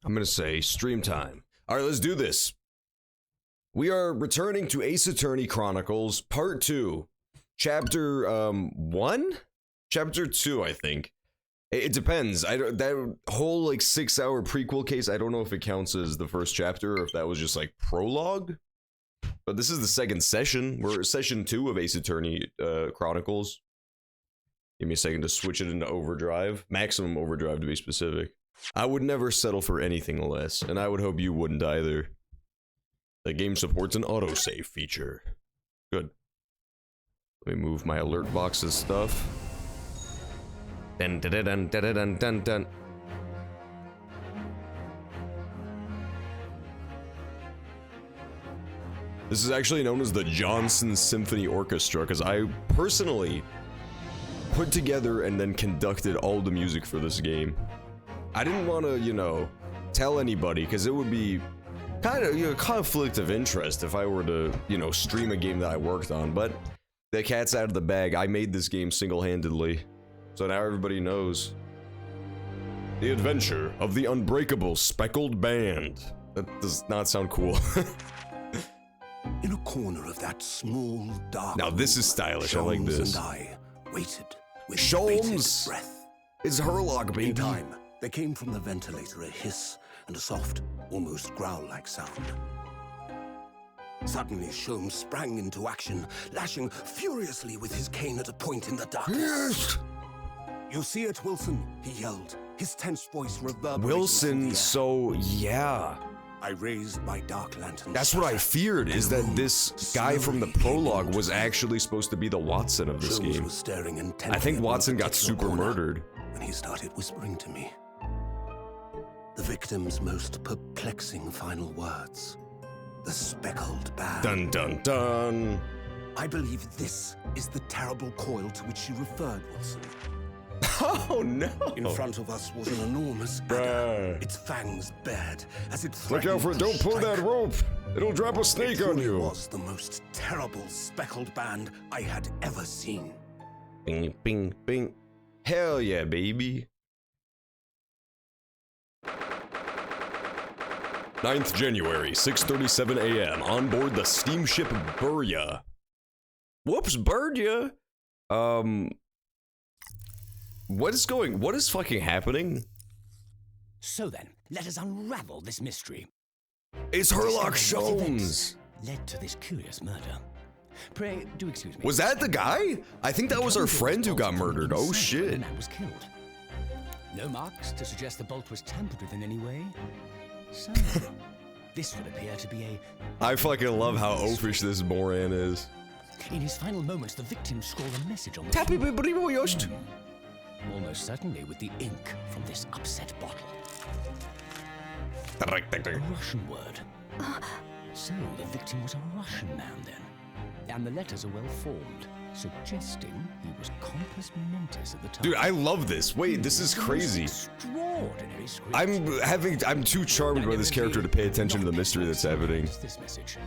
I'm gonna say stream time. All right, let's do this. We are returning to Ace Attorney Chronicles Part 2, Chapter 1, Chapter 2, I think. It depends. That whole like 6-hour prequel case, I don't know if it counts as the first chapter or if that was just like prologue. But this is the second session. We're session 2 of Ace Attorney Chronicles. Give me a second to switch it into overdrive, maximum overdrive to be specific. I would never settle for anything less, and I would hope you wouldn't either. The game supports an autosave feature. Good. Let me move my alert boxes stuff. Dun dun dun dun dun dun dun. This is actually known as the Johnson Symphony Orchestra, because I personally put together and then conducted all the music for this game. I didn't want to, you know, tell anybody, because it would be kind of, you know, conflict of interest if I were to, you know, stream a game that I worked on, but the cat's out of the bag. I made this game single-handedly, so now everybody knows. The Adventure of the Unbreakable Speckled Band. That does not sound cool. In a corner of that small, dark now this is stylish. I like this. And I waited with Sholmes! bated breath. It's Hurlock, baby. In time, there came from the ventilator a hiss and a soft, almost growl-like sound. Suddenly, Sholmes sprang into action, lashing furiously with his cane at a point in the darkness. Yes! You see it, Wilson? He yelled, his tense voice reverberating. Wilson, so yeah. I raised my dark lantern. That's what I feared, is that this guy from the prologue was actually supposed to be the Watson of this game. Was staring intently. I think Watson got super murdered. And he started whispering to me the victim's most perplexing final words. The speckled band. Dun dun dun. I believe this is the terrible coil to which you referred, Wilson. Oh no! In front of us was an enormous adder, its fangs bared as it look out for it! Don't pull that rope! It'll drop a snake on you! It was the most terrible speckled band I had ever seen. Bing, bing, bing. Hell yeah, baby. 9th January, 6:37 a.m. on board the steamship Burya. Whoops, Burya. What is fucking happening? So then, let us unravel this mystery. It's Hurlock Sholmes. Led to this curious murder. Pray, do excuse me. Was that the guy? I think that was our friend who got murdered. Oh shit. The man was killed. No marks to suggest the bolt was tampered with in any way. So, this would appear to be a... I fucking love how oafish this Moran is. In his final moments, the victim scrawled a message on the Tappy floor. Almost certainly with the ink from this upset bottle. A Russian word. So the victim was a Russian man then. And the letters are well formed, suggesting he was compos mentis at the time. Dude, I love this. Wait, this is crazy. Extraordinary script. I'm too charmed by this character to pay attention to the mystery that's happening. This message.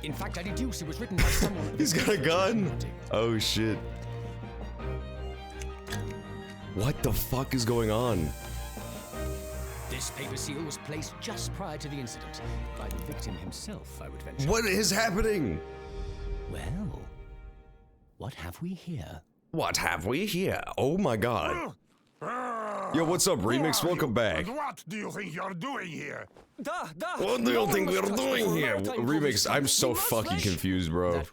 In fact, I deduce it was written by someone. He's got a gun. Oh shit. What the fuck is going on? This paper seal was placed just prior to the incident by the victim himself, I would venture. What is happening? Well, what have we here? What have we here? Oh my god. Yo, what's up, Remix? Welcome back. What do you think you're doing here? What do you think we're doing here? Remix, I'm so fucking confused, bro.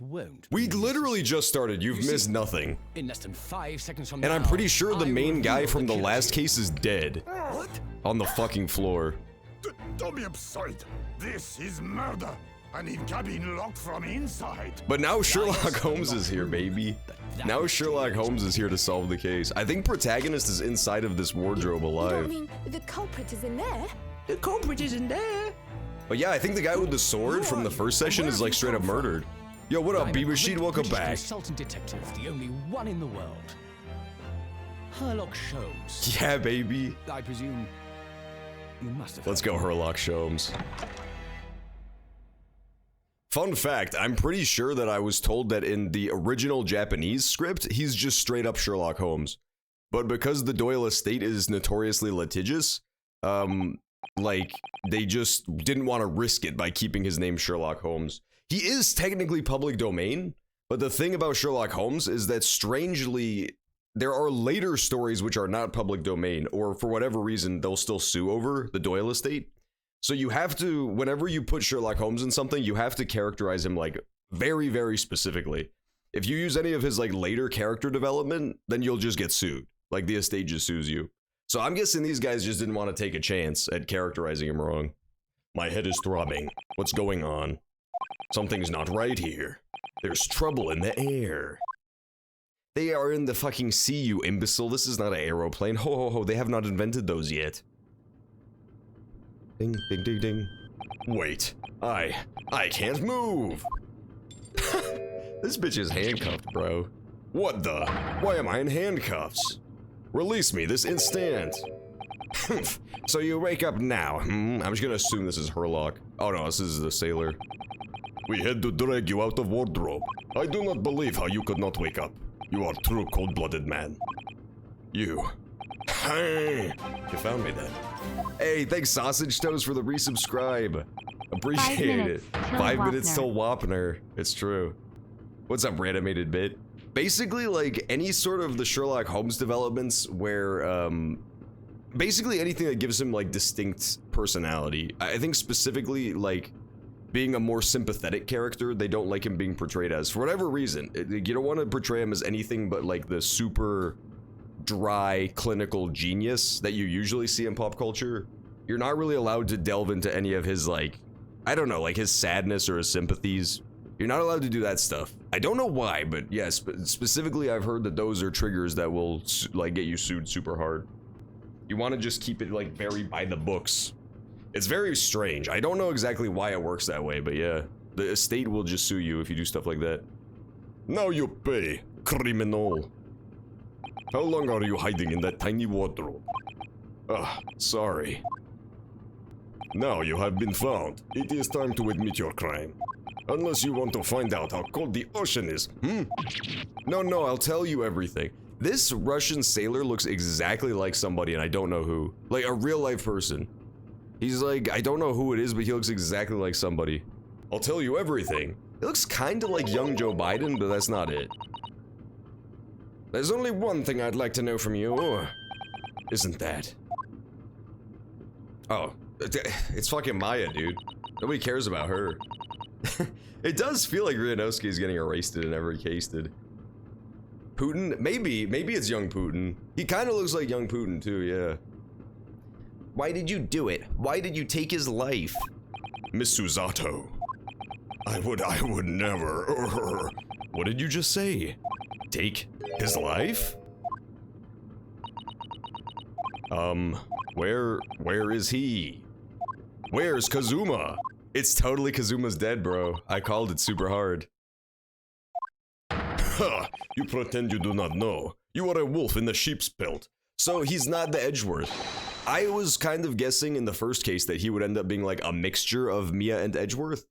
We literally just started. You've missed nothing. In less than 5 seconds from and now, I'm pretty sure the main guy from the killer. last case is dead. What? On the fucking floor. Don't be absurd. This is murder. And in cabin locked from inside. But now Sherlock Holmes is here, baby. Now Sherlock Holmes is here to solve the case. I think protagonist is inside of this wardrobe alive. You don't mean the culprit is in there? The culprit isn't there. But yeah, I think the guy with the sword from the first session is like straight up murdered. Yo, what up, B-Machine? Welcome back. Consultant detective, the only one in the world. Hurlock Sholmes. Yeah, baby. I presume you must have. Let's go, Hurlock Sholmes. Fun fact, I'm pretty sure that I was told that in the original Japanese script, he's just straight up Sherlock Holmes. But because the Doyle estate is notoriously litigious, like, they just didn't want to risk it by keeping his name Sherlock Holmes. He is technically public domain, but the thing about Sherlock Holmes is that strangely, there are later stories which are not public domain, or for whatever reason, they'll still sue over the Doyle estate. So you have to, whenever you put Sherlock Holmes in something, you have to characterize him like very, very specifically. If you use any of his like later character development, then you'll just get sued. Like the estate just sues you. So I'm guessing these guys just didn't want to take a chance at characterizing him wrong. My head is throbbing. What's going on? Something's not right here. There's trouble in the air. They are in the fucking sea, you imbecile. This is not an aeroplane. Ho ho ho, they have not invented those yet. Ding, ding, ding, ding. Wait, I can't move. This bitch is handcuffed, bro. What the? Why am I in handcuffs? Release me this instant. So you wake up now, I'm just gonna assume this is Hurlock. Oh no, this is the sailor. We had to drag you out of wardrobe. I do not believe how you could not wake up. You are true cold-blooded man. You. Hey, you found me then. Hey, thanks Sausage Toast for the resubscribe. Appreciate it. 5 minutes till Wapner. It's true. What's up, Ranimated Bit? Basically, like, any sort of the Sherlock Holmes developments where, basically anything that gives him, like, distinct personality. I think specifically, like, being a more sympathetic character, they don't like him being portrayed as. For whatever reason, you don't want to portray him as anything but, like, the super dry, clinical genius that you usually see in pop culture. You're not really allowed to delve into any of his, like, I don't know, like, his sadness or his sympathies. You're not allowed to do that stuff. I don't know why, but yes, specifically I've heard that those are triggers that will, like, get you sued super hard. You want to just keep it, like, very by the books. It's very strange. I don't know exactly why it works that way, but yeah. The estate will just sue you if you do stuff like that. Now you pay, criminal. How long are you hiding in that tiny wardrobe? Ah, sorry. Now you have been found. It is time to admit your crime. Unless you want to find out how cold the ocean is, No, I'll tell you everything. This Russian sailor looks exactly like somebody, and I don't know who. Like, a real-life person. He's like, I don't know who it is, but he looks exactly like somebody. I'll tell you everything. He looks kinda like young Joe Biden, but that's not it. There's only one thing I'd like to know from you. Isn't that? Oh, it's fucking Maya, dude. Nobody cares about her. It does feel like Rianowski is getting erased and ever casted. Putin? Maybe it's young Putin. He kind of looks like young Putin too, yeah. Why did you do it? Why did you take his life? Miss Susato. I would never. What did you just say? Take his life? Where is he? Where's Kazuma? It's totally Kazuma's dead, bro. I called it super hard. Ha! You pretend you do not know. You are a wolf in the sheep's pelt. So he's not the Edgeworth. I was kind of guessing in the first case that he would end up being like a mixture of Mia and Edgeworth.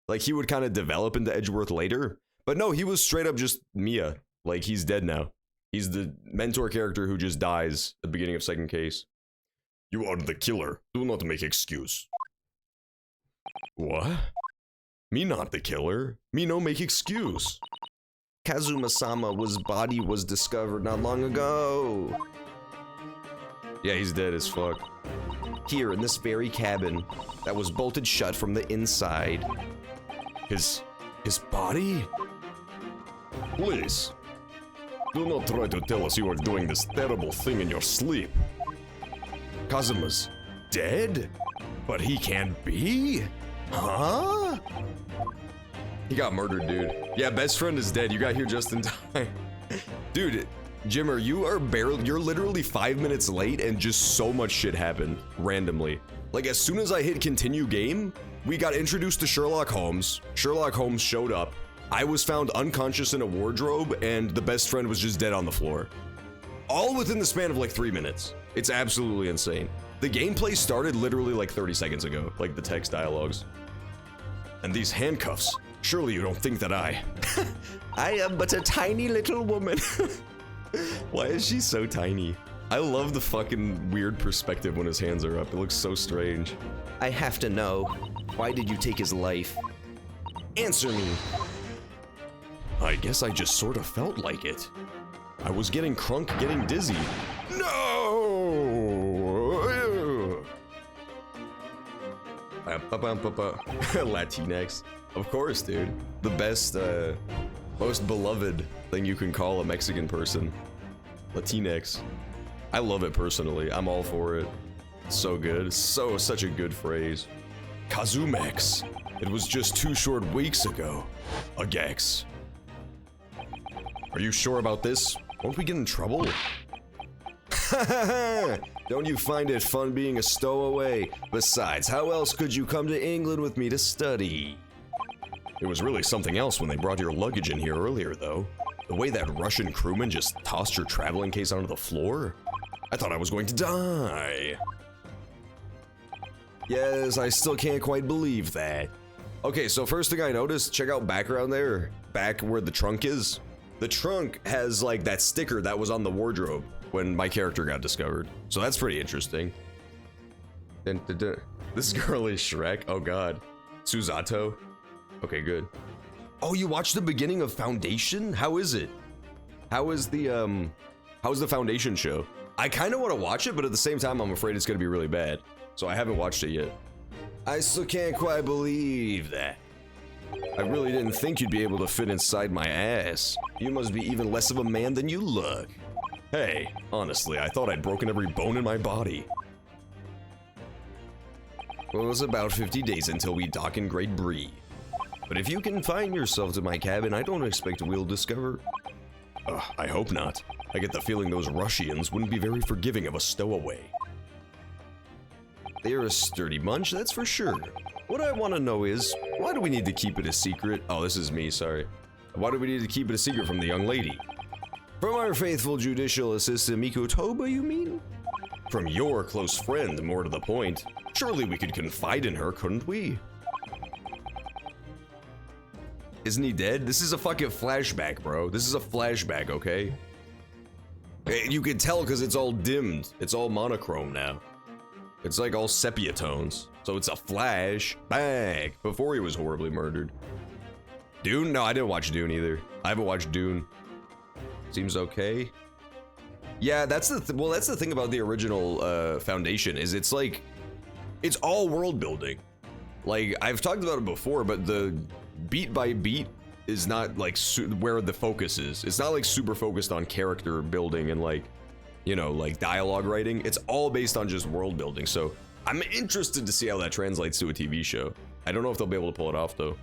Like he would kind of develop into Edgeworth later. But no, he was straight up just Mia. Like he's dead now. He's the mentor character who just dies at the beginning of second case. You are the killer. Do not make excuse. What? Me not the killer. Me no make excuse. Kazuma-sama body was discovered not long ago. Yeah, he's dead as fuck. Here in this very cabin that was bolted shut from the inside. His body? Please. Do not try to tell us you are doing this terrible thing in your sleep. Kazuma's dead? But he can't be? Huh? He got murdered, dude. Yeah, best friend is dead. You got here just in time. Dude, Jimmer, you're literally 5 minutes late and just so much shit happened randomly. Like as soon as I hit continue game, we got introduced to Sherlock Holmes. Sherlock Holmes showed up. I was found unconscious in a wardrobe and the best friend was just dead on the floor. All within the span of like 3 minutes. It's absolutely insane. The gameplay started literally like 30 seconds ago, like the text dialogues. And these handcuffs, surely you don't think that I am but a tiny little woman. Why is she so tiny? I love the fucking weird perspective when his hands are up. It looks so strange. I have to know. Why did you take his life? Answer me. I guess I just sort of felt like it. I was getting crunk, getting dizzy. No! Latinx. Of course, dude. The best, most beloved thing you can call a Mexican person. Latinx. I love it personally. I'm all for it. It's so good. It's such a good phrase. Kazumex. It was just 2 short weeks ago. A gex. Are you sure about this? Won't we get in trouble? Don't you find it fun being a stowaway? Besides, how else could you come to England with me to study? It was really something else when they brought your luggage in here earlier, though. The way that Russian crewman just tossed your traveling case onto the floor? I thought I was going to die. Yes, I still can't quite believe that. Okay, so first thing I noticed, check out background there. Back where the trunk is. The trunk has like that sticker that was on the wardrobe when my character got discovered. So that's pretty interesting. This girl is Shrek. Oh god. Suzato. Okay, good. Oh, you watched the beginning of Foundation? How is it? How's the Foundation show? I kind of want to watch it, but at the same time, I'm afraid it's going to be really bad. So I haven't watched it yet. I still can't quite believe that. I really didn't think you'd be able to fit inside my ass. You must be even less of a man than you look. Hey, honestly, I thought I'd broken every bone in my body. Well, it was about 50 days until we dock in Great Bree. But if you confine yourself to my cabin, I don't expect we'll discover... I hope not. I get the feeling those Russians wouldn't be very forgiving of a stowaway. They're a sturdy bunch, that's for sure. What I want to know is, why do we need to keep it a secret? Oh, this is me, sorry. Why do we need to keep it a secret from the young lady? From our faithful judicial assistant Mikotoba, you mean? From your close friend, more to the point. Surely we could confide in her, couldn't we? Isn't he dead? This is a fucking flashback, bro. This is a flashback, okay? You can tell because it's all dimmed. It's all monochrome now. It's like all sepia tones. So it's a flashback before he was horribly murdered. Dune? No, I didn't watch Dune either. I haven't watched Dune. Seems okay. Yeah, that's the thing about the original Foundation is it's like, it's all world building. Like, I've talked about it before, but the beat by beat is not like where the focus is. It's not like super focused on character building and like, you know, like dialogue writing. It's all based on just world building. So I'm interested to see how that translates to a TV show. I don't know if they'll be able to pull it off though.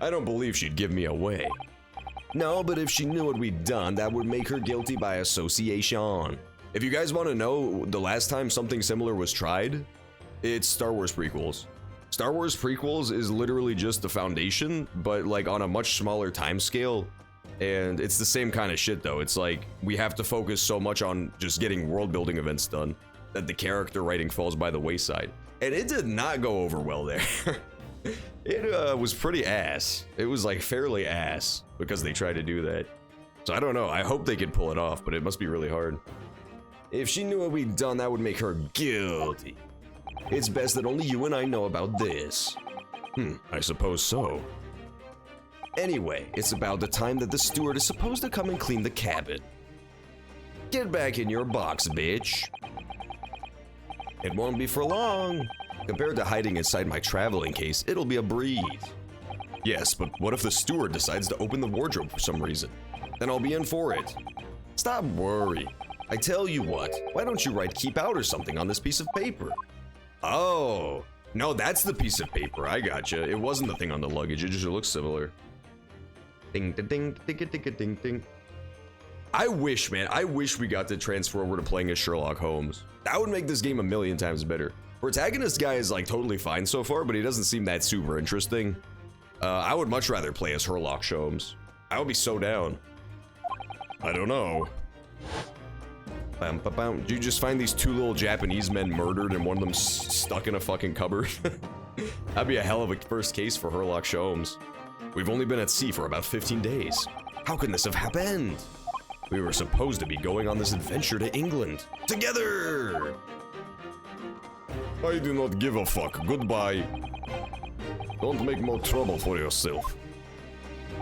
I don't believe she'd give me away. No, but if she knew what we'd done, that would make her guilty by association. If you guys want to know the last time something similar was tried, it's Star Wars prequels. Star Wars prequels is literally just the Foundation, but like on a much smaller time scale. And it's the same kind of shit though. It's like we have to focus so much on just getting world building events done that the character writing falls by the wayside. And it did not go over well there. It was pretty ass. It was like fairly ass because they tried to do that. So I don't know. I hope they could pull it off, but it must be really hard. If she knew what we'd done, that would make her guilty. It's best that only you and I know about this. I suppose so. Anyway, it's about the time that the steward is supposed to come and clean the cabin. Get back in your box, bitch. It won't be for long. Compared to hiding inside my traveling case, it'll be a breeze. Yes, but what if the steward decides to open the wardrobe for some reason? Then I'll be in for it. Stop worrying. I tell you what, why don't you write keep out or something on this piece of paper? Oh, no, that's the piece of paper. I gotcha. It wasn't the thing on the luggage. It just looks similar. Ding, ding, ding, ding, ding, ding, ding. I wish, man, I wish we got to transfer over to playing as Sherlock Holmes. That would make this game a million times better. Protagonist guy is like totally fine so far, but he doesn't seem that super interesting. I would much rather play as Sherlock Holmes. I would be so down. I don't know. Did you just find these 2 little Japanese men murdered and one of them stuck in a fucking cupboard? That'd be a hell of a first case for Sherlock Holmes. We've only been at sea for about 15 days. How can this have happened? We were supposed to be going on this adventure to England. Together! I do not give a fuck. Goodbye. Don't make more trouble for yourself.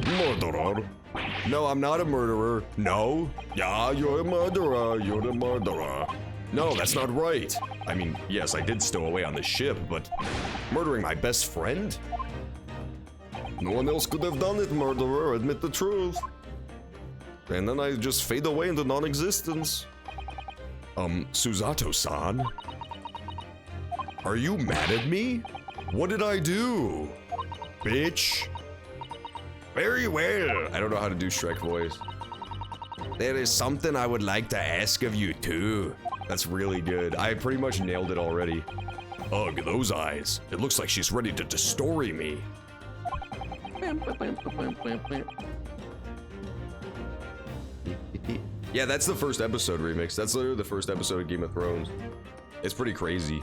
Murderer. No, I'm not a murderer. No. Yeah, you're a murderer. You're a murderer. No, that's not right. I mean, yes, I did stow away on the ship, but murdering my best friend? No one else could have done it, murderer. Admit the truth. And then I just fade away into non-existence. Susato-san? Are you mad at me? What did I do? Bitch. Very well. I don't know how to do Shrek voice. There is something I would like to ask of you too. That's really good. I pretty much nailed it already. Ugh, those eyes. It looks like she's ready to story me. Yeah, that's the first episode remix. That's literally the first episode of Game of Thrones. It's pretty crazy.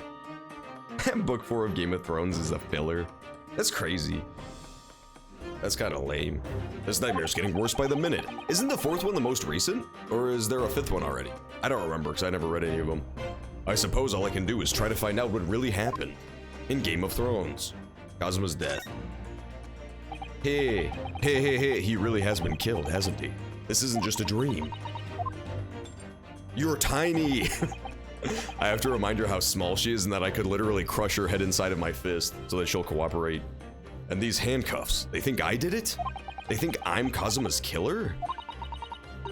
Book 4 of Game of Thrones is a filler. That's crazy. That's kind of lame. This nightmare's getting worse by the minute. Isn't the 4th one the most recent? Or is there a 5th one already? I don't remember because I never read any of them. I suppose all I can do is try to find out what really happened in Game of Thrones. Cosmo's death. Hey, he really has been killed, hasn't he? This isn't just a dream. You're tiny. I have to remind her how small she is and that I could literally crush her head inside of my fist so that she'll cooperate. And these handcuffs, they think I did it? They think I'm Kazuma's killer?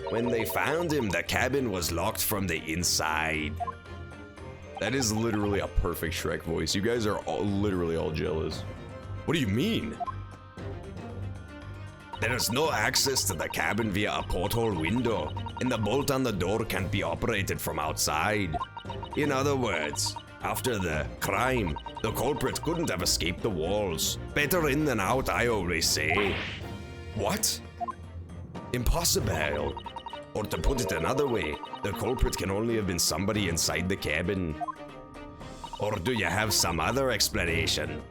When they found him, the cabin was locked from the inside. That is literally a perfect Shrek voice. You guys are literally all jealous. What do you mean? There is no access to the cabin via a porthole window, and the bolt on the door can't be operated from outside. In other words, after the crime, the culprit couldn't have escaped the walls. Better in than out, I always say. What? Impossible. Or to put it another way, the culprit can only have been somebody inside the cabin. Or do you have some other explanation?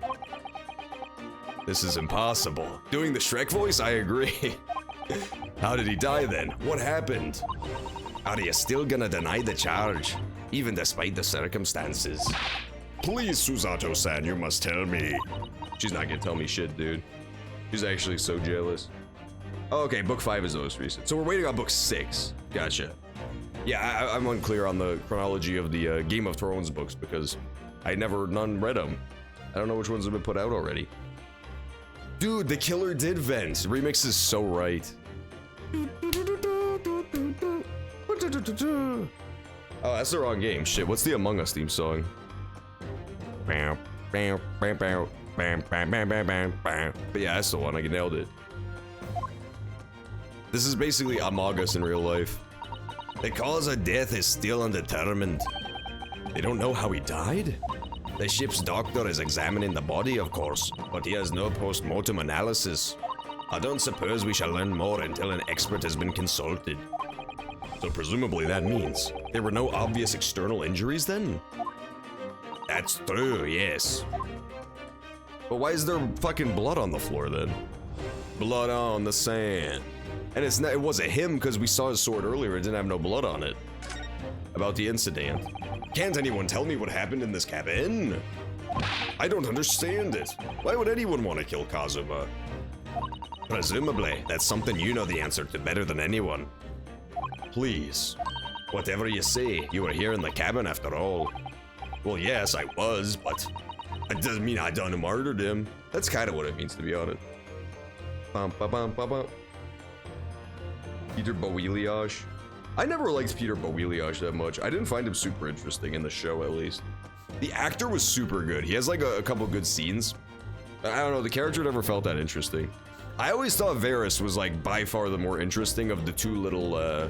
This is impossible. Doing the Shrek voice, I agree. How did he die then? What happened? Are you still gonna deny the charge, even despite the circumstances? Please, Susato-san, you must tell me. She's not gonna tell me shit, dude. She's actually so jealous. Oh, okay, book 5 is the most recent. So we're waiting on book 6. Gotcha. Yeah, I'm unclear on the chronology of the Game of Thrones books because none read them. I don't know which ones have been put out already. Dude, the killer did vent. Remix is so right. Oh, that's the wrong game. Shit, what's the Among Us theme song? But yeah, that's the one. I nailed it. This is basically Among Us in real life. The cause of death is still undetermined. They don't know how he died? The ship's doctor is examining the body, of course, but he has no post-mortem analysis. I don't suppose we shall learn more until an expert has been consulted. So presumably that means there were no obvious external injuries then? That's true, yes. But why is there fucking blood on the floor then? Blood on the sand. And it wasn't him because we saw his sword earlier, it didn't have no blood on it. About the incident. Can't anyone tell me what happened in this cabin? I don't understand it. Why would anyone want to kill Kazuma? Presumably, that's something you know the answer to better than anyone. Please. Whatever you say, you were here in the cabin after all. Well, yes, I was, but it doesn't mean I done murdered him. That's kind of what it means, to be honest. Bum, ba, bum, ba, bum. Peter Boeliage. I never liked Peter Boeliage that much. I didn't find him super interesting in the show, at least. The actor was super good. He has like a couple good scenes. I don't know, the character never felt that interesting. I always thought Varys was like by far the more interesting of the two little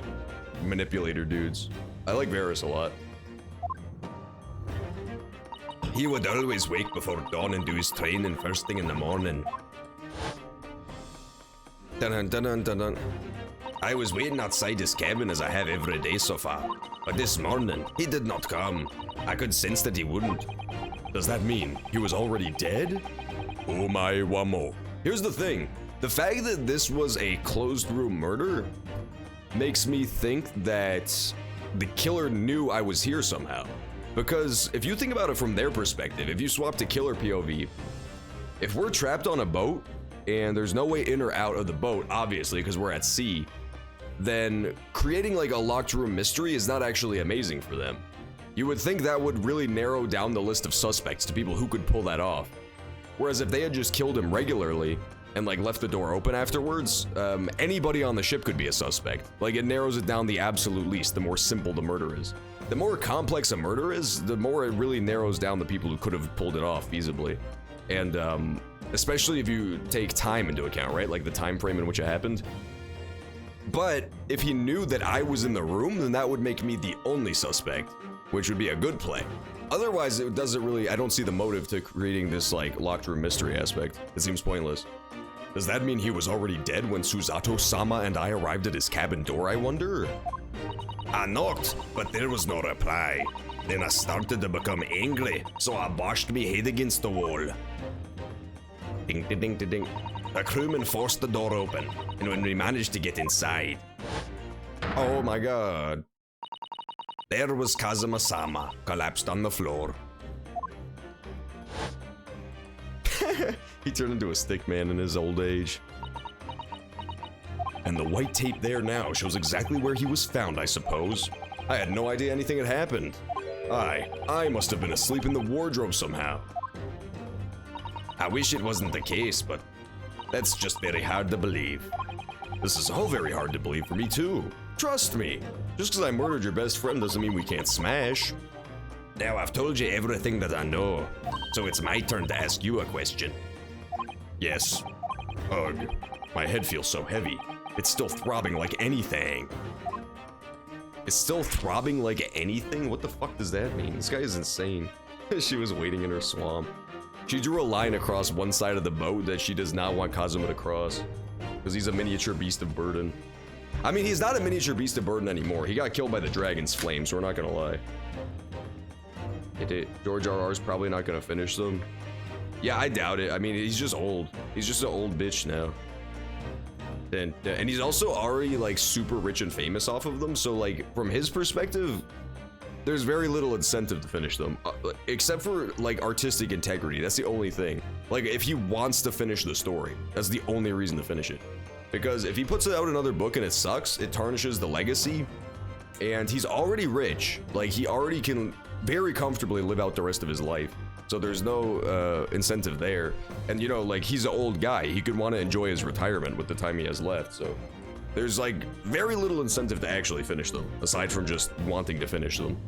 manipulator dudes. I like Varys a lot. He would always wake before dawn and do his training first thing in the morning. Dun dun dun dun dun. I was waiting outside his cabin as I have every day so far, but this morning, he did not come. I could sense that he wouldn't. Does that mean he was already dead? Oh my wamo. Here's the thing. The fact that this was a closed room murder makes me think that the killer knew I was here somehow. Because if you think about it from their perspective, if you swap to killer POV, if we're trapped on a boat and there's no way in or out of the boat, obviously, because we're at sea, then creating like a locked room mystery is not actually amazing for them. You would think that would really narrow down the list of suspects to people who could pull that off. Whereas if they had just killed him regularly and like left the door open afterwards, anybody on the ship could be a suspect. Like it narrows it down the absolute least, the more simple the murder is. The more complex a murder is, the more it really narrows down the people who could have pulled it off feasibly. And especially if you take time into account, right? Like the time frame in which it happened. But if he knew that I was in the room, then that would make me the only suspect, which would be a good play. Otherwise, it doesn't really, I don't see the motive to creating this like locked room mystery aspect. It seems pointless. Does that mean he was already dead when Susato-sama and I arrived at his cabin door, I wonder? I knocked, but there was no reply. Then I started to become angry, so I bashed my head against the wall. Ding, ding, ding, ding, ding. The crewman forced the door open, and when we managed to get inside... Oh my god. There was Kazuma-sama, collapsed on the floor. He turned into a stick man in his old age. And the white tape there now shows exactly where he was found, I suppose. I had no idea anything had happened. I must have been asleep in the wardrobe somehow. I wish it wasn't the case, but that's just very hard to believe. This is all very hard to believe for me too. Trust me. Just because I murdered your best friend doesn't mean we can't smash. Now I've told you everything that I know, so it's my turn to ask you a question. Yes. Ugh. My head feels so heavy. It's still throbbing like anything. It's still throbbing like anything? What the fuck does that mean? This guy is insane. She was waiting in her swamp. She drew a line across one side of the boat that she does not want Kazuma to cross. Because he's a miniature beast of burden. I mean, he's not a miniature beast of burden anymore. He got killed by the dragon's flame, so we're not gonna lie. George R.R.'s probably not gonna finish them. Yeah, I doubt it. I mean, he's just old. He's just an old bitch now. And he's also already like super rich and famous off of them, so like from his perspective, there's very little incentive to finish them, except for like artistic integrity. That's the only thing. Like if he wants to finish the story, that's the only reason to finish it. Because if he puts out another book and it sucks, it tarnishes the legacy, and he's already rich. Like he already can very comfortably live out the rest of his life. So there's no incentive there. And you know, like he's an old guy. He could want to enjoy his retirement with the time he has left. So there's like very little incentive to actually finish them, aside from just wanting to finish them.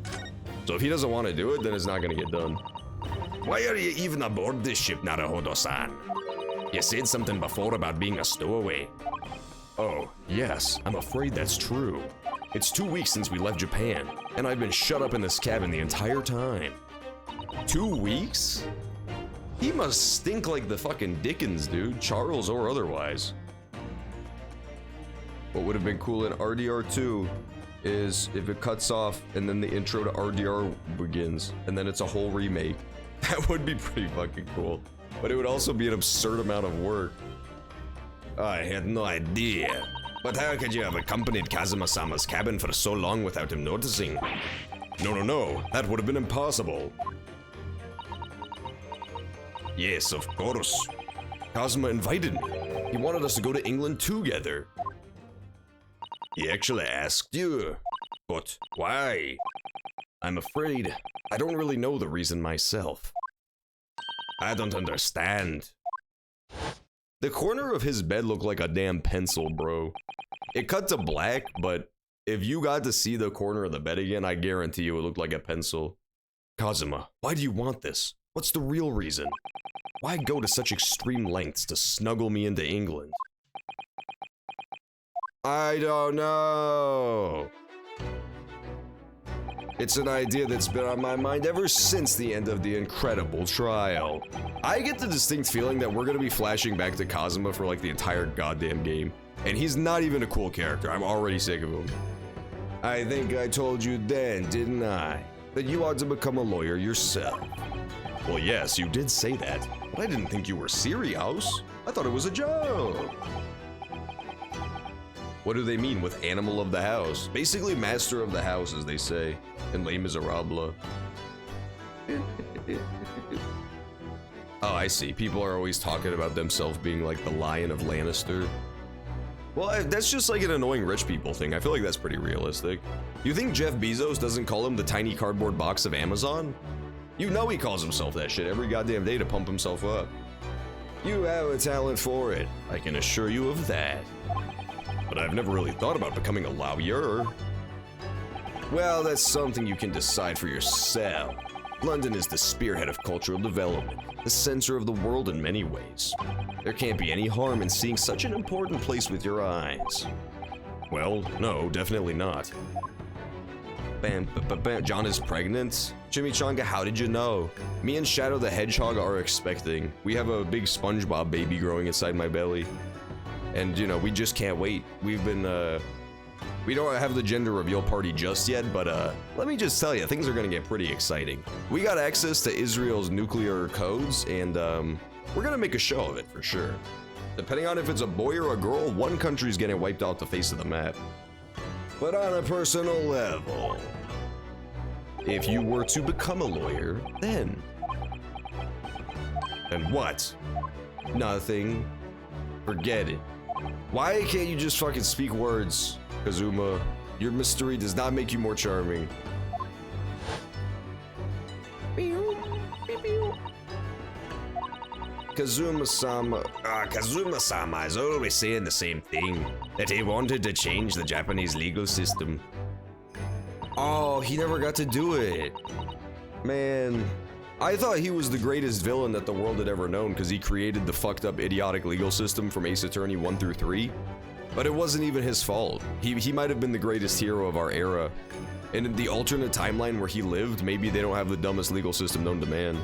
So if he doesn't want to do it, then it's not going to get done. Why are you even aboard this ship, Naruhodo-san? You said something before about being a stowaway. Oh, yes, I'm afraid that's true. It's 2 weeks since we left Japan, and I've been shut up in this cabin the entire time. 2 weeks? He must stink like the fucking Dickens, dude, Charles or otherwise. What would have been cool in RDR2 is if it cuts off and then the intro to RDR begins, and then it's a whole remake. That would be pretty fucking cool. But it would also be an absurd amount of work. I had no idea. But how could you have accompanied Kazuma-sama's cabin for so long without him noticing? No, that would have been impossible. Yes, of course. Kazuma invited me. He wanted us to go to England together. He actually asked you. But why? I'm afraid I don't really know the reason myself. I don't understand. The corner of his bed looked like a damn pencil, bro. It cut to black, but if you got to see the corner of the bed again, I guarantee you it looked like a pencil. Kazuma, why do you want this? What's the real reason? Why go to such extreme lengths to snuggle me into England? I don't know. It's an idea that's been on my mind ever since the end of the incredible trial. I get the distinct feeling that we're gonna be flashing back to Kazuma for like the entire goddamn game. And he's not even a cool character. I'm already sick of him. I think I told you then, didn't I? That you ought to become a lawyer yourself. Well, yes, you did say that, but I didn't think you were serious. I thought it was a joke. What do they mean with animal of the house? Basically master of the house, as they say in Les Miserables. Oh, I see. People are always talking about themselves being like the Lion of Lannister. Well, that's just like an annoying rich people thing. I feel like that's pretty realistic. You think Jeff Bezos doesn't call him the tiny cardboard box of Amazon? You know he calls himself that shit every goddamn day to pump himself up. You have a talent for it, I can assure you of that. But I've never really thought about becoming a lawyer. Well, that's something you can decide for yourself. London is the spearhead of cultural development, the center of the world in many ways. There can't be any harm in seeing such an important place with your eyes. Well, no, definitely not. Bam, bam, bam. John is pregnant? Chimichanga, how did you know? Me and Shadow the Hedgehog are expecting. We have a big SpongeBob baby growing inside my belly. And, you know, we just can't wait. We've been, we don't have the gender reveal party just yet, but let me just tell you, things are gonna get pretty exciting. We got access to Israel's nuclear codes, and we're gonna make a show of it for sure. Depending on if it's a boy or a girl, one country's getting wiped off the face of the map. But on a personal level, if you were to become a lawyer, then... And what? Nothing. Forget it. Why can't you just fucking speak words, Kazuma? Your mystery does not make you more charming. Kazuma-sama... Kazuma-sama is always saying the same thing. That he wanted to change the Japanese legal system. Oh, he never got to do it. Man... I thought he was the greatest villain that the world had ever known because he created the fucked up idiotic legal system from Ace Attorney 1 through 3. But it wasn't even his fault. He might have been the greatest hero of our era. And in the alternate timeline where he lived, maybe they don't have the dumbest legal system known to man.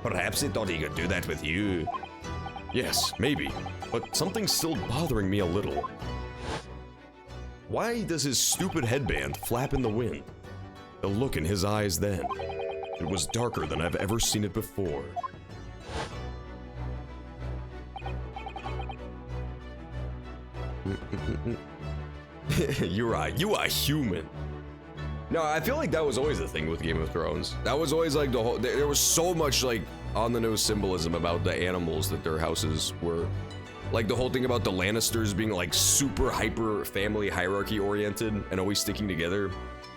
Perhaps he thought he could do that with you. Yes, maybe. But something's still bothering me a little. Why does his stupid headband flap in the wind? The look in his eyes then. It was darker than I've ever seen it before. You are human. No, I feel like that was always the thing with Game of Thrones. That was always like the whole, there was so much like on-the-nose symbolism about the animals that their houses were. Like the whole thing about the Lannisters being like super hyper family hierarchy oriented and always sticking together.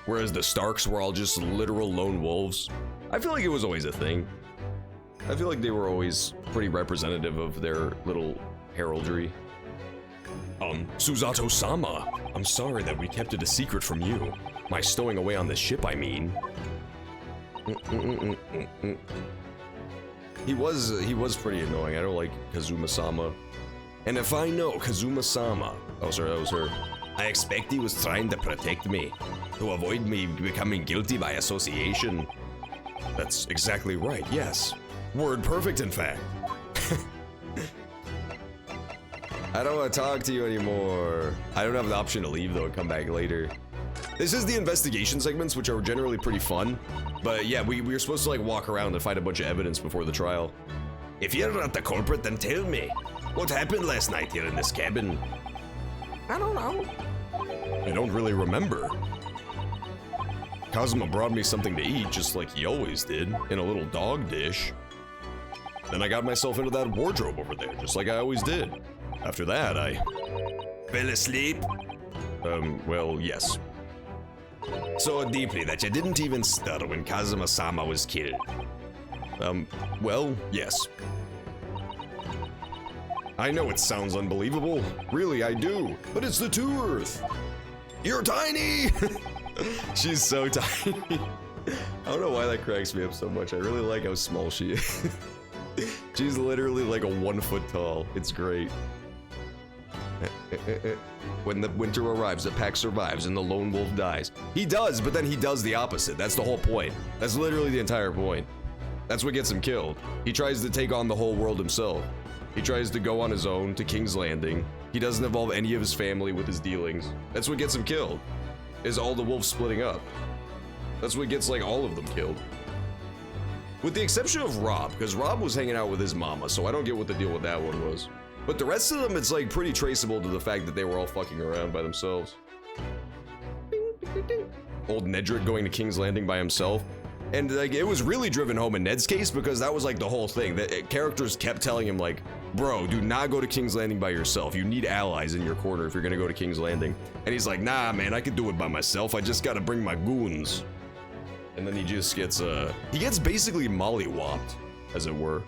Whereas the Starks were all just literal lone wolves. I feel like it was always a thing. I feel like they were always pretty representative of their little heraldry. Susato-sama, I'm sorry that we kept it a secret from you. My stowing away on the ship, I mean. He was pretty annoying. I don't like Kazuma-sama. And if I know Kazuma-sama... Oh, sorry, that was her. I expect he was trying to protect me. To avoid me becoming guilty by association. That's exactly right, yes. Word perfect, in fact. I don't want to talk to you anymore. I don't have the option to leave, though, and come back later. This is the investigation segments, which are generally pretty fun. But yeah, we were supposed to, like, walk around and find a bunch of evidence before the trial. If you're not the culprit, then tell me. What happened last night here in this cabin? I don't know. I don't really remember. Kazuma brought me something to eat, just like he always did, in a little dog dish. Then I got myself into that wardrobe over there, just like I always did. After that, I... fell asleep? Well, yes. So deeply that you didn't even stir when Kazuma-sama was killed. Well, yes. I know it sounds unbelievable. Really, I do. But it's the truth. You're tiny! She's so tiny. I don't know why that cracks me up so much. I really like how small she is. She's literally like a 1 foot tall. It's great. When the winter arrives, the pack survives and the lone wolf dies. He does, but then he does the opposite. That's the whole point. That's literally the entire point. That's what gets him killed. He tries to take on the whole world himself. He tries to go on his own to King's Landing. He doesn't involve any of his family with his dealings. That's what gets him killed, is all the wolves splitting up. That's what gets like all of them killed. With the exception of Rob, because Rob was hanging out with his mama, so I don't get what the deal with that one was. But the rest of them, it's like pretty traceable to the fact that they were all fucking around by themselves. Old Nedrick going to King's Landing by himself. And like, it was really driven home in Ned's case because that was like the whole thing. That characters kept telling him like, bro, do not go to King's Landing by yourself. You need allies in your corner if you're gonna go to King's Landing. And he's like, nah, man, I could do it by myself. I just gotta bring my goons. And then he just gets, he gets basically mollywopped, as it were.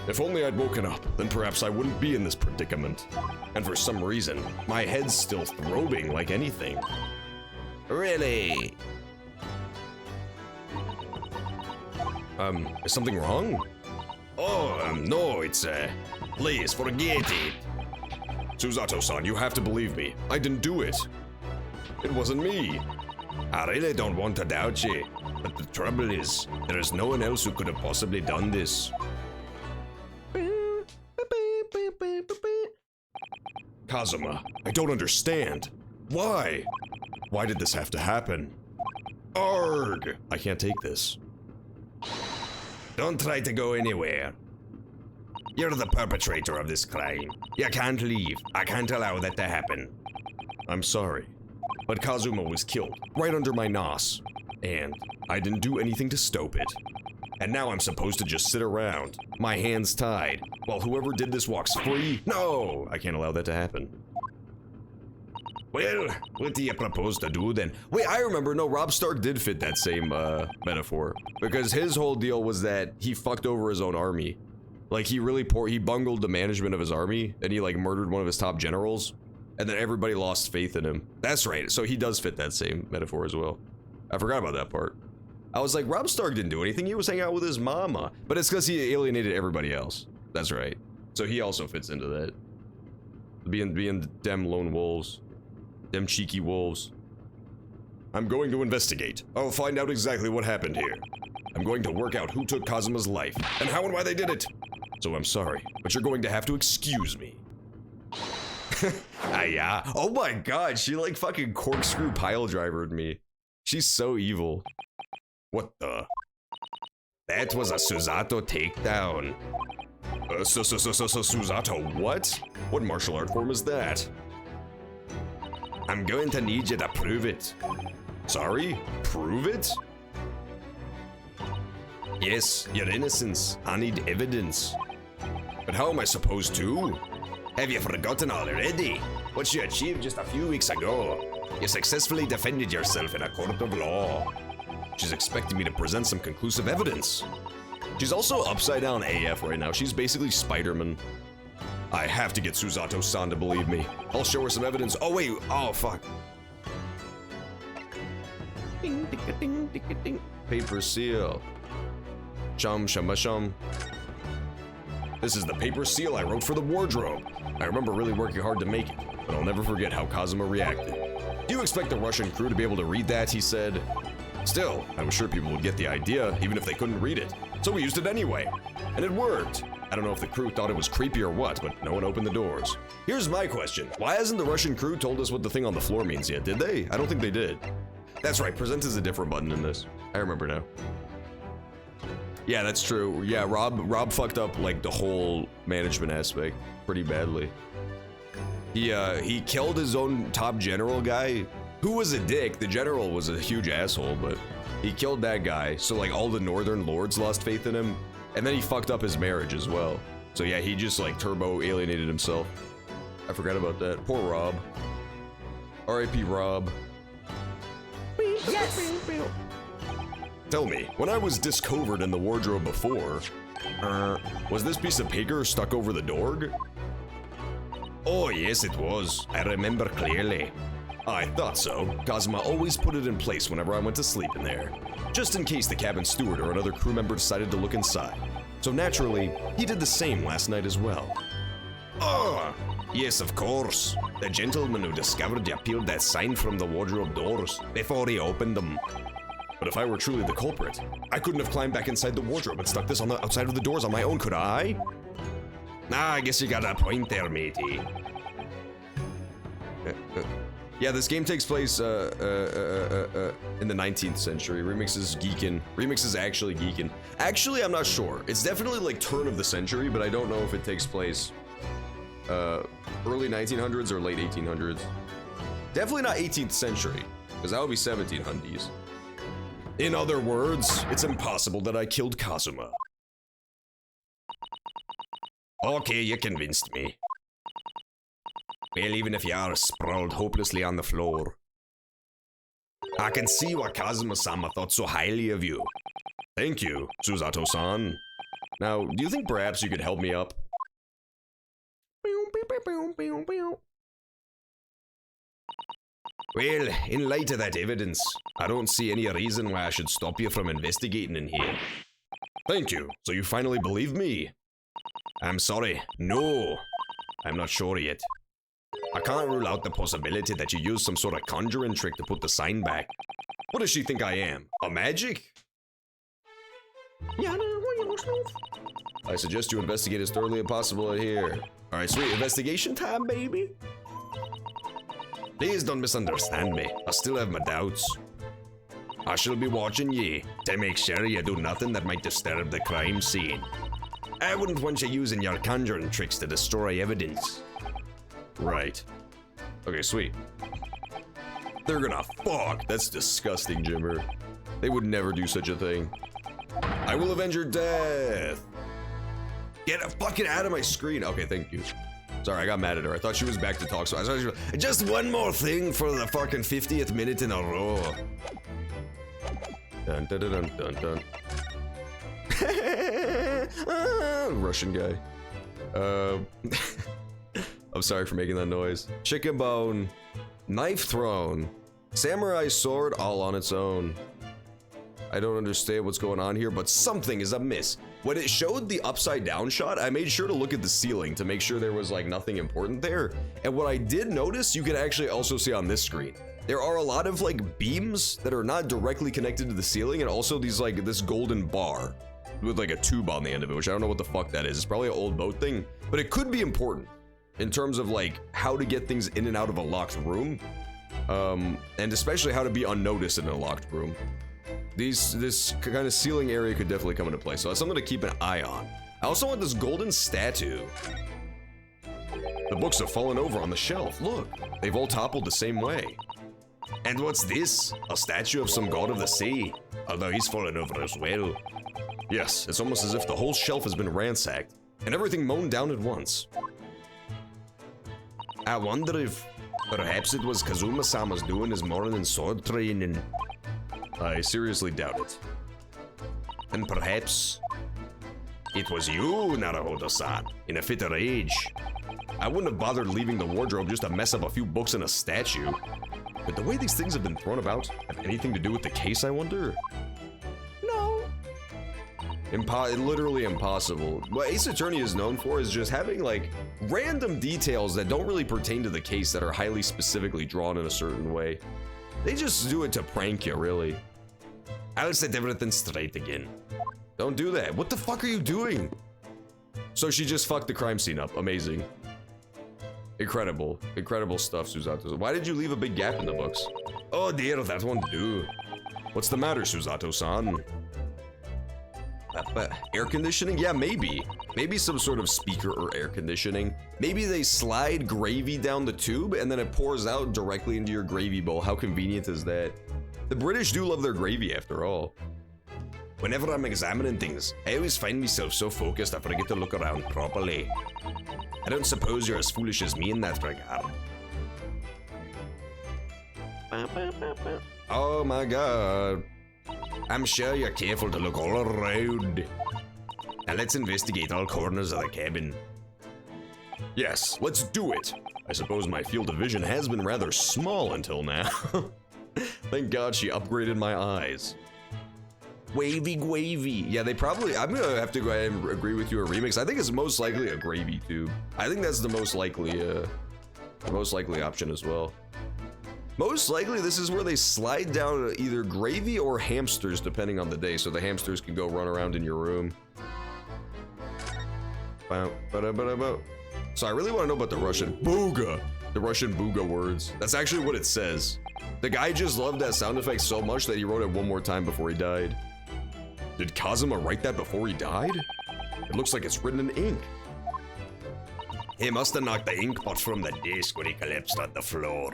If only I'd woken up, then perhaps I wouldn't be in this predicament. And for some reason, my head's still throbbing like anything. Really? Is something wrong? Oh, no, it's, please, forget it. Susato-san, you have to believe me. I didn't do it. It wasn't me. I really don't want to doubt you, but the trouble is, there is no one else who could have possibly done this. Kazuma, I don't understand. Why? Why did this have to happen? Arg! I can't take this. Don't try to go anywhere. You're the perpetrator of this crime. You can't leave. I can't allow that to happen. I'm sorry, but Kazuma was killed right under my nos, and I didn't do anything to stop it. And now I'm supposed to just sit around, my hands tied, while whoever did this walks free? No! I can't allow that to happen. Well, what do you propose to do then? Wait, I remember, no, Robb Stark did fit that same, metaphor. Because his whole deal was that he fucked over his own army. Like, he bungled the management of his army, and he, like, murdered one of his top generals, and then everybody lost faith in him. That's right, so he does fit that same metaphor as well. I forgot about that part. I was like, Robb Stark didn't do anything, he was hanging out with his mama. But it's because he alienated everybody else. That's right. So he also fits into that. Being them lone wolves. Them cheeky wolves. I'm going to investigate. I'll find out exactly what happened here. I'm going to work out who took Kazuma's life, and how and why they did it. So I'm sorry, but you're going to have to excuse me. Yeah. Oh my god, she like fucking corkscrew piledrivered me. She's so evil. What the? That was a Susato takedown. Susato what? What martial art form is that? I'm going to need you to prove it. Sorry? Prove it? Yes, your innocence. I need evidence. But how am I supposed to? Have you forgotten already? What you achieved just a few weeks ago? You successfully defended yourself in a court of law. She's expecting me to present some conclusive evidence. She's also upside down AF right now. She's basically Spider-Man. I have to get Susato-san to believe me. I'll show her some evidence. Oh wait, oh fuck. Ding, ding, ding, ding, ding. Paper seal. Chum, shum, shum. This is the paper seal I wrote for the wardrobe. I remember really working hard to make it, but I'll never forget how Kazuma reacted. Do you expect the Russian crew to be able to read that, he said. Still, I was sure people would get the idea, even if they couldn't read it. So we used it anyway. And it worked. I don't know if the crew thought it was creepy or what, but no one opened the doors. Here's my question. Why hasn't the Russian crew told us what the thing on the floor means yet, did they? I don't think they did. That's right, present is a different button in this. I remember now. Yeah, that's true. Yeah, Robb fucked up, like, the whole management aspect pretty badly. He killed his own top general guy, who was a dick. The general was a huge asshole, but he killed that guy, so, like, all the northern lords lost faith in him. And then he fucked up his marriage as well. So yeah, he just like turbo alienated himself. I forgot about that. Poor Robb. R.I.P. Robb. Yes! Tell me, when I was discovered in the wardrobe before, was this piece of paper stuck over the door? Oh yes, it was. I remember clearly. I thought so. Kazuma always put it in place whenever I went to sleep in there, just in case the cabin steward or another crew member decided to look inside. So naturally, he did the same last night as well. Oh, yes, of course. The gentleman who discovered you peeled that sign from the wardrobe doors before he opened them. But if I were truly the culprit, I couldn't have climbed back inside the wardrobe and stuck this on the outside of the doors on my own, could I? Nah, I guess you got a point there, matey. Yeah, this game takes place in the 19th century. Remix is geekin'. Remix is actually geekin'. Actually, I'm not sure. It's definitely like turn of the century, but I don't know if it takes place early 1900s or late 1800s. Definitely not 18th century, because that would be 1700s. In other words, it's impossible that I killed Kazuma. Okay, you convinced me. Well, even if you are sprawled hopelessly on the floor, I can see why Kazuma-sama thought so highly of you. Thank you, Susato-san. Now, do you think perhaps you could help me up? Well, in light of that evidence, I don't see any reason why I should stop you from investigating in here. Thank you. So you finally believe me? I'm sorry. No. I'm not sure yet. I can't rule out the possibility that you used some sort of conjuring trick to put the sign back. What does she think I am? A magic? I suggest you investigate as thoroughly as possible here. Alright, sweet. Investigation time, baby. Please don't misunderstand me. I still have my doubts. I shall be watching ye to make sure you do nothing that might disturb the crime scene. I wouldn't want you using your conjuring tricks to destroy evidence. Right. Okay, sweet. They're gonna fuck. That's disgusting, Jimmer. They would never do such a thing. I will avenge your death. Get fucking out of my screen. Okay, thank you. Sorry, I got mad at her. I thought she was back to talk, so I thought she was, just one more thing for the fucking 50th minute in a row. Dun dun dun dun dun dun. Russian guy. I'm sorry for making that noise. Chicken bone, knife thrown, samurai sword all on its own. I don't understand what's going on here, but something is amiss. When it showed the upside down shot, I made sure to look at the ceiling to make sure there was like nothing important there. And what I did notice, you can actually also see on this screen. There are a lot of like beams that are not directly connected to the ceiling, and also these like this golden bar with like a tube on the end of it, which I don't know what the fuck that is. It's probably an old boat thing, but it could be important in terms of like how to get things in and out of a locked room, and especially how to be unnoticed in a locked room. This kind of ceiling area could definitely come into play, so that's something to keep an eye on. I also want this golden statue. The books have fallen over on the shelf. Look, they've all toppled the same way. And what's this? A statue of some god of the sea, although he's fallen over as well. Yes, it's almost as if the whole shelf has been ransacked, and everything mown down at once. I wonder if perhaps it was Kazuma-sama's doing his morning sword training. I seriously doubt it. And perhaps it was you, Naruhodo-san, in a fit of rage. I wouldn't have bothered leaving the wardrobe just to mess up a few books and a statue. But the way these things have been thrown about have anything to do with the case, I wonder? No. Literally impossible. What Ace Attorney is known for is just having like random details that don't really pertain to the case that are highly specifically drawn in a certain way. They just do it to prank you, really. I'll set everything straight again. Don't do that. What the fuck are you doing? So she just fucked the crime scene up. Amazing. Incredible. Incredible stuff, Susato. Why did you leave a big gap in the books? Oh dear, that won't do. What's the matter, Susato-san? Air conditioning? Yeah, maybe. Maybe some sort of speaker or air conditioning. Maybe they slide gravy down the tube and then it pours out directly into your gravy bowl. How convenient is that? The British do love their gravy after all. Whenever I'm examining things, I always find myself so focused I forget to look around properly. I don't suppose you're as foolish as me in that regard. Oh my god. I'm sure you're careful to look all around. Now let's investigate all corners of the cabin. Yes, let's do it. I suppose my field of vision has been rather small until now. Thank God she upgraded my eyes. Wavy Gwavy. Yeah, they probably, I'm gonna have to go ahead and agree with you, a remix. I think it's most likely a gravy tube. I think that's the most likely option as well. Most likely this is where they slide down either gravy or hamsters depending on the day, so the hamsters can go run around in your room. So I really want to know about the Russian booga. The Russian booga words. That's actually what it says. The guy just loved that sound effect so much that he wrote it one more time before he died. Did Kazuma write that before he died? It looks like it's written in ink. He must have knocked the ink pot from the desk when he collapsed on the floor.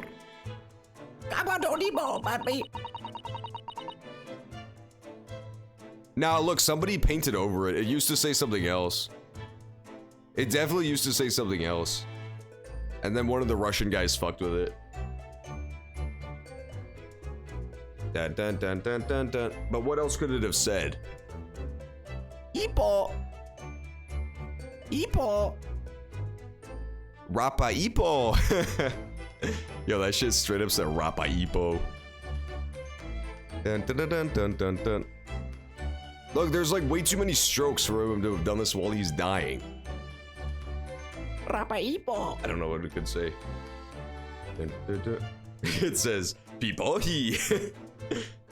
Now, look, somebody painted over it. It used to say something else. It definitely used to say something else. And then one of the Russian guys fucked with it. Dun, dun, dun, dun, dun, dun. But what else could it have said? Ipo. Ipo. Rapa Ipo. Yo, that shit straight up said Rapa Ipo. Dun, dun, dun, dun, dun, dun, dun. Look, there's like way too many strokes for him to have done this while he's dying. Rapa Ipo. I don't know what it could say. Dun, dun, dun. It says Pipohi.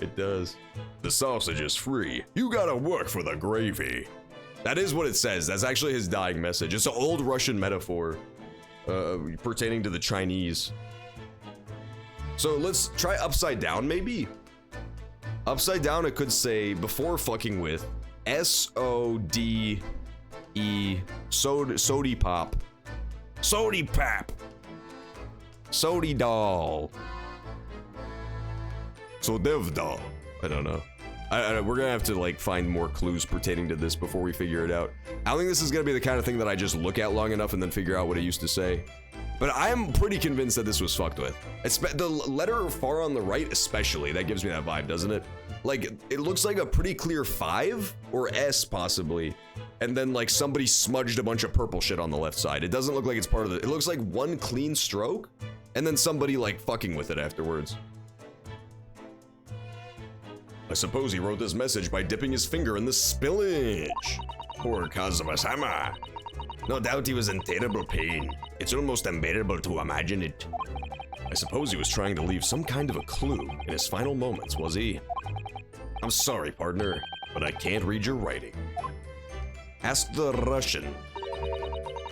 It does. The sausage is free. You gotta work for the gravy. That is what it says. That's actually his dying message. It's an old Russian metaphor pertaining to the Chinese. So let's try upside down, maybe? Upside down, it could say, before fucking with, S-O-D-E, Sody Pop. Sody Pap. Sody Doll. So Devda. I don't know. We're gonna have to like find more clues pertaining to this before we figure it out. I don't think this is gonna be the kind of thing that I just look at long enough and then figure out what it used to say. But I am pretty convinced that this was fucked with. The letter far on the right especially, that gives me that vibe, doesn't it? Like, it looks like a pretty clear 5 or S possibly. And then like somebody smudged a bunch of purple shit on the left side. It doesn't look like it's part of it looks like one clean stroke and then somebody like fucking with it afterwards. I suppose he wrote this message by dipping his finger in the spillage. Poor Kazuma-sama. No doubt he was in terrible pain. It's almost unbearable to imagine it. I suppose he was trying to leave some kind of a clue in his final moments, was he? I'm sorry, partner, but I can't read your writing. Ask the Russian.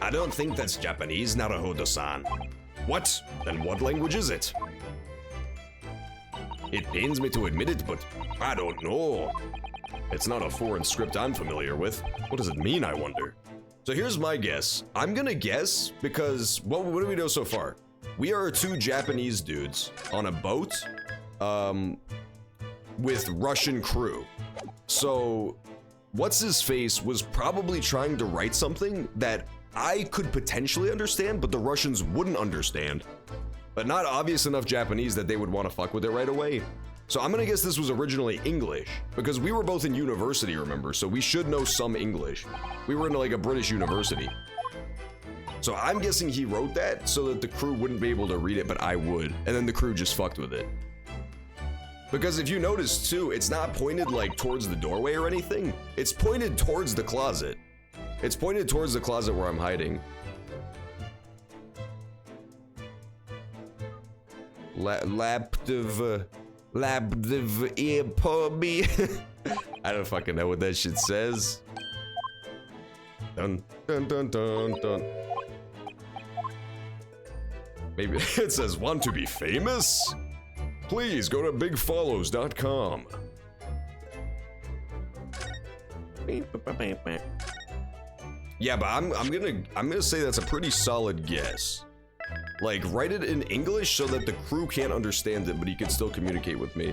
I don't think that's Japanese, Naruhodo-san. What? Then what language is it? It pains me to admit it, but I don't know. It's not a foreign script I'm familiar with. What does it mean, I wonder? So here's my guess. I'm gonna guess because, well, what do we know so far? We are 2 Japanese dudes on a boat, with Russian crew. So, what's-his-face was probably trying to write something that I could potentially understand, but the Russians wouldn't understand. But not obvious enough Japanese that they would want to fuck with it right away. So I'm gonna guess this was originally English, because we were both in university, remember, so we should know some English. We were in like a British university. So I'm guessing he wrote that so that the crew wouldn't be able to read it, but I would, and then the crew just fucked with it. Because if you notice too, it's not pointed like towards the doorway or anything, it's pointed towards the closet. It's pointed towards the closet where I'm hiding. Labdiv earpobi. I don't fucking know what that shit says. Dun dun dun dun dun. Maybe it says, want to be famous? Please go to bigfollows.com. Yeah, but I'm gonna say that's a pretty solid guess. Like, write it in English so that the crew can't understand it, but he can still communicate with me.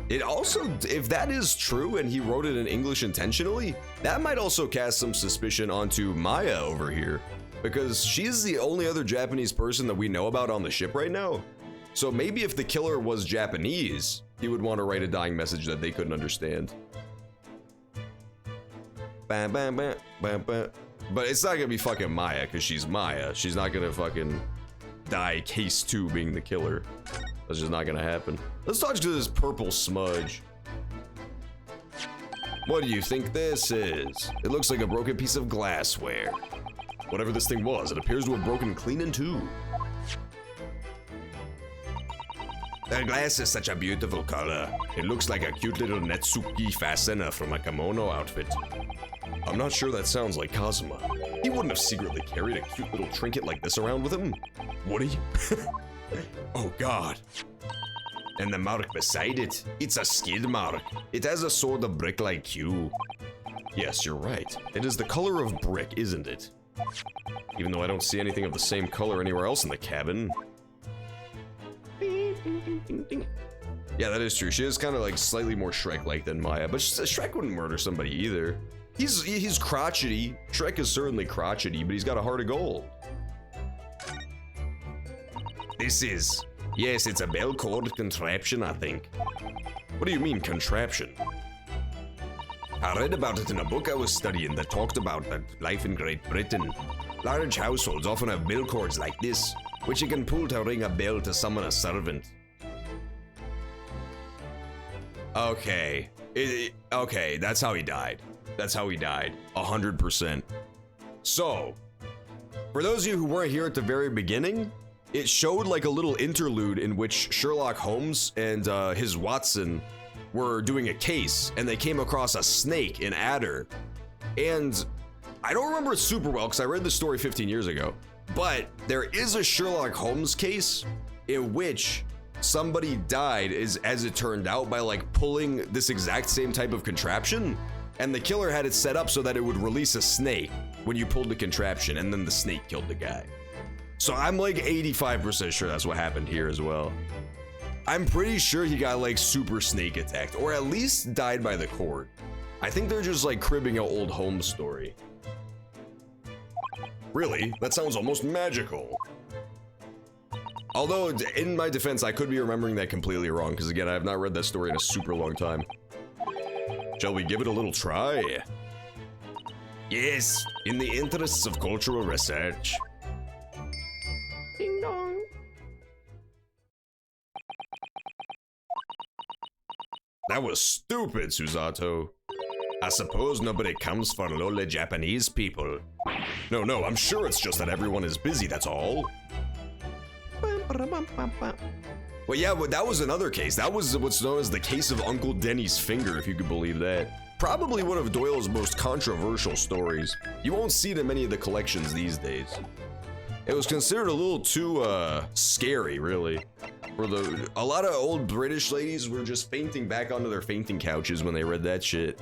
It also, if that is true and he wrote it in English intentionally, that might also cast some suspicion onto Maya over here, because she's the only other Japanese person that we know about on the ship right now. So maybe if the killer was Japanese, he would want to write a dying message that they couldn't understand. Bam, bam, bam, bam, bam. But it's not gonna be fucking Maya, because she's Maya. She's not gonna fucking die case 2 being the killer. That's just not gonna happen. Let's talk to this purple smudge. What do you think this is? It looks like a broken piece of glassware. Whatever this thing was, it appears to have broken clean in 2. That glass is such a beautiful color. It looks like a cute little Netsuki fastener from a kimono outfit. I'm not sure that sounds like Kazuma. He wouldn't have secretly carried a cute little trinket like this around with him, would he? Oh god. And the mark beside it, it's a skid mark. It has a sort of brick-like hue. Yes, you're right. It is the color of brick, isn't it? Even though I don't see anything of the same color anywhere else in the cabin. Yeah, that is true. She is kind of like slightly more Shrek-like than Maya, but Shrek wouldn't murder somebody either. He's crotchety. Shrek is certainly crotchety, but he's got a heart of gold. Yes, it's a bell-cord contraption, I think. What do you mean, contraption? I read about it in a book I was studying that talked about life in Great Britain. Large households often have bell cords like this, which you can pull to ring a bell to summon a servant. Okay. Okay, that's how he died. That's how he died. 100%. So, for those of you who weren't here at the very beginning, it showed like a little interlude in which Sherlock Holmes and his Watson were doing a case, and they came across a snake, an adder. And I don't remember it super well because I read the story 15 years ago, but there is a Sherlock Holmes case in which somebody died, as it turned out, by like pulling this exact same type of contraption, and the killer had it set up so that it would release a snake when you pulled the contraption, and then the snake killed the guy. So I'm like 85% sure that's what happened here as well. I'm pretty sure he got like super snake attacked, or at least died by the cord. I think they're just like cribbing an old Holmes story. Really? That sounds almost magical. Although, in my defense, I could be remembering that completely wrong, because again, I have not read that story in a super long time. Shall we give it a little try? Yes, in the interests of cultural research. Ding dong. That was stupid, Susato. I suppose nobody comes for lowly Japanese people. No, I'm sure it's just that everyone is busy, that's all. Well, yeah, but that was another case. That was what's known as the case of Uncle Denny's finger, if you could believe that. Probably one of Doyle's most controversial stories. You won't see it in many of the collections these days. It was considered a little too, scary, really. A lot of old British ladies were just fainting back onto their fainting couches when they read that shit.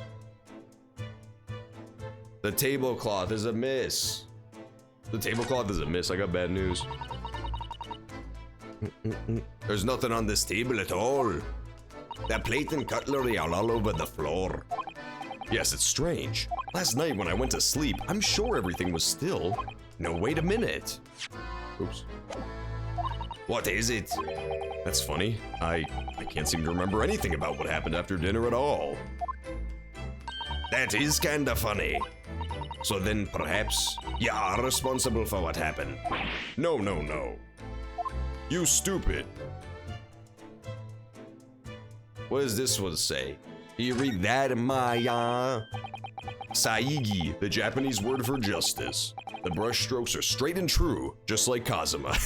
The tablecloth is a miss. The tablecloth is a miss. I got bad news. There's nothing on this table at all. The plate and cutlery are all over the floor. Yes, it's strange. Last night when I went to sleep, I'm sure everything was still. No, wait a minute. Oops. What is it? That's funny. I can't seem to remember anything about what happened after dinner at all. That is kinda funny. So then perhaps you are responsible for what happened. No. You stupid. What does this one say? Do you read that, Maya? Saigi, the Japanese word for justice. The brush strokes are straight and true, just like Kazuma.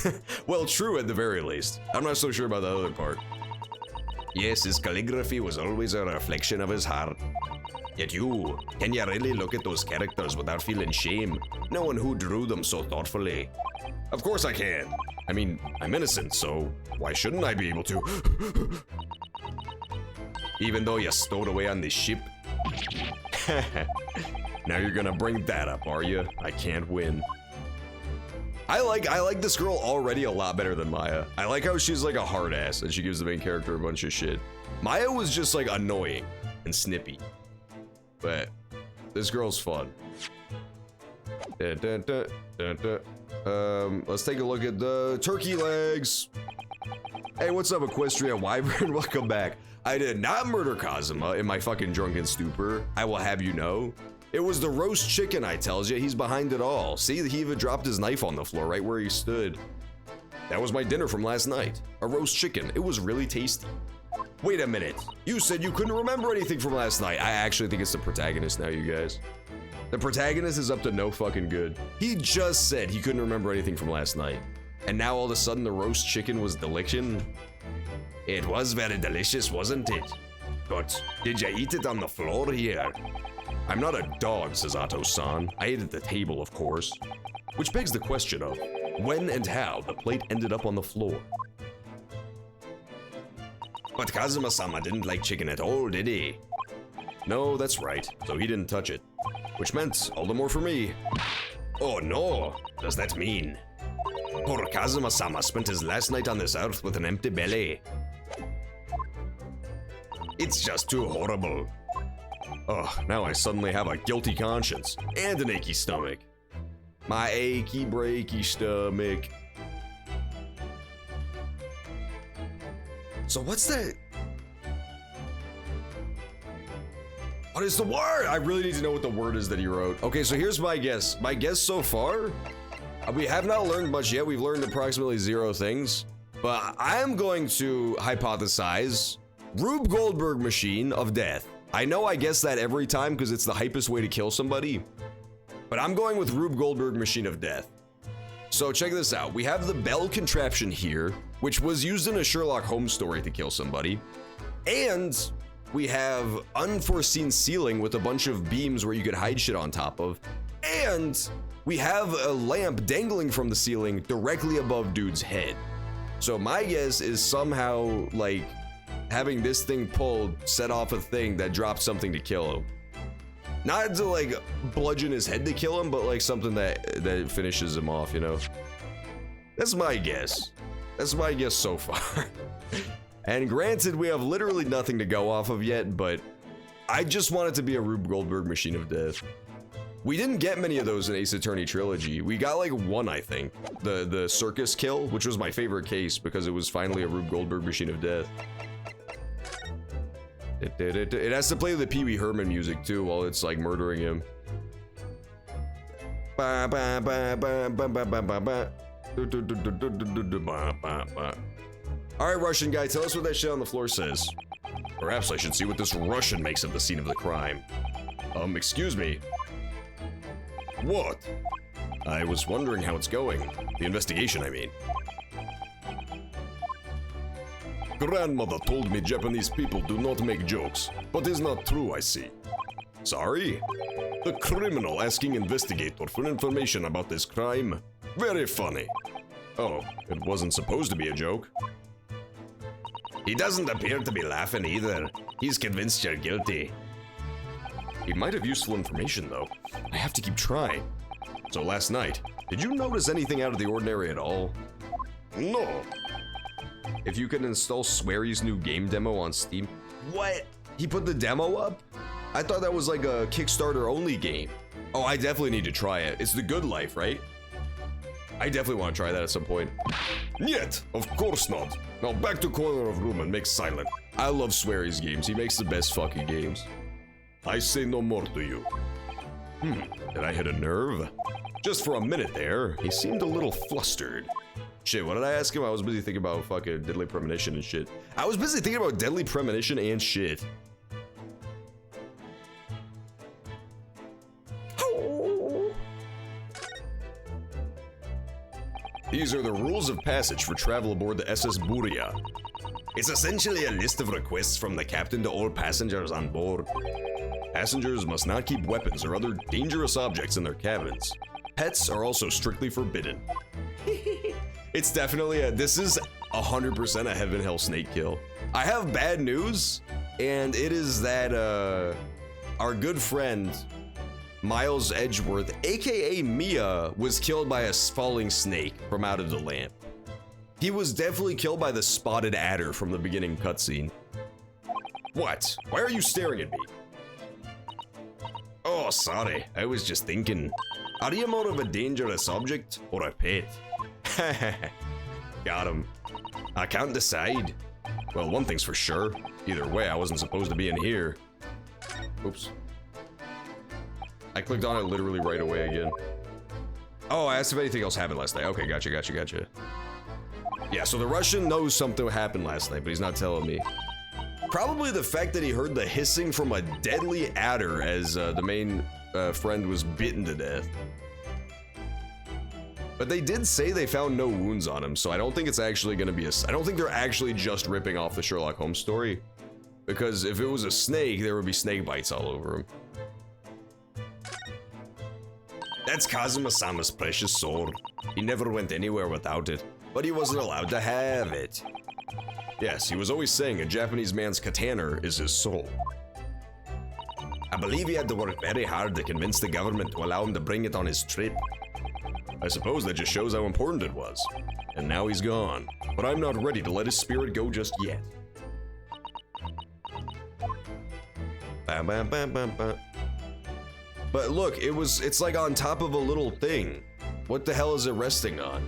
Well, true at the very least. I'm not so sure about the other part. Yes, his calligraphy was always a reflection of his heart. Yet can you really look at those characters without feeling shame, knowing who drew them so thoughtfully? Of course I can. I mean, I'm innocent, so why shouldn't I be able to? Even though you stowed away on this ship? Now you're gonna bring that up, are you? I can't win. I like this girl already a lot better than Maya. I like how she's like a hard ass and she gives the main character a bunch of shit. Maya was just like annoying and snippy. But this girl's fun. Let's take a look at the turkey legs. Hey, what's up, Equestria Wyvern? Welcome back. I did not murder Kazuma in my fucking drunken stupor. I will have you know. It was the roast chicken, I tells you. He's behind it all. See, he even dropped his knife on the floor right where he stood. That was my dinner from last night. A roast chicken. It was really tasty. Wait a minute. You said you couldn't remember anything from last night. I actually think it's the protagonist now, you guys. The protagonist is up to no fucking good. He just said he couldn't remember anything from last night. And now all of a sudden the roast chicken was delicious. It was very delicious, wasn't it? But did you eat it on the floor here? I'm not a dog, Susato-san. I ate at the table, of course. Which begs the question of when and how the plate ended up on the floor. But Kazuma-sama didn't like chicken at all, did he? No, that's right. So he didn't touch it. Which meant all the more for me. Oh no! Does that mean? Poor Kazuma-sama spent his last night on this earth with an empty belly. It's just too horrible. Oh, now I suddenly have a guilty conscience and an achy stomach. My achy, breaky stomach. So what's that? What is the word? I really need to know what the word is that he wrote. Okay, so here's my guess. My guess so far, we have not learned much yet. We've learned approximately 0 things. But I am going to hypothesize Rube Goldberg Machine of Death. I know I guess that every time because it's the hypest way to kill somebody. But I'm going with Rube Goldberg Machine of Death. So check this out. We have the bell contraption here, which was used in a Sherlock Holmes story to kill somebody. And we have unforeseen ceiling with a bunch of beams where you could hide shit on top of. And we have a lamp dangling from the ceiling directly above dude's head. So my guess is somehow, like, having this thing pulled set off a thing that dropped something to kill him. Not to, like, bludgeon his head to kill him, but, like, something that finishes him off, you know? That's my guess. That's my guess so far. And granted, we have literally nothing to go off of yet, but I just want it to be a Rube Goldberg Machine of Death. We didn't get many of those in Ace Attorney Trilogy. We got like one, I think. The circus kill, which was my favorite case because it was finally a Rube Goldberg Machine of Death. It has to play the Pee Wee Herman music too while it's like murdering him. Alright, Russian guy, tell us what that shit on the floor says. Perhaps I should see what this Russian makes of the scene of the crime. Excuse me. What? I was wondering how it's going. The investigation, I mean. Grandmother told me Japanese people do not make jokes, but it's not true, I see. Sorry? The criminal asking investigator for information about this crime? Very funny. Oh, it wasn't supposed to be a joke. He doesn't appear to be laughing either. He's convinced you're guilty. He might have useful information, though. I have to keep trying. So last night, did you notice anything out of the ordinary at all? No. If you could install Swery's new game demo on Steam. What? He put the demo up? I thought that was like a Kickstarter only game. Oh, I definitely need to try it. It's The Good Life, right? I definitely want to try that at some point. Yet, of course not. Now back to corner of room and make silent. I love Swery's games. He makes the best fucking games. I say no more to you. Did I hit a nerve? Just for a minute there, he seemed a little flustered. Shit, what did I ask him? I was busy thinking about fucking Deadly Premonition and shit. I was busy thinking about Deadly Premonition and shit. These are the rules of passage for travel aboard the SS Buria. It's essentially a list of requests from the captain to all passengers on board. Passengers must not keep weapons or other dangerous objects in their cabins. Pets are also strictly forbidden. It's definitely this is 100% a Heaven Hell Snake kill. I have bad news, and it is that our good friend Miles Edgeworth, aka Mia, was killed by a falling snake from out of the lamp. He was definitely killed by the spotted adder from the beginning cutscene. What? Why are you staring at me? Oh, sorry. I was just thinking. Are you more of a dangerous object or a pet? Got him. I can't decide. Well, one thing's for sure. Either way, I wasn't supposed to be in here. Oops. I clicked on it literally right away again. Oh, I asked if anything else happened last night. Okay, gotcha. Yeah, so the Russian knows something happened last night, but he's not telling me. Probably the fact that he heard the hissing from a deadly adder as the main friend was bitten to death. But they did say they found no wounds on him, so I don't think it's actually gonna be I don't think they're actually just ripping off the Sherlock Holmes story. Because if it was a snake, there would be snake bites all over him. That's Kazuma-sama's precious sword. He never went anywhere without it, but he wasn't allowed to have it. Yes, he was always saying a Japanese man's katana is his soul. I believe he had to work very hard to convince the government to allow him to bring it on his trip. I suppose that just shows how important it was. And now he's gone. But I'm not ready to let his spirit go just yet. Bam, bam, bam, bam, bam. But look, it's like on top of a little thing. What the hell is it resting on?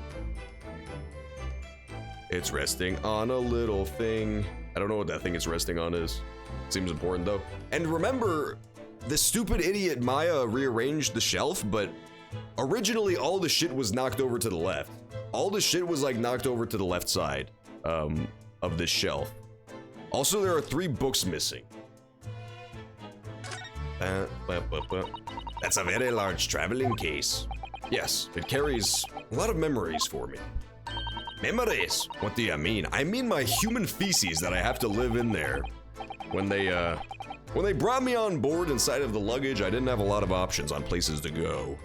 It's resting on a little thing. I don't know what that thing it's resting on is. Seems important though. And remember, the stupid idiot Maya rearranged the shelf, but originally all the shit was knocked over to the left. All the shit was like knocked over to the left side of this shelf. Also, there are 3 books missing. That's a very large traveling case. Yes, it carries a lot of memories for me. Memories? What do you mean? I mean my human feces that I have to live in there. When they brought me on board inside of the luggage, I didn't have a lot of options on places to go.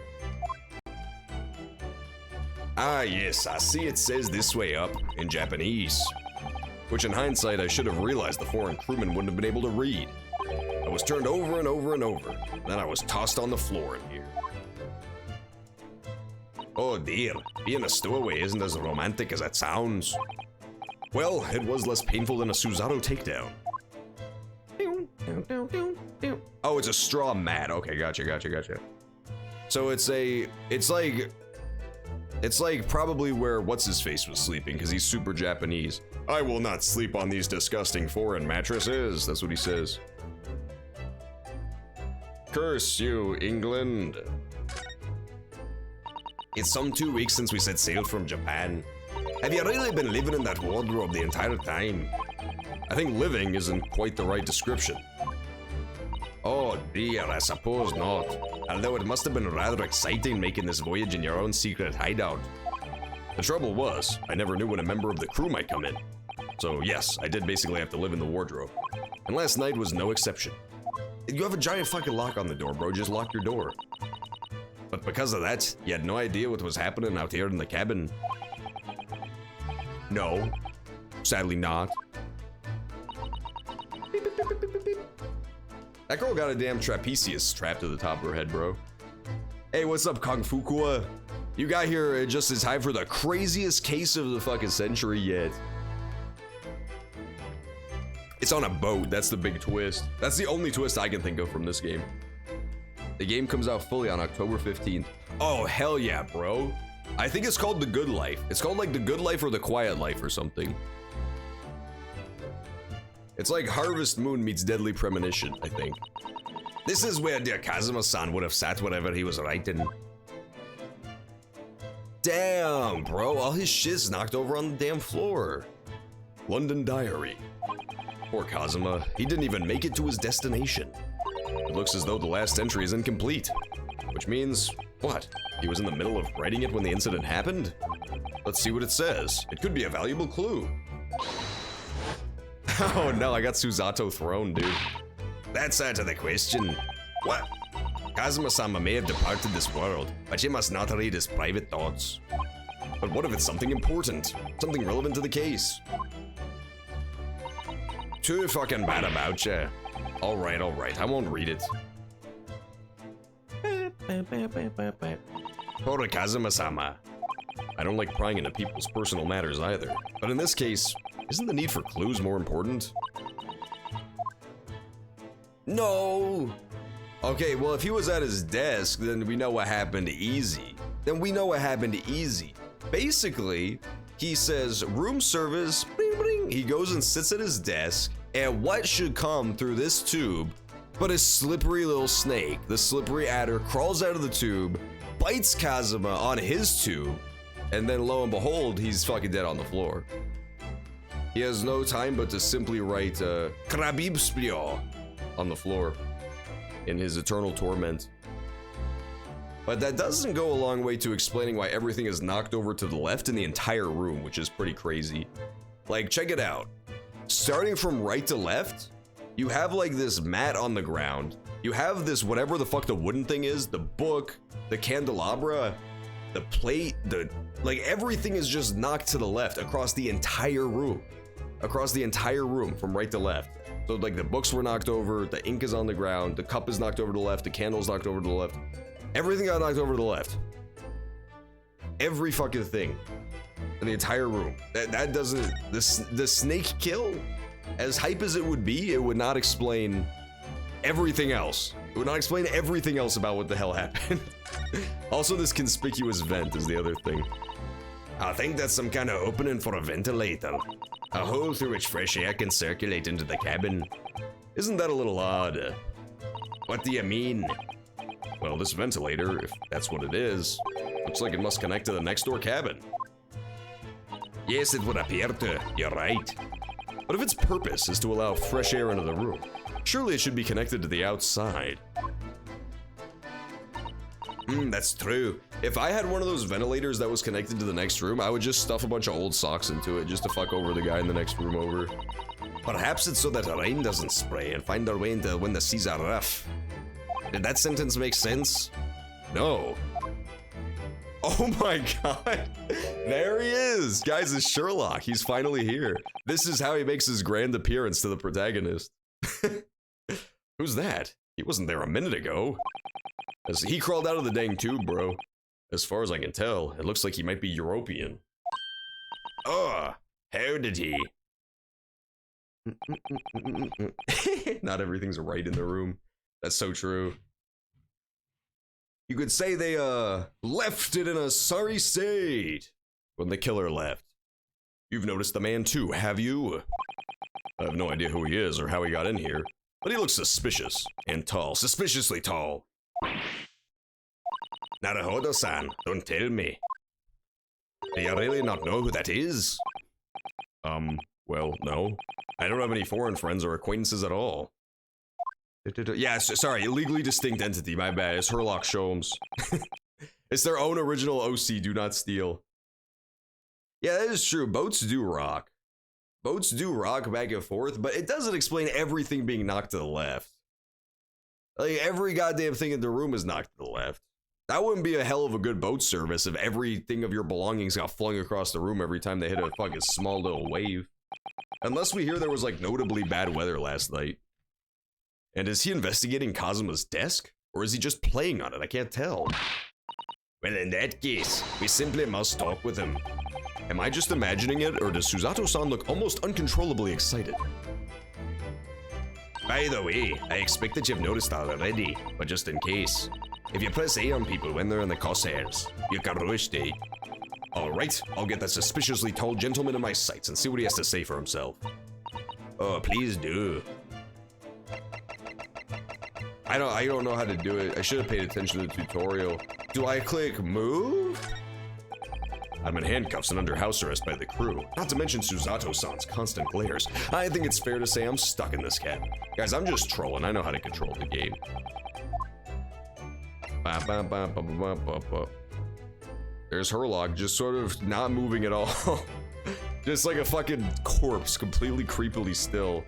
Ah yes, I see it says this way up in Japanese. Which in hindsight, I should have realized the foreign crewman wouldn't have been able to read. I was turned over and over and over. Then I was tossed on the floor in here. Oh dear, being a stowaway isn't as romantic as it sounds. Well, it was less painful than a Suzato takedown. Oh, it's a straw mat. Okay, gotcha. So it's like probably where what's-his-face was sleeping, because he's super Japanese. I will not sleep on these disgusting foreign mattresses. That's what he says. Curse you, England. It's some 2 weeks since we set sail from Japan. Have you really been living in that wardrobe the entire time? I think living isn't quite the right description. Oh dear, I suppose not. Although it must have been rather exciting making this voyage in your own secret hideout. The trouble was, I never knew when a member of the crew might come in. So yes, I did basically have to live in the wardrobe. And last night was no exception. You have a giant fucking lock on the door, bro. Just lock your door. But because of that, you had no idea what was happening out here in the cabin. No. Sadly not. That girl got a damn trapezius strapped to the top of her head, bro. Hey, what's up, Kung Fu Kua? You got here just in time for the craziest case of the fucking century yet. It's on a boat, that's the big twist. That's the only twist I can think of from this game. The game comes out fully on October 15th. Oh, hell yeah, bro. I think it's called The Good Life. It's called like The Good Life or The Quiet Life or something. It's like Harvest Moon meets Deadly Premonition, I think. This is where dear Kazuma-san would have sat whatever he was writing. Damn, bro, all his shit's knocked over on the damn floor. London Diary. Poor Kazuma, he didn't even make it to his destination. It looks as though the last entry is incomplete. Which means, what? He was in the middle of writing it when the incident happened? Let's see what it says. It could be a valuable clue. Oh no, I got Suzato thrown, dude. That's out of the question. What? Kazuma-sama may have departed this world, but you must not read his private thoughts. But what if it's something important? Something relevant to the case? Too fucking bad about ya. Alright, I won't read it. Poor Kazuma-sama. I don't like prying into people's personal matters either. But in this case, isn't the need for clues more important? No! Okay, well if he was at his desk, then we know what happened easy. Basically, he says, room service, bling bling. He goes and sits at his desk, and what should come through this tube but a slippery little snake? The slippery adder crawls out of the tube, bites Kazuma on his tube, and then lo and behold, he's fucking dead on the floor. He has no time but to simply write, Krabib Splio on the floor in his eternal torment. But that doesn't go a long way to explaining why everything is knocked over to the left in the entire room, which is pretty crazy. Like, check it out. Starting from right to left, you have like this mat on the ground. You have this whatever the fuck the wooden thing is, the book, the candelabra, the plate, like everything is just knocked to the left across the entire room. From right to left. So like the books were knocked over, the ink is on the ground, the cup is knocked over to the left, the candle's knocked over to the left. Everything got knocked over to the left. Every fucking thing in the entire room. That doesn't, the snake kill, as hype as it would be, it would not explain everything else. It would not explain everything else about what the hell happened. Also, this conspicuous vent is the other thing. I think that's some kind of opening for a ventilator. A hole through which fresh air can circulate into the cabin. Isn't that a little odd? What do you mean? Well, this ventilator, if that's what it is, looks like it must connect to the next door cabin. Yes, it would appear to. You're right. But if its purpose is to allow fresh air into the room, surely it should be connected to the outside. That's true. If I had one of those ventilators that was connected to the next room, I would just stuff a bunch of old socks into it just to fuck over the guy in the next room over. Perhaps it's so that rain doesn't spray and find our way into when the seas are rough. Did that sentence make sense? No. Oh my god. There he is. Guys, it's Sherlock. He's finally here. This is how he makes his grand appearance to the protagonist. Who's that? He wasn't there a minute ago. He crawled out of the dang tube, bro. As far as I can tell, it looks like he might be European. Oh, how did he? Not everything's right in the room. That's so true. You could say they, left it in a sorry state when the killer left. You've noticed the man too, have you? I have no idea who he is or how he got in here, but he looks suspicious and tall, suspiciously tall. Naruhodo-san, don't tell me. Do you really not know who that is? Well, no. I don't have any foreign friends or acquaintances at all. Yeah, sorry, legally distinct entity, my bad. It's Hurlock Sholmes. It's their own original OC, do not steal. Yeah, that is true. Boats do rock. Boats do rock back and forth, but it doesn't explain everything being knocked to the left. Like, every goddamn thing in the room is knocked to the left. That wouldn't be a hell of a good boat service if everything of your belongings got flung across the room every time they hit a fucking small little wave. Unless we hear there was, like, notably bad weather last night. And is he investigating Kazuma's desk? Or is he just playing on it? I can't tell. Well, in that case, we simply must talk with him. Am I just imagining it, or does Susato-san look almost uncontrollably excited? By the way, I expect that you've noticed already, but just in case. If you press A on people when they're in the crosshairs, you can rush day. Alright, I'll get that suspiciously tall gentleman in my sights and see what he has to say for himself. Oh, please do. I don't know how to do it. I should have paid attention to the tutorial. Do I click move? I'm in handcuffs and under house arrest by the crew. Not to mention Susato-san's constant glares. I think it's fair to say I'm stuck in this cabin. Guys, I'm just trolling. I know how to control the game. There's Hurlock just sort of not moving at all. Just like a fucking corpse, completely creepily still.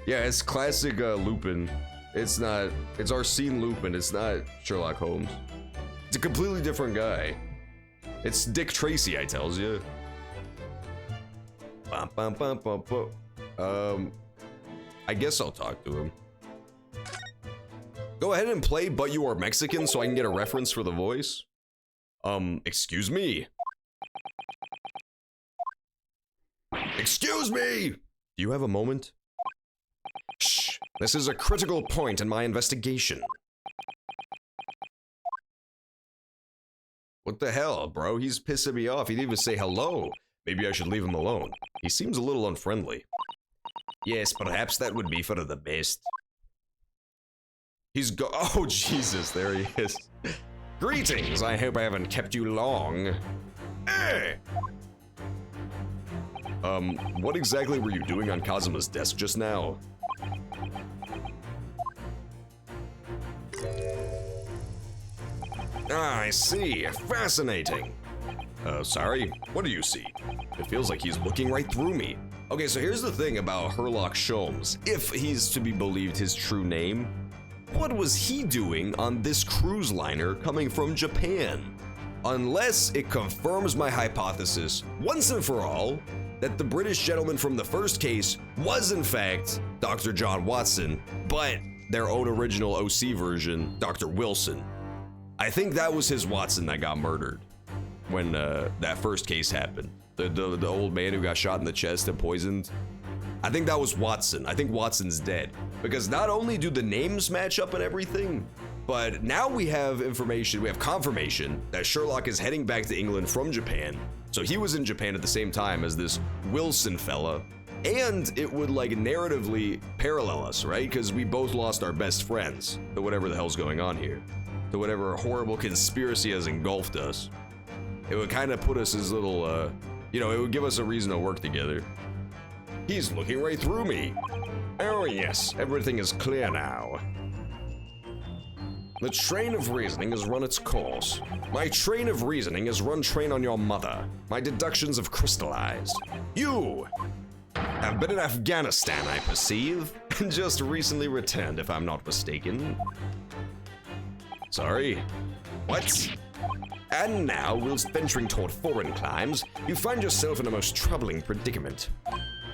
Yeah, it's classic Lupin. It's Arsene Lupin, it's not Sherlock Holmes. It's a completely different guy. It's Dick Tracy, I tells you. I guess I'll talk to him. Go ahead and play But You Are Mexican so I can get a reference for the voice. Excuse me? Excuse me! Do you have a moment? Shh, this is a critical point in my investigation. What the hell, bro? He's pissing me off. He didn't even say hello. Maybe I should leave him alone. He seems a little unfriendly. Yes, perhaps that would be for the best. Oh, Jesus, there he is. Greetings, I hope I haven't kept you long. Hey! What exactly were you doing on Kazuma's desk just now? Ah, I see. Fascinating. Sorry, what do you see? It feels like he's looking right through me. Okay, so here's the thing about Hurlock Sholmes. If he's to be believed his true name, what was he doing on this cruise liner coming from Japan? Unless it confirms my hypothesis once and for all that the British gentleman from the first case was in fact Dr. John Watson, but their own original OC version, Dr. Wilson. I think that was his Watson that got murdered when that first case happened. The old man who got shot in the chest and poisoned. I think that was Watson. I think Watson's dead. Because not only do the names match up and everything, but now we have information, we have confirmation that Sherlock is heading back to England from Japan. So he was in Japan at the same time as this Wilson fella. And it would like narratively parallel us, right? Because we both lost our best friends to whatever the hell's going on here. To whatever horrible conspiracy has engulfed us. It would kind of put us as little, it would give us a reason to work together. He's looking right through me. Oh yes, everything is clear now. The train of reasoning has run its course. My train of reasoning has run train on your mother. My deductions have crystallized. You have been in Afghanistan, I perceive, and just recently returned, if I'm not mistaken. Sorry? What? And now, whilst venturing toward foreign climes, you find yourself in a most troubling predicament.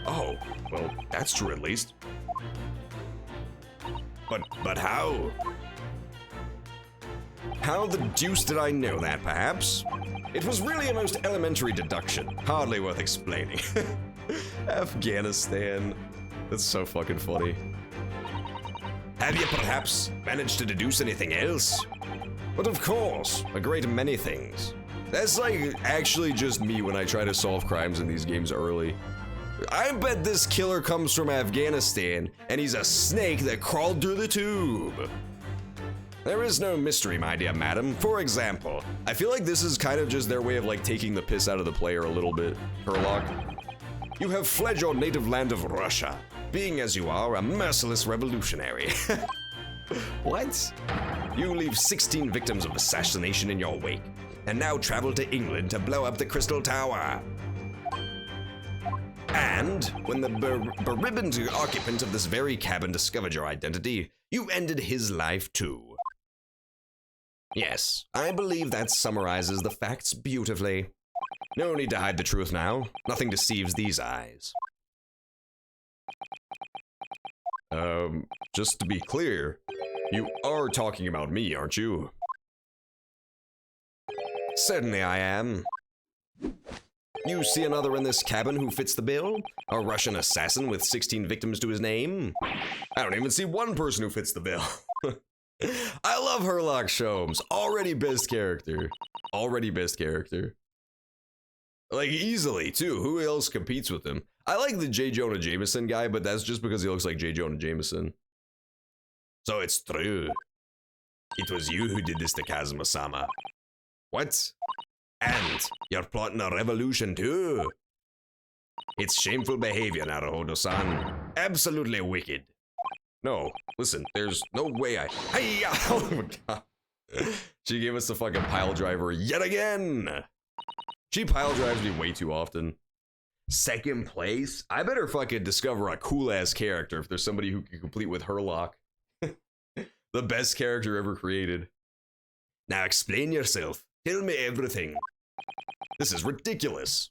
Oh, well, that's true at least. But how? How the deuce did I know that, perhaps? It was really a most elementary deduction, hardly worth explaining. Afghanistan. That's so fucking funny. Have you perhaps managed to deduce anything else? But of course, a great many things. That's like actually just me when I try to solve crimes in these games early. I bet this killer comes from Afghanistan and he's a snake that crawled through the tube. There is no mystery, my dear madam. For example, I feel like this is kind of just their way of like taking the piss out of the player a little bit. Hurlock. You have fled your native land of Russia, being as you are a merciless revolutionary. What? You leave 16 victims of assassination in your wake, and now travel to England to blow up the Crystal Tower. And when the beribboned occupant of this very cabin discovered your identity, you ended his life too. Yes, I believe that summarizes the facts beautifully. No need to hide the truth now. Nothing deceives these eyes. Just to be clear, you are talking about me, aren't you? Certainly I am. You see another in this cabin who fits the bill? A Russian assassin with 16 victims to his name? I don't even see one person who fits the bill. I love Hurlock Sholmes. Already best character. Already best character. Like, easily, too. Who else competes with him? I like the J. Jonah Jameson guy, but that's just because he looks like J. Jonah Jameson. So it's true. It was you who did this to Kazuma-sama. What? And you're plotting a revolution, too? It's shameful behavior, Naruhodo-san. Absolutely wicked. No, listen, there's no way I... Hi-ya! Oh my god. She gave us the fucking pile driver yet again! She pile drives me way too often. Second place? I better fucking discover a cool-ass character if there's somebody who can complete with Hurlock. The best character ever created. Now explain yourself. Tell me everything. This is ridiculous.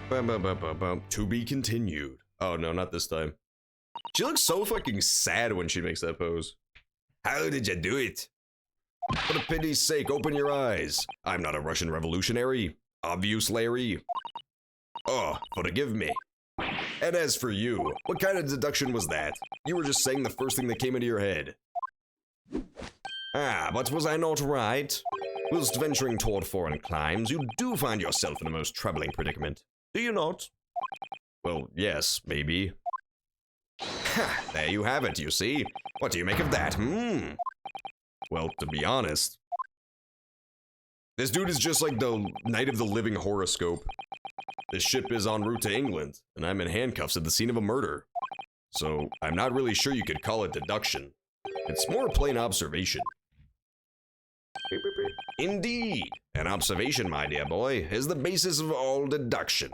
To be continued. Oh no, not this time. She looks so fucking sad when she makes that pose. How did you do it? For pity's sake, open your eyes. I'm not a Russian revolutionary. Obvious, Larry. Oh, forgive me. And as for you, what kind of deduction was that? You were just saying the first thing that came into your head. Ah, but was I not right? Whilst venturing toward foreign climes, you do find yourself in a most troubling predicament. Do you not? Well, yes, maybe. Ha, there you have it, you see. What do you make of that, Well, to be honest, this dude is just like the Night of the Living horoscope. The ship is en route to England, and I'm in handcuffs at the scene of a murder. So, I'm not really sure you could call it deduction. It's more plain observation. Indeed, an observation, my dear boy, is the basis of all deduction.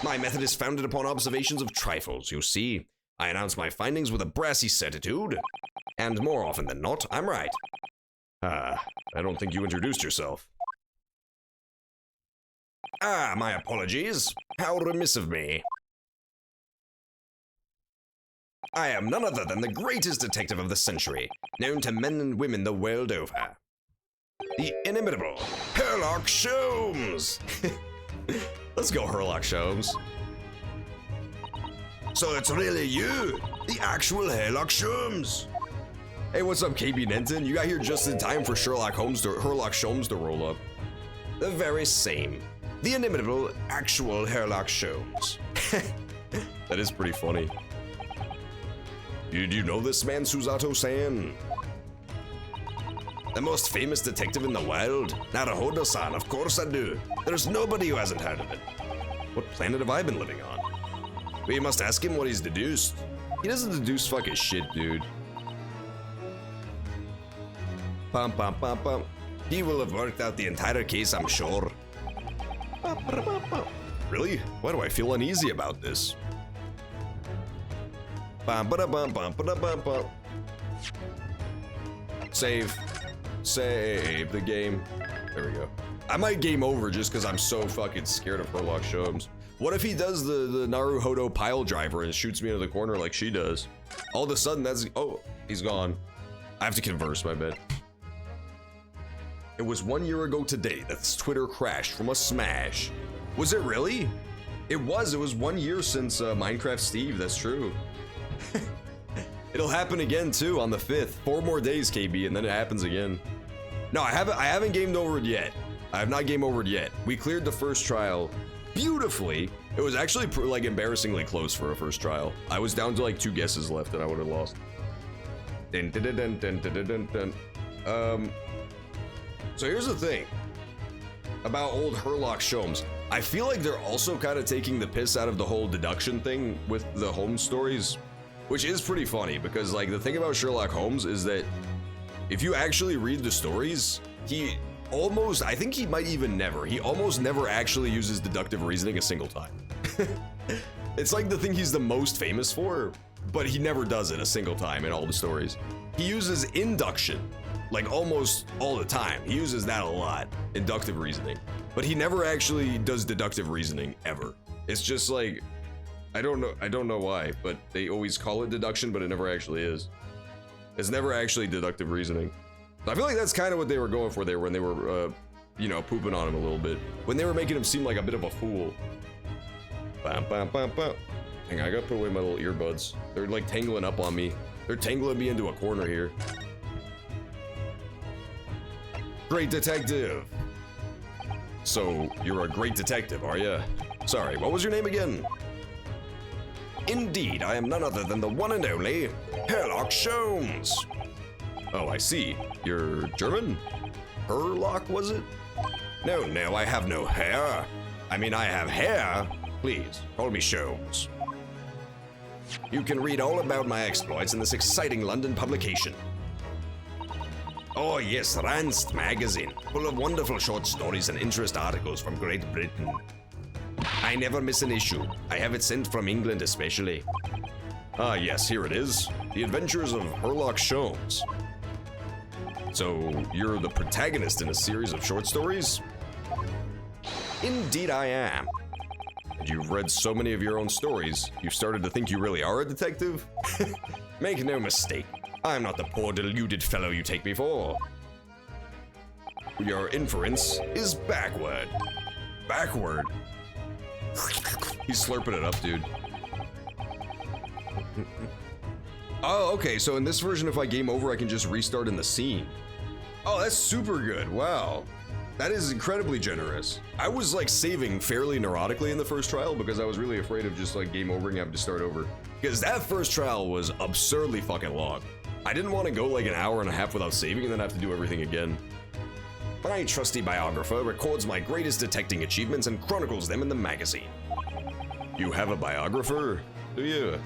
My method is founded upon observations of trifles, you see. I announce my findings with a brassy certitude, and more often than not, I'm right. I don't think you introduced yourself. Ah, my apologies. How remiss of me. I am none other than the greatest detective of the century, known to men and women the world over. The inimitable Hurlock Sholmes! Let's go, Hurlock Sholmes. So it's really you, the actual Hurlock Sholmes. Hey, what's up, KB Nenton? You got here just in time for Hurlock Sholmes to roll up. The very same. The inimitable, actual Hurlock Sholmes. That is pretty funny. Did you know this man, Susato-san? The most famous detective in the world? Naruhodo-san, of course I do. There's nobody who hasn't heard of it. What planet have I been living on? We must ask him what he's deduced. He doesn't deduce fucking shit, dude. Bum, bum, bum, bum. He will have worked out the entire case, I'm sure. Really? Why do I feel uneasy about this? Bum, ba-da-bum, bum, ba-da-bum, bum. Save. Save the game. There we go. I might game over just because I'm so fucking scared of Hurlock Sholmes. What if he does the Naruhodo pile driver and shoots me into the corner like she does? All of a sudden that's... Oh, he's gone. I have to converse, my bad. It was 1 year ago today that Twitter crashed from a smash. Was it really? It was 1 year since Minecraft Steve, that's true. It'll happen again too on the 5th. 4 more days, KB, and then it happens again. No, I haven't gamed over it yet. I have not game overed yet. We cleared the first trial beautifully. It was actually like embarrassingly close for a first trial. I was down to like 2 guesses left and I would have lost. Dun, dun, dun, dun, dun, dun, dun, dun. So here's the thing about old Hurlock Sholmes. I feel like they're also kind of taking the piss out of the whole deduction thing with the Holmes stories, which is pretty funny because like the thing about Sherlock Holmes is that if you actually read the stories, he almost never actually uses deductive reasoning a single time. It's like the thing he's the most famous for, but he never does it a single time in all the stories. He uses induction, like almost all the time. He uses that a lot, inductive reasoning, but he never actually does deductive reasoning ever. It's just like, I don't know why, but they always call it deduction, but it never actually is. It's never actually deductive reasoning. I feel like that's kind of what they were going for there when they were, pooping on him a little bit. When they were making him seem like a bit of a fool. Bam, bam, bam, bam. Hang on, I gotta put away my little earbuds. They're like tangling up on me. They're tangling me into a corner here. Great detective. So, you're a great detective, are you? Sorry, what was your name again? Indeed, I am none other than the one and only Hurlock Sholmes. Oh, I see. You're German? Hurlock, was it? No, I have no hair. I mean, I have hair. Please, call me Sholmes. You can read all about my exploits in this exciting London publication. Oh yes, Randst magazine, full of wonderful short stories and interest articles from Great Britain. I never miss an issue. I have it sent from England especially. Ah yes, here it is. The Adventures of Hurlock Sholmes. So, you're the protagonist in a series of short stories? Indeed I am. And you've read so many of your own stories, you've started to think you really are a detective? Make no mistake, I'm not the poor deluded fellow you take me for. Your inference is backward. Backward? He's slurping it up, dude. Oh, okay, so in this version, if I game over, I can just restart in the scene. Oh, that's super good, wow. That is incredibly generous. I was like saving fairly neurotically in the first trial because I was really afraid of just like game overing and having to start over. Because that first trial was absurdly fucking long. I didn't want to go like an hour and a half without saving and then have to do everything again. My trusty biographer records my greatest detecting achievements and chronicles them in the magazine. You have a biographer, do you?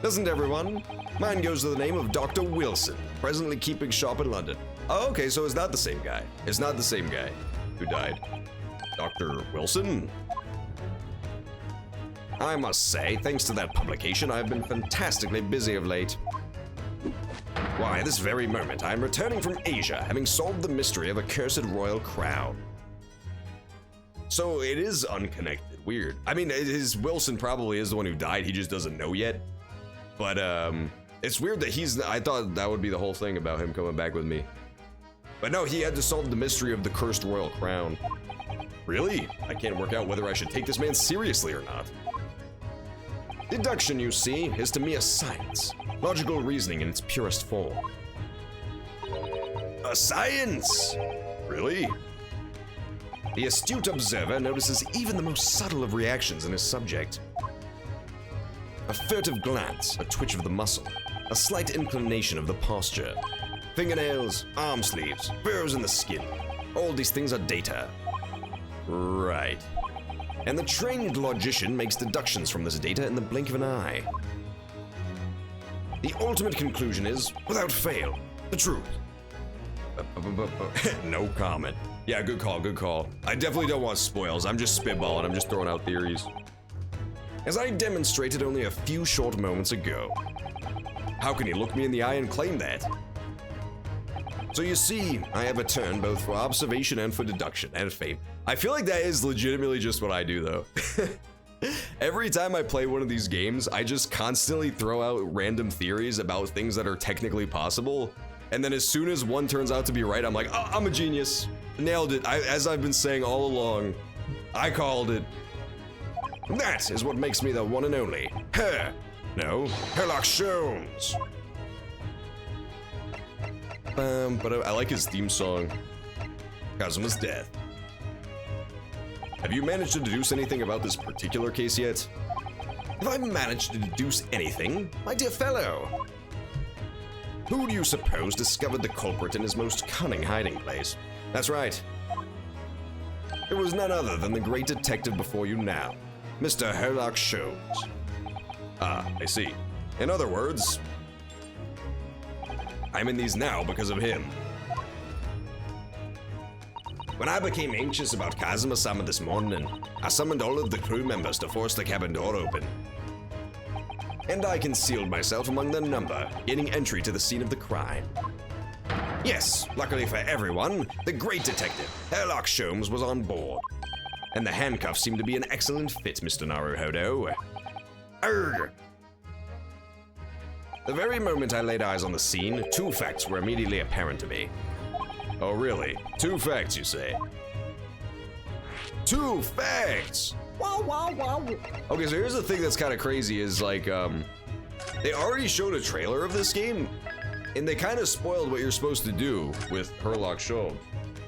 Doesn't everyone? Mine goes to the name of Dr. Wilson, presently keeping shop in London. Oh, okay, so it's not the same guy. It's not the same guy who died. Dr. Wilson? I must say, thanks to that publication, I've been fantastically busy of late. Why, this very moment, I am returning from Asia, having solved the mystery of a cursed royal crown. So it is unconnected. Weird. I mean, his Wilson probably is the one who died. He just doesn't know yet. But it's weird that I thought that would be the whole thing about him coming back with me. But no, he had to solve the mystery of the cursed royal crown. Really? I can't work out whether I should take this man seriously or not. Deduction, you see, is to me a science. Logical reasoning in its purest form. A science? Really? The astute observer notices even the most subtle of reactions in his subject. A furtive glance, a twitch of the muscle, a slight inclination of the posture. Fingernails, arm sleeves, furrows in the skin. All these things are data. Right. And the trained logician makes deductions from this data in the blink of an eye. The ultimate conclusion is, without fail, the truth. No comment. Yeah, good call, good call. I definitely don't want spoils. I'm just spitballing. I'm just throwing out theories. As I demonstrated only a few short moments ago. How can he look me in the eye and claim that? So you see, I have a turn both for observation and for deduction and fame. I feel like that is legitimately just what I do though. Every time I play one of these games, I just constantly throw out random theories about things that are technically possible. And then as soon as one turns out to be right, I'm like, oh, I'm a genius. Nailed it. As I've been saying all along, I called it. That is what makes me the one and only. Hurlock Sholmes. But I like his theme song. Cosmo's death. Have you managed to deduce anything about this particular case yet? Have I managed to deduce anything, my dear fellow? Who do you suppose discovered the culprit in his most cunning hiding place? That's right. It was none other than the great detective before you now, Mr. Hurlock Sholmes. Ah, I see. In other words, I'm in these now because of him. When I became anxious about Kazuma-sama this morning, I summoned all of the crew members to force the cabin door open. And I concealed myself among the number, gaining entry to the scene of the crime. Yes, luckily for everyone, the great detective, Hurlock Sholmes, was on board. And the handcuffs seemed to be an excellent fit, Mr. Naruhodo. Urgh! The very moment I laid eyes on the scene, two facts were immediately apparent to me. Oh really? Two facts, you say? Two facts! Wow, wow, wow. Okay, so here's the thing that's kind of crazy is like, they already showed a trailer of this game, and they kind of spoiled what you're supposed to do with Hurlock Sholmes.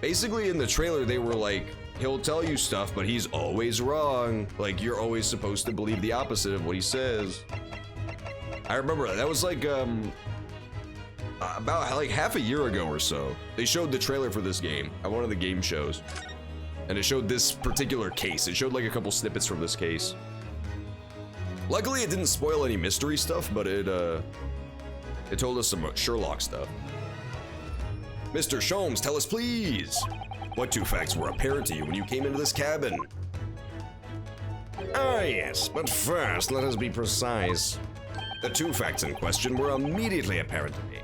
Basically in the trailer, they were like, he'll tell you stuff, but he's always wrong. Like, you're always supposed to believe the opposite of what he says. I remember that was like, about like half a year ago or so, they showed the trailer for this game at one of the game shows. And it showed this particular case. It showed like a couple snippets from this case. Luckily, it didn't spoil any mystery stuff, but it told us some Sherlock stuff. Mr. Sholmes, tell us please. What two facts were apparent to you when you came into this cabin? Ah yes, but first let us be precise. The two facts in question were immediately apparent to me.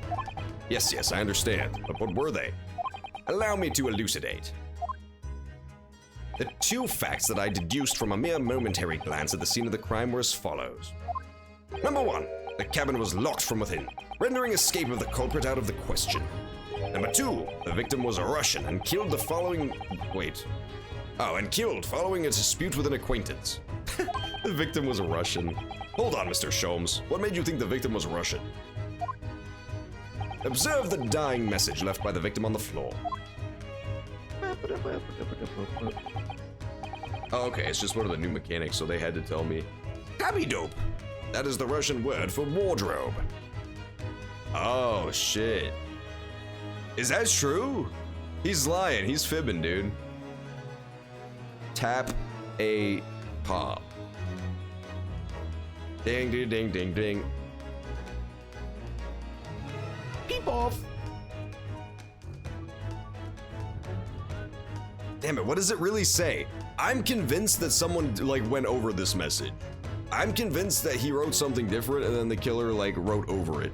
Yes, I understand, but what were they? Allow me to elucidate. The two facts that I deduced from a mere momentary glance at the scene of the crime were as follows. Number one, the cabin was locked from within, rendering escape of the culprit out of the question. Number two, the victim was a Russian and killed following a dispute with an acquaintance. The victim was a Russian. Hold on, Mr. Sholmes. What made you think the victim was Russian? Observe the dying message left by the victim on the floor. Oh, okay, it's just one of the new mechanics, so they had to tell me. Kabidope! That is the Russian word for wardrobe. Oh, shit. Is that true? He's lying, he's fibbing, dude. Tap a pop. Ding, ding, ding, ding, ding. Peep off. Damn it, what does it really say? I'm convinced that someone like went over this message. I'm convinced that he wrote something different and then the killer like wrote over it.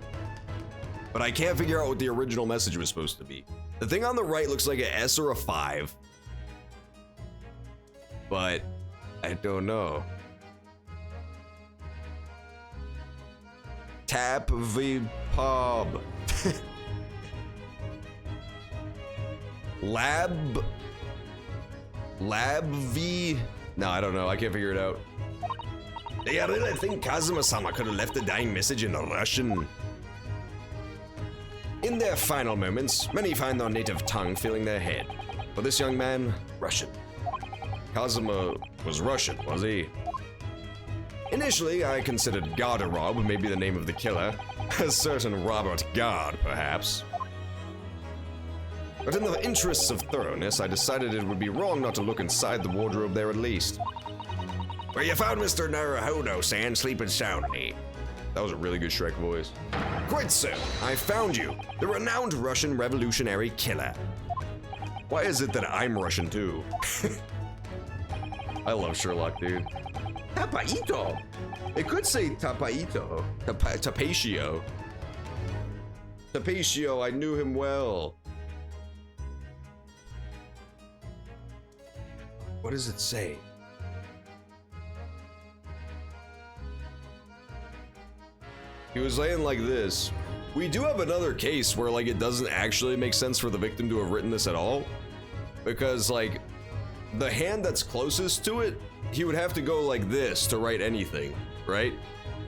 But I can't figure out what the original message was supposed to be. The thing on the right looks like an S or a 5. but I don't know. Tap v pub. Lab v. No, I don't know. I can't figure it out. Do you really think Kazuma-sama could have left a dying message in Russian? In their final moments, many find their native tongue filling their head. For this young man, Russian. Kazuma was Russian, was he? Initially, I considered Garderob may be the name of the killer. A certain Robert Gard, perhaps. But in the interests of thoroughness, I decided it would be wrong not to look inside the wardrobe there at least. Where you found Mr. Naruhodo-san sleeping soundly. That was a really good Shrek voice. Quite so, I found you, the renowned Russian revolutionary killer. Why is it that I'm Russian too? I love Sherlock, dude. Tapaito. It could say Tapaito. Tapatio. Tapatio, I knew him well. What does it say? He was laying like this. We do have another case where like it doesn't actually make sense for the victim to have written this at all. Because like the hand that's closest to it, he would have to go like this to write anything, right?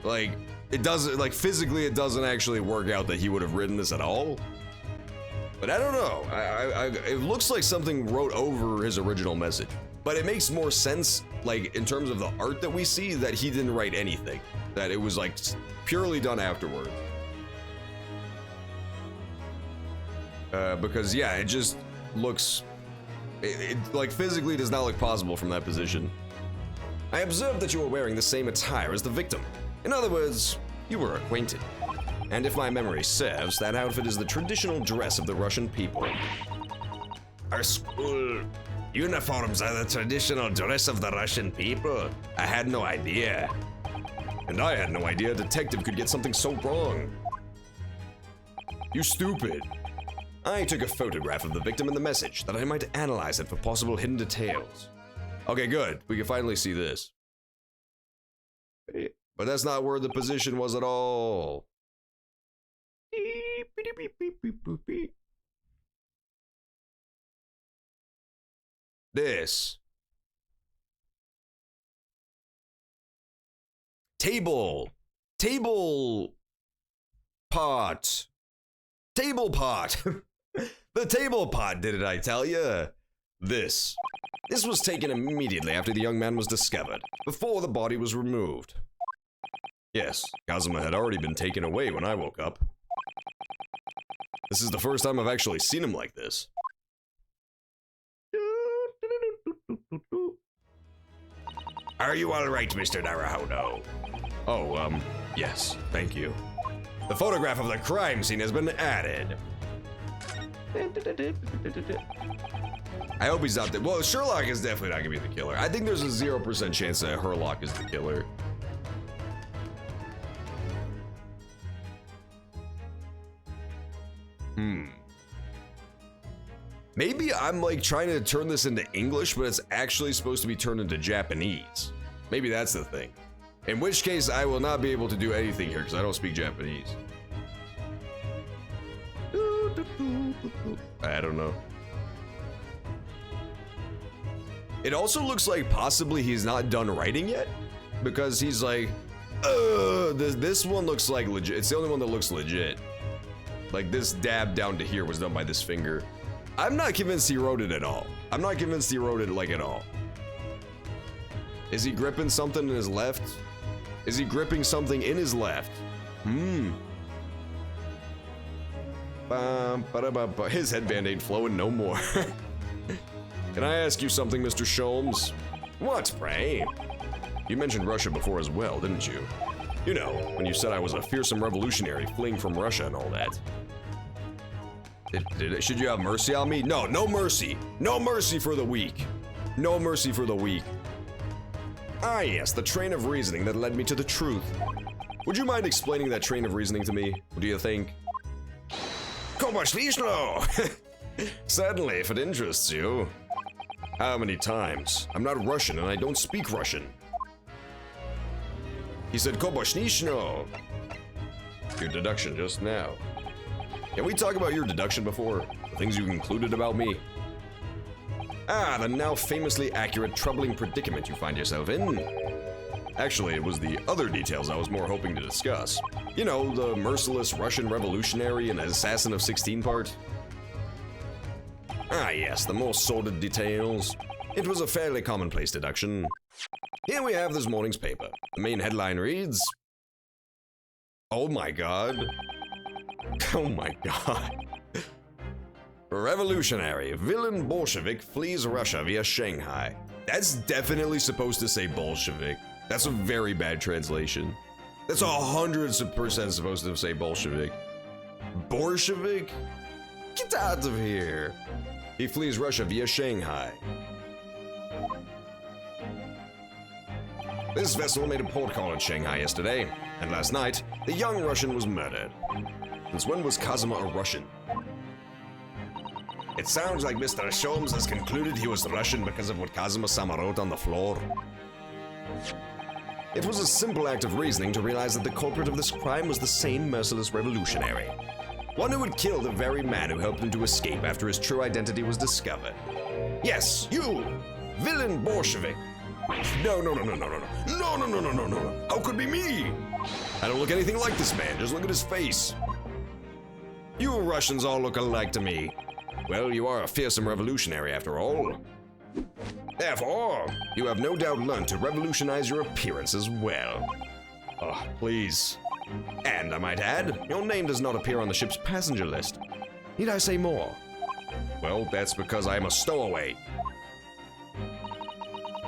Like it doesn't, like physically it doesn't actually work out that he would have written this at all. But I don't know, it looks like something wrote over his original message. But it makes more sense, like in terms of the art that we see, that he didn't write anything. That it was like purely done afterward. Because yeah, it just looks, it like physically does not look possible from that position. I observed that you were wearing the same attire as the victim. In other words, you were acquainted. And if my memory serves, that outfit is the traditional dress of the Russian people. Our school uniforms are the traditional dress of the Russian people. I had no idea. And I had no idea a detective could get something so wrong. You stupid. I took a photograph of the victim and the message that I might analyze it for possible hidden details. Okay, good. We can finally see this. But that's not where the position was at all. This. Table. Table pot. Table pot. The table pot did it, I tell ya. This. This was taken immediately after the young man was discovered, before the body was removed. Yes, Kazuma had already been taken away when I woke up. This is the first time I've actually seen him like this. Are you alright, Mr. Naruhodo? Oh, yes, thank you. The photograph of the crime scene has been added. I hope he's not the— well, Sherlock is definitely not gonna be the killer. I think there's a 0% chance that Hurlock is the killer. Maybe I'm like trying to turn this into English, but it's actually supposed to be turned into Japanese. Maybe that's the thing. In which case, I will not be able to do anything here because I don't speak Japanese. I don't know. It also looks like possibly he's not done writing yet, because he's like, this one looks like legit. It's the only one that looks legit. Like this dab down to here was done by this finger. I'm not convinced he wrote it at all. I'm not convinced he wrote it like at all. Is he gripping something in his left? Is he gripping something in his left? His headband ain't flowing no more. Can I ask you something, Mr. Sholmes? What, pray? You mentioned Russia before as well, didn't you? You know, when you said I was a fearsome revolutionary fleeing from Russia and all that. Should you have mercy on me? No, no mercy. No mercy for the weak. No mercy for the weak. Ah yes, the train of reasoning that led me to the truth. Would you mind explaining that train of reasoning to me? What do you think? Certainly, if it interests you. How many times? I'm not Russian and I don't speak Russian. He said Koboshnishno. Your deduction just now. Can we talk about your deduction before? The things you concluded about me? Ah, the now famously accurate, troubling predicament you find yourself in. Actually, it was the other details I was more hoping to discuss. You know, the merciless Russian revolutionary and assassin of 16 part. Ah yes, the more sordid details. It was a fairly commonplace deduction. Here we have this morning's paper. The main headline reads... Oh my god. Oh my god. Revolutionary, villain Bolshevik flees Russia via Shanghai. That's definitely supposed to say Bolshevik. That's a very bad translation. That's 100% supposed to say Bolshevik. Bolshevik? Get out of here. He flees Russia via Shanghai. This vessel made a port call at Shanghai yesterday, and last night, the young Russian was murdered. Since when was Kazuma a Russian? It sounds like Mr. Sholmes has concluded he was Russian because of what Kazuma-sama wrote on the floor. It was a simple act of reasoning to realize that the culprit of this crime was the same merciless revolutionary. One who would kill the very man who helped him to escape after his true identity was discovered. Yes, you! Villain Bolshevik! No. How could it be me? I don't look anything like this man, just look at his face. You Russians all look alike to me. Well, you are a fearsome revolutionary after all. Therefore, you have no doubt learned to revolutionize your appearance as well. Oh, please. And I might add, your name does not appear on the ship's passenger list. Need I say more? Well, that's because I am a stowaway.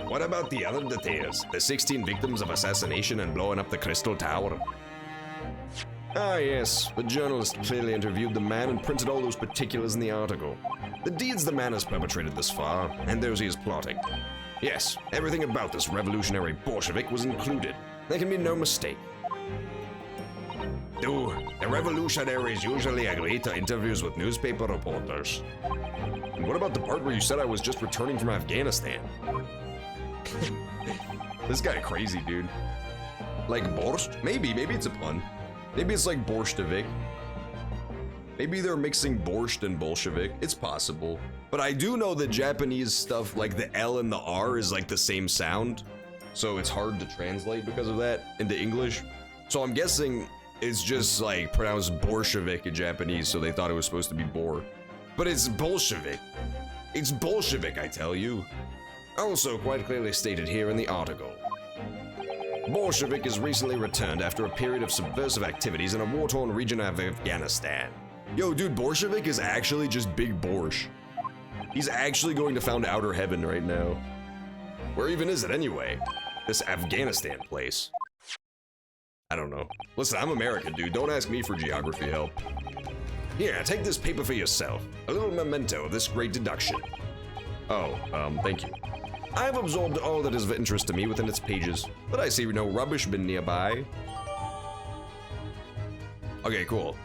What about the other details? The 16 victims of assassination and blowing up the Crystal Tower? Ah yes, the journalist clearly interviewed the man and printed all those particulars in the article. The deeds the man has perpetrated this far, and those he is plotting. Yes, everything about this revolutionary Bolshevik was included. There can be no mistake. Do the revolutionaries usually agree to interviews with newspaper reporters? And what about the part where you said I was just returning from Afghanistan? This guy crazy, dude. Like borscht? Maybe it's a pun. Maybe it's like Bolshevik. Maybe they're mixing borscht and Bolshevik. It's possible. But I do know that Japanese stuff, like the L and the R, is like the same sound. So it's hard to translate because of that into English. So I'm guessing it's just like pronounced Bolshevik in Japanese, so they thought it was supposed to be Bor. But it's Bolshevik. It's Bolshevik, I tell you. Also quite clearly stated here in the article. Bolshevik has recently returned after a period of subversive activities in a war-torn region of Afghanistan. Yo, dude, Bolshevik is actually just Big Borsch. He's actually going to found Outer Heaven right now. Where even is it anyway? This Afghanistan place. I don't know. Listen, I'm American, dude. Don't ask me for geography help. Here, take this paper for yourself. A little memento of this great deduction. Oh, thank you. I have absorbed all that is of interest to me within its pages, but I see no rubbish bin nearby. Okay, cool.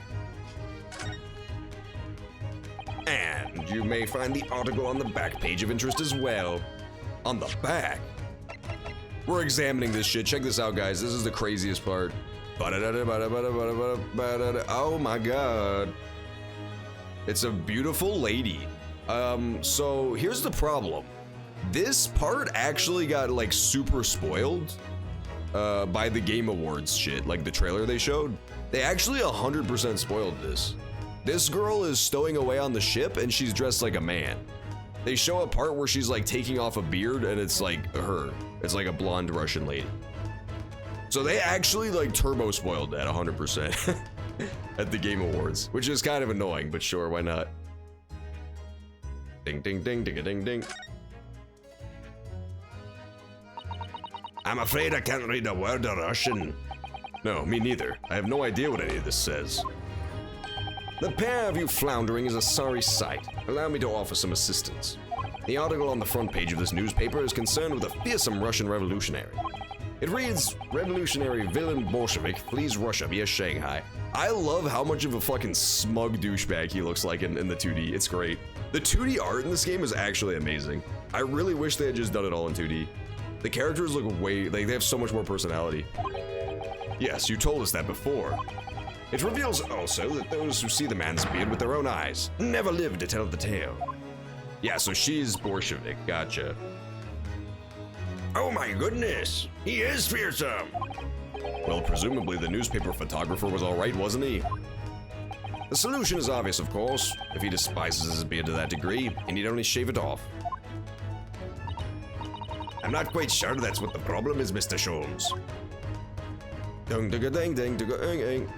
And you may find the article on the back page of interest as well. On the back? We're examining this shit. Check this out, guys. This is the craziest part. Oh my god. It's a beautiful lady. So here's the problem. This part actually got like super spoiled by the Game Awards shit, like the trailer they showed. They actually 100% spoiled this. This girl is stowing away on the ship and she's dressed like a man. They show a part where she's like taking off a beard and it's like her. It's like a blonde Russian lady. So they actually like turbo spoiled that 100% at the Game Awards, which is kind of annoying, but sure, why not? Ding, ding, ding, ding, ding, ding. I'm afraid I can't read a word of Russian. No, me neither. I have no idea what any of this says. The pair of you floundering is a sorry sight. Allow me to offer some assistance. The article on the front page of this newspaper is concerned with a fearsome Russian revolutionary. It reads, revolutionary villain Bolshevik flees Russia via Shanghai. I love how much of a fucking smug douchebag he looks like in the 2D. It's great. The 2D art in this game is actually amazing. I really wish they had just done it all in 2D. The characters look they have so much more personality. Yes, you told us that before. It reveals also that those who see the man's beard with their own eyes never live to tell the tale. Yeah, so she's Bolshevik, gotcha. Oh my goodness, he is fearsome. Well, presumably the newspaper photographer was alright, wasn't he? The solution is obvious, of course. If he despises his beard to that degree, he need only shave it off. I'm not quite sure that's what the problem is, Mr. Sholmes. Dung ding ding ding ding.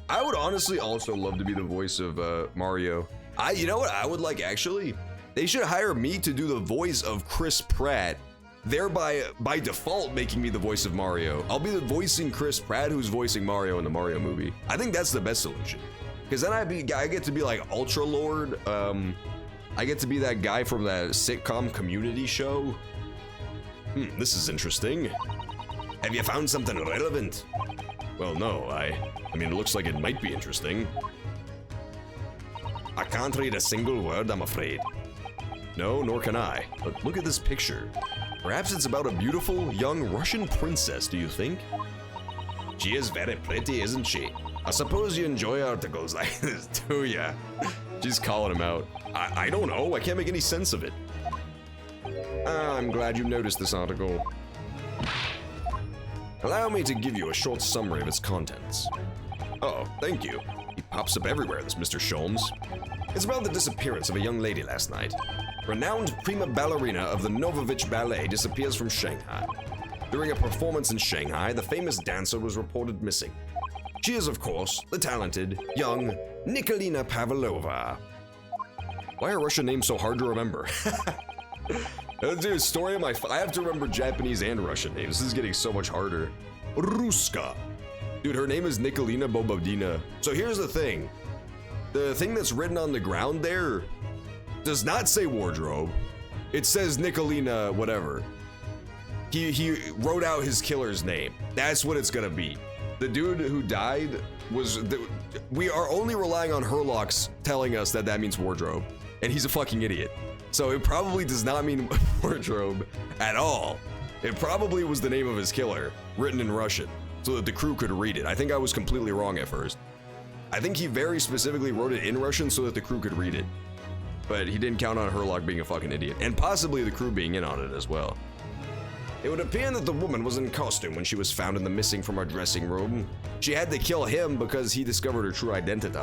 I would honestly also love to be the voice of Mario. You know what I would like actually? They should hire me to do the voice of Chris Pratt, thereby by default making me the voice of Mario. I'll be voicing Chris Pratt, who's voicing Mario in the Mario movie. I think that's the best solution. Because then I get to be like Ultra Lord. I get to be that guy from that sitcom Community show. This is interesting. Have you found something relevant? Well, no, I mean, it looks like it might be interesting. I can't read a single word, I'm afraid. No, nor can I. But look at this picture. Perhaps it's about a beautiful, young Russian princess, do you think? She is very pretty, isn't she? I suppose you enjoy articles like this, do ya? She's calling him out. I don't know, I can't make any sense of it. I'm glad you noticed this article. Allow me to give you a short summary of its contents. Oh, thank you. He pops up everywhere, this Mr. Sholmes. It's about the disappearance of a young lady last night. Renowned prima ballerina of the Novovich Ballet disappears from Shanghai. During a performance in Shanghai, the famous dancer was reported missing. She is, of course, the talented, young Nikolina Pavlova. Why are Russian names so hard to remember? Dude, story of my I have to remember Japanese and Russian names. This is getting so much harder. Ruska. Dude, her name is Nikolina Bobodina. So here's the thing. The thing that's written on the ground there does not say wardrobe. It says Nikolina whatever. He wrote out his killer's name. That's what it's gonna be. The dude who died was... we are only relying on Hurlock's telling us that means wardrobe. And he's a fucking idiot. So it probably does not mean wardrobe at all. It probably was the name of his killer, written in Russian, so that the crew could read it. I think I was completely wrong at first. I think he very specifically wrote it in Russian so that the crew could read it. But he didn't count on Hurlock being a fucking idiot, and possibly the crew being in on it as well. It would appear that the woman was in costume when she was found in the missing from her dressing room. She had to kill him because he discovered her true identity.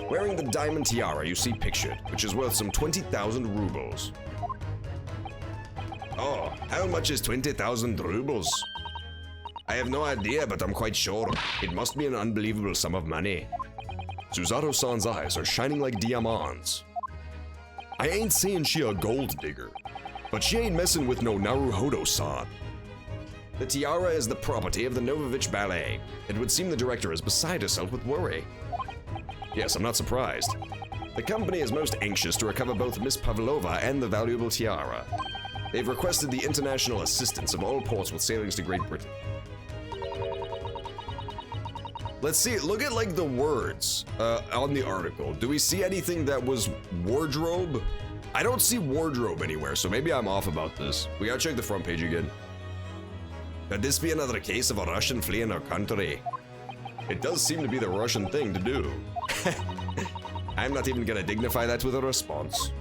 Wearing the diamond tiara you see pictured, which is worth some 20,000 rubles. Oh, how much is 20,000 rubles? I have no idea, but I'm quite sure. It must be an unbelievable sum of money. Suzato-san's eyes are shining like diamonds. I ain't saying she a gold digger, but she ain't messing with no Naruhodo-san. The tiara is the property of the Novovich Ballet. It would seem the director is beside herself with worry. Yes, I'm not surprised. The company is most anxious to recover both Miss Pavlova and the valuable tiara. They've requested the international assistance of all ports with sailings to Great Britain. Let's see, look at like the words on the article. Do we see anything that was wardrobe? I don't see wardrobe anywhere, so maybe I'm off about this. We gotta check the front page again. Could this be another case of a Russian fleeing our country? It does seem to be the Russian thing to do. I'm not even gonna dignify that with a response.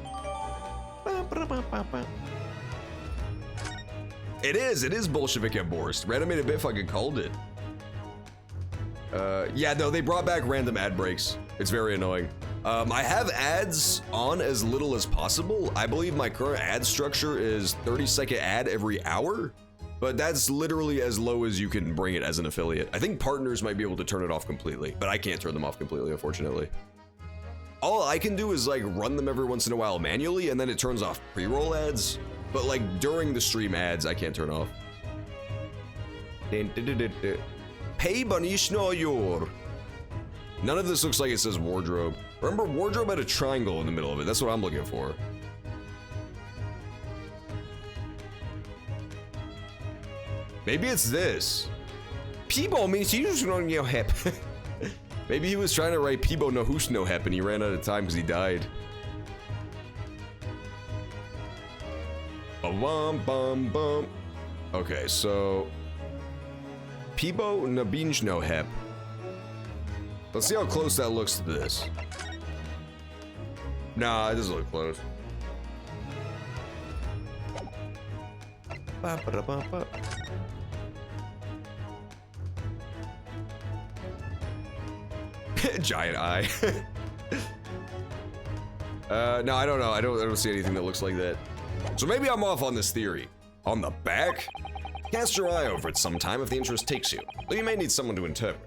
It is Bolshevik at Borst. Reanimated Bit fucking called it. Yeah, no, they brought back random ad breaks. It's very annoying. I have ads on as little as possible. I believe my current ad structure is 30-second ad every hour, but that's literally as low as you can bring it as an affiliate. I think partners might be able to turn it off completely, but I can't turn them off completely, unfortunately. All I can do is like run them every once in a while manually, and then it turns off pre-roll ads, but like during the stream ads, I can't turn off. Pay Banishno Yor. None of this looks like it says wardrobe. Remember, wardrobe had a triangle in the middle of it. That's what I'm looking for. Maybe it's this. Peebo means you just don't know hep. Maybe he was trying to write Peebo no who's no hep and he ran out of time because he died. Bum bum bum. Okay, so Peebo Nabinj no hep. Let's see how close that looks to this. Nah, it doesn't look close. Ba-ba-da-ba-ba. Giant eye. No, I don't know. I don't see anything that looks like that. So maybe I'm off on this theory. On the back? Cast your eye over it sometime if the interest takes you, though you may need someone to interpret.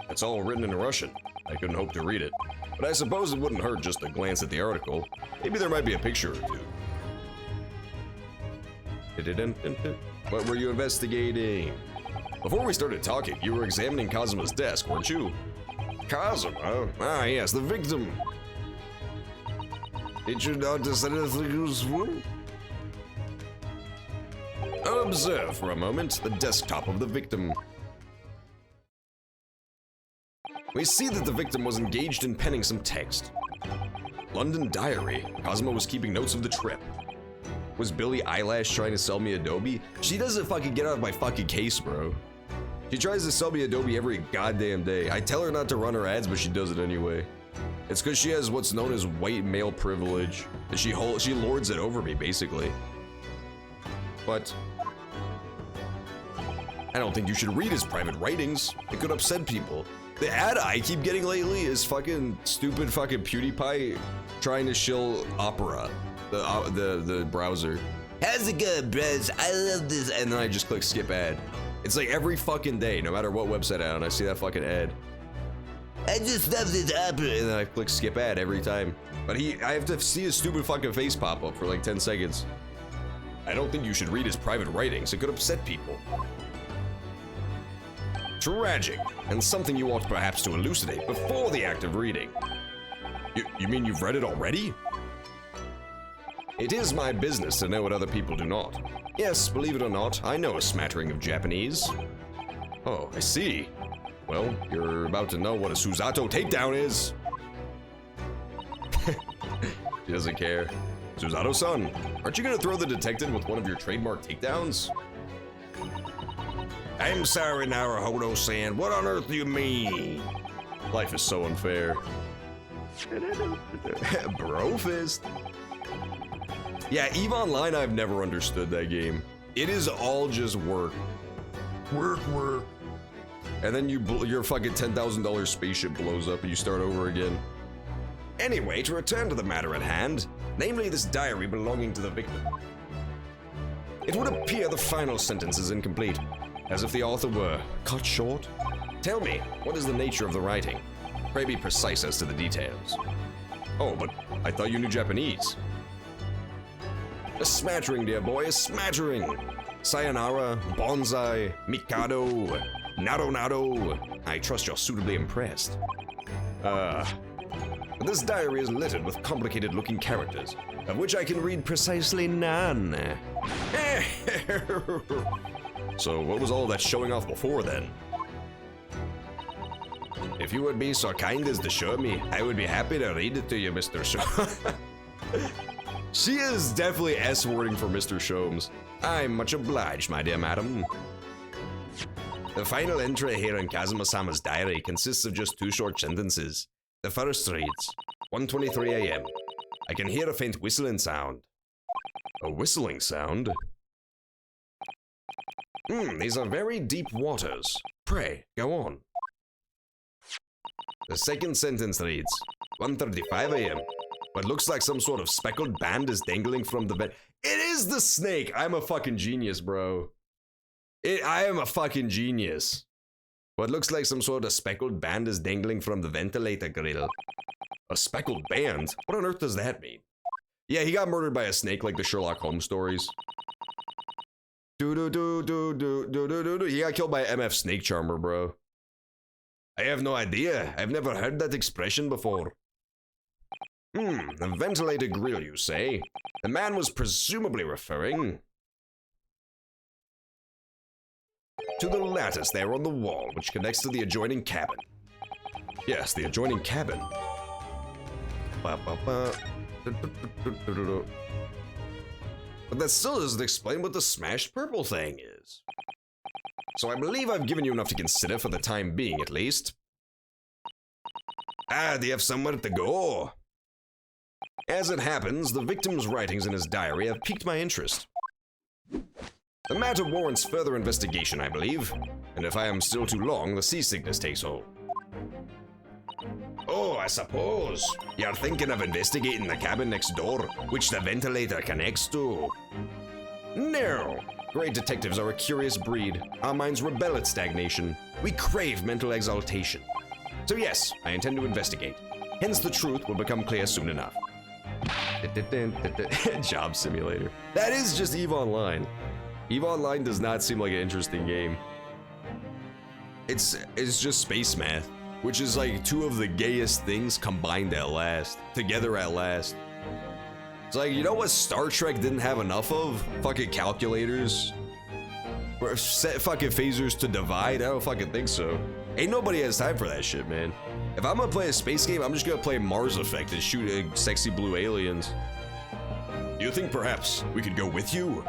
It's all written in Russian. I couldn't hope to read it, but I suppose it wouldn't hurt just to glance at the article. Maybe there might be a picture or two. What were you investigating? Before we started talking, you were examining Kazuma's desk, weren't you? Kazuma? Ah, yes, the victim. Did you notice anything useful? Observe for a moment the desktop of the victim. We see that the victim was engaged in penning some text. London Diary. Kazuma was keeping notes of the trip. Was Billie Eyelash trying to sell me Adobe? She doesn't fucking get out of my fucking case, bro. She tries to sell me Adobe every goddamn day. I tell her not to run her ads, but she does it anyway. It's because she has what's known as white male privilege. She lords it over me, basically. But I don't think you should read his private writings. It could upset people. The ad I keep getting lately is fucking stupid fucking PewDiePie trying to shill Opera, the browser. How's it going, bros? I love this. And then I just click skip ad. It's like every fucking day, no matter what website I'm on, I see that fucking ad. I just love this Opera. And then I click skip ad every time. But I have to see his stupid fucking face pop up for like 10 seconds. I don't think you should read his private writings. It could upset people. Tragic, and something you ought perhaps to elucidate before the act of reading. You mean you've read it already? It is my business to know what other people do not. Yes, believe it or not, I know a smattering of Japanese. Oh, I see. Well, you're about to know what a Susato takedown is. She doesn't care. Susato-san, aren't you gonna throw the detective with one of your trademark takedowns? I'm sorry, Naruhodo-san. What on earth do you mean? Life is so unfair. Brofist. Yeah, EVE Online, I've never understood that game. It is all just work. Work. And then your fucking $10,000 spaceship blows up and you start over again. Anyway, to return to the matter at hand, namely this diary belonging to the victim. It would appear the final sentence is incomplete. As if the author were cut short? Tell me, what is the nature of the writing? Pray be precise as to the details. Oh, but I thought you knew Japanese. A smattering, dear boy, a smattering. Sayonara, bonsai, mikado, nado. I trust you're suitably impressed. This diary is littered with complicated-looking characters, of which I can read precisely none. So what was all that showing off before then? If you would be so kind as to show me, I would be happy to read it to you, Mr. Sholmes. She is definitely S-wording for Mr. Sholmes. I'm much obliged, my dear madam. The final entry here in Kazuma-sama's diary consists of just 2 short sentences. The first reads, 1:23 a.m. I can hear a faint whistling sound. A whistling sound? These are very deep waters. Pray, go on. The second sentence reads, 1:35 a.m. What looks like some sort of speckled band is dangling from the vent. It is the snake! I'm a fucking genius, bro. I am a fucking genius. What looks like some sort of speckled band is dangling from the ventilator grill. A speckled band? What on earth does that mean? Yeah, he got murdered by a snake like the Sherlock Holmes stories. He got killed by MF Snake Charmer, bro. I have no idea. I've never heard that expression before. A ventilator grill, you say? The man was presumably referring... to the lattice there on the wall, which connects to the adjoining cabin. Yes, the adjoining cabin. But that still doesn't explain what the smashed purple thing is. So I believe I've given you enough to consider for the time being, at least. Ah, do you have somewhere to go? As it happens, the victim's writings in his diary have piqued my interest. The matter warrants further investigation, I believe, and if I am still too long, the seasickness takes hold. Oh, I suppose you're thinking of investigating the cabin next door, which the ventilator connects to. No. Great detectives are a curious breed. Our minds rebel at stagnation. We crave mental exaltation. So yes, I intend to investigate. Hence the truth will become clear soon enough. Job simulator. That is just EVE Online. EVE Online does not seem like an interesting game. It's just space math, which is like two of the gayest things combined at last. Together at last. It's like, you know what Star Trek didn't have enough of? Fucking calculators. Or set fucking phasers to divide? I don't fucking think so. Ain't nobody has time for that shit, man. If I'm gonna play a space game, I'm just gonna play Mars Effect and shoot sexy blue aliens. Do you think perhaps we could go with you?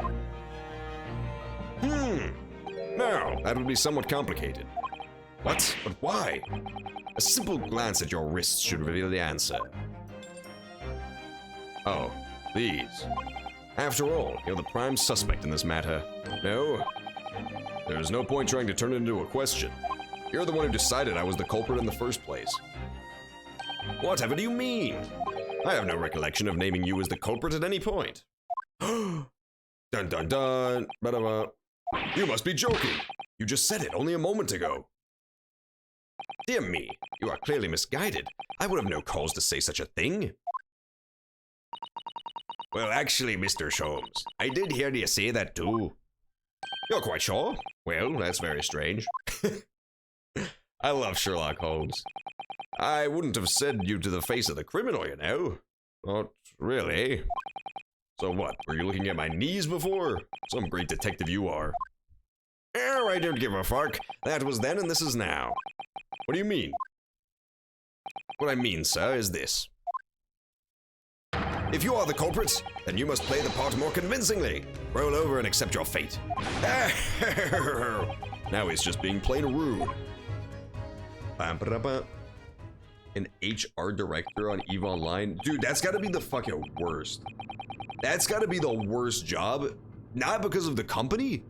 No, that would be somewhat complicated. What? But why? A simple glance at your wrists should reveal the answer. Oh, these. After all, you're the prime suspect in this matter. No? There's no point trying to turn it into a question. You're the one who decided I was the culprit in the first place. Whatever do you mean? I have no recollection of naming you as the culprit at any point. Dun dun dun. Ba-da-ba. You must be joking. You just said it only a moment ago. Dear me, you are clearly misguided. I would have no cause to say such a thing. Well, actually, Mr. Sholmes, I did hear you say that too. You're quite sure? Well, that's very strange. I love Sherlock Holmes. I wouldn't have said you to the face of the criminal, you know. Not really. So what, were you looking at my knees before? Some great detective you are. Oh, I don't give a fuck. That was then and this is now. What do you mean? What I mean, sir, is this. If you are the culprit, then you must play the part more convincingly. Roll over and accept your fate. Now he's just being plain rude. An HR director on EVE Online? Dude, that's gotta be the fucking worst. That's gotta be the worst job. Not because of the company,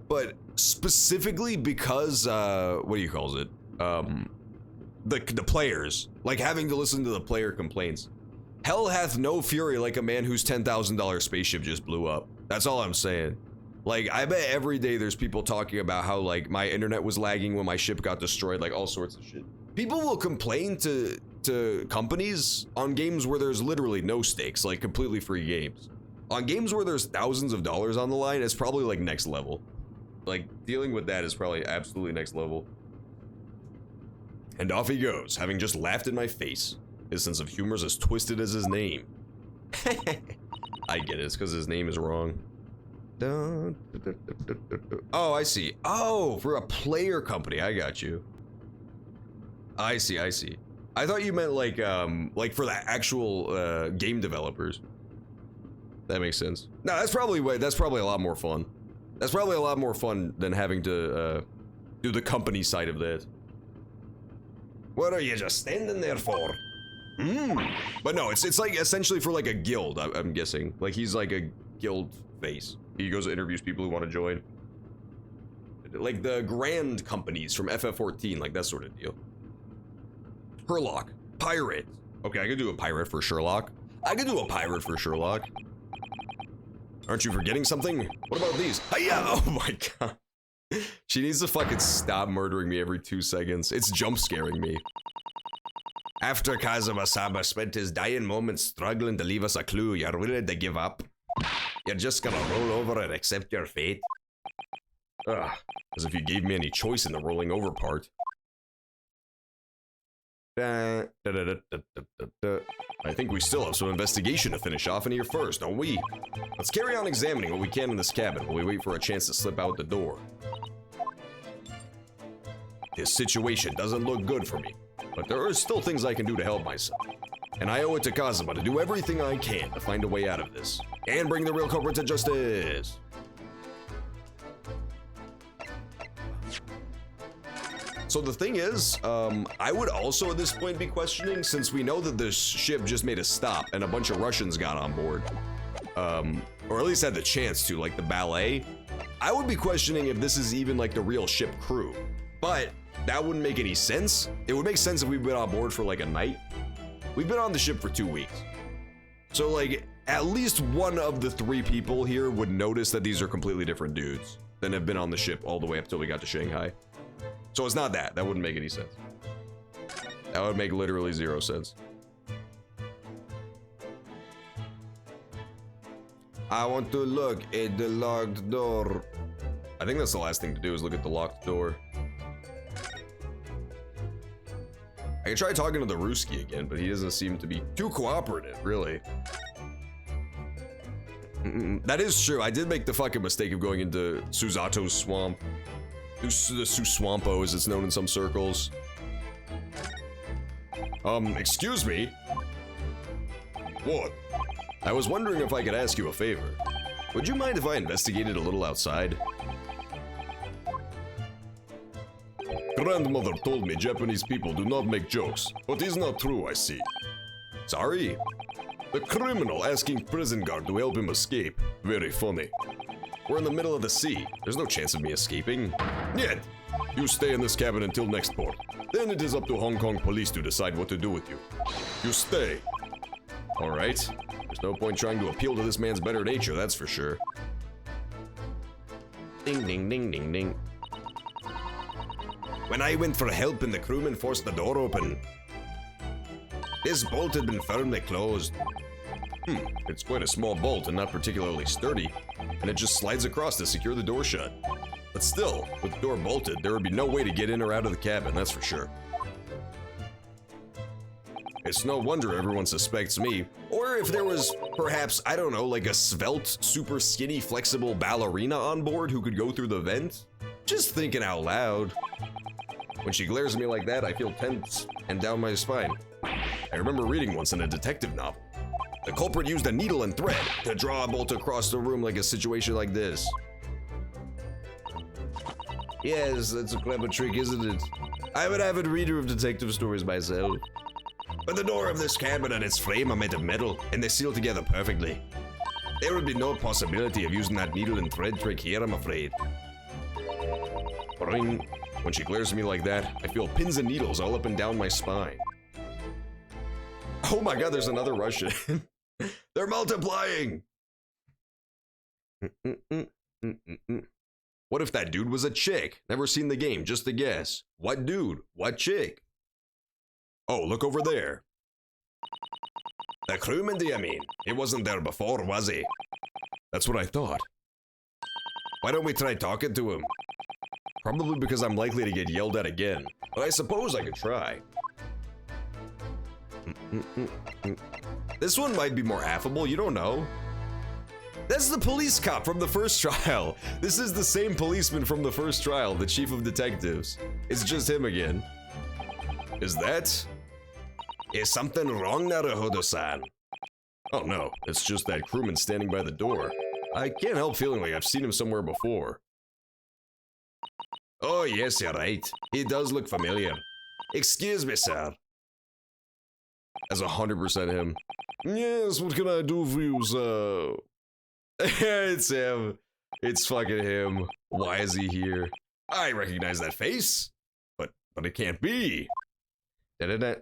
but specifically because, what do you call it? The players. Like having to listen to the player complaints. Hell hath no fury like a man whose $10,000 spaceship just blew up. That's all I'm saying. Like, I bet every day there's people talking about how, like, my internet was lagging when my ship got destroyed, like, all sorts of shit. People will complain to companies on games where there's literally no stakes, like, completely free games. On games where there's thousands of dollars on the line, it's probably, like, next level. Like, dealing with that is probably absolutely next level. And off he goes, having just laughed in my face. His sense of humor is as twisted as his name. I get it, it's because his name is wrong. Oh, I see. Oh, for a player company, I got you. I see. I thought you meant like for the actual game developers. That makes sense. No, that's probably a lot more fun. That's probably a lot more fun than having to do the company side of that. What are you just standing there for? But no, it's like essentially for like a guild, I'm guessing. Like he's like a guild face. He goes and interviews people who want to join. Like the grand companies from FF14, like that sort of deal. Hurlock. Pirate. Okay, I could do a pirate for Sherlock. Aren't you forgetting something? What about these? Hiya! Oh my god. She needs to fucking stop murdering me every 2 seconds. It's jump scaring me. After Kazuma-sama spent his dying moments struggling to leave us a clue, you're willing to give up? You're just gonna roll over and accept your fate? Ugh, as if you gave me any choice in the rolling over part. I think we still have some investigation to finish off in here first, don't we? Let's carry on examining what we can in this cabin while we wait for a chance to slip out the door. This situation doesn't look good for me, but there are still things I can do to help myself. And I owe it to Kazuma to do everything I can to find a way out of this, and bring the real culprit to justice. So the thing is, I would also at this point be questioning, since we know that this ship just made a stop and a bunch of Russians got on board, or at least had the chance to, like the ballet, I would be questioning if this is even like the real ship crew. But that wouldn't make any sense. It would make sense if we've been on board for like a night. We've been on the ship for 2 weeks. So like, at least one of the 3 people here would notice that these are completely different dudes than have been on the ship all the way up till we got to Shanghai. So it's not that. That wouldn't make any sense. That would make literally 0 sense. I want to look at the locked door. I think that's the last thing to do is look at the locked door. I can try talking to the Ruski again, but he doesn't seem to be too cooperative, really. That is true. I did make the fucking mistake of going into Suzato's swamp. The Suswampo, as it's known in some circles. Excuse me? What? I was wondering if I could ask you a favor. Would you mind if I investigated a little outside? Grandmother told me Japanese people do not make jokes, but it's not true, I see. Sorry? The criminal asking prison guard to help him escape. Very funny. We're in the middle of the sea. There's no chance of me escaping. Yet, you stay in this cabin until next port. Then it is up to Hong Kong police to decide what to do with you. You stay. Alright. There's no point trying to appeal to this man's better nature, that's for sure. Ding ding ding ding ding. When I went for help and the crewman forced the door open, this bolt had been firmly closed. It's quite a small bolt and not particularly sturdy, and it just slides across to secure the door shut. But still, with the door bolted, there would be no way to get in or out of the cabin, that's for sure. It's no wonder everyone suspects me, or if there was, perhaps, I don't know, like a svelte, super skinny, flexible ballerina on board who could go through the vent. Just thinking out loud. When she glares at me like that, I feel tense and down my spine. I remember reading once in a detective novel. The culprit used a needle and thread to draw a bolt across the room like a situation like this. Yes, that's a clever trick, isn't it? I'm an avid reader of detective stories myself. But the door of this cabin and its frame are made of metal, and they seal together perfectly. There would be no possibility of using that needle and thread trick here, I'm afraid. Ring. When she glares at me like that, I feel pins and needles all up and down my spine. Oh my god, there's another Russian. They're multiplying! What if that dude was a chick? Never seen the game, just a guess. What dude? What chick? Oh, look over there. The crewman, do you mean? He wasn't there before, was he? That's what I thought. Why don't we try talking to him? Probably because I'm likely to get yelled at again, but I suppose I could try. This one might be more affable, you don't know. That's the police cop from the first trial. This is the same policeman from the first trial, the chief of detectives. It's just him again. Is something wrong, Naruhodo-san? Oh no, it's just that crewman standing by the door. I can't help feeling like I've seen him somewhere before. Oh yes, you're right. He does look familiar. Excuse me, sir. That's 100% him. Yes, what can I do for you, sir? It's him. It's fucking him. Why is he here? I recognize that face, but it can't be. The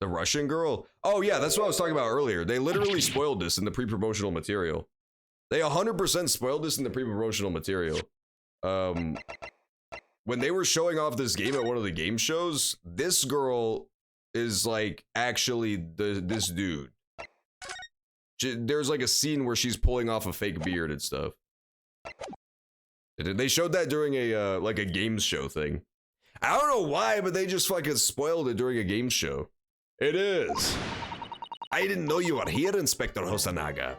Russian girl? Oh yeah, that's what I was talking about earlier. They literally spoiled this in the pre-promotional material. They 100% spoiled this in the pre-promotional material. When they were showing off this game at one of the game shows, this girl is like actually this dude. There's like a scene where she's pulling off a fake beard and stuff. They showed that during a like a games show thing. I don't know why, but they just fucking spoiled it during a games show. It is. I didn't know you were here, Inspector Hosanaga.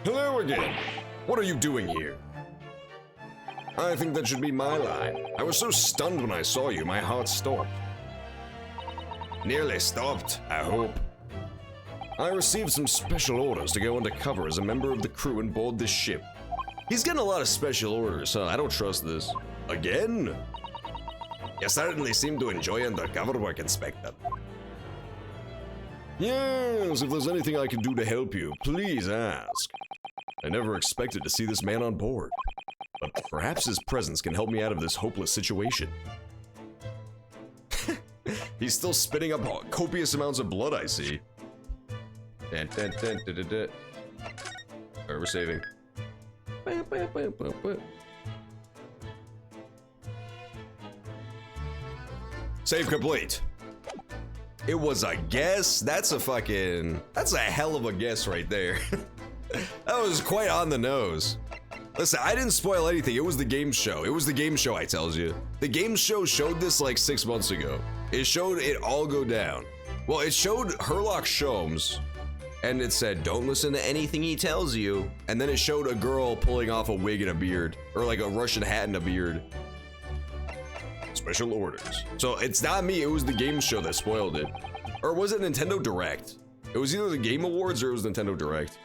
Hello again. What are you doing here? I think that should be my line. I was so stunned when I saw you, my heart stopped. Nearly stopped, I hope. I received some special orders to go undercover as a member of the crew and board this ship. He's getting a lot of special orders, huh? I don't trust this. Again? You certainly seem to enjoy undercover work, Inspector. Yes, if there's anything I can do to help you, please ask. I never expected to see this man on board, but perhaps his presence can help me out of this hopeless situation. He's still spitting up copious amounts of blood, I see. Alright, we're saving. Save complete. It was a guess? That's a hell of a guess right there. That was quite on the nose. Listen, I didn't spoil anything. It was the game show. It was the game show, I tells you. The game show showed this like 6 months ago. It showed it all go down. Well, it showed Hurlock Sholmes, and it said, don't listen to anything he tells you. And then it showed a girl pulling off a wig and a beard, or like a Russian hat and a beard. Special orders. So it's not me, it was the game show that spoiled it. Or was it Nintendo Direct? It was either the Game Awards or it was Nintendo Direct.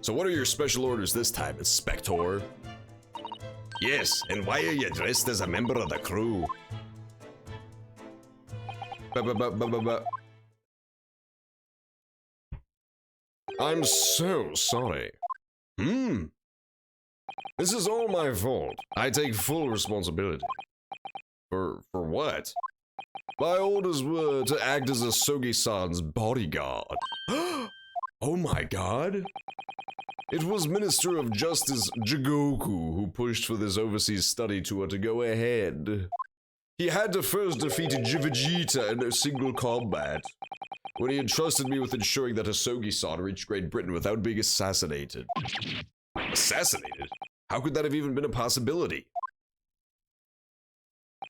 So what are your special orders this time, Inspector? Yes, and why are you dressed as a member of the crew? I'm so sorry. This is all my fault. I take full responsibility. For what? My orders were to act as a Sogi-san's bodyguard. Oh my god. It was Minister of Justice Jigoku who pushed for this overseas study tour to go ahead. He had to first defeat Vegeta in a single combat, when he entrusted me with ensuring that Hisogi-san reached Great Britain without being assassinated. Assassinated? How could that have even been a possibility?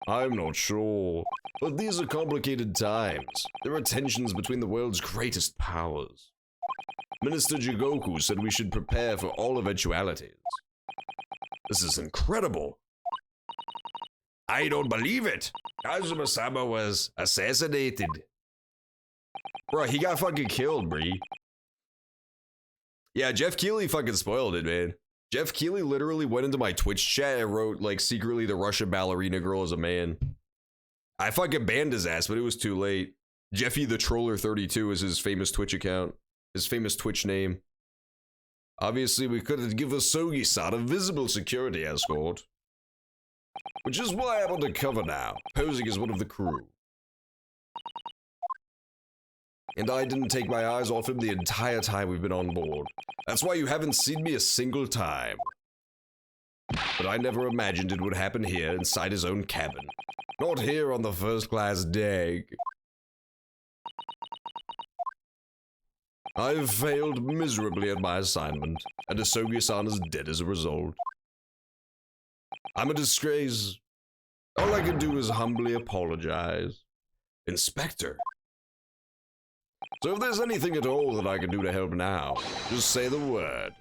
I'm not sure, but these are complicated times. There are tensions between the world's greatest powers. Minister Jigoku said we should prepare for all eventualities. This is incredible. I don't believe it. Kazuma-sama was assassinated. Bro, he got fucking killed, bree. Yeah, Jeff Keighley fucking spoiled it, man. Jeff Keighley literally went into my Twitch chat and wrote, like, secretly the Russian ballerina girl is a man. I fucking banned his ass, but it was too late. Jeffy the Troller 32 is his famous Twitch account. His famous Twitch name. Obviously, we couldn't give Hisogi-san a visible security escort. Which is why I'm undercover now, posing as one of the crew. And I didn't take my eyes off him the entire time we've been on board. That's why you haven't seen me a single time. But I never imagined it would happen here inside his own cabin. Not here on the first-class deck. I've failed miserably at my assignment, and Hisogi-san is dead as a result. I'm a disgrace. All I can do is humbly apologize. Inspector. So if there's anything at all that I can do to help now, just say the word.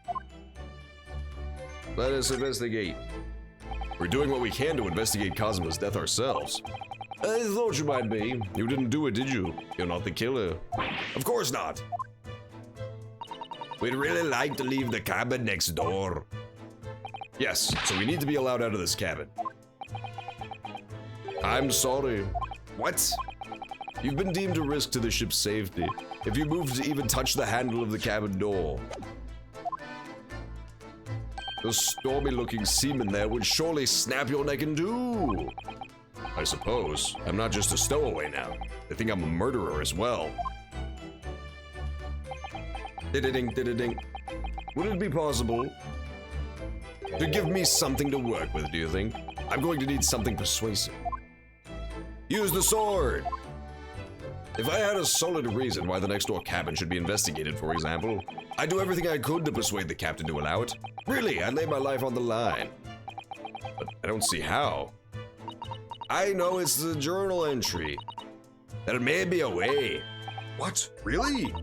Let us investigate. We're doing what we can to investigate Kazuma's death ourselves. I thought you might be. You didn't do it, did you? You're not the killer. Of course not. We'd really like to leave the cabin next door. Yes, so we need to be allowed out of this cabin. I'm sorry. What? You've been deemed a risk to the ship's safety. If you move to even touch the handle of the cabin door. The stormy-looking seaman there would surely snap your neck in two. I suppose. I'm not just a stowaway now. They think I'm a murderer as well. Ding, ding. Would it be possible to give me something to work with, do you think? I'm going to need something persuasive. Use the sword! If I had a solid reason why the next door cabin should be investigated, for example, I'd do everything I could to persuade the captain to allow it. Really, I'd lay my life on the line. But I don't see how. I know it's the journal entry. There may be a way. What? Really?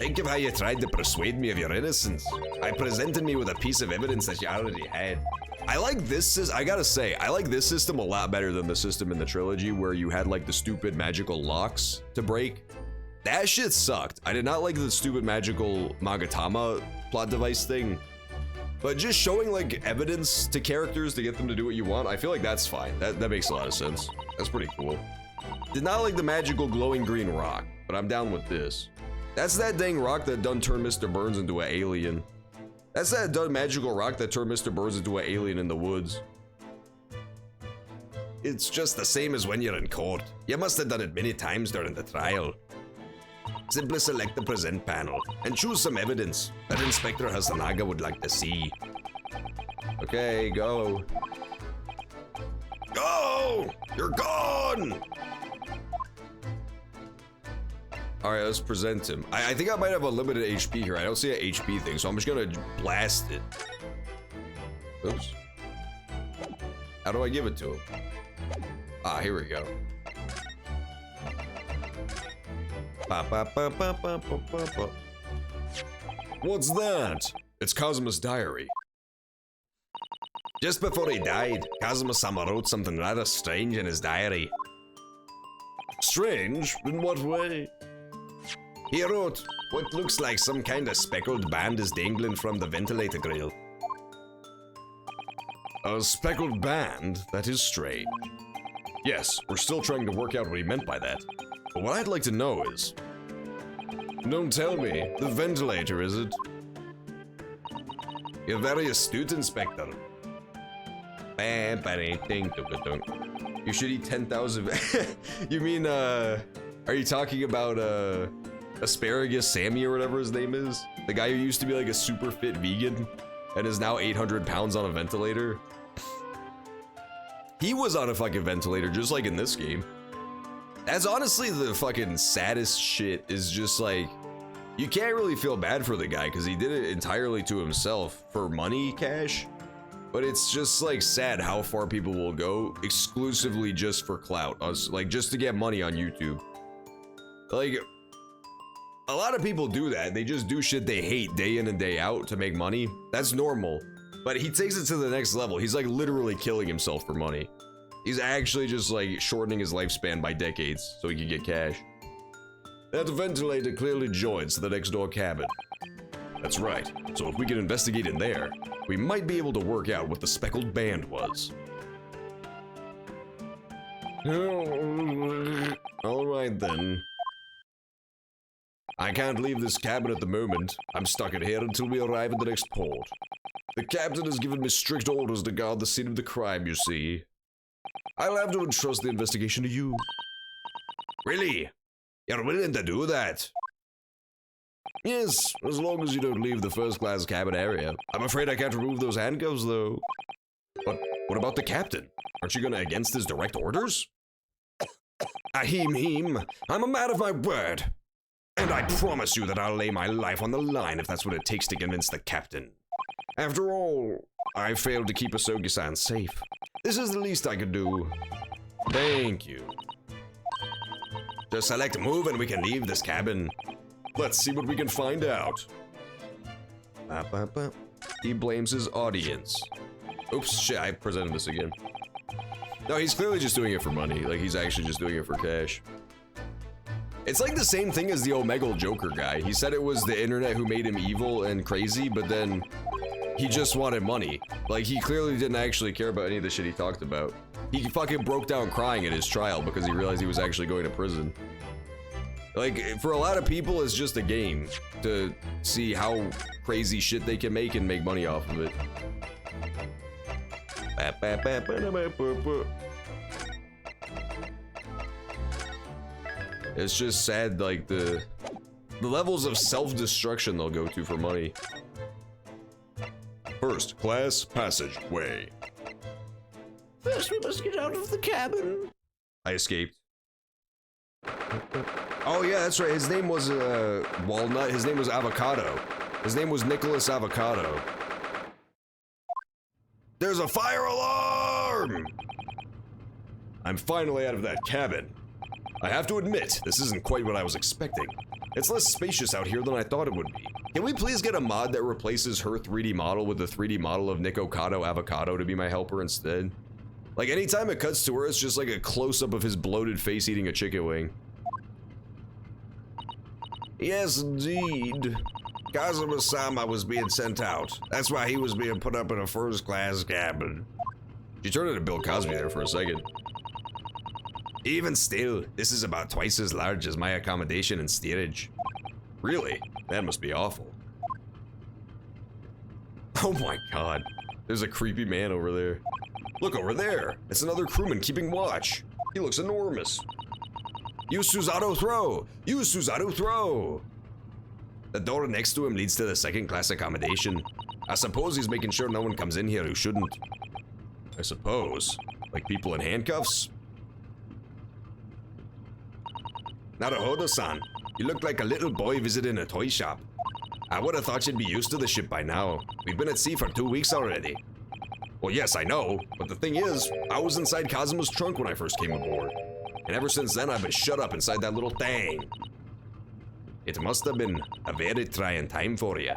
Think of how you tried to persuade me of your innocence. I presented me with a piece of evidence that you already had. I like this, I gotta say, I like this system a lot better than the system in the trilogy where you had like the stupid magical locks to break. That shit sucked. I did not like the stupid magical Magatama plot device thing. But just showing like evidence to characters to get them to do what you want, I feel like that's fine. That makes a lot of sense. That's pretty cool. Did not like the magical glowing green rock, but I'm down with this. That's that dang rock that done turned Mr. Burns into an alien. That's that done magical rock that turned Mr. Burns into an alien in the woods. It's just the same as when you're in court. You must have done it many times during the trial. Simply select the present panel and choose some evidence that Inspector Hasanaga would like to see. Okay, go. Go! You're gone! Alright, let's present him. I think I might have a limited HP here. I don't see an HP thing, so I'm just gonna blast it. Oops. How do I give it to him? Ah, here we go. What's that? It's Kazuma's diary. Just before he died, Kazuma-sama wrote something rather strange in his diary. Strange? In what way? He wrote, what looks like some kind of speckled band is dangling from the ventilator grill. A speckled band? That is strange. Yes, we're still trying to work out what he meant by that. But what I'd like to know is... Don't tell me, the ventilator, is it? You're very astute, Inspector. You should eat 10,000... You mean, are you talking about, Asparagus Sammy or whatever his name is? The guy who used to be like a super fit vegan and is now 800 pounds on a ventilator? He was on a fucking ventilator just like in this game. That's honestly the fucking saddest shit, is just like, you can't really feel bad for the guy because he did it entirely to himself for money, cash. But it's just like sad how far people will go exclusively just for clout, like just to get money on YouTube. Like, a lot of people do that. They just do shit they hate day in and day out to make money. That's normal. But he takes it to the next level. He's like literally killing himself for money. He's actually just like shortening his lifespan by decades so he can get cash. That ventilator clearly joins the next door cabin. That's right. So if we can investigate in there, we might be able to work out what the speckled band was. Alright then. I can't leave this cabin at the moment. I'm stuck in here until we arrive at the next port. The captain has given me strict orders to guard the scene of the crime, you see. I'll have to entrust the investigation to you. Really? You're willing to do that? Yes, as long as you don't leave the first-class cabin area. I'm afraid I can't remove those handcuffs, though. But what about the captain? Aren't you gonna against his direct orders? Ahem, I'm a man of my word. And I promise you that I'll lay my life on the line if that's what it takes to convince the captain. After all, I failed to keep Asogi-san safe. This is the least I could do. Thank you. Just select move and we can leave this cabin. Let's see what we can find out. He blames his audience. Oops, shit, I presented this again. No, he's clearly just doing it for money. Like, he's actually just doing it for cash. It's like the same thing as the Omegle Joker guy. He said it was the internet who made him evil and crazy, but then he just wanted money. Like, he clearly didn't actually care about any of the shit he talked about. He fucking broke down crying at his trial because he realized he was actually going to prison. Like, for a lot of people, it's just a game to see how crazy shit they can make and make money off of it. It's just sad, like, the levels of self-destruction they'll go to for money. First class passageway. First, we must get out of the cabin. I escaped. Oh yeah, that's right. His name was Walnut. His name was Avocado. His name was Nicholas Avocado. There's a fire alarm! I'm finally out of that cabin. I have to admit, this isn't quite what I was expecting. It's less spacious out here than I thought it would be. Can we please get a mod that replaces her 3D model with a 3D model of Nikocado Avocado to be my helper instead? Like, anytime it cuts to her, it's just like a close-up of his bloated face eating a chicken wing. Yes, indeed. Kazuma-sama was being sent out. That's why he was being put up in a first-class cabin. She turned into Bill Cosby there for a second. Even still, this is about twice as large as my accommodation in steerage. Really? That must be awful. Oh my god. There's a creepy man over there. Look over there. It's another crewman keeping watch. He looks enormous. Use Suzato throw! Use Suzato throw! The door next to him leads to the second-class accommodation. I suppose he's making sure no one comes in here who shouldn't. I suppose. Like people in handcuffs? Naruhodo-san, you look like a little boy visiting a toy shop. I would have thought you'd be used to the ship by now. We've been at sea for 2 weeks already. Well, yes, I know, but the thing is, I was inside Kazuma's trunk when I first came aboard. And ever since then, I've been shut up inside that little thing. It must have been a very trying time for you.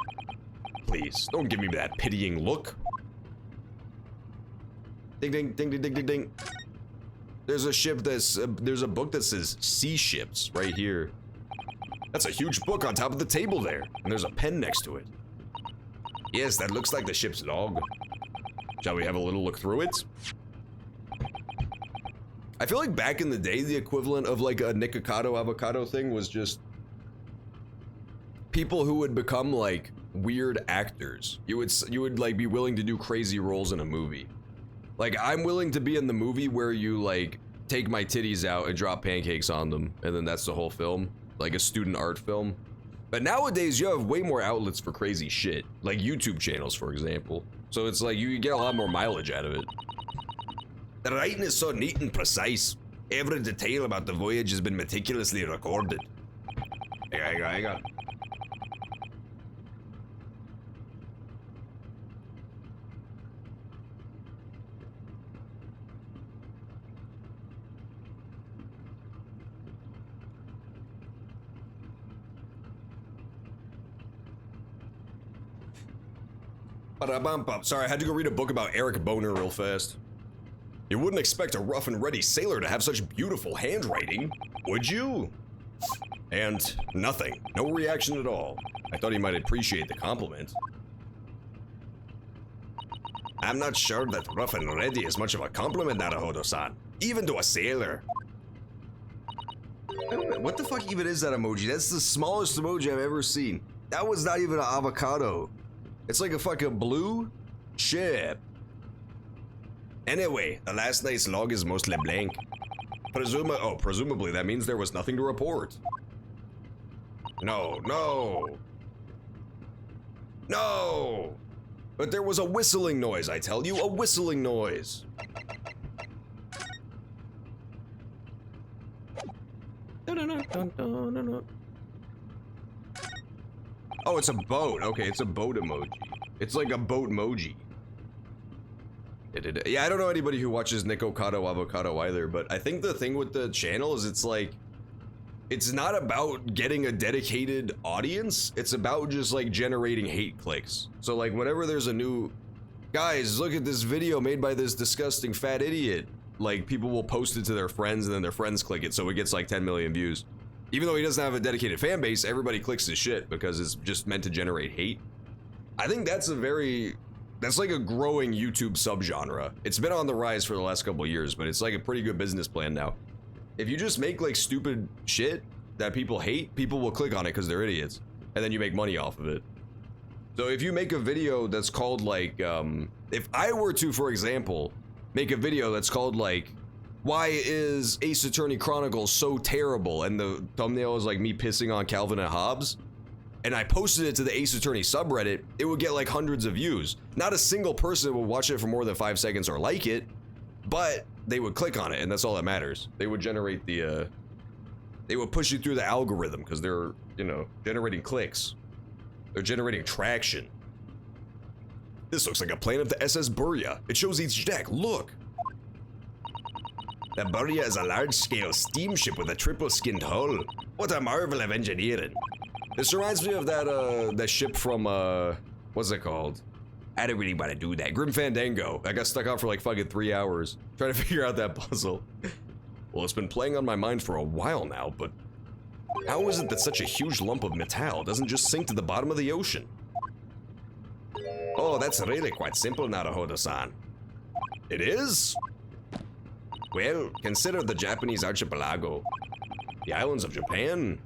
Please, don't give me that pitying look. Ding, ding, ding, ding, ding, ding, ding. There's a ship that's, there's a book that says Sea Ships right here. That's a huge book on top of the table there, and there's a pen next to it. Yes, that looks like the ship's log. Shall we have a little look through it? I feel like back in the day, the equivalent of like a Nikocado Avocado thing was just people who would become like weird actors. You would like be willing to do crazy roles in a movie. Like, I'm willing to be in the movie where you like take my titties out and drop pancakes on them, and then that's the whole film, like a student art film. But nowadays you have way more outlets for crazy shit, like YouTube channels, for example. So it's like you get a lot more mileage out of it. The writing is so neat and precise. Every detail about the voyage has been meticulously recorded. Hang on. Sorry, I had to go read a book about Eric Boner real fast. You wouldn't expect a rough and ready sailor to have such beautiful handwriting, would you? And nothing. No reaction at all. I thought he might appreciate the compliment. I'm not sure that rough and ready is much of a compliment, Naruhodo-san. Even to a sailor. What the fuck even is that emoji? That's the smallest emoji I've ever seen. That was not even an avocado. It's like a fucking blue ship. Anyway, the last night's log is mostly blank. Presumably that means there was nothing to report. No. But there was a whistling noise, I tell you, a whistling noise. Oh, it's a boat. Okay, it's a boat emoji. It's like a boat emoji. Yeah, I don't know anybody who watches Nikocado Avocado either, but I think the thing with the channel is it's like, it's not about getting a dedicated audience, it's about just like generating hate clicks. So like whenever there's a new, guys, look at this video made by this disgusting fat idiot, like people will post it to their friends and then their friends click it so it gets like 10 million views. Even though he doesn't have a dedicated fan base, everybody clicks his shit because it's just meant to generate hate. I think that's that's like a growing YouTube subgenre. It's been on the rise for the last couple of years, but it's like a pretty good business plan now. If you just make like stupid shit that people hate, people will click on it because they're idiots, and then you make money off of it. So if you make a video that's called like, if I were to, for example, make a video that's called like, why is Ace Attorney Chronicles so terrible? And the thumbnail is like me pissing on Calvin and Hobbes. And I posted it to the Ace Attorney subreddit, it would get like hundreds of views. Not a single person would watch it for more than 5 seconds or like it, but they would click on it, and that's all that matters. They would generate the, they would push you through the algorithm because they're, you know, generating clicks. They're generating traction. This looks like a plan of the SS Burya. It shows each deck, look. The Burya is a large-scale steamship with a triple-skinned hull. What a marvel of engineering. This reminds me of that ship from, what's it called? I didn't really want to do that. Grim Fandango. I got stuck out for like fucking 3 hours trying to figure out that puzzle. Well, it's been playing on my mind for a while now, but how is it that such a huge lump of metal doesn't just sink to the bottom of the ocean? Oh, that's really quite simple, Naruhodo-san. It is? Well, consider the Japanese archipelago. The islands of Japan.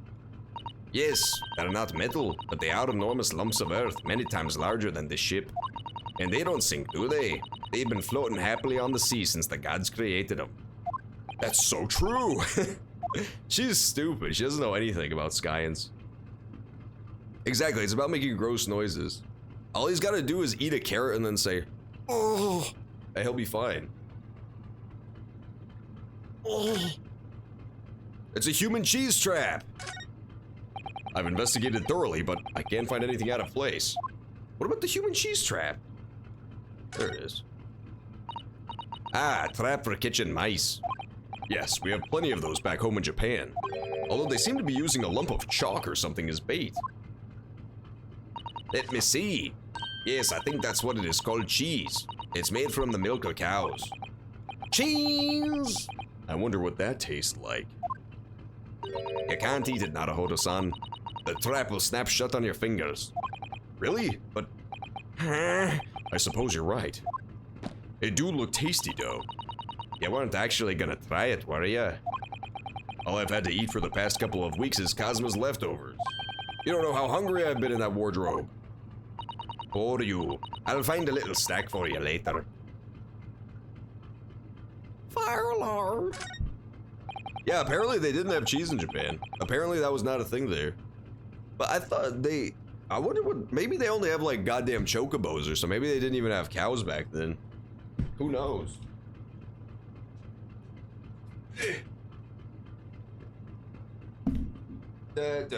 Yes, they're not metal, but they are enormous lumps of earth, many times larger than this ship. And they don't sink, do they? They've been floating happily on the sea since the gods created them. That's so true! She's stupid, she doesn't know anything about science. Exactly, it's about making gross noises. All he's gotta do is eat a carrot and then say, oh, and he'll be fine. Oh. It's a human cheese trap! I've investigated thoroughly, but I can't find anything out of place. What about the human cheese trap? There it is. Ah, trap for kitchen mice. Yes, we have plenty of those back home in Japan. Although they seem to be using a lump of chalk or something as bait. Let me see. Yes, I think that's what it is called, cheese. It's made from the milk of cows. Cheese! I wonder what that tastes like. You can't eat it, Naruhodo-san. The trap will snap shut on your fingers. Really? But... I suppose you're right. It do look tasty, though. You weren't actually gonna try it, were ya? All I've had to eat for the past couple of weeks is Cosmo's leftovers. You don't know how hungry I've been in that wardrobe. For you. I'll find a little snack for you later. Fire alarm! Yeah, apparently they didn't have cheese in Japan. Apparently that was not a thing there. But I thought I wonder what, maybe they only have like goddamn chocobos or so. Maybe they didn't even have cows back then. Who knows? Did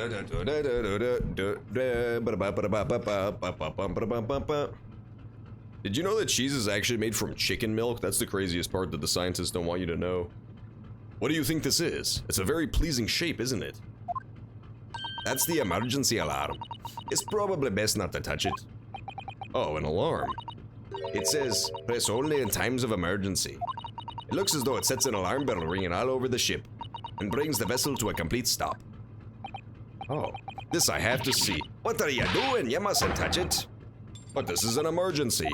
you know that cheese is actually made from chicken milk? That's the craziest part that the scientists don't want you to know. What do you think this is? It's a very pleasing shape, isn't it? That's the emergency alarm. It's probably best not to touch it. Oh, an alarm. It says, press only in times of emergency. It looks as though it sets an alarm bell ringing all over the ship and brings the vessel to a complete stop. Oh, this I have to see. What are you doing? You mustn't touch it. But this is an emergency.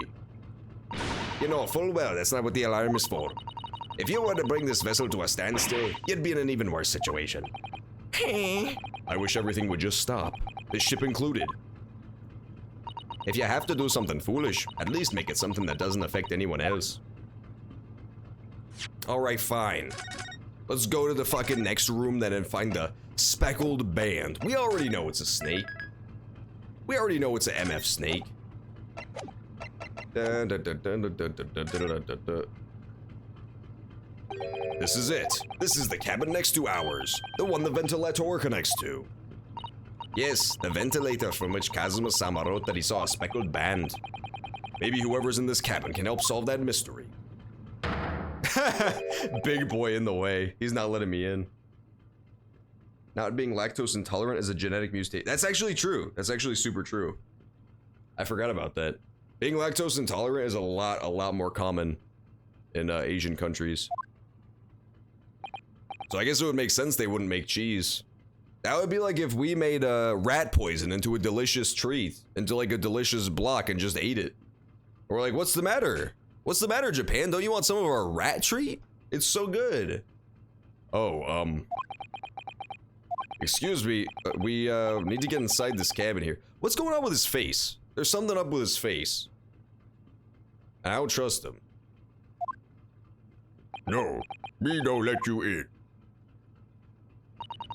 You know full well that's not what the alarm is for. If you were to bring this vessel to a standstill, you'd be in an even worse situation. I wish everything would just stop, this ship included. If you have to do something foolish, at least make it something that doesn't affect anyone else. Alright, fine. Let's go to the fucking next room then and find the speckled band. We already know it's a snake. We already know it's an MF snake. This is it. This is the cabin next to ours. The one the ventilator connects to. Yes, the ventilator from which Kazuma-sama wrote that he saw a speckled band. Maybe whoever's in this cabin can help solve that mystery. Big boy in the way. He's not letting me in. Not being lactose intolerant is a genetic mutation. That's actually true. That's actually super true. I forgot about that. Being lactose intolerant is a lot more common in Asian countries. So I guess it would make sense they wouldn't make cheese. That would be like if we made rat poison into a delicious treat, into like a delicious block and just ate it. Or like, what's the matter? What's the matter, Japan? Don't you want some of our rat treat? It's so good. Oh, excuse me, we need to get inside this cabin here. What's going on with his face? There's something up with his face. I don't trust him. No, me don't let you in.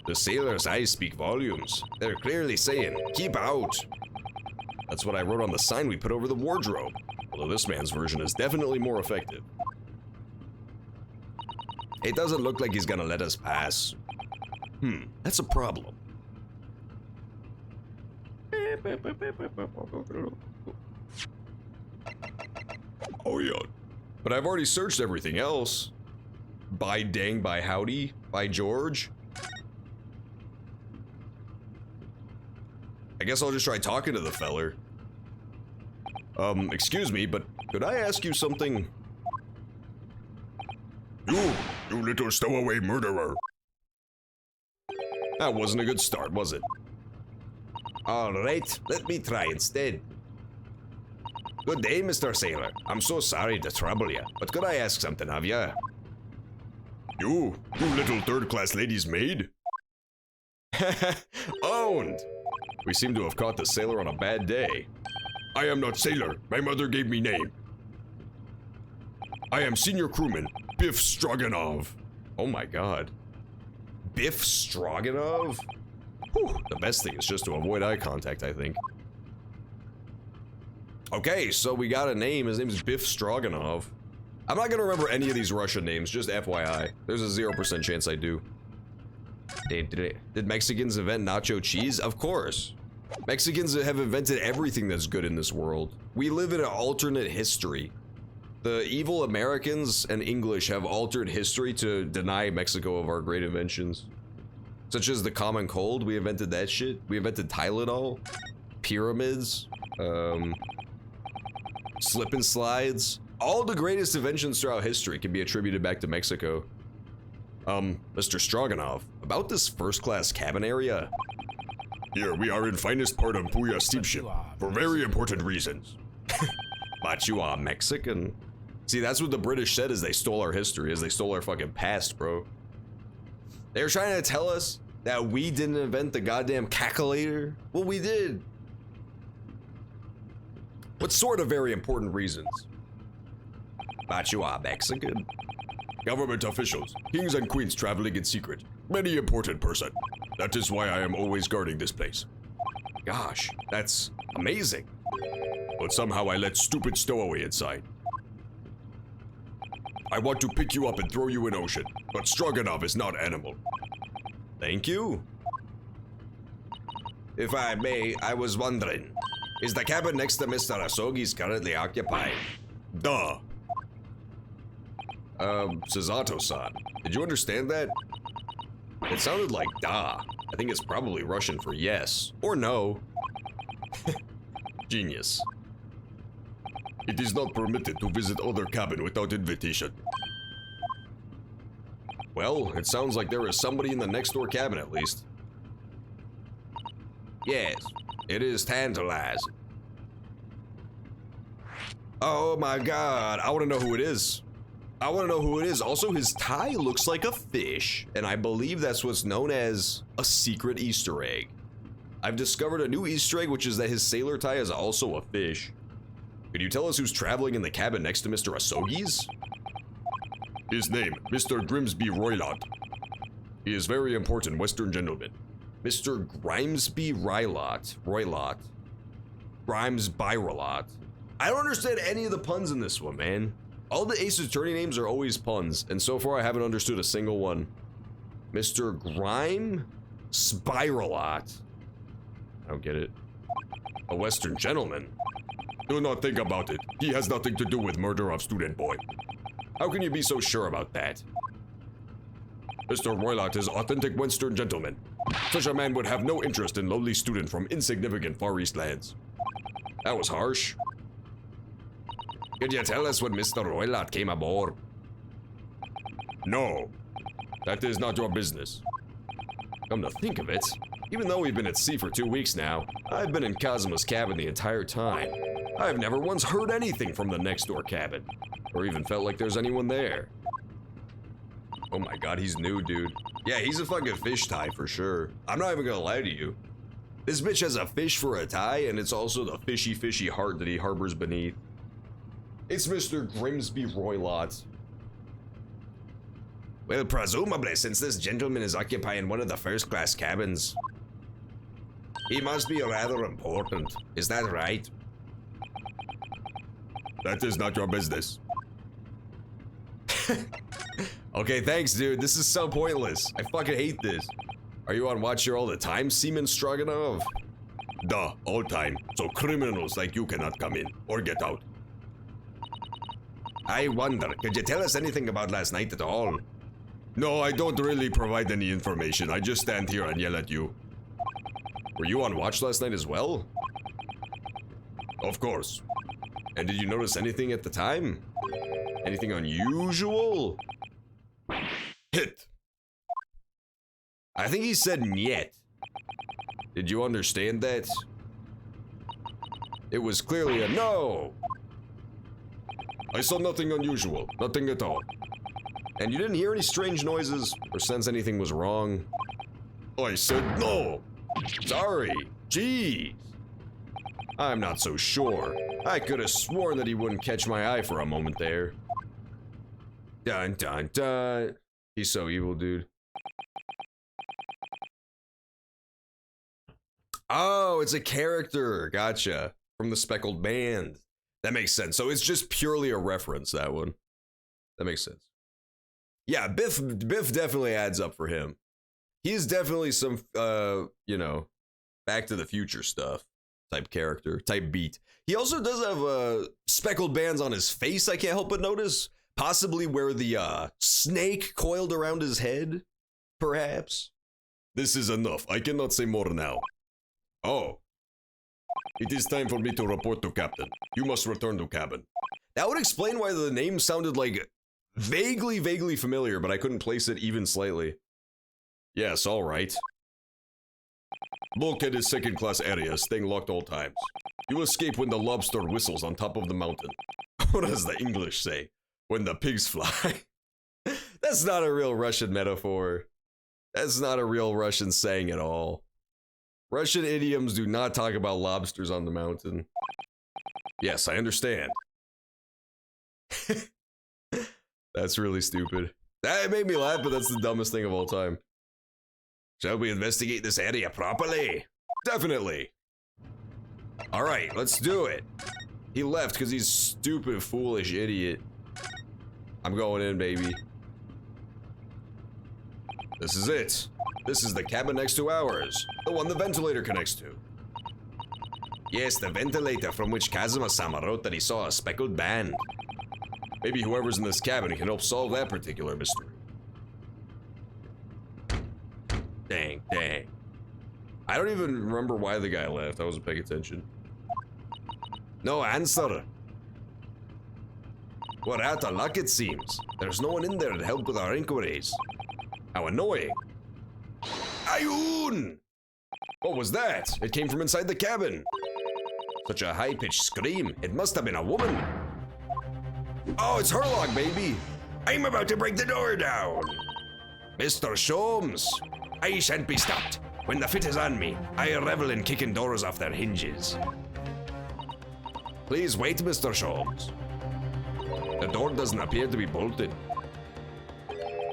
The sailor's eyes speak volumes. They're clearly saying, keep out. That's what I wrote on the sign we put over the wardrobe. Although this man's version is definitely more effective. It doesn't look like he's gonna let us pass. That's a problem. Oh yeah. But I've already searched everything else. By dang, by howdy, by George. I guess I'll just try talking to the feller. Excuse me, but could I ask you something? You little stowaway murderer. That wasn't a good start, was it? Alright, let me try instead. Good day, Mr. Sailor. I'm so sorry to trouble you, but could I ask something of ya? You little third-class lady's maid? Owned! We seem to have caught the sailor on a bad day. I am not sailor. My mother gave me name. I am senior crewman, Biff Stroganoff. Oh my god. Biff Stroganoff? Whew, the best thing is just to avoid eye contact, I think. Okay, so we got a name. His name is Biff Stroganoff. I'm not gonna remember any of these Russian names, just FYI. There's a 0% chance I do. Did Mexicans invent nacho cheese? Of course. Mexicans have invented everything that's good in this world. We live in an alternate history. The evil Americans and English have altered history to deny Mexico of our great inventions. Such as the common cold, we invented that shit. We invented Tylenol, pyramids, slip and slides. All the greatest inventions throughout history can be attributed back to Mexico. Mr. Stroganoff, about this first-class cabin area. Here, we are in finest part of Puya steamship, for very important reasons. But you are Mexican. See, that's what the British said as they stole our history, as they stole our fucking past, bro. They were trying to tell us that we didn't invent the goddamn calculator. Well, we did. What sort of very important reasons? But you are Mexican. Government officials, kings and queens traveling in secret. Many important person. That is why I am always guarding this place. Gosh, that's amazing. But somehow I let stupid stowaway inside. I want to pick you up and throw you in ocean, but Stroganoff is not animal. Thank you. If I may, I was wondering, is the cabin next to Mr. Asogi's currently occupied? Duh. Sazato-san, did you understand that? It sounded like da. I think it's probably Russian for yes, or no. Genius. It is not permitted to visit other cabin without invitation. Well, it sounds like there is somebody in the next door cabin at least. Yes, it is tantalizing. Oh my god, I want to know who it is. I want to know who it is. Also, his tie looks like a fish, and I believe that's what's known as a secret Easter egg. I've discovered a new Easter egg, which is that his sailor tie is also a fish. Could you tell us who's traveling in the cabin next to Mr. Asogi's? His name, Mr. Grimsby Roylott. He is very important Western gentleman. Mr. Grimsby Roylott. Grimsby Roylott. I don't understand any of the puns in this one, man. All the Ace Attorney names are always puns, and so far I haven't understood a single one. Mr. Grime Spiralot. I don't get it. A Western gentleman. Do not think about it. He has nothing to do with murder of student boy. How can you be so sure about that? Mr. Roylott is authentic Western gentleman. Such a man would have no interest in lowly student from insignificant Far East lands. That was harsh. Could you tell us when Mr. Roylott came aboard? No. That is not your business. Come to think of it, even though we've been at sea for 2 weeks now, I've been in Kazuma's cabin the entire time. I've never once heard anything from the next door cabin, or even felt like there's anyone there. Oh my god, he's new, dude. Yeah, he's a fucking fish tie for sure. I'm not even gonna lie to you. This bitch has a fish for a tie, and it's also the fishy heart that he harbors beneath. It's Mr. Grimsby Roylott. Well, presumably, since this gentleman is occupying one of the first-class cabins, he must be rather important. Is that right? That is not your business. Okay, thanks, dude. This is so pointless. I fucking hate this. Are you on watch here all the time, Seaman Stroganoff? Duh, all time. So criminals like you cannot come in or get out. I wonder, could you tell us anything about last night at all? No, I don't really provide any information. I just stand here and yell at you. Were you on watch last night as well? Of course. And did you notice anything at the time? Anything unusual? Hit. I think he said "niet." Did you understand that? It was clearly a no. I saw nothing unusual. Nothing at all. And you didn't hear any strange noises or sense anything was wrong? I said no. Sorry. Jeez. I'm not so sure. I could have sworn that he wouldn't catch my eye for a moment there. Dun dun dun. He's so evil, dude. Oh, it's a character. Gotcha. From the Speckled Band. That makes sense. So it's just purely a reference, that one. That makes sense. Yeah, Biff definitely adds up for him. He's definitely some, you know, Back to the Future stuff type character, type beat. He also does have speckled bands on his face, I can't help but notice. Possibly where the snake coiled around his head, perhaps. This is enough. I cannot say more now. Oh. It is time for me to report to Captain. You must return to cabin. That would explain why the name sounded like vaguely familiar, but I couldn't place it even slightly. Yes, all right. Bulkhead is second-class area, staying locked all times. You escape when the lobster whistles on top of the mountain. What does the English say? When the pigs fly. That's not a real Russian metaphor. That's not a real Russian saying at all. Russian idioms do not talk about lobsters on the mountain. Yes, I understand. That's really stupid. That made me laugh, but that's the dumbest thing of all time. Shall we investigate this area properly? Definitely. All right, let's do it. He left because he's stupid, foolish idiot. I'm going in, baby. This is it. This is the cabin next to ours. The one the ventilator connects to. Yes, the ventilator from which Kazuma-sama wrote that he saw a speckled band. Maybe whoever's in this cabin can help solve that particular mystery. Dang. I don't even remember why the guy left. I wasn't paying attention. No answer. We're out of luck, it seems. There's no one in there to help with our inquiries. How annoying. Ayun! What was that? It came from inside the cabin. Such a high-pitched scream. It must have been a woman. Oh, it's Hurlock, baby. I'm about to break the door down. Mr. Sholmes, I shan't be stopped. When the fit is on me, I revel in kicking doors off their hinges. Please wait, Mr. Sholmes. The door doesn't appear to be bolted.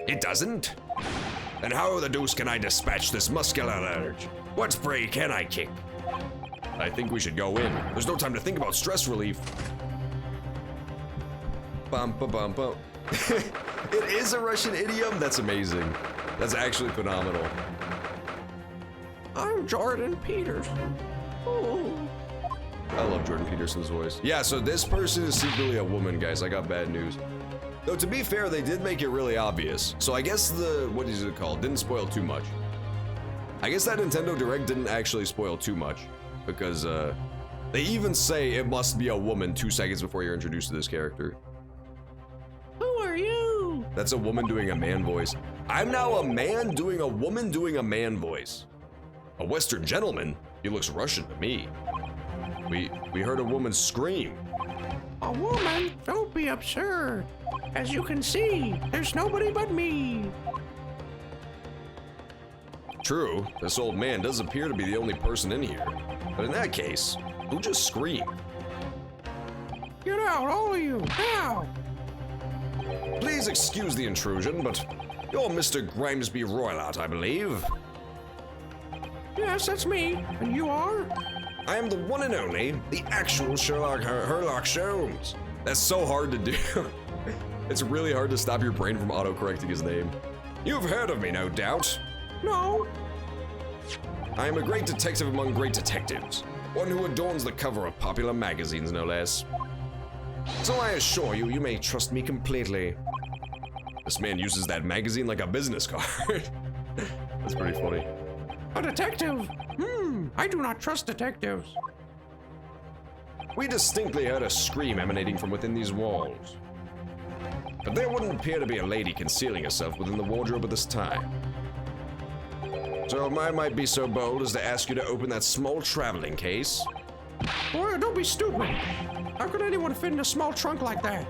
It doesn't? Then how the deuce can I dispatch this muscular urge? What spray can I kick? I think we should go in. There's no time to think about stress relief. Bum, ba, bum, bum. It is a Russian idiom? That's amazing. That's actually phenomenal. I'm Jordan Peterson. Oh. I love Jordan Peterson's voice. Yeah, so this person is secretly a woman, guys. I got bad news. Though, to be fair, they did make it really obvious. So I guess what is it called? Didn't spoil too much. I guess that Nintendo Direct didn't actually spoil too much. Because, they even say it must be a woman 2 seconds before you're introduced to this character. Who are you? That's a woman doing a man voice. I'm now a man doing a woman doing a man voice. A Western gentleman? He looks Russian to me. We heard a woman scream. A woman? Don't be absurd. As you can see, there's nobody but me. True, this old man does appear to be the only person in here. But in that case, who just screamed? Get out, all of you, now! Please excuse the intrusion, but you're Mr. Grimesby Roylott, I believe. Yes, that's me. And you are? I am the one and only, the actual Sherlock Hurlock Sholmes. That's so hard to do. It's really hard to stop your brain from auto-correcting his name. You've heard of me, no doubt. No. I am a great detective among great detectives. One who adorns the cover of popular magazines, no less. So I assure you, you may trust me completely. This man uses that magazine like a business card. That's pretty funny. A detective? them. I do not trust detectives. We distinctly heard a scream emanating from within these walls. But there wouldn't appear to be a lady concealing herself within the wardrobe at this time. So I might be so bold as to ask you to open that small traveling case. Boy, don't be stupid. How could anyone fit in a small trunk like that?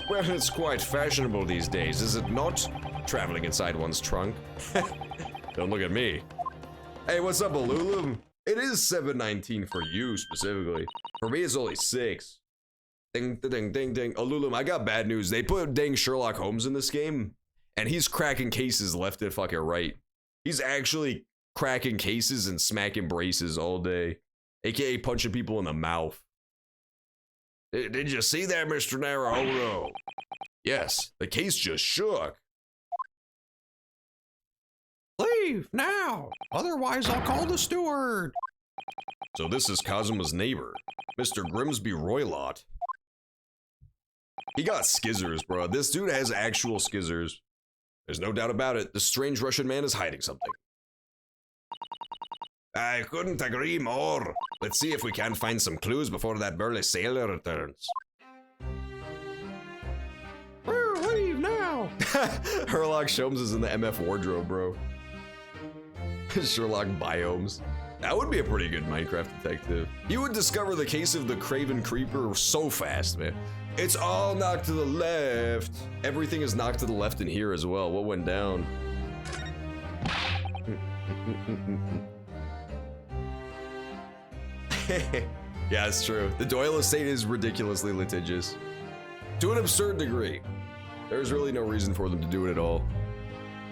Well, it's quite fashionable these days, is it not? Traveling inside one's trunk. Don't look at me. Hey, what's up, Alulum? It is 7:19 for you specifically. For me, it's only 6. Ding, ding, ding, ding. Alulum, I got bad news. They put dang Sherlock Holmes in this game, and he's cracking cases left and fucking right. He's actually cracking cases and smacking braces all day, aka punching people in the mouth. Did you see that, Mr. Naruhodo? Yes, the case just shook. Leave now, otherwise I'll call the steward. So this is Kazuma's neighbor, Mr. Grimsby Roylott. He got skizzers, bro. This dude has actual skizzers. There's no doubt about it. The strange Russian man is hiding something. I couldn't agree more. Let's see if we can find some clues before that burly sailor returns. Leave now. Hurlock Sholmes is in the MF wardrobe, bro. Sherlock Biomes. That would be a pretty good Minecraft detective. He would discover the case of the Craven Creeper so fast, man. It's all knocked to the left. Everything is knocked to the left in here as well. What went down? Yeah, it's true. The Doyle estate is ridiculously litigious. To an absurd degree. There's really no reason for them to do it at all.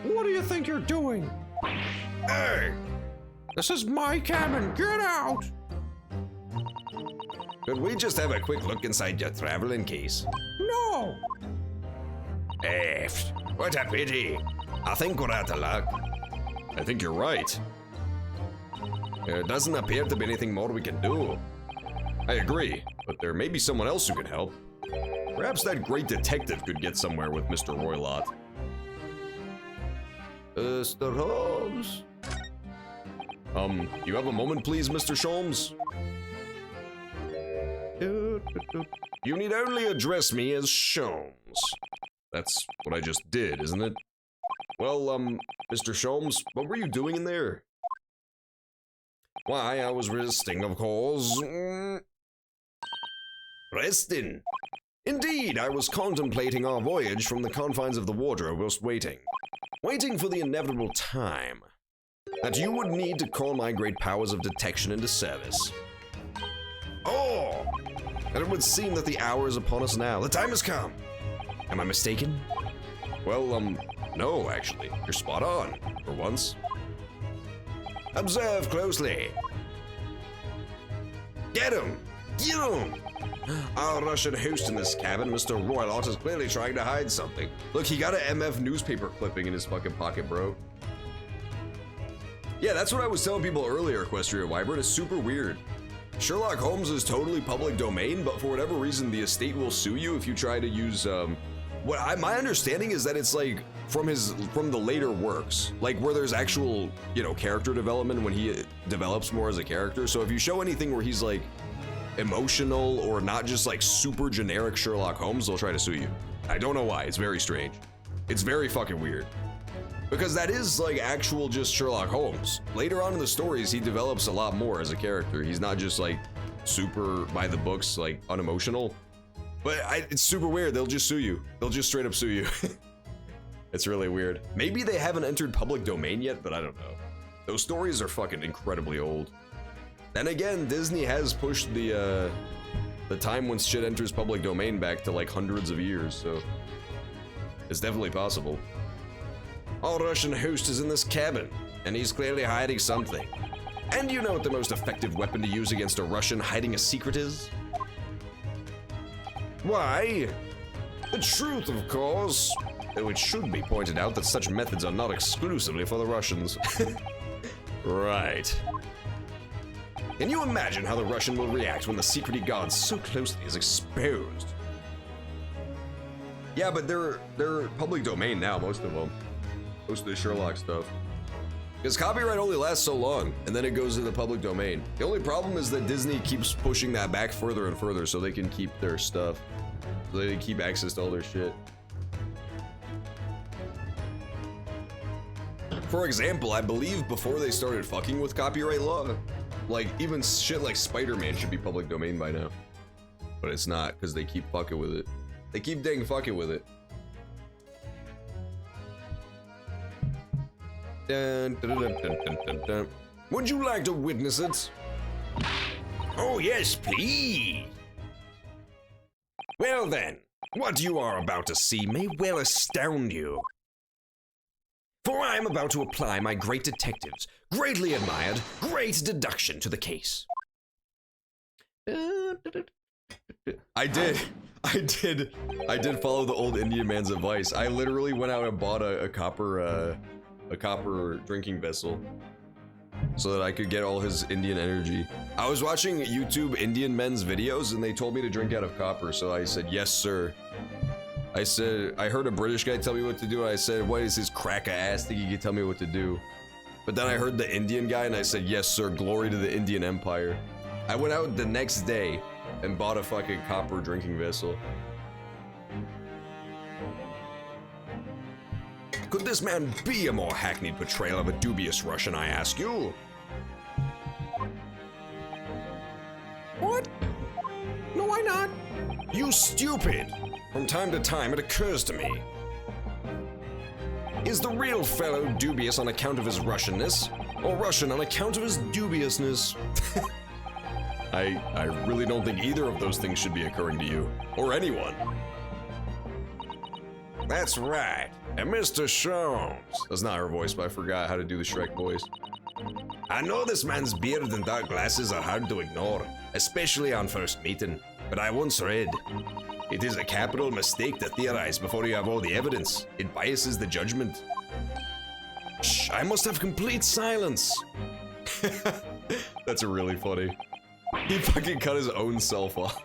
What do you think you're doing? Hey! This is my cabin. Get out! Could we just have a quick look inside your traveling case? No! What a pity. I think we're out of luck. I think you're right. There doesn't appear to be anything more we can do. I agree, but there may be someone else who can help. Perhaps that great detective could get somewhere with Mr. Roylott. Mr. Holmes? You have a moment, please, Mr. Sholmes? You need only address me as Sholmes. That's what I just did, isn't it? Well, Mr. Sholmes, what were you doing in there? Why, I was resting, of course. Resting? Indeed, I was contemplating our voyage from the confines of the wardrobe whilst waiting. Waiting for the inevitable time that you would need to call my great powers of detection into service. Oh! And it would seem that the hour is upon us now. The time has come. Am I mistaken? Well, no, actually. You're spot on, for once. Observe closely. Get him! Get him! Our Russian host in this cabin, Mr. Roylott, is clearly trying to hide something. Look, he got an MF newspaper clipping in his fucking pocket, bro. Yeah, that's what I was telling people earlier, Equestria Wyvern. It's super weird. Sherlock Holmes is totally public domain, but for whatever reason, the estate will sue you if you try to use, my understanding is that it's like from the later works, like where there's actual, character development when he develops more as a character. So if you show anything where he's like emotional or not just like super generic Sherlock Holmes, they'll try to sue you. I don't know why. It's very strange. It's very fucking weird. Because that is like actual just Sherlock Holmes. Later on in the stories, he develops a lot more as a character. He's not just like super by the books, like unemotional. But it's super weird. They'll just sue you. They'll just straight up sue you. It's really weird. Maybe they haven't entered public domain yet, but I don't know. Those stories are fucking incredibly old. Then again, Disney has pushed the time when shit enters public domain back to like hundreds of years, so it's definitely possible. Our Russian host is in this cabin, and he's clearly hiding something. And you know what the most effective weapon to use against a Russian hiding a secret is? Why? The truth, of course. Though it should be pointed out that such methods are not exclusively for the Russians. Right. Can you imagine how the Russian will react when the secret he guards so closely is exposed? Yeah, but they're public domain now, most of them. Most of the Sherlock stuff. Because copyright only lasts so long, and then it goes in the public domain. The only problem is that Disney keeps pushing that back further and further so they can keep their stuff. So they can keep access to all their shit. For example, I believe before they started fucking with copyright law, like even shit like Spider-Man should be public domain by now. But it's not, because they keep fucking with it. They keep dang fucking with it. Dun, dun, dun, dun, dun, dun, dun. Would you like to witness it? Oh, yes, please. Well then, what you are about to see may well astound you. For I am about to apply my great detective's greatly admired great deduction to the case. I did follow the old Indian man's advice. I literally went out and bought a copper drinking vessel so that I could get all his Indian energy. I was watching YouTube Indian men's videos and they told me to drink out of copper, so I said, yes, sir. I said, I heard a British guy tell me what to do, and I said, what is his cracker ass think he can tell me what to do? But then I heard the Indian guy and I said, yes, sir, glory to the Indian Empire. I went out the next day and bought a fucking copper drinking vessel. Could this man be a more hackneyed portrayal of a dubious Russian, I ask you? What? No, why not? You stupid! From time to time it occurs to me. Is the real fellow dubious on account of his Russianness, or Russian on account of his dubiousness? I really don't think either of those things should be occurring to you, or anyone. That's right, and Mr. Sholmes. That's not her voice, but I forgot how to do the Shrek voice. I know this man's beard and dark glasses are hard to ignore, especially on first meeting, but I once read, it is a capital mistake to theorize before you have all the evidence. It biases the judgment. Shh, I must have complete silence. That's really funny. He fucking cut his own self off.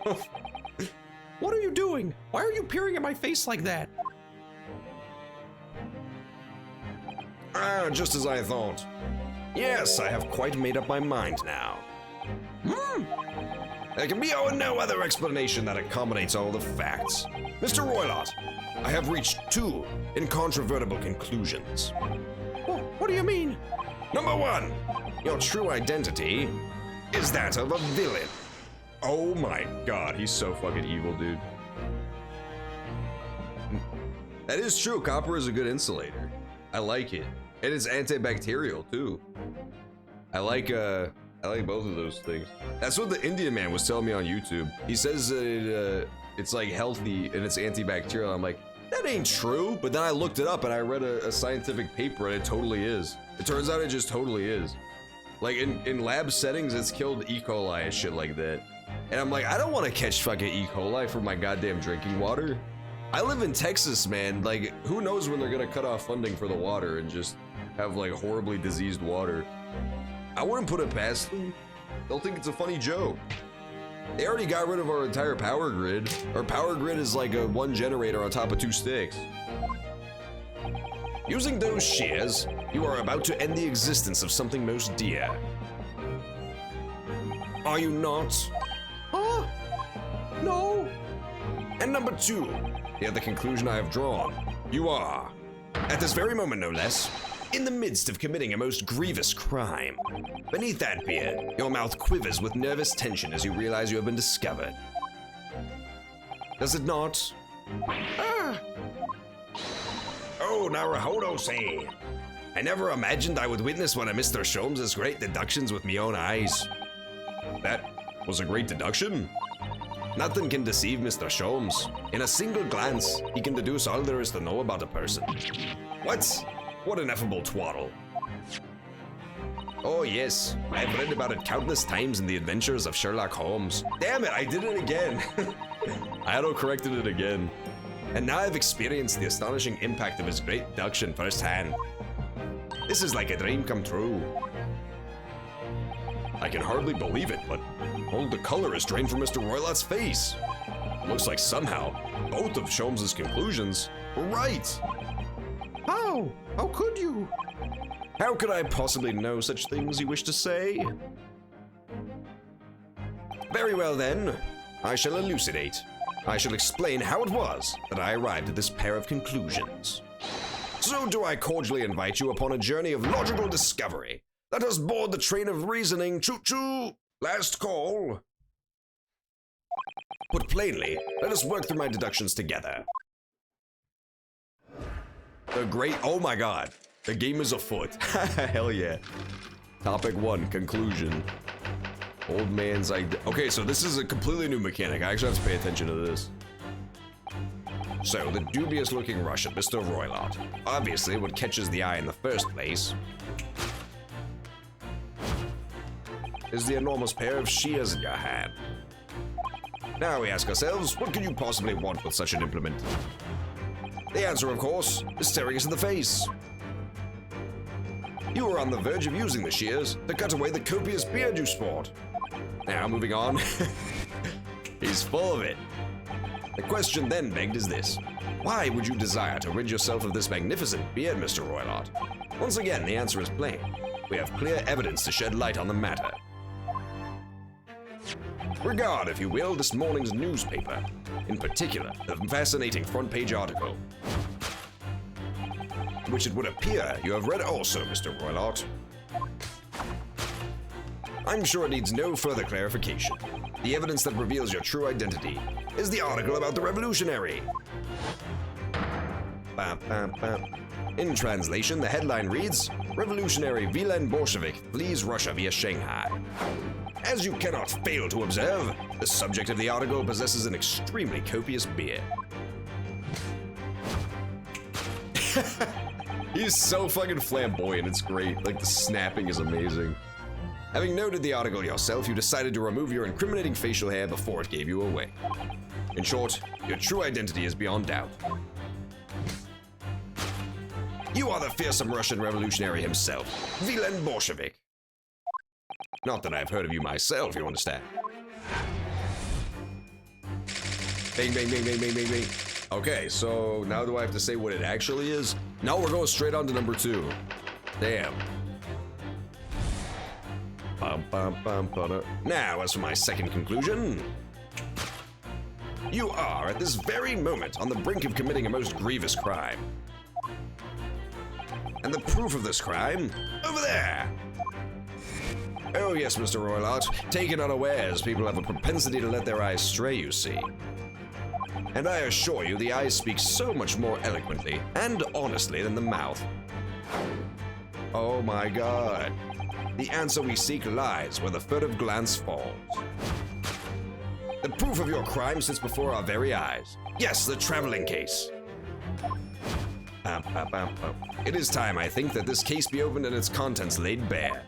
What are you doing? Why are you peering at my face like that? Ah, just as I thought. Yes, I have quite made up my mind now. There can be no other explanation that accommodates all the facts. Mr. Roylott, I have reached two incontrovertible conclusions. What do you mean? Number one, your true identity is that of a villain. Oh my god, he's so fucking evil, dude. That is true, copper is a good insulator. I like it. And it's antibacterial too. I like both of those things. That's what the Indian man was telling me on YouTube. He says that it's like healthy and it's antibacterial. I'm like, that ain't true. But then I looked it up and I read a scientific paper and it totally is. It turns out it just totally is. Like in lab settings, it's killed E. coli and shit like that. And I'm like, I don't want to catch fucking E. coli from my goddamn drinking water. I live in Texas, man. Like, who knows when they're gonna cut off funding for the water and just have like horribly diseased water. I wouldn't put it past them. They'll think it's a funny joke. They already got rid of our entire power grid. Our power grid is like a one generator on top of two sticks. Using those shears, you are about to end the existence of something most dear. Are you not? Huh? No. And number two, the other conclusion I have drawn. You are, at this very moment no less, in the midst of committing a most grievous crime. Beneath that beard, your mouth quivers with nervous tension as you realize you have been discovered. Does it not? Ah. Oh, Naruhodo say. I never imagined I would witness one of Mr. Sholmes' great deductions with me own eyes. That was a great deduction. Nothing can deceive Mr. Sholmes. In a single glance, he can deduce all there is to know about a person. What ineffable twaddle. Oh yes, I've read about it countless times in the Adventures of Sherlock Holmes. Damn it, I did it again. I auto-corrected it again. And now I've experienced the astonishing impact of his great deduction firsthand. This is like a dream come true. I can hardly believe it, but all the color is drained from Mr. Roylott's face. Looks like somehow both of Sholmes' conclusions were right. How? How could you? How could I possibly know such things you wish to say? Very well then, I shall elucidate. I shall explain how it was that I arrived at this pair of conclusions. So do I cordially invite you upon a journey of logical discovery. Let us board the train of reasoning. Choo-choo! Last call. Put plainly, let us work through my deductions together. Oh my god. The game is afoot. Hell yeah. Topic 1, conclusion. Old man's idea. Okay, so this is a completely new mechanic. I actually have to pay attention to this. So, the dubious-looking Russian, Mr. Hurlock. Obviously, what catches the eye in the first place is the enormous pair of shears in your hand. Now we ask ourselves, what could you possibly want with such an implement? The answer, of course, is staring us in the face. You were on the verge of using the shears to cut away the copious beard you sport. Now, moving on. He's full of it. The question then begged is this. Why would you desire to rid yourself of this magnificent beard, Mr. Hurlock? Once again, the answer is plain. We have clear evidence to shed light on the matter. Regard, if you will, this morning's newspaper. In particular, the fascinating front page article, which it would appear you have read also, Mr. Hurlock. I'm sure it needs no further clarification. The evidence that reveals your true identity is the article about the revolutionary. In translation, the headline reads, Revolutionary Vilain Bolshevik flees Russia via Shanghai. As you cannot fail to observe, the subject of the article possesses an extremely copious beard. He's so fucking flamboyant, it's great. Like, the snapping is amazing. Having noted the article yourself, you decided to remove your incriminating facial hair before it gave you away. In short, your true identity is beyond doubt. You are the fearsome Russian revolutionary himself, Vilain Bolshevik. Not that I've heard of you myself, you understand. Bang, bang, bang, bang, bang, bang, bang. Okay, so now do I have to say what it actually is? No, we're going straight on to number 2. Damn. Now, as for my second conclusion, you are at this very moment on the brink of committing a most grievous crime. And the proof of this crime, over there. Oh yes, Mr. Hurlock, taken unawares, people have a propensity to let their eyes stray, you see. And I assure you, the eyes speak so much more eloquently and honestly than the mouth. Oh my god. The answer we seek lies where the furtive glance falls. The proof of your crime sits before our very eyes. Yes, the traveling case. It is time, I think, that this case be opened and its contents laid bare.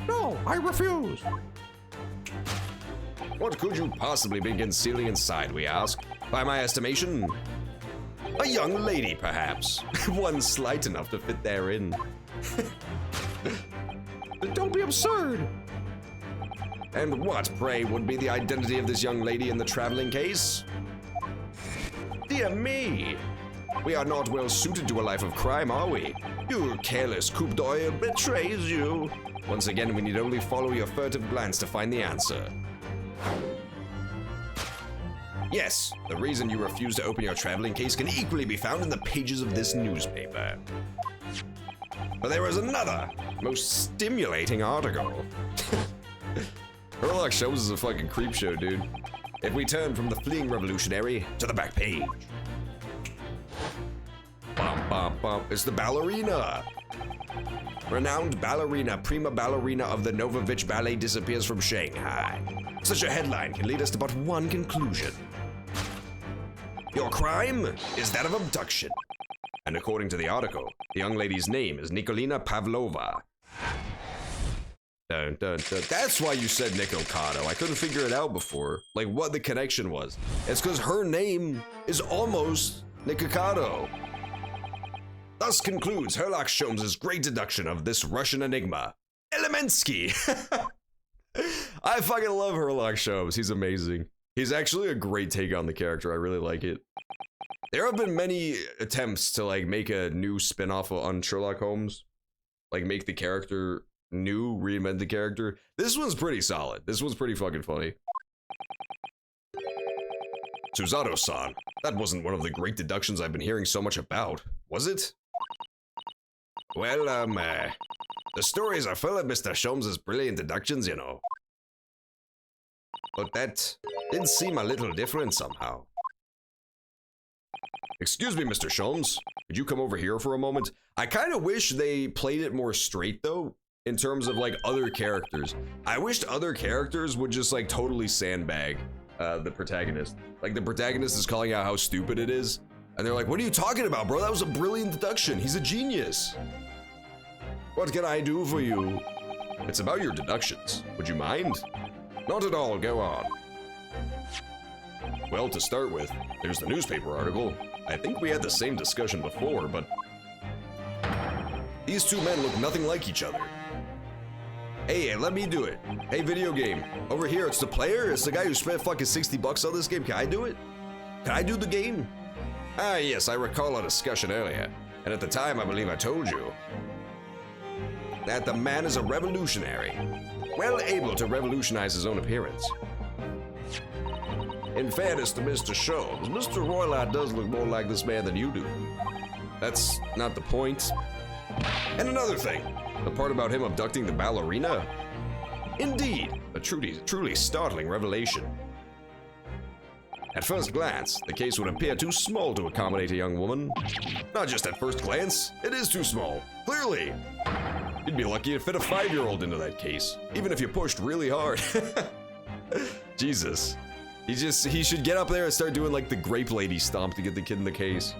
No, I refuse. What could you possibly be concealing inside, we ask? By my estimation, a young lady, perhaps. One slight enough to fit therein. Don't be absurd. And what, pray, would be the identity of this young lady in the traveling case? Dear me, we are not well suited to a life of crime, are we? Your careless coup d'oeil betrays you. Once again, we need only follow your furtive glance to find the answer. Yes, the reason you refuse to open your traveling case can equally be found in the pages of this newspaper. But there is another, most stimulating article. Hurlock shows is a fucking creep show, dude. If we turn from the fleeing revolutionary to the back page. Bum, bum, bum. It's the ballerina. Renowned ballerina, prima ballerina of the Novovich Ballet disappears from Shanghai. Such a headline can lead us to but one conclusion. Your crime is that of abduction. And according to the article, the young lady's name is Nikolina Pavlova. Dun, dun, dun. That's why you said Nikocado. I couldn't figure it out before. Like, what the connection was. It's because her name is almost Nikocado. Thus concludes Hurlock Sholmes' great deduction of this Russian enigma, Elemensky. I fucking love Hurlock Sholmes. He's amazing. He's actually a great take on the character. I really like it. There have been many attempts to like make a new spin-off on Sherlock Holmes. like make the character new, reinvent the character. This one's pretty solid. This one's pretty fucking funny. Susato-san, that wasn't one of the great deductions I've been hearing so much about, was it? Well, the stories are full of Mr. Sholmes' brilliant deductions, you know. But that did seem a little different somehow. Excuse me, Mr. Sholmes. Could you come over here for a moment? I kind of wish they played it more straight, though, in terms of, like, other characters. I wished other characters would just, like, totally sandbag the protagonist. Like, the protagonist is calling out how stupid it is, and they're like, what are you talking about, bro? That was a brilliant deduction. He's a genius. What can I do for you? It's about your deductions. Would you mind? Not at all. Go on. Well, to start with, there's the newspaper article. I think we had the same discussion before, but these two men look nothing like each other. Hey, let me do it. Hey, video game. Over here, it's the player. It's the guy who spent fucking $60 on this game. Can I do it? Can I do the game? Ah, yes, I recall a discussion earlier. And at the time, I believe I told you that the man is a revolutionary, well able to revolutionize his own appearance. In fairness to Mr. Sholmes, Mr. Roylott does look more like this man than you do. That's not the point. And another thing, the part about him abducting the ballerina? Indeed, a truly startling revelation. At first glance, the case would appear too small to accommodate a young woman. Not just at first glance, it is too small, clearly. You'd be lucky to fit a 5-year-old into that case, even if you pushed really hard. Jesus. He should get up there and start doing like the grape lady stomp to get the kid in the case.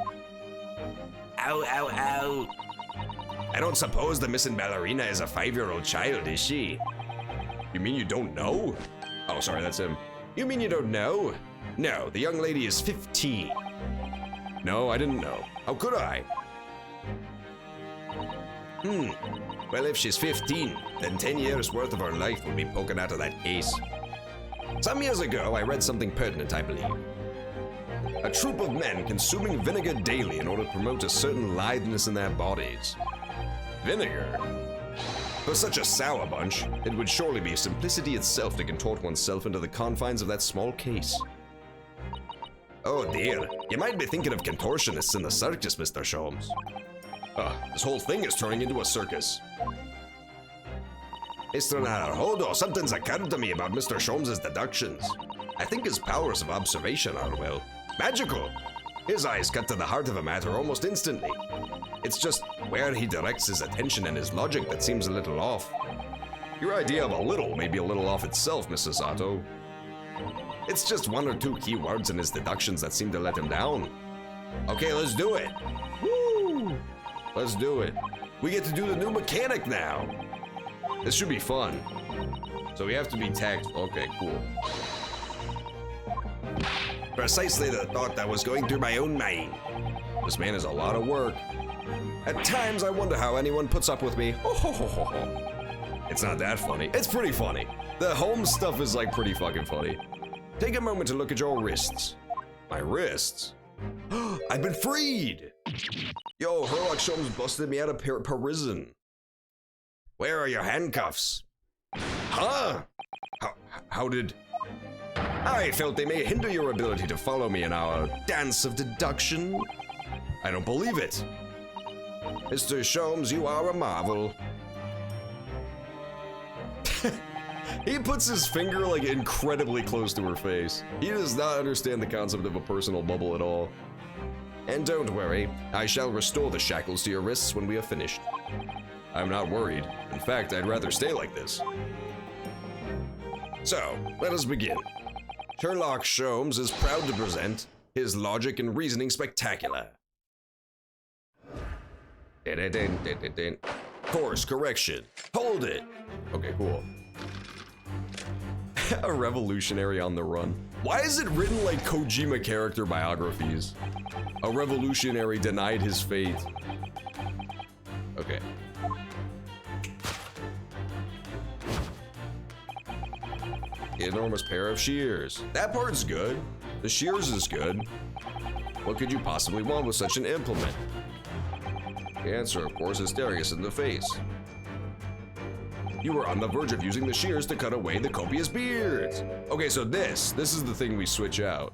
Ow, ow, ow. I don't suppose the missing ballerina is a 5-year-old child, is she? You mean you don't know? Oh, sorry, that's him. You mean you don't know? No, the young lady is 15. No, I didn't know. How could I? Well, if she's 15, then 10 years worth of her life will be poking out of that case. Some years ago, I read something pertinent, I believe. A troop of men consuming vinegar daily in order to promote a certain litheness in their bodies. Vinegar? For such a sour bunch, it would surely be simplicity itself to contort oneself into the confines of that small case. Oh dear, you might be thinking of contortionists in the circus, Mr. Sholmes. This whole thing is turning into a circus. Mr. Naruhodo, something's occurred to me about Mr. Sholmes' deductions. I think his powers of observation are, well, magical. His eyes cut to the heart of a matter almost instantly. It's just where he directs his attention and his logic that seems a little off. Your idea of a little may be a little off itself, Mrs. Sato. It's just one or two key words in his deductions that seem to let him down. Okay, let's do it. Woo! Let's do it. We get to do the new mechanic now. This should be fun. So we have to be tactful. Okay, cool. Precisely the thought that was going through my own mind. This man is a lot of work. At times, I wonder how anyone puts up with me. Ho, ho, ho, ho, ho. It's not that funny. It's pretty funny. The home stuff is like pretty fucking funny. Take a moment to look at your wrists. My wrists? I've been freed! Yo, Hurlock Sholmes busted me out of prison. Where are your handcuffs? Huh? How did... I felt they may hinder your ability to follow me in our dance of deduction. I don't believe it. Mr. Sholmes, you are a marvel. He puts his finger like incredibly close to her face. He does not understand the concept of a personal bubble at all. And don't worry, I shall restore the shackles to your wrists when we have finished. I'm not worried. In fact, I'd rather stay like this. So, let us begin. Sherlock Sholmes is proud to present his logic and reasoning spectacular. Course correction. Hold it. Okay, cool. A revolutionary on the run. Why is it written like Kojima character biographies? A revolutionary denied his fate. Okay. Enormous pair of shears. That part's good. The shears is good. What could you possibly want with such an implement? The answer, of course, is staring us in the face. You were on the verge of using the shears to cut away the copious beards. Okay, so this is the thing we switch out.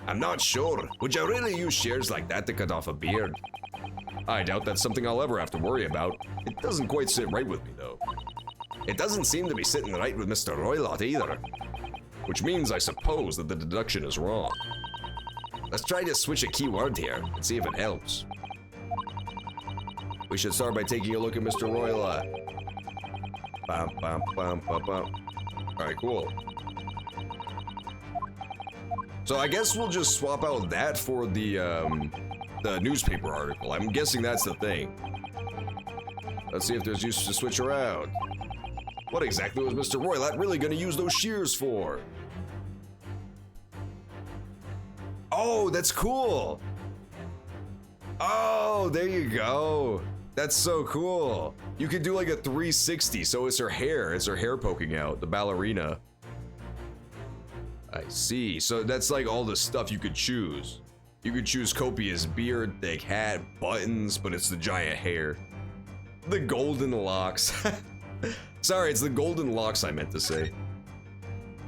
I'm not sure. Would you really use shears like that to cut off a beard? I doubt that's something I'll ever have to worry about. It doesn't quite sit right with me, though. It doesn't seem to be sitting right with Mr. Roylott either. Which means, I suppose, that the deduction is wrong. Let's try to switch a key word here and see if it helps. We should start by taking a look at Mr. Roylott. Bum, bum, bum, bum, bum. Alright, cool. So I guess we'll just swap out that for the newspaper article. I'm guessing that's the thing. Let's see if there's use to switch around. What exactly was Mr. Roylott really gonna use those shears for? Oh, that's cool! Oh, there you go. That's so cool. You could do like a 360, so it's her hair poking out, the ballerina. I see, so that's like all the stuff you could choose. You could choose copious beard, thick hat, buttons, but it's the giant hair. The golden locks. Sorry, it's the golden locks I meant to say.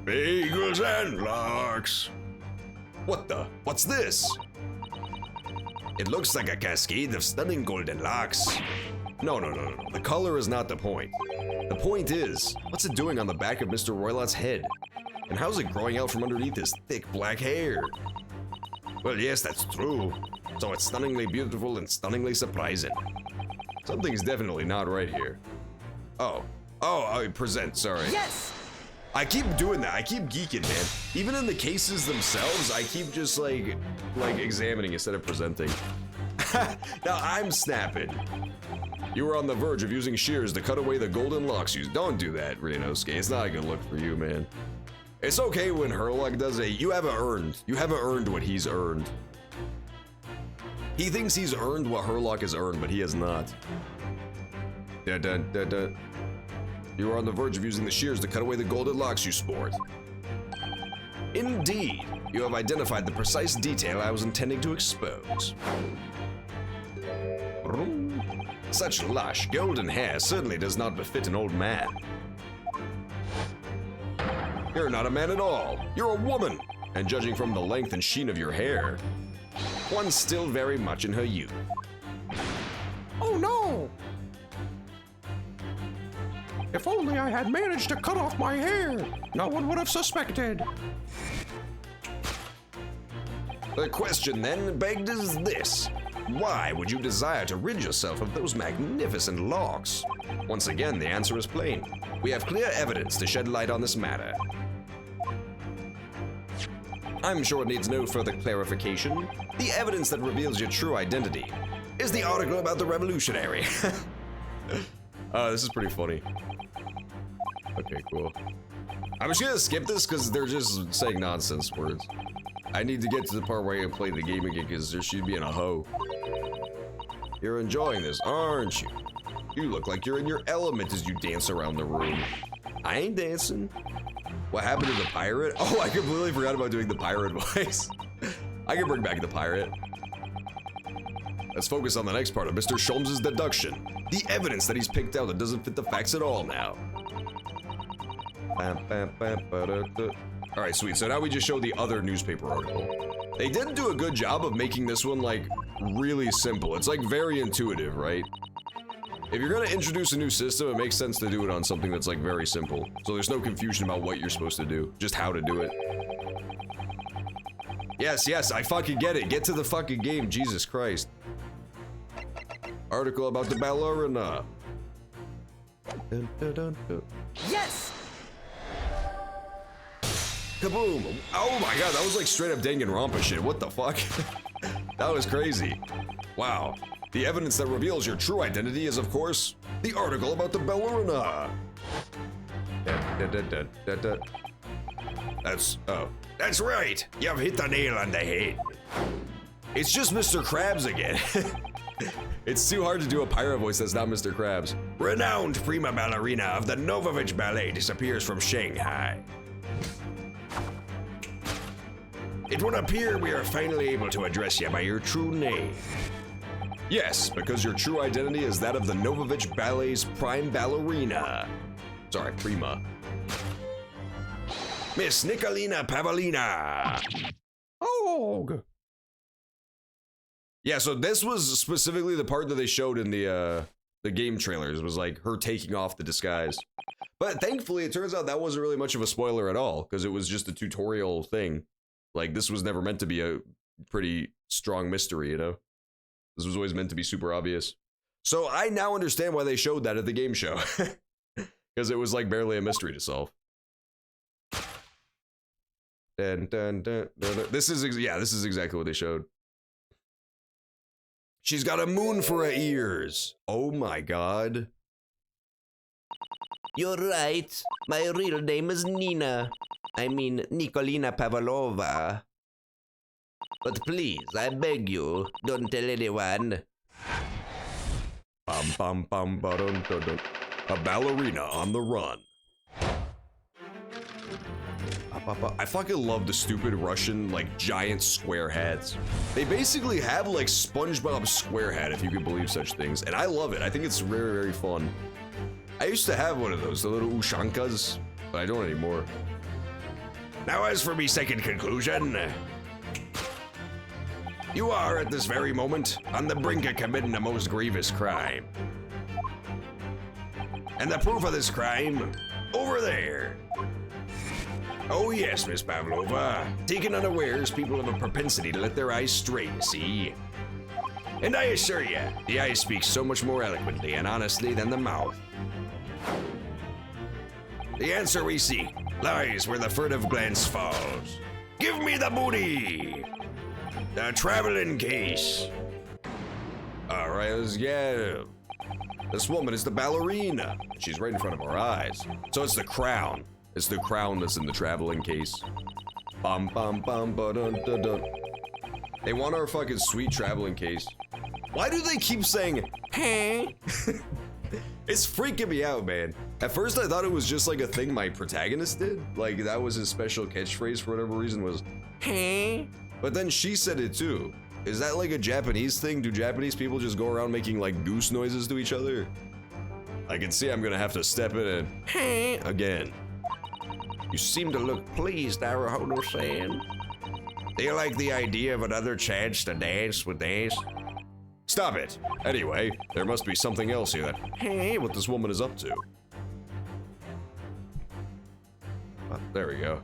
Bagels and locks. What the? What's this? It looks like a cascade of stunning golden locks. No. The color is not the point. The point is, what's it doing on the back of Mr. Roylott's head? And how's it growing out from underneath his thick black hair? Well, yes, that's true. So it's stunningly beautiful and stunningly surprising. Something's definitely not right here. Oh, I present, sorry. Yes! I keep doing that. I keep geeking, man. Even in the cases themselves, I keep just like examining instead of presenting. Now I'm snapping. You were on the verge of using shears to cut away the golden locks. Don't do that, Ryunosuke. It's not a good look for you, man. It's okay when Hurlock does it. You haven't earned what he's earned. He thinks he's earned what Hurlock has earned, but he has not. Dun, dun, dun, dun. You are on the verge of using the shears to cut away the golden locks you sport. Indeed, you have identified the precise detail I was intending to expose. Such lush, golden hair certainly does not befit an old man. You're not a man at all. You're a woman. And judging from the length and sheen of your hair, one's still very much in her youth. Oh no! If only I had managed to cut off my hair, no one would have suspected. The question then begged is this. Why would you desire to rid yourself of those magnificent locks? Once again, the answer is plain. We have clear evidence to shed light on this matter. I'm sure it needs no further clarification. The evidence that reveals your true identity is the article about the revolutionary. This is pretty funny. Okay, cool. I'm just gonna skip this because they're just saying nonsense words. I need to get to the part where I can play the game again because there should be in a hoe. You're enjoying this, aren't you? You look like you're in your element as you dance around the room. I ain't dancing. What happened to the pirate? Oh, I completely forgot about doing the pirate voice. I can bring back the pirate. Let's focus on the next part of Mr. Sholmes' deduction. The evidence that he's picked out that doesn't fit the facts at all now. Alright, sweet. So now we just show the other newspaper article. They didn't do a good job of making this one, like, really simple. It's, like, very intuitive, right? If you're gonna introduce a new system, it makes sense to do it on something that's, like, very simple. So there's no confusion about what you're supposed to do, just how to do it. Yes, I fucking get it. Get to the fucking game, Jesus Christ. Article about the ballerina. Dun, dun, dun, dun. Yes! Kaboom! Oh my god, that was like straight up Danganronpa shit. What the fuck? That was crazy. Wow. The evidence that reveals your true identity is, of course, the article about the ballerina. That's right. You've hit the nail on the head. It's just Mr. Krabs again. It's too hard to do a pirate voice that's not Mr. Krabs. Renowned prima ballerina of the Novovich Ballet disappears from Shanghai. It would appear we are finally able to address you by your true name. Yes, because your true identity is that of the Novovich Ballet's prime ballerina. Sorry, prima. Miss Nikolina Pavlina. Oh. Yeah, so this was specifically the part that they showed in the game trailers, was like her taking off the disguise. But thankfully, it turns out that wasn't really much of a spoiler at all, because it was just a tutorial thing. Like, this was never meant to be a pretty strong mystery, you know? This was always meant to be super obvious. So I now understand why they showed that at the game show. Because it was like barely a mystery to solve. Dun, dun, dun, dun, dun. This is exactly what they showed. She's got a moon for her ears. Oh my god. You're right. My real name is Nina. I mean, Nikolina Pavlova. But please, I beg you, don't tell anyone. Bum, bum, bum, ba-dun, dun, dun. A ballerina on the run. I fucking love the stupid Russian, like, giant square hats. They basically have, like, SpongeBob square hat, if you can believe such things. And I love it. I think it's very, very fun. I used to have one of those, the little Ushankas, but I don't anymore. Now as for me second conclusion, you are at this very moment on the brink of committing a most grievous crime. And the proof of this crime, over there. Oh yes, Miss Pavlova. Taken unawares, people have a propensity to let their eyes stray, see? And I assure you, the eye speaks so much more eloquently and honestly than the mouth. The answer we seek lies where the furtive glance falls. Give me the booty! The traveling case. Alright, let's get it. This woman is the ballerina. She's right in front of our eyes. So it's the crown. It's the crown that's in the traveling case. Bum bum bum ba dun dun dun. They want our fucking sweet traveling case. Why do they keep saying, hey? It's freaking me out, man. At first I thought it was just like a thing my protagonist did. Like that was his special catchphrase for whatever reason was, hey? But then she said it too. Is that like a Japanese thing? Do Japanese people just go around making like goose noises to each other? I can see I'm gonna have to step in and, hey, again. You seem to look pleased, Arahono-san. Do you like the idea of another chance to dance with Days? Stop it! Anyway, there must be something else here that, hey, what this woman is up to. Oh, there we go.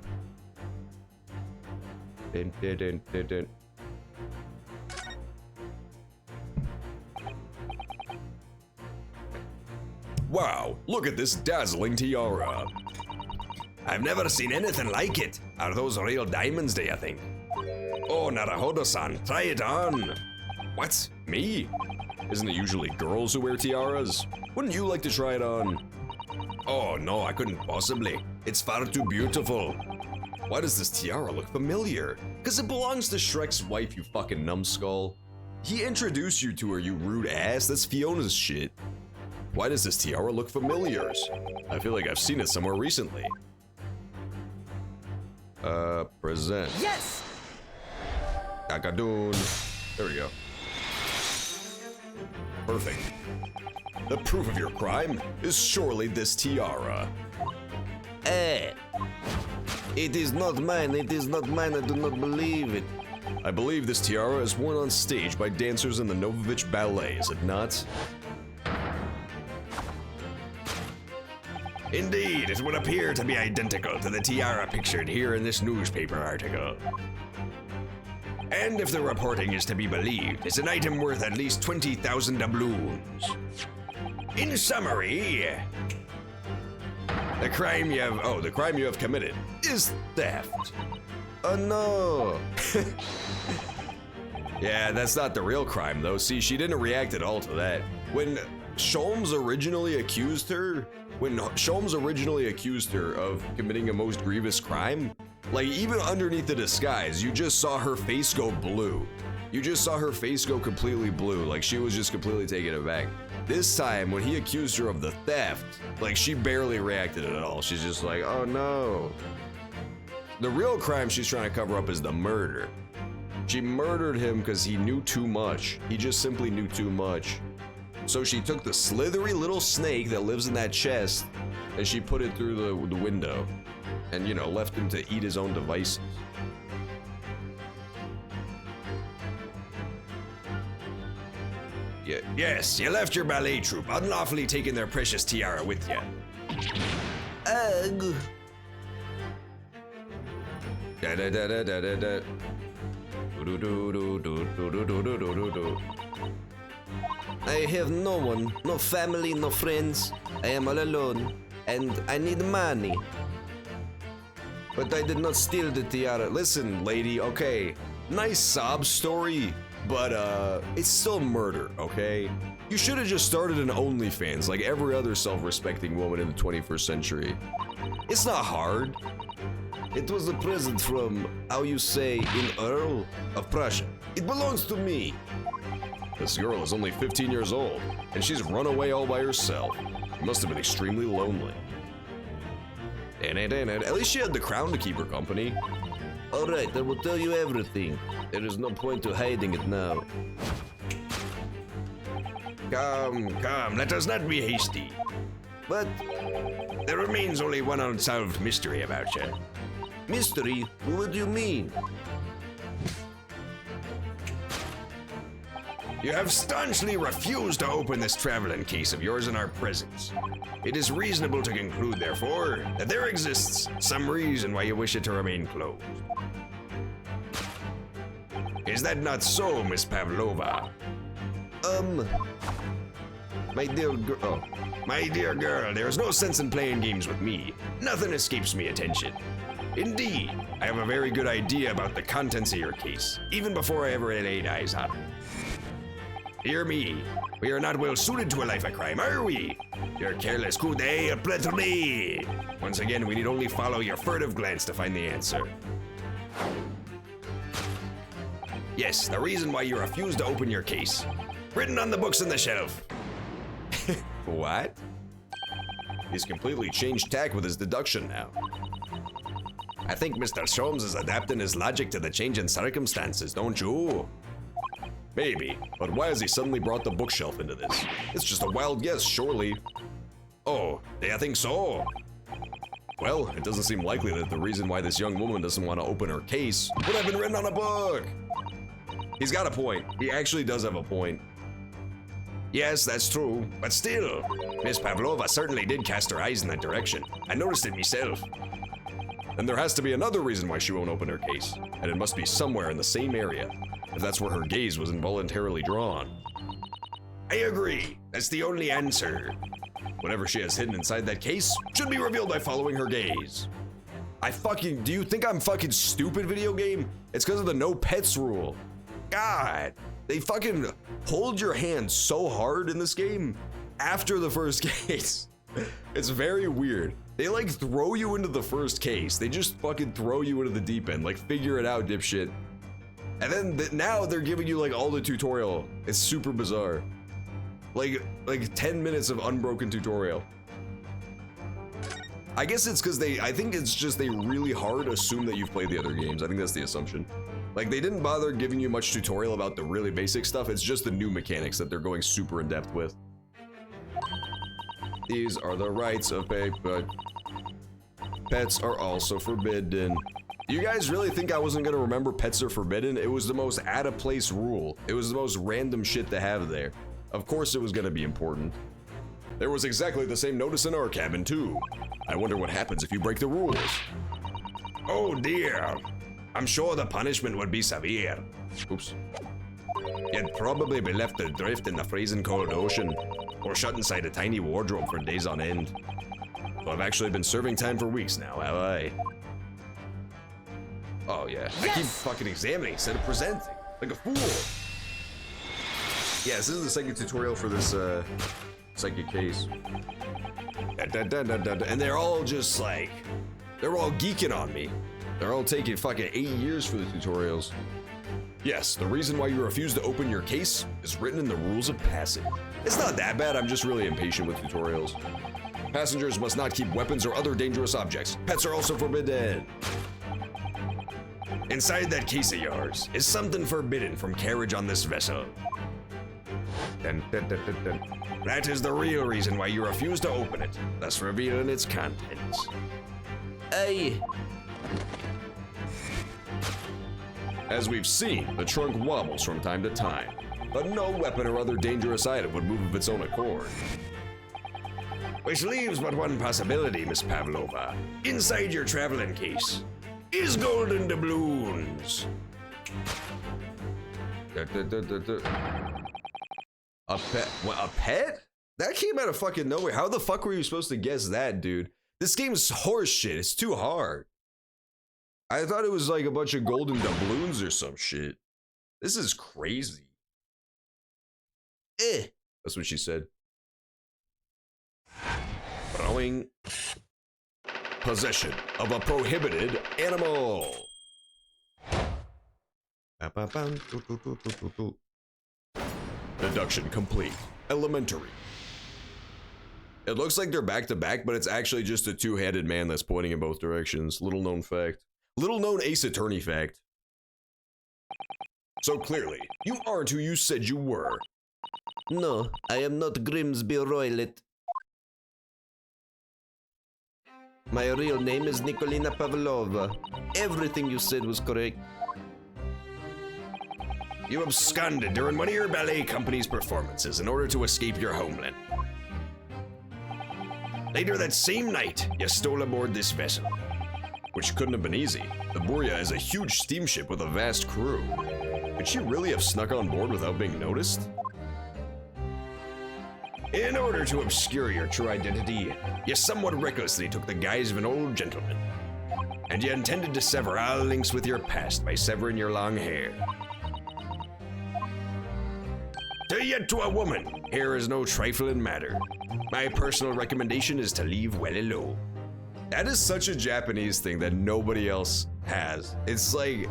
Dun, dun, dun, dun, dun. Wow, look at this dazzling tiara. I've never seen anything like it. Are those real diamonds, do you think? Oh, Naruhodo-san, try it on. What? Me? Isn't it usually girls who wear tiaras? Wouldn't you like to try it on? Oh, no, I couldn't possibly. It's far too beautiful. Why does this tiara look familiar? Because it belongs to Shrek's wife, you fucking numbskull. He introduced you to her, you rude ass. That's Fiona's shit. Why does this tiara look familiar? I feel like I've seen it somewhere recently. Present. Yes! Kakadoon. There we go. Perfect. The proof of your crime is surely this tiara. It is not mine, it is not mine, I do not believe it. I believe this tiara is worn on stage by dancers in the Novovich Ballet, is it not? Indeed, it would appear to be identical to the tiara pictured here in this newspaper article. And if the reporting is to be believed, it's an item worth at least 20,000 doubloons. In summary, the crime you have committed is theft. Oh no! Yeah, that's not the real crime though. See, she didn't react at all to that. When Sholmes originally accused her of committing a most grievous crime, like even underneath the disguise, you just saw her face go blue. You just saw her face go completely blue, like she was just completely taken aback. This time, when he accused her of the theft, like she barely reacted at all. She's just like, oh no. The real crime she's trying to cover up is the murder. She murdered him because he knew too much. He just simply knew too much. So she took the slithery little snake that lives in that chest and she put it through the window and, you know, left him to eat his own devices. Yeah, yes, you left your ballet troupe, unlawfully taking their precious tiara with you. Ugh. Da da da da da da da. Do do do do do do do do do do. I have no one, no family, no friends. I am all alone, and I need money. But I did not steal the tiara. Listen, lady, okay. Nice sob story, but it's still murder, okay? You should have just started an OnlyFans like every other self-respecting woman in the 21st century. It's not hard. It was a present from, how you say, an Earl of Prussia. It belongs to me. This girl is only 15 years old, and she's run away all by herself. She must have been extremely lonely. At least she had the crown to keep her company. All right, I will tell you everything. There is no point to hiding it now. Come, let us not be hasty. But There remains only one unsolved mystery about you. mystery? What do you mean? You have staunchly refused to open this traveling case of yours in our presence. It is reasonable to conclude, therefore, that there exists some reason why you wish it to remain closed. Is that not so, Miss Pavlova? My dear girl. My dear girl, there is no sense in playing games with me. Nothing escapes me attention. Indeed, I have a very good idea about the contents of your case, even before I ever laid eyes on it. Hear me, we are not well suited to a life of crime, are we? Your careless coup d'etat. Once again, we need only follow your furtive glance to find the answer. Yes, the reason why you refuse to open your case. Written on the books on the shelf. What? He's completely changed tack with his deduction now. I think Mr. Sholmes is adapting his logic to the change in circumstances, don't you? Maybe, but why has he suddenly brought the bookshelf into this? It's just a wild guess, surely. Oh, do you think so? Well, it doesn't seem likely that the reason why this young woman doesn't want to open her case would have been written on a book. He's got a point. He actually does have a point. Yes, that's true, but still, Miss Pavlova certainly did cast her eyes in that direction. I noticed it myself. And there has to be another reason why she won't open her case, and it must be somewhere in the same area, if that's where her gaze was involuntarily drawn. I agree. That's the only answer. Whatever she has hidden inside that case should be revealed by following her gaze. Do you think I'm fucking stupid, video game? It's because of the no pets rule. God, they fucking hold your hand so hard in this game after the first case. It's very weird. They like throw you into the first case. They just fucking throw you into the deep end, like figure it out, dipshit. And then now they're giving you like all the tutorial. It's super bizarre. Like 10 minutes of unbroken tutorial. I guess it's because I think it's just they really hard assume that you've played the other games. I think that's the assumption. Like they didn't bother giving you much tutorial about the really basic stuff. It's just the new mechanics that they're going super in depth with. These are the rights of paper. Pets are also forbidden. Do you guys really think I wasn't gonna remember pets are forbidden? It was the most out of place rule. It was the most random shit to have there. Of course it was gonna be important. There was exactly the same notice in our cabin too. I wonder what happens if you break the rules. Oh dear. I'm sure the punishment would be severe. Oops. You'd probably be left adrift in the freezing cold ocean, or shut inside a tiny wardrobe for days on end. Well, I've actually been serving time for weeks now, have I? Oh yeah, I keep fucking examining instead of presenting, like a fool. Yeah, this is the second tutorial for this psychic case. And they're all just like, they're all geeking on me. They're all taking fucking 8 years for the tutorials. Yes, the reason why you refuse to open your case is written in the rules of passage. It's not that bad, I'm just really impatient with tutorials. Passengers must not keep weapons or other dangerous objects. Pets are also forbidden. Inside that case of yours is something forbidden from carriage on this vessel. Dun, dun, dun, dun, dun. That is the real reason why you refuse to open it, thus revealing its contents. Aye. As we've seen, the trunk wobbles from time to time, but no weapon or other dangerous item would move of its own accord. Which leaves but one possibility, Miss Pavlova. Inside your traveling case is golden doubloons. A pet? What, a pet? That came out of fucking nowhere. How the fuck were you supposed to guess that, dude? This game's horse shit. It's too hard. I thought it was like a bunch of golden doubloons or some shit. This is crazy. That's what she said. Throwing possession of a prohibited animal. Deduction complete. Elementary. It looks like they're back to back, but it's actually just a two-handed man that's pointing in both directions. Little known fact. Little known Ace Attorney fact. So clearly, you aren't who you said you were. No, I am not Grimsby Roylet. My real name is Nikolina Pavlova. Everything you said was correct. You absconded during one of your ballet company's performances in order to escape your homeland. Later that same night, you stole aboard this vessel. Which couldn't have been easy. The Burya is a huge steamship with a vast crew. Could she really have snuck on board without being noticed? In order to obscure your true identity, you somewhat recklessly took the guise of an old gentleman. And you intended to sever all links with your past by severing your long hair. Yet to a woman, hair is no trifling matter. My personal recommendation is to leave well alone. That is such a Japanese thing that nobody else has. It's like,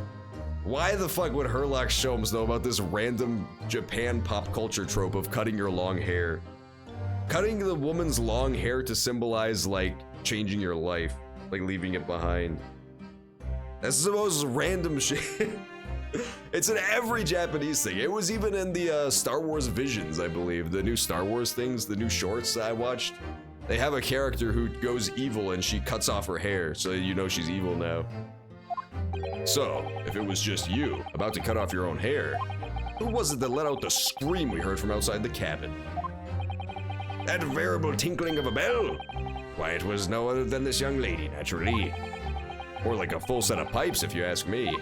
why the fuck would Hurlock Sholmes know about this random Japan pop culture trope of cutting your long hair? Cutting the woman's long hair to symbolize, like, changing your life, like leaving it behind. That's the most random shit. It's in every Japanese thing. It was even in the Star Wars Visions, I believe. The new Star Wars things, the new shorts I watched. They have a character who goes evil and she cuts off her hair, so you know she's evil now. So, if it was just you, about to cut off your own hair, who was it that let out the scream we heard from outside the cabin? That variable tinkling of a bell? Why, it was no other than this young lady, naturally. Or like a full set of pipes, if you ask me.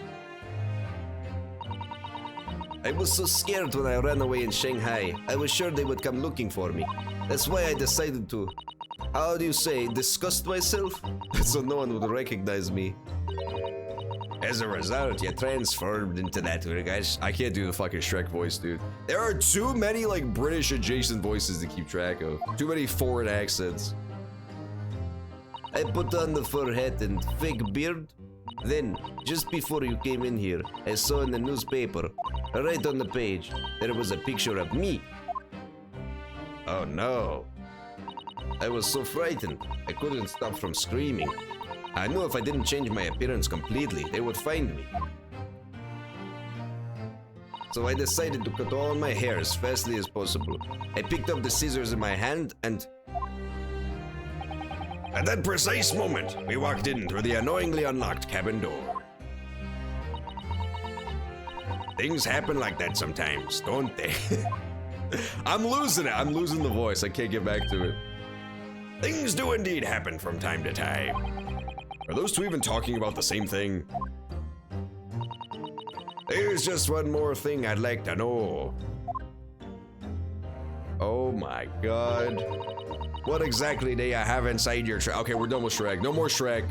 I was so scared when I ran away in Shanghai. I was sure they would come looking for me. That's why I decided to, how do you say, disgust myself? So no one would recognize me. As a result, you transformed into that guys. I can't do the fucking Shrek voice, dude. There are too many, like, British adjacent voices to keep track of. Too many foreign accents. I put on the fur hat and fake beard. Then, just before you came in here, I saw in the newspaper, right on the page, there was a picture of me. Oh no. I was so frightened, I couldn't stop from screaming. I knew if I didn't change my appearance completely, they would find me. So I decided to cut all my hair as fastly as possible. I picked up the scissors in my hand and... At that precise moment, we walked in through the annoyingly unlocked cabin door. Things happen like that sometimes, don't they? I'm losing it. I'm losing the voice. I can't get back to it. Things do indeed happen from time to time. Are those two even talking about the same thing? There's just one more thing I'd like to know. Oh my god. What exactly do you have inside your Okay, we're done with Shrek. No more Shrek.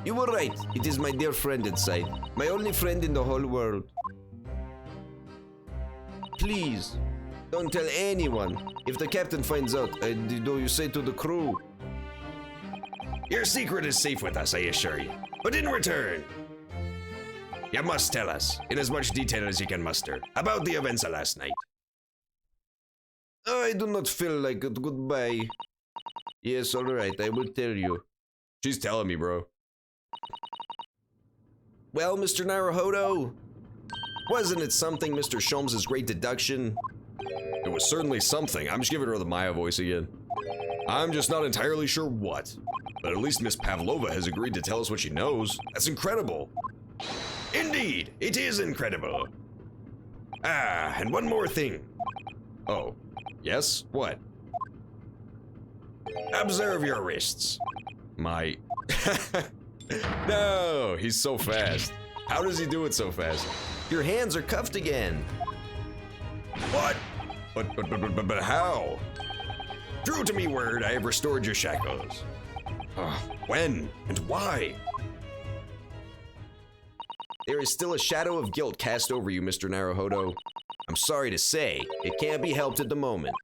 You were right. It is my dear friend inside. My only friend in the whole world. Please, don't tell anyone. If the captain finds out, do you say to the crew? Your secret is safe with us, I assure you. But in return, you must tell us, in as much detail as you can muster, about the events of last night. I do not feel like it. Goodbye. Yes, alright, I will tell you. She's telling me, bro. Well, Mr. Naruhodo, wasn't it something, Mr. Sholmes' great deduction? It was certainly something. I'm just giving her the Maya voice again. I'm just not entirely sure what. But at least Miss Pavlova has agreed to tell us what she knows. That's incredible. Indeed, it is incredible. Ah, and one more thing. Oh, yes? What? Observe your wrists. My... No, he's so fast. How does he do it so fast? Your hands are cuffed again. What? But how? True to me word, I have restored your shackles. When and why? There is still a shadow of guilt cast over you, Mr. Naruhodo. I'm sorry to say, it can't be helped at the moment.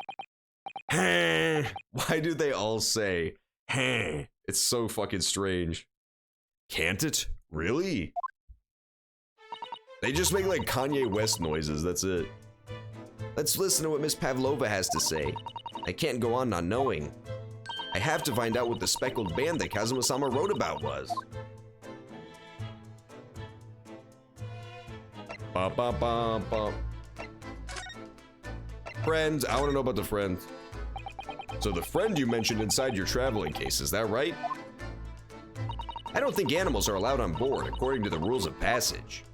Why do they all say, It's so fucking strange. Can't it? Really? They just make like Kanye West noises, that's it. Let's listen to what Miss Pavlova has to say. I can't go on not knowing. I have to find out what the speckled band that Kazuma-sama wrote about was. Ba ba ba ba. Friend, I want to know about the friend. So the friend you mentioned inside your traveling case, is that right? I don't think animals are allowed on board according to the rules of passage.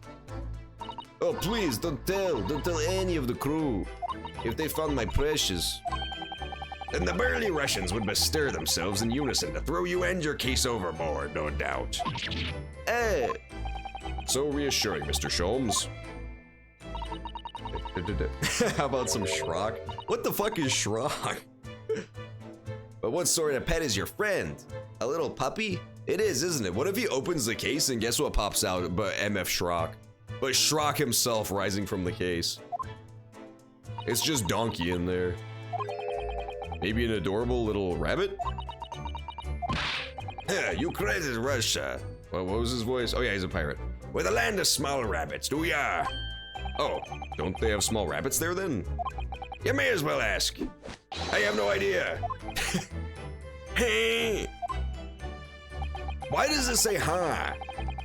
Oh please, don't tell any of the crew. If they found my precious. Then the burly Russians would bestir themselves in unison to throw you and your case overboard, no doubt. So reassuring, Mr. Sholmes. How about some Schrock? What the fuck is Schrock? But what sort of pet is your friend? A little puppy? It is, isn't it? What if he opens the case and guess what pops out but MF Schrock? But Schrock himself rising from the case. It's just Donkey in there. Maybe an adorable little rabbit? You created Russia. Well, what was his voice? Oh yeah, he's a pirate. We're the land of small rabbits, do ya? Oh, don't they have small rabbits there then? You may as well ask. I have no idea. Hey! Why does it say ha?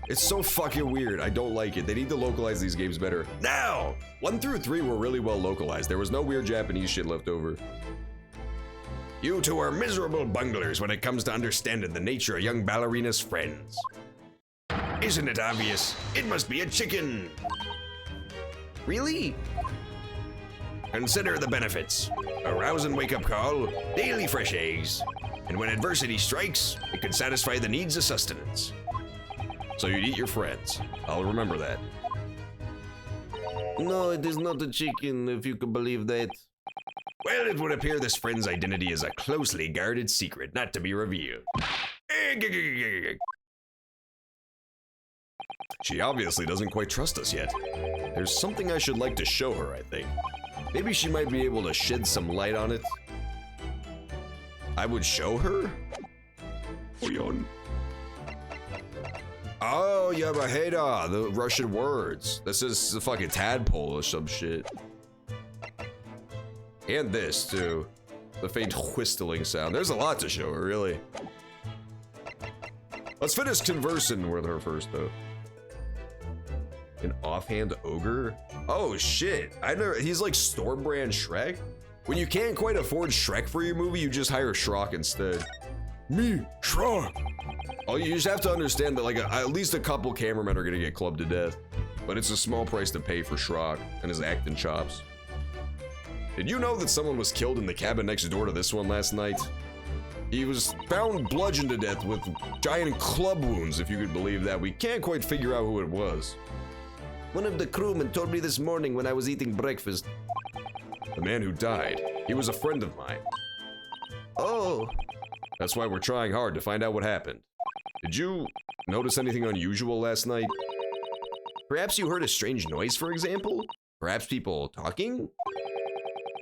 It's so fucking weird. I don't like it. They need to localize these games better. Now! 1 through 3 were really well localized. There was no weird Japanese shit left over. You two are miserable bunglers when it comes to understanding the nature of young ballerina's friends. Isn't it obvious? It must be a chicken. Really? Consider the benefits. A rousing wake-up call, daily fresh eggs, and when adversity strikes, it can satisfy the needs of sustenance. So you'd eat your friends. I'll remember that. No, it is not a chicken, if you can believe that. Well, it would appear this friend's identity is a closely guarded secret, not to be revealed. She obviously doesn't quite trust us yet. There's something I should like to show her, I think. Maybe she might be able to shed some light on it. I would show her? Oh, Yabaheda, the Russian words. This is a fucking tadpole or some shit. And this, too. The faint whistling sound. There's a lot to show her, really. Let's finish conversing with her first, though. An offhand ogre? Oh, shit. I never. He's like store brand Shrek? When you can't quite afford Shrek for your movie, you just hire Schrock instead. Me, Schrock. Oh, you just have to understand that like at least a couple cameramen are gonna get clubbed to death. But it's a small price to pay for Schrock and his acting chops. Did you know that someone was killed in the cabin next door to this one last night? He was found bludgeoned to death with giant club wounds, if you could believe that. We can't quite figure out who it was. One of the crewmen told me this morning when I was eating breakfast. The man who died, he was a friend of mine. Oh. That's why we're trying hard to find out what happened. Did you notice anything unusual last night? Perhaps you heard a strange noise, for example? Perhaps people talking?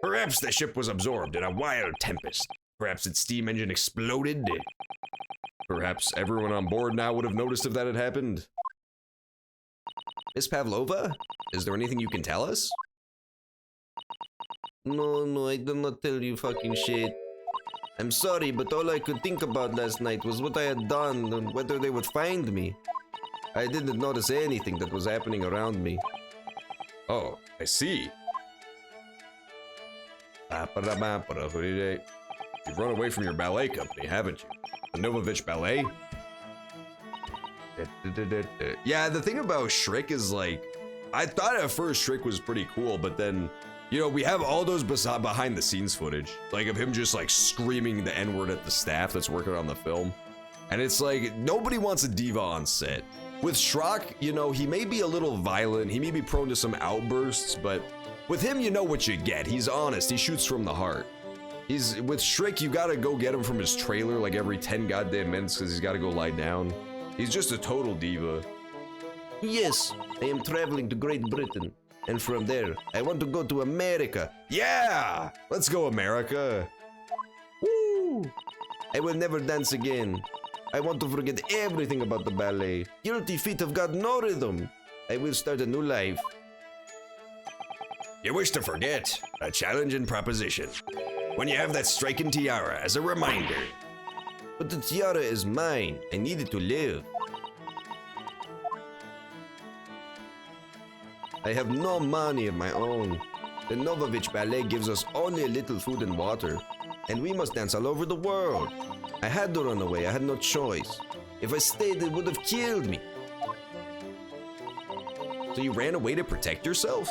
Perhaps the ship was absorbed in a wild tempest. Perhaps its steam engine exploded. Perhaps everyone on board now would have noticed if that had happened. Miss Pavlova, is there anything you can tell us? No, I do not tell you fucking shit. I'm sorry, but all I could think about last night was what I had done and whether they would find me. I didn't notice anything that was happening around me. Oh, I see. You've run away from your ballet company, haven't you? The Novovich Ballet? Yeah, the thing about Shriek is like, I thought at first Shriek was pretty cool, but then, you know, we have all those behind the scenes footage, like of him just like screaming the N-word at the staff that's working on the film. And it's like, nobody wants a diva on set. With Shrock, you know, he may be a little violent, he may be prone to some outbursts, but with him, you know what you get. He's honest, he shoots from the heart. With Shriek, you gotta go get him from his trailer like every 10 goddamn minutes because he's gotta go lie down. He's just a total diva. Yes, I am traveling to Great Britain, and from there, I want to go to America. Yeah! Let's go, America! Woo! I will never dance again. I want to forget everything about the ballet. Guilty feet have got no rhythm. I will start a new life. You wish to forget? A challenging proposition. When you have that striking tiara as a reminder. But the tiara is mine. I need it to live. I have no money of my own. The Novovich Ballet gives us only a little food and water, and we must dance all over the world. I had to run away. I had no choice. If I stayed, they would have killed me. So you ran away to protect yourself?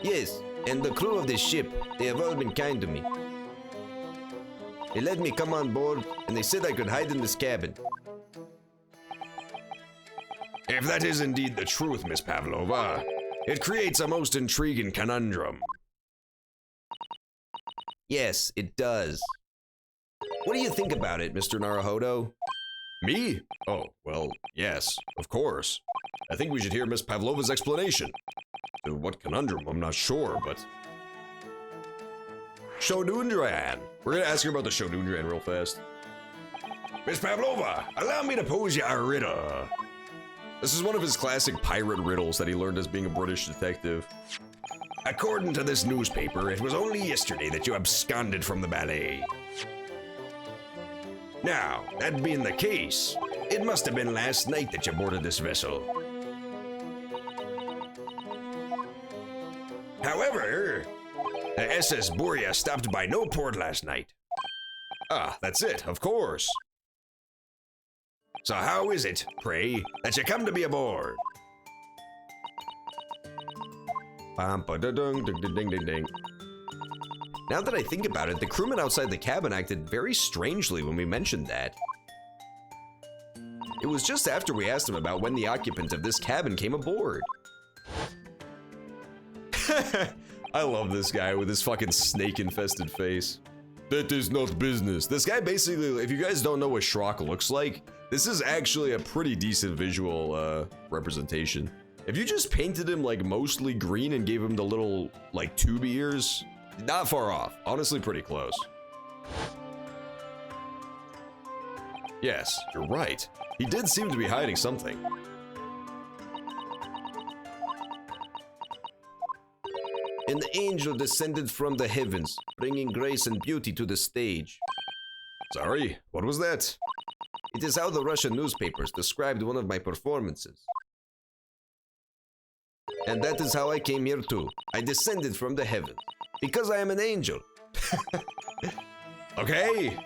Yes, and the crew of this ship, they have all been kind to me. They let me come on board, and they said I could hide in this cabin. If that is indeed the truth, Miss Pavlova, it creates a most intriguing conundrum. Yes, it does. What do you think about it, Mr. Naruhodo? Me? Oh, well, yes, of course. I think we should hear Miss Pavlova's explanation. To what conundrum, I'm not sure, but... Shodundran. We're gonna ask her about the Shodundran real fast. Miss Pavlova, allow me to pose you a riddle. This is one of his classic pirate riddles that he learned as being a British detective. According to this newspaper, it was only yesterday that you absconded from the ballet. Now, that being the case, it must have been last night that you boarded this vessel. However, the SS Borea stopped by no port last night. Ah, that's it, of course. So how is it, pray, that you come to be aboard? Bam, ba-da-dung, ding-ding-ding-ding. Now that I think about it, the crewman outside the cabin acted very strangely when we mentioned that. It was just after we asked him about when the occupant of this cabin came aboard. I love this guy with his fucking snake-infested face. That is not business. This guy basically, if you guys don't know what Shrock looks like, this is actually a pretty decent visual representation. If you just painted him like mostly green and gave him the little like tube ears, not far off. Honestly, pretty close. Yes, you're right. He did seem to be hiding something. An angel descended from the heavens, bringing grace and beauty to the stage. Sorry, what was that? It is how the Russian newspapers described one of my performances. And that is how I came here too. I descended from the heavens, because I am an angel. Okay,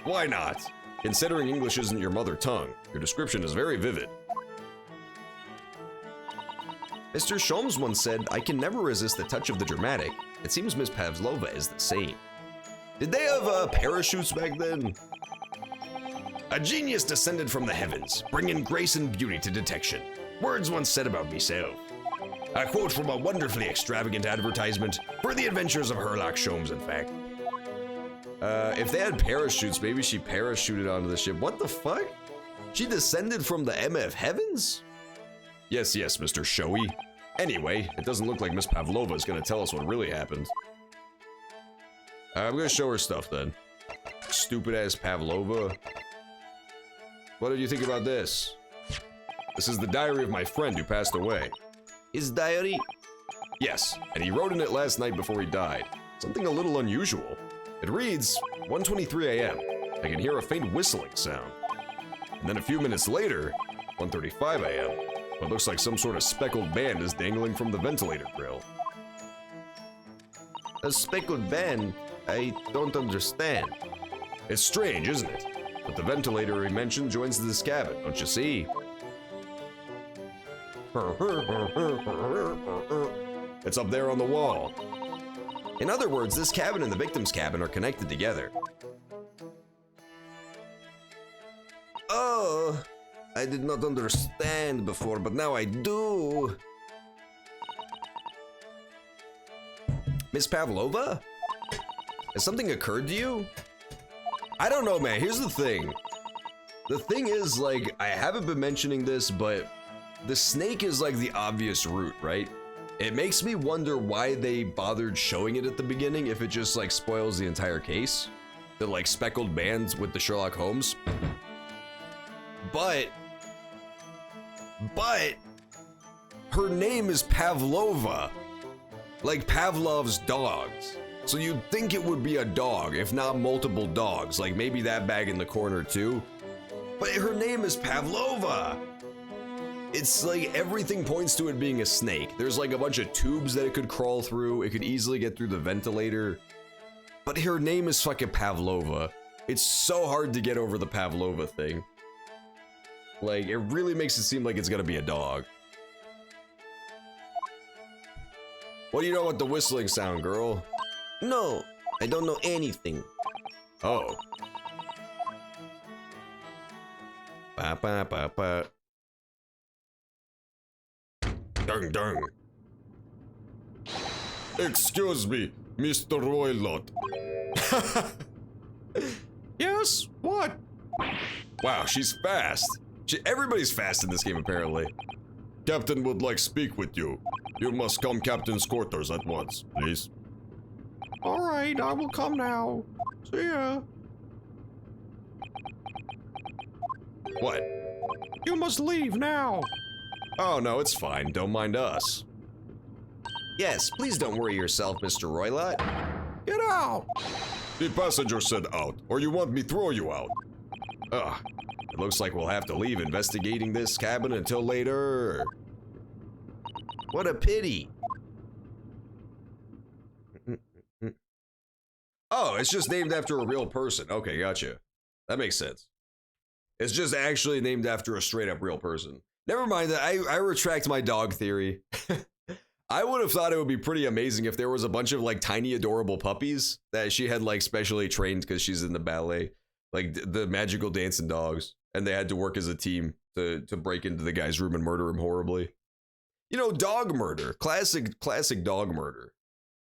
why not? Considering English isn't your mother tongue, your description is very vivid. Mr. Sholmes once said, I can never resist the touch of the dramatic. It seems Miss Pavlova is the same. Did they have parachutes back then? A genius descended from the heavens, bringing grace and beauty to detection. Words once said about myself. A quote from a wonderfully extravagant advertisement for the Adventures of Hurlock Sholmes, in fact. If they had parachutes, maybe she parachuted onto the ship. What the fuck? She descended from the MF heavens? Yes, Mr. Showy. Anyway, it doesn't look like Miss Pavlova is gonna tell us what really happened. I'm gonna show her stuff then. Stupid ass Pavlova. What did you think about this? This is the diary of my friend who passed away. His diary? Yes, and he wrote in it last night before he died. Something a little unusual. It reads, 1:23 a.m. I can hear a faint whistling sound. And then a few minutes later, 1:35 a.m. What looks like some sort of speckled band is dangling from the ventilator grill. A speckled band? I don't understand. It's strange, isn't it? But the ventilator he mentioned joins this cabin, don't you see? It's up there on the wall. In other words, this cabin and the victim's cabin are connected together. Oh, I did not understand before, but now I do. Miss Pavlova? Has something occurred to you? I don't know, man. Here's the thing. The thing is, like, I haven't been mentioning this, but the snake is like the obvious route, right? It makes me wonder why they bothered showing it at the beginning if it just like spoils the entire case. The like speckled bands with the Sherlock Holmes. But her name is Pavlova. Like Pavlov's dogs. So you'd think it would be a dog, if not multiple dogs. Like maybe that bag in the corner too. But her name is Pavlova. It's like everything points to it being a snake. There's like a bunch of tubes that it could crawl through. It could easily get through the ventilator. But her name is fucking Pavlova. It's so hard to get over the Pavlova thing. Like, it really makes it seem like it's gonna be a dog. What do you know about the whistling sound, girl? No, I don't know anything. Oh. Ba ba ba ba. Dung dung. Excuse me, Mr. Roylott. Yes? What? Wow, she's fast. Everybody's fast in this game, apparently. Captain would like speak with you. You must come Captain's quarters at once, please. All right, I will come now. See ya. What? You must leave now. Oh no, it's fine. Don't mind us. Yes, please don't worry yourself, Mr. Roylott. Get out. The passenger said out, or you want me throw you out? Ugh. It looks like we'll have to leave investigating this cabin until later. What a pity. Oh, it's just named after a real person. Okay, gotcha. That makes sense. It's just actually named after a straight up real person. Never mind that. I retract my dog theory. I would have thought it would be pretty amazing if there was a bunch of like tiny adorable puppies that she had like specially trained because she's in the ballet, like the magical dancing dogs, and they had to work as a team to break into the guy's room and murder him horribly. You know, dog murder, classic dog murder.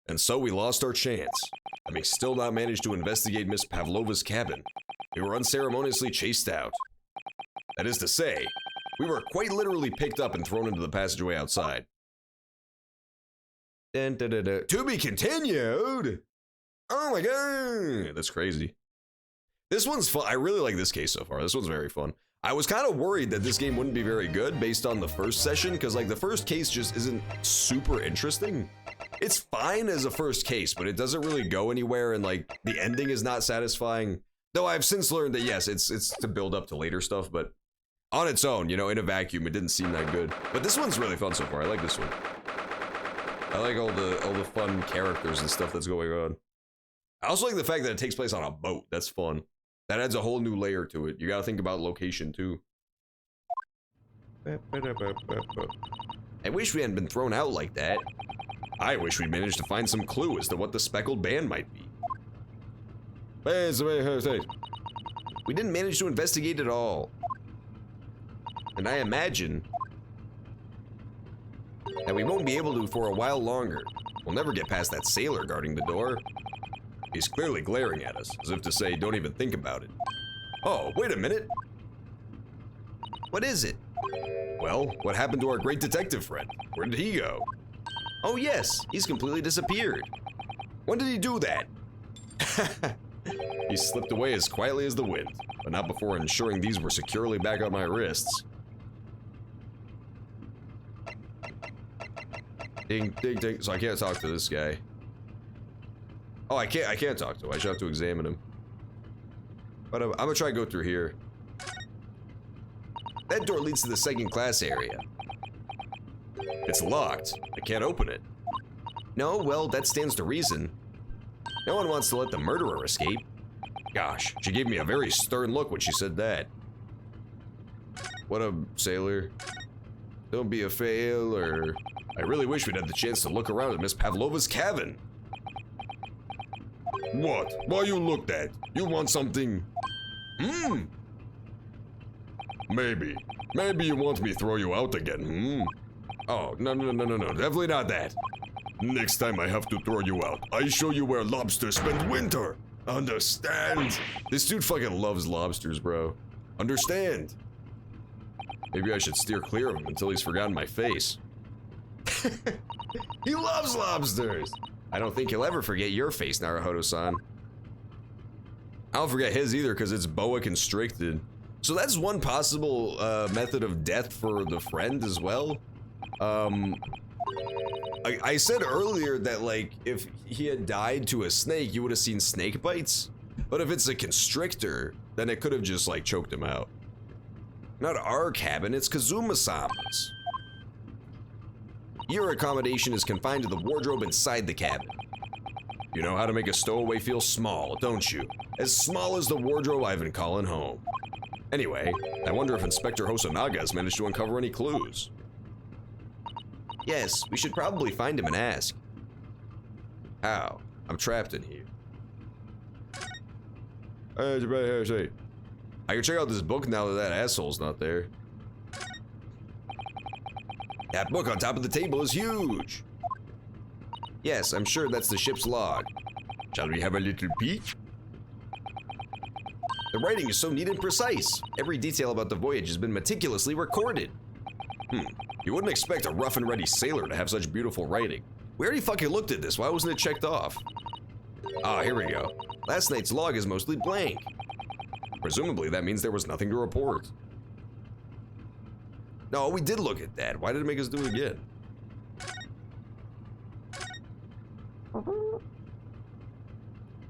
And so we lost our chance, having still not managed to investigate Miss Pavlova's cabin. We were unceremoniously chased out. That is to say, we were quite literally picked up and thrown into the passageway outside. Dun, dun, dun, dun. To be continued! Oh my god! That's crazy. This one's fun. I really like this case so far. This one's very fun. I was kind of worried that this game wouldn't be very good based on the first session, because like the first case just isn't super interesting. It's fine as a first case, but it doesn't really go anywhere, and like the ending is not satisfying. Though I've since learned that yes, it's to build up to later stuff, but on its own, you know, in a vacuum, it didn't seem that good. But this one's really fun so far. I like this one. I like all the fun characters and stuff that's going on. I also like the fact that it takes place on a boat. That's fun. That adds a whole new layer to it. You gotta think about location too. I wish we hadn't been thrown out like that. I wish we managed to find some clue as to what the speckled band might be. We didn't manage to investigate at all. And I imagine that we won't be able to for a while longer. We'll never get past that sailor guarding the door. He's clearly glaring at us, as if to say, don't even think about it. Oh, wait a minute. What is it? Well, what happened to our great detective friend? Where did he go? Oh yes, he's completely disappeared. When did he do that? He slipped away as quietly as the wind, but not before ensuring these were securely back on my wrists. Ding, ding, ding. So I can't talk to this guy. Oh, I can't talk to him. I should have to examine him. But I'm gonna try to go through here. That door leads to the second class area. It's locked. I can't open it. No, well, that stands to reason. No one wants to let the murderer escape. Gosh, she gave me a very stern look when she said that. What up, sailor? Don't be a failure. I really wish we'd had the chance to look around at Miss Pavlova's cabin. What? Why you looked at? You want something? Maybe. Maybe you want me to throw you out again, Oh, no, definitely not that. Next time I have to throw you out, I show you where lobsters spend winter. Understand? This dude fucking loves lobsters, bro. Understand? Maybe I should steer clear of him until he's forgotten my face. He loves lobsters! I don't think he'll ever forget your face, Naruhodo-san. I don't forget his either, because it's boa constricted. So that's one possible method of death for the friend as well. I said earlier that, like, if he had died to a snake, you would have seen snake bites. But if it's a constrictor, then it could have just, like, choked him out. Not our cabin, it's Kazuma-sama's. Your accommodation is confined to the wardrobe inside the cabin. You know how to make a stowaway feel small, don't you? As small as the wardrobe I've been calling home. Anyway, I wonder if Inspector Hosonaga has managed to uncover any clues. Yes, we should probably find him and ask. How? I'm trapped in here. I can check out this book now that that asshole's not there. That book on top of the table is huge. Yes, I'm sure that's the ship's log. Shall we have a little peek? The writing is so neat and precise. Every detail about the voyage has been meticulously recorded. You wouldn't expect a rough and ready sailor to have such beautiful writing. We already fucking looked at this. Why wasn't it checked off? Ah, here we go. Last night's log is mostly blank. Presumably, that means there was nothing to report. No, we did look at that. Why did it make us do it again?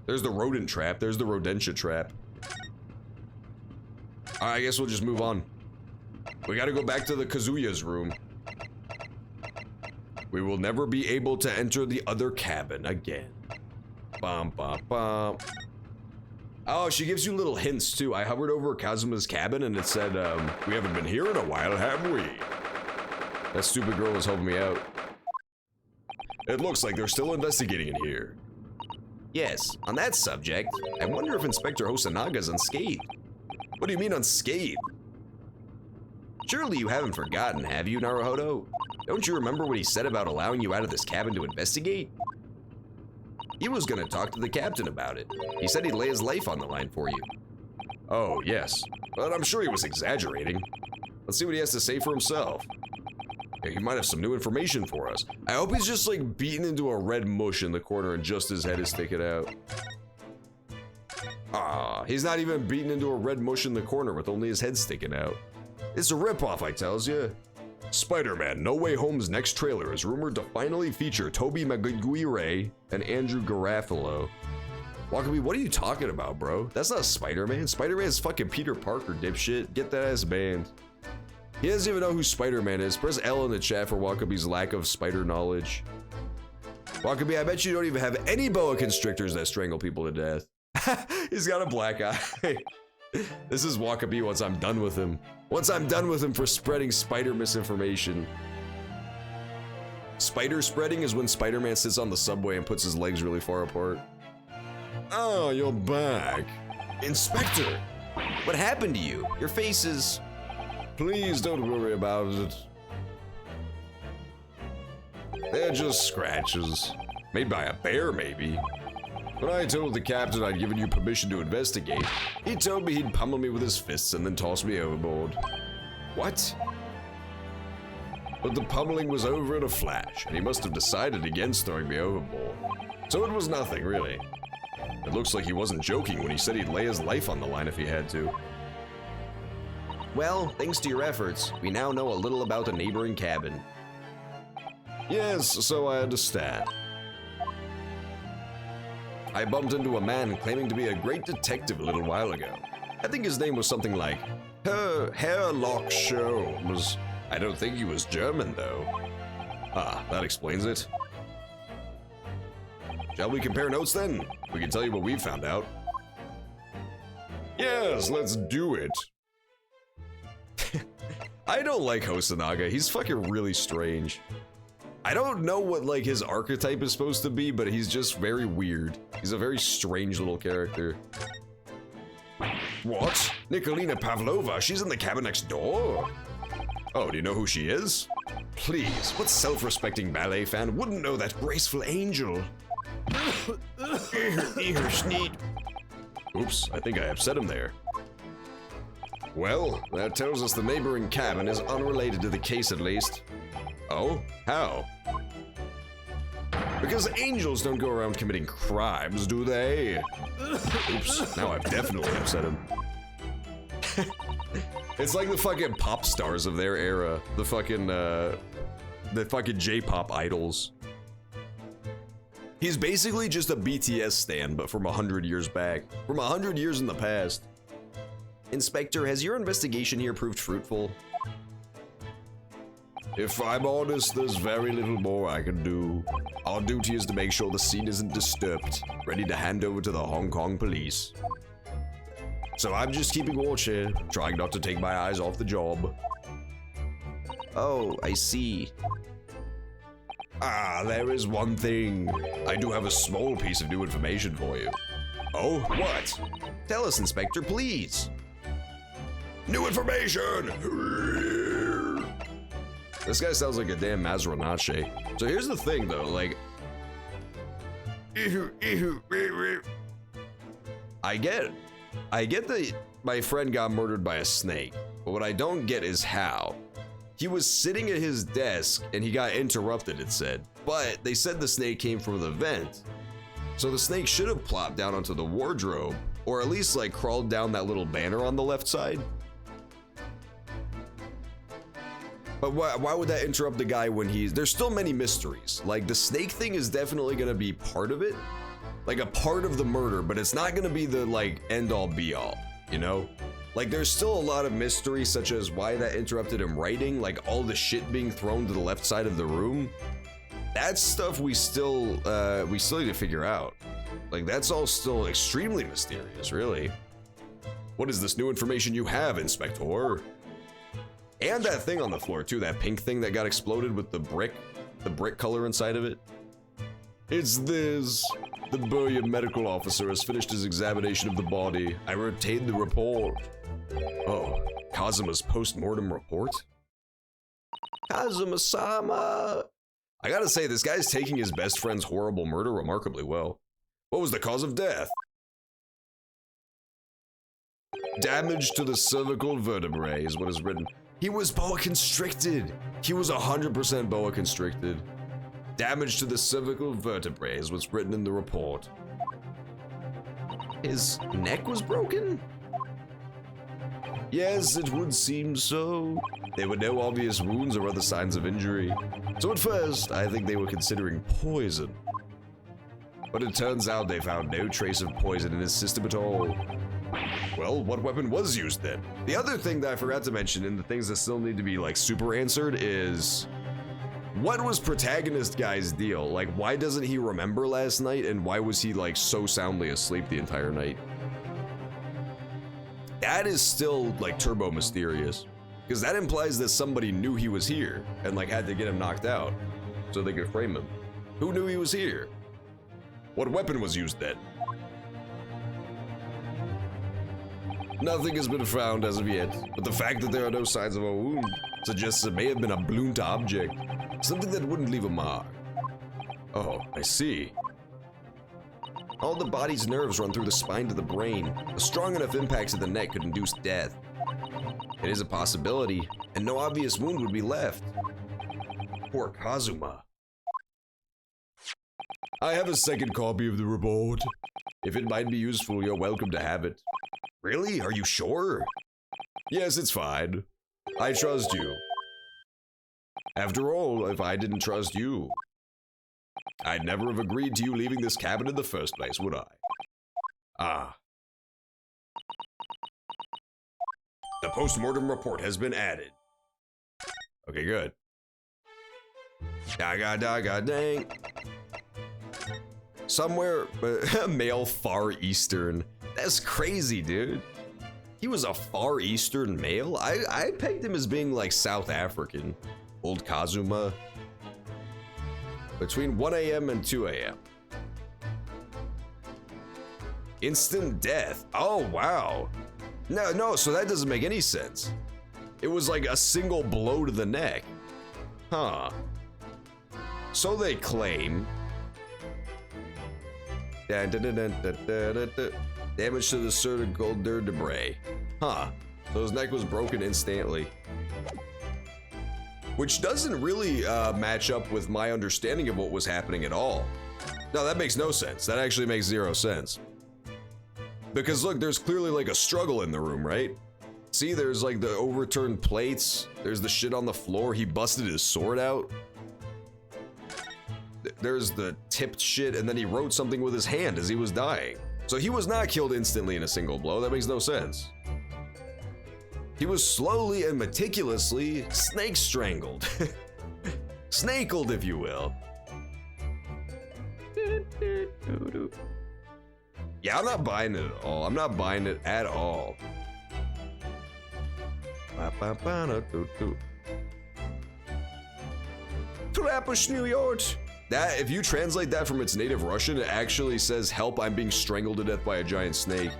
There's the rodent trap. There's the rodentia trap. I guess we'll just move on. We gotta go back to the Kazuya's room. We will never be able to enter the other cabin again. Bum, bum, bum. Oh, she gives you little hints too. I hovered over Kazuma's cabin and it said, we haven't been here in a while, have we? That stupid girl was helping me out. It looks like they're still investigating in here. Yes, on that subject, I wonder if Inspector Hosanaga's unscathed. What do you mean unscathed? Surely you haven't forgotten, have you, Naruhodo? Don't you remember what he said about allowing you out of this cabin to investigate? He was gonna talk to the captain about it. He said he'd lay his life on the line for you. Oh, yes. But I'm sure he was exaggerating. Let's see what he has to say for himself. Yeah, he might have some new information for us. I hope he's just like beaten into a red mush in the corner and just his head is sticking out. Ah, he's not even beaten into a red mush in the corner with only his head sticking out. It's a ripoff, I tells ya. Spider-Man No Way Home's next trailer is rumored to finally feature Tobey Maguire and Andrew Garofalo. Wakabi, what are you talking about, bro? That's not Spider-Man. Spider-Man's fucking Peter Parker, dipshit. Get that ass banned. He doesn't even know who Spider-Man is. Press L in the chat for Wakabi's lack of spider knowledge. Wakabi, I bet you don't even have any boa constrictors that strangle people to death. He's got a black eye. This is Wakabi once I'm done with him. Once I'm done with him for spreading spider misinformation. Spider spreading is when Spider-Man sits on the subway and puts his legs really far apart. Oh, you're back. Inspector! What happened to you? Your face is... Please don't worry about it. They're just scratches. Made by a bear, maybe. When I told the captain I'd given you permission to investigate, he told me he'd pummel me with his fists and then toss me overboard. What? But the pummeling was over in a flash, and he must have decided against throwing me overboard. So it was nothing, really. It looks like he wasn't joking when he said he'd lay his life on the line if he had to. Well, thanks to your efforts, we now know a little about the neighboring cabin. Yes, so I understand. I bumped into a man claiming to be a great detective a little while ago. I think his name was something like Hurlock Sholmes. I don't think he was German, though. Ah, that explains it. Shall we compare notes, then? We can tell you what we've found out. Yes, let's do it. I don't like Hosonaga. He's fucking really strange. I don't know what, like, his archetype is supposed to be, but he's just very weird. He's a very strange little character. What? Nikolina Pavlova? She's in the cabin next door? Oh, do you know who she is? Please, what self-respecting ballet fan wouldn't know that graceful angel? Oops, I think I upset him there. Well, that tells us the neighboring cabin is unrelated to the case at least. Oh? How? Because angels don't go around committing crimes, do they? Oops, now I've definitely upset him. It's like the fucking pop stars of their era. The fucking J-pop idols. He's basically just a BTS stan, but from 100 years back. From 100 years in the past. Inspector, has your investigation here proved fruitful? If I'm honest, there's very little more I can do. Our duty is to make sure the scene isn't disturbed, ready to hand over to the Hong Kong police. So I'm just keeping watch here, trying not to take my eyes off the job. Oh, I see. Ah, there is one thing. I do have a small piece of new information for you. Oh, what? Tell us, Inspector, please. New information! This guy sounds like a damn Mazranache. So here's the thing, though, like... I get that my friend got murdered by a snake, but what I don't get is how. He was sitting at his desk and he got interrupted, it said, but they said the snake came from the vent. So the snake should have plopped down onto the wardrobe, or at least like crawled down that little banner on the left side. But why would that interrupt the guy when there's still many mysteries. Like the snake thing is definitely gonna be part of it, like a part of the murder, but it's not gonna be the like end all be all, you know? Like there's still a lot of mystery, such as why that interrupted him writing, like all the shit being thrown to the left side of the room. That's stuff we still need to figure out. Like that's all still extremely mysterious, really. What is this new information you have, Inspector? And that thing on the floor too, that pink thing that got exploded with the brick color inside of it. It's this. The Burya medical officer has finished his examination of the body. I retained the report. Oh, Kazuma's post-mortem report? Kazuma-sama! I gotta say, this guy's taking his best friend's horrible murder remarkably well. What was the cause of death? Damage to the cervical vertebrae is what is written. He was boa constricted. He was 100% boa constricted. Damage to the cervical vertebrae is what's written in the report. His neck was broken? Yes, it would seem so. There were no obvious wounds or other signs of injury. So at first, I think they were considering poison. But it turns out they found no trace of poison in his system at all. Well, what weapon was used then? The other thing that I forgot to mention, and the things that still need to be like super answered, is what was protagonist guy's deal? Like, why doesn't he remember last night, and why was he like so soundly asleep the entire night? That is still like turbo mysterious, because that implies that somebody knew he was here and like had to get him knocked out so they could frame him. Who knew he was here? What weapon was used then? Nothing has been found as of yet, but the fact that there are no signs of a wound suggests it may have been a blunt object, something that wouldn't leave a mark. Oh, I see. All the body's nerves run through the spine to the brain. A strong enough impact to the neck could induce death. It is a possibility, and no obvious wound would be left. Poor Kazuma. I have a second copy of the report. If it might be useful, you're welcome to have it. Really? Are you sure? Yes, it's fine. I trust you. After all, if I didn't trust you, I'd never have agreed to you leaving this cabin in the first place, would I? Ah. The post-mortem report has been added. Okay, good. Dang. Somewhere, male Far Eastern. That's crazy, dude. He was a Far Eastern male? I pegged him as being like South African. Old Kazuma. Between 1 a.m. and 2 a.m. Instant death. Oh, wow. No, so that doesn't make any sense. It was like a single blow to the neck. Huh. So they claim. Damage to the cervical vertebrae. Huh. So his neck was broken instantly. Which doesn't really match up with my understanding of what was happening at all. No, that makes no sense. That actually makes zero sense. Because look, there's clearly like a struggle in the room, right? See, there's like the overturned plates. There's the shit on the floor. He busted his sword out. There's the tipped shit, and then he wrote something with his hand as he was dying. So he was not killed instantly in a single blow. That makes no sense. He was slowly and meticulously snake strangled. Snakeled, if you will. Yeah, I'm not buying it at all. I'm not buying it at all. Trapish, New York. That, if you translate that from its native Russian, it actually says, "Help, I'm being strangled to death by a giant snake."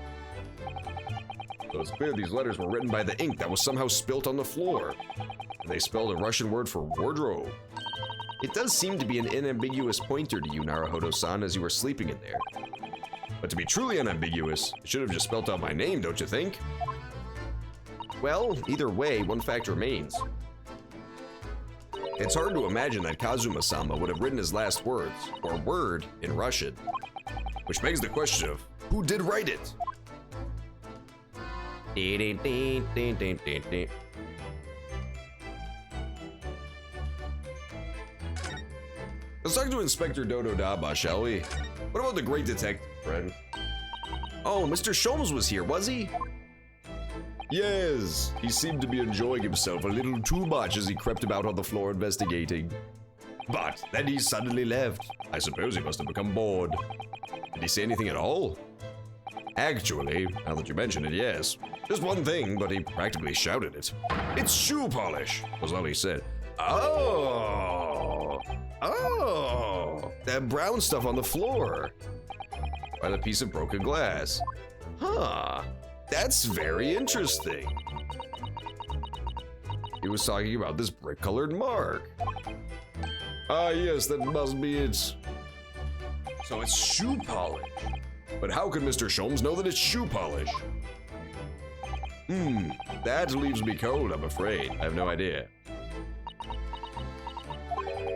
So it's clear these letters were written by the ink that was somehow spilt on the floor. They spelled a Russian word for wardrobe. It does seem to be an unambiguous pointer to you, Naruhodo-san, as you were sleeping in there. But to be truly unambiguous, it should have just spelt out my name, don't you think? Well, either way, one fact remains. It's hard to imagine that Kazuma-sama would have written his last words, or word, in Russian. Which begs the question of, who did write it? Let's talk to Inspector Dodo Daba, shall we? What about the great detective, friend? Oh, Mr. Sholmes was here, was he? Yes, he seemed to be enjoying himself a little too much as he crept about on the floor investigating. But then he suddenly left. I suppose he must have become bored. Did he say anything at all? Actually, now that you mention it, yes. Just one thing, but he practically shouted it. It's shoe polish, was all he said. Oh, that brown stuff on the floor. By the piece of broken glass. Huh, that's very interesting. He was talking about this brick-colored mark. Ah, yes, that must be it. So it's shoe polish. But how could Mr. Sholmes know that it's shoe polish? That leaves me cold, I'm afraid. I have no idea.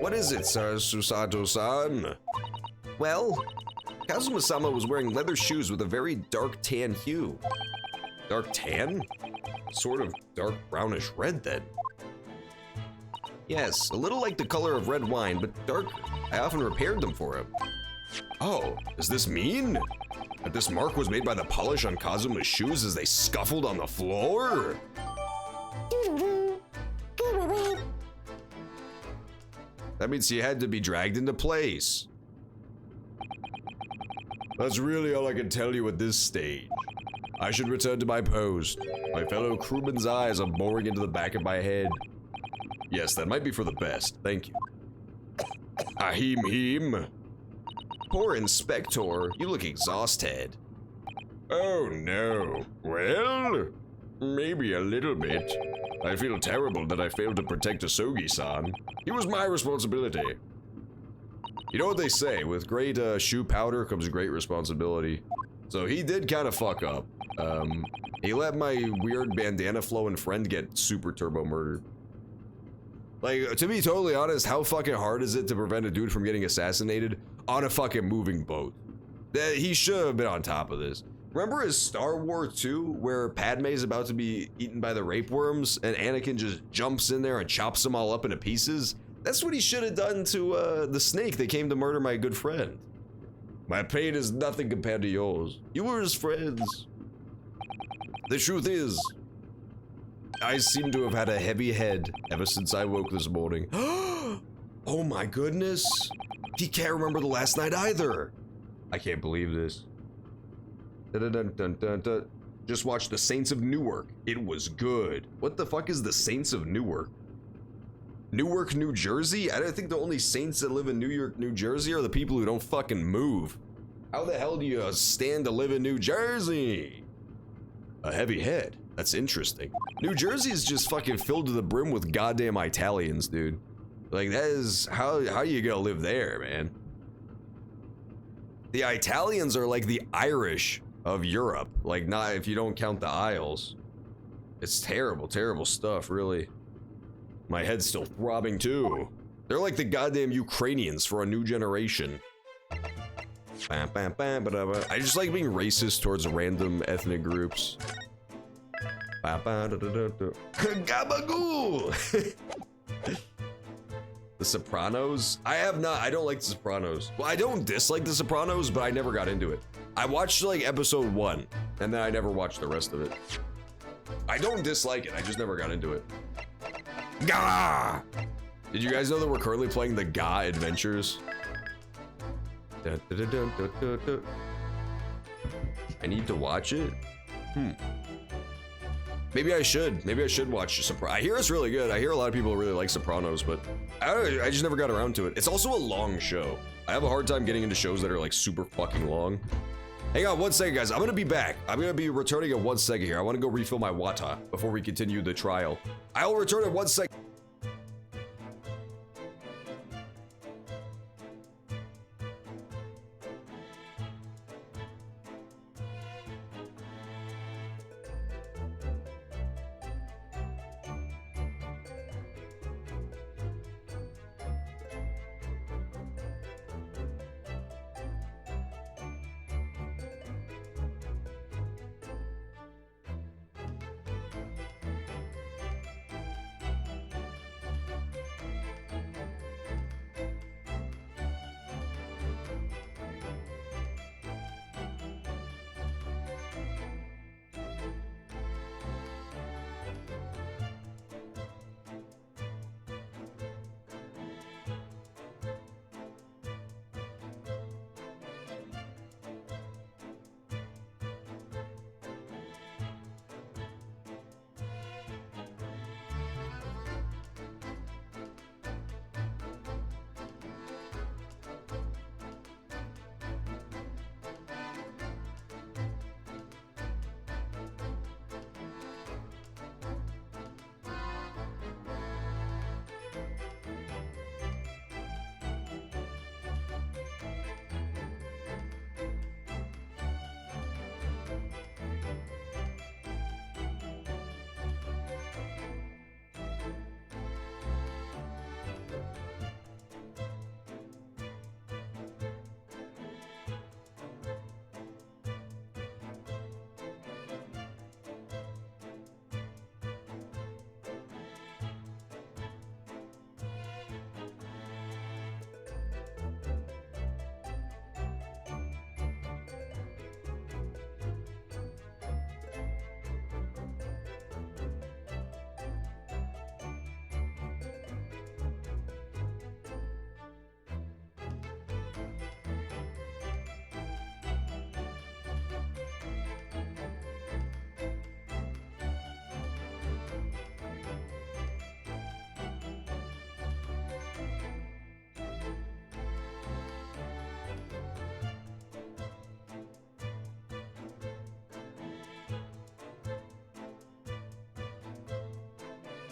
What is it, Sir Susato-san? Well, Kazuma-sama was wearing leather shoes with a very dark tan hue. Dark tan? Sort of dark brownish red, then. Yes, a little like the color of red wine, but darker. I often repaired them for him. Oh, does this mean that this mark was made by the polish on Kazuma's shoes as they scuffled on the floor? That means he had to be dragged into place. That's really all I can tell you at this stage. I should return to my post. My fellow crewman's eyes are boring into the back of my head. Yes, that might be for the best. Thank you. Ahim. Poor Inspector, you look exhausted. Oh no. Well, maybe a little bit. I feel terrible that I failed to protect Asogi-san. He was my responsibility. You know what they say, with great shoe powder comes great responsibility. So he did kind of fuck up. He let my weird bandana flowing friend get super turbo murdered. Like, to be totally honest, how fucking hard is it to prevent a dude from getting assassinated on a fucking moving boat? He should have been on top of this. Remember his Star Wars 2, where Padme is about to be eaten by the rape worms, and Anakin just jumps in there and chops them all up into pieces? That's what he should have done to the snake that came to murder my good friend. My pain is nothing compared to yours. You were his friends. The truth is, I seem to have had a heavy head ever since I woke this morning. Oh my goodness. He can't remember the last night either. I can't believe this. Dun, dun, dun, dun, dun. Just watched The Saints of Newark. It was good. What the fuck is The Saints of Newark? Newark, New Jersey? I don't think the only saints that live in New York, New Jersey are the people who don't fucking move. How the hell do you stand to live in New Jersey? A heavy head. That's interesting. New Jersey is just fucking filled to the brim with goddamn Italians, dude. Like, that is how you gonna live there, man. The Italians are like the Irish of Europe. Like, not if you don't count the Isles. It's terrible, terrible stuff, really. My head's still throbbing too. They're like the goddamn Ukrainians for a new generation. I just like being racist towards random ethnic groups. Gabagoo! The Sopranos? I don't like The Sopranos. Well, I don't dislike The Sopranos, but I never got into it. I watched like episode 1, and then I never watched the rest of it. I don't dislike it, I just never got into it. Gah! Did you guys know that we're currently playing the Gah Adventures? Dun, dun, dun, dun, dun, dun, dun. I need to watch it? Maybe I should watch Sopranos. I hear it's really good. I hear a lot of people really like Sopranos, but I just never got around to it. It's also a long show. I have a hard time getting into shows that are like super fucking long. Hang on 1 second, guys. I'm gonna be back. I'm gonna be returning in 1 second here. I wanna go refill my water before we continue the trial. I will return in 1 second.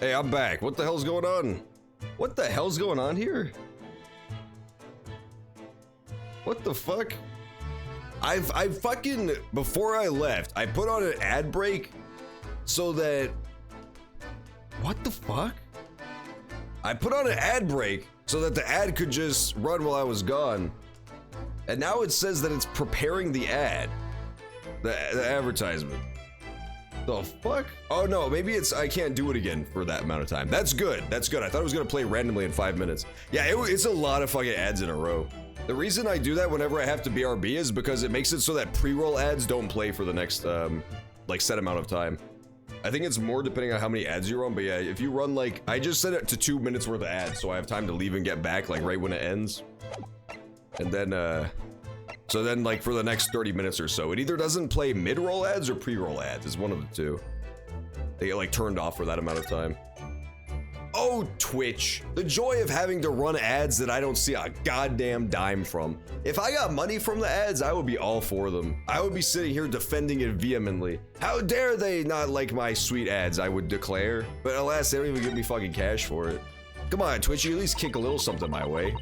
Hey, I'm back. What the hell's going on? What the hell's going on here? What the fuck? I fucking, before I left, I put on an ad break so that, what the fuck? I put on an ad break so that the ad could just run while I was gone. And now it says that it's preparing the ad, the advertisement. The fuck? Oh no, maybe it's, I can't do it again for that amount of time. That's good, that's good. I thought it was gonna play randomly in 5 minutes. Yeah, it's a lot of fucking ads in a row. The reason I do that whenever I have to BRB is because it makes it so that pre-roll ads don't play for the next, like, set amount of time. I think it's more depending on how many ads you run, but yeah, if you run like, I just set it to 2 minutes worth of ads, so I have time to leave and get back like right when it ends. And then, so then like for the next 30 minutes or so, it either doesn't play mid-roll ads or pre-roll ads. It's one of the two. They get like turned off for that amount of time. Oh, Twitch. The joy of having to run ads that I don't see a goddamn dime from. If I got money from the ads, I would be all for them. I would be sitting here defending it vehemently. How dare they not like my sweet ads, I would declare. But alas, they don't even give me fucking cash for it. Come on, Twitch, you at least kick a little something my way.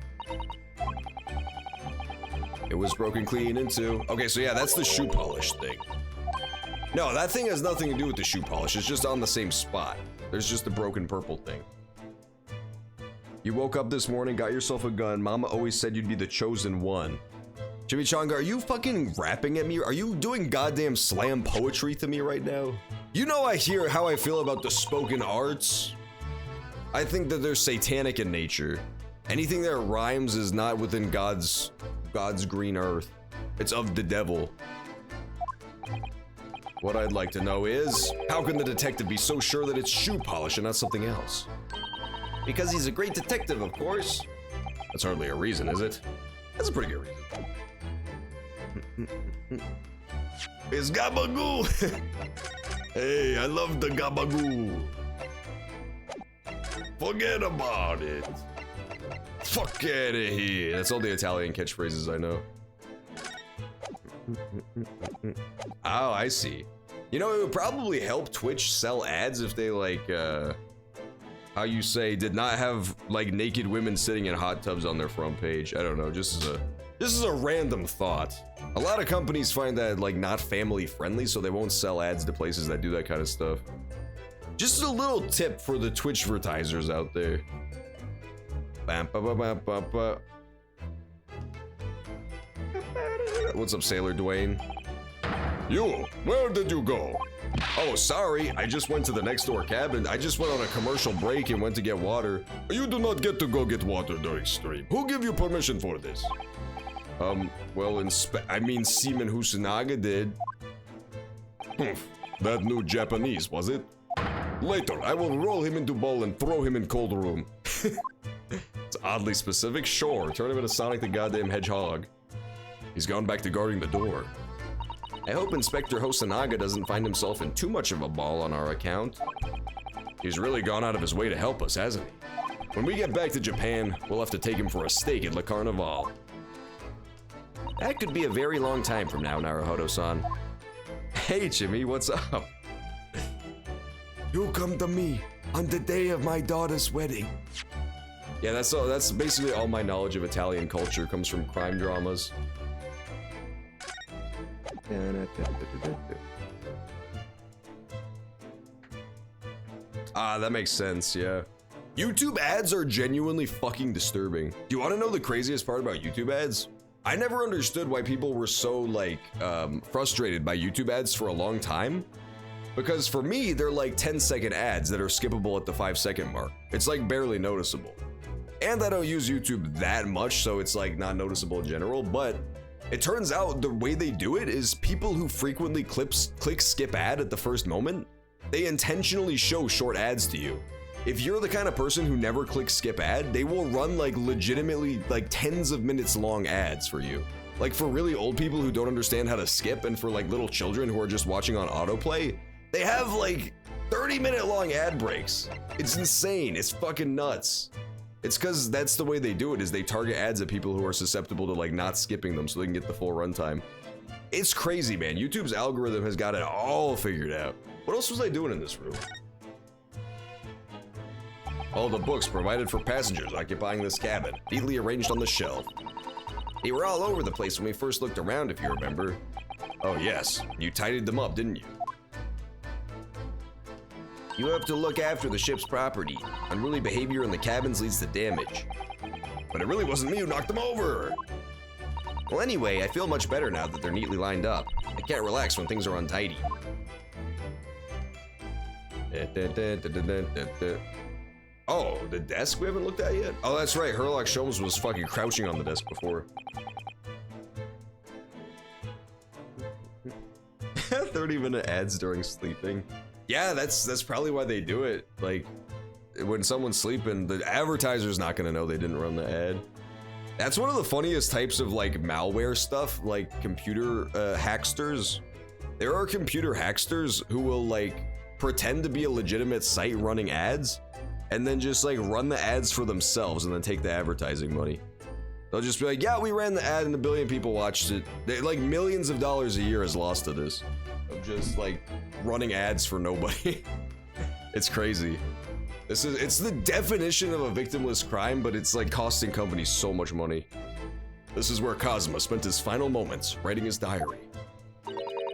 It was broken clean into. Okay, so yeah, that's the shoe polish thing. No, that thing has nothing to do with the shoe polish. It's just on the same spot. There's just the broken purple thing. You woke up this morning, got yourself a gun. Mama always said you'd be the chosen one. Jimmy Chonga, are you fucking rapping at me? Are you doing goddamn slam poetry to me right now? You know I hear how I feel about the spoken arts. I think that they're satanic in nature. Anything that rhymes is not within God's green earth. It's of the devil. What I'd like to know is, how can the detective be so sure that it's shoe polish and not something else? Because he's a great detective, of course. That's hardly a reason, is it? That's a pretty good reason. It's Gabagoo! Hey, I love the Gabagoo. Forget about it. Fuck out of here. That's all the Italian catchphrases I know. Oh, I see. You know, it would probably help Twitch sell ads if they like, how you say, did not have like naked women sitting in hot tubs on their front page. I don't know, just as a random thought. A lot of companies find that like not family friendly, so they won't sell ads to places that do that kind of stuff. Just a little tip for the Twitch advertisers out there. What's up, Sailor Dwayne? You, where did you go? Oh, sorry, I just went to the next door cabin. I just went on a commercial break and went to get water. You do not get to go get water during stream. Who gave you permission for this? Well, I mean, Seaman Husanaga did. That new Japanese, was it? Later, I will roll him into bowl and throw him in cold room. It's oddly specific, sure. Turn him into Sonic the goddamn Hedgehog. He's gone back to guarding the door. I hope Inspector Hosanaga doesn't find himself in too much of a ball on our account. He's really gone out of his way to help us, hasn't he? When we get back to Japan, we'll have to take him for a steak at Le Carnival. That could be a very long time from now, Naruhodo-san. Hey, Jimmy, what's up? You come to me on the day of my daughter's wedding. Yeah, that's basically all my knowledge of Italian culture comes from crime dramas. Ah, that makes sense, yeah. YouTube ads are genuinely fucking disturbing. Do you want to know the craziest part about YouTube ads? I never understood why people were so, like, frustrated by YouTube ads for a long time. Because for me, they're like 10-second ads that are skippable at the 5-second mark. It's like barely noticeable. And I don't use YouTube that much, so it's like not noticeable in general, but it turns out the way they do it is people who frequently click skip ad at the first moment, they intentionally show short ads to you. If you're the kind of person who never clicks skip ad, they will run like legitimately like tens of minutes long ads for you. Like for really old people who don't understand how to skip, and for like little children who are just watching on autoplay, they have like 30-minute long ad breaks. It's insane, it's fucking nuts. It's because that's the way they do it, is they target ads at people who are susceptible to like not skipping them so they can get the full runtime. It's crazy, man. YouTube's algorithm has got it all figured out. What else was I doing in this room? All the books provided for passengers occupying this cabin, neatly arranged on the shelf. They were all over the place when we first looked around, if you remember. Oh yes, you tidied them up, didn't you? You have to look after the ship's property. Unruly behavior in the cabins leads to damage. But it really wasn't me who knocked them over! Well anyway, I feel much better now that they're neatly lined up. I can't relax when things are untidy. Oh, the desk we haven't looked at yet? Oh, that's right, Hurlock Sholmes was fucking crouching on the desk before. 30-minute ads during sleeping. Yeah, that's probably why they do it. Like, when someone's sleeping, the advertiser's not gonna know they didn't run the ad. That's one of the funniest types of like malware stuff, like computer hacksters. There are computer hacksters who will like pretend to be a legitimate site running ads and then just like run the ads for themselves and then take the advertising money. They'll just be like, yeah, we ran the ad and a billion people watched it. Like millions of dollars a year is lost to this. Of just like running ads for nobody. It's crazy. It's the definition of a victimless crime, but it's like costing companies so much money. This is where Cosmo spent his final moments writing his diary.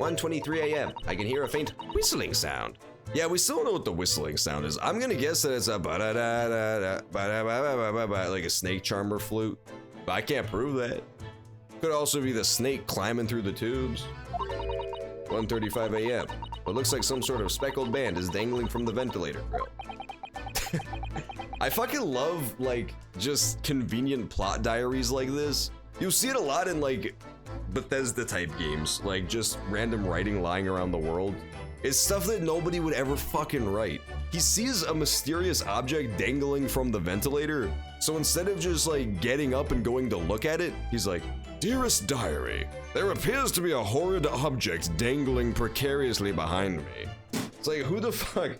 1:23 a.m. I can hear a faint whistling sound. Yeah, we still don't know what the whistling sound is. I'm gonna guess that it's a ba-da-da-da-da, ba-da-ba-ba-ba-ba, like a snake charmer flute. But I can't prove that. Could also be the snake climbing through the tubes. 1:35 a.m. What looks like some sort of speckled band is dangling from the ventilator grill. I fucking love, like, just convenient plot diaries like this. You'll see it a lot in, like, Bethesda-type games. Like, just random writing lying around the world. It's stuff that nobody would ever fucking write. He sees a mysterious object dangling from the ventilator, so instead of just, like, getting up and going to look at it, he's like, "Dearest diary, there appears to be a horrid object dangling precariously behind me." It's like, who the fuck?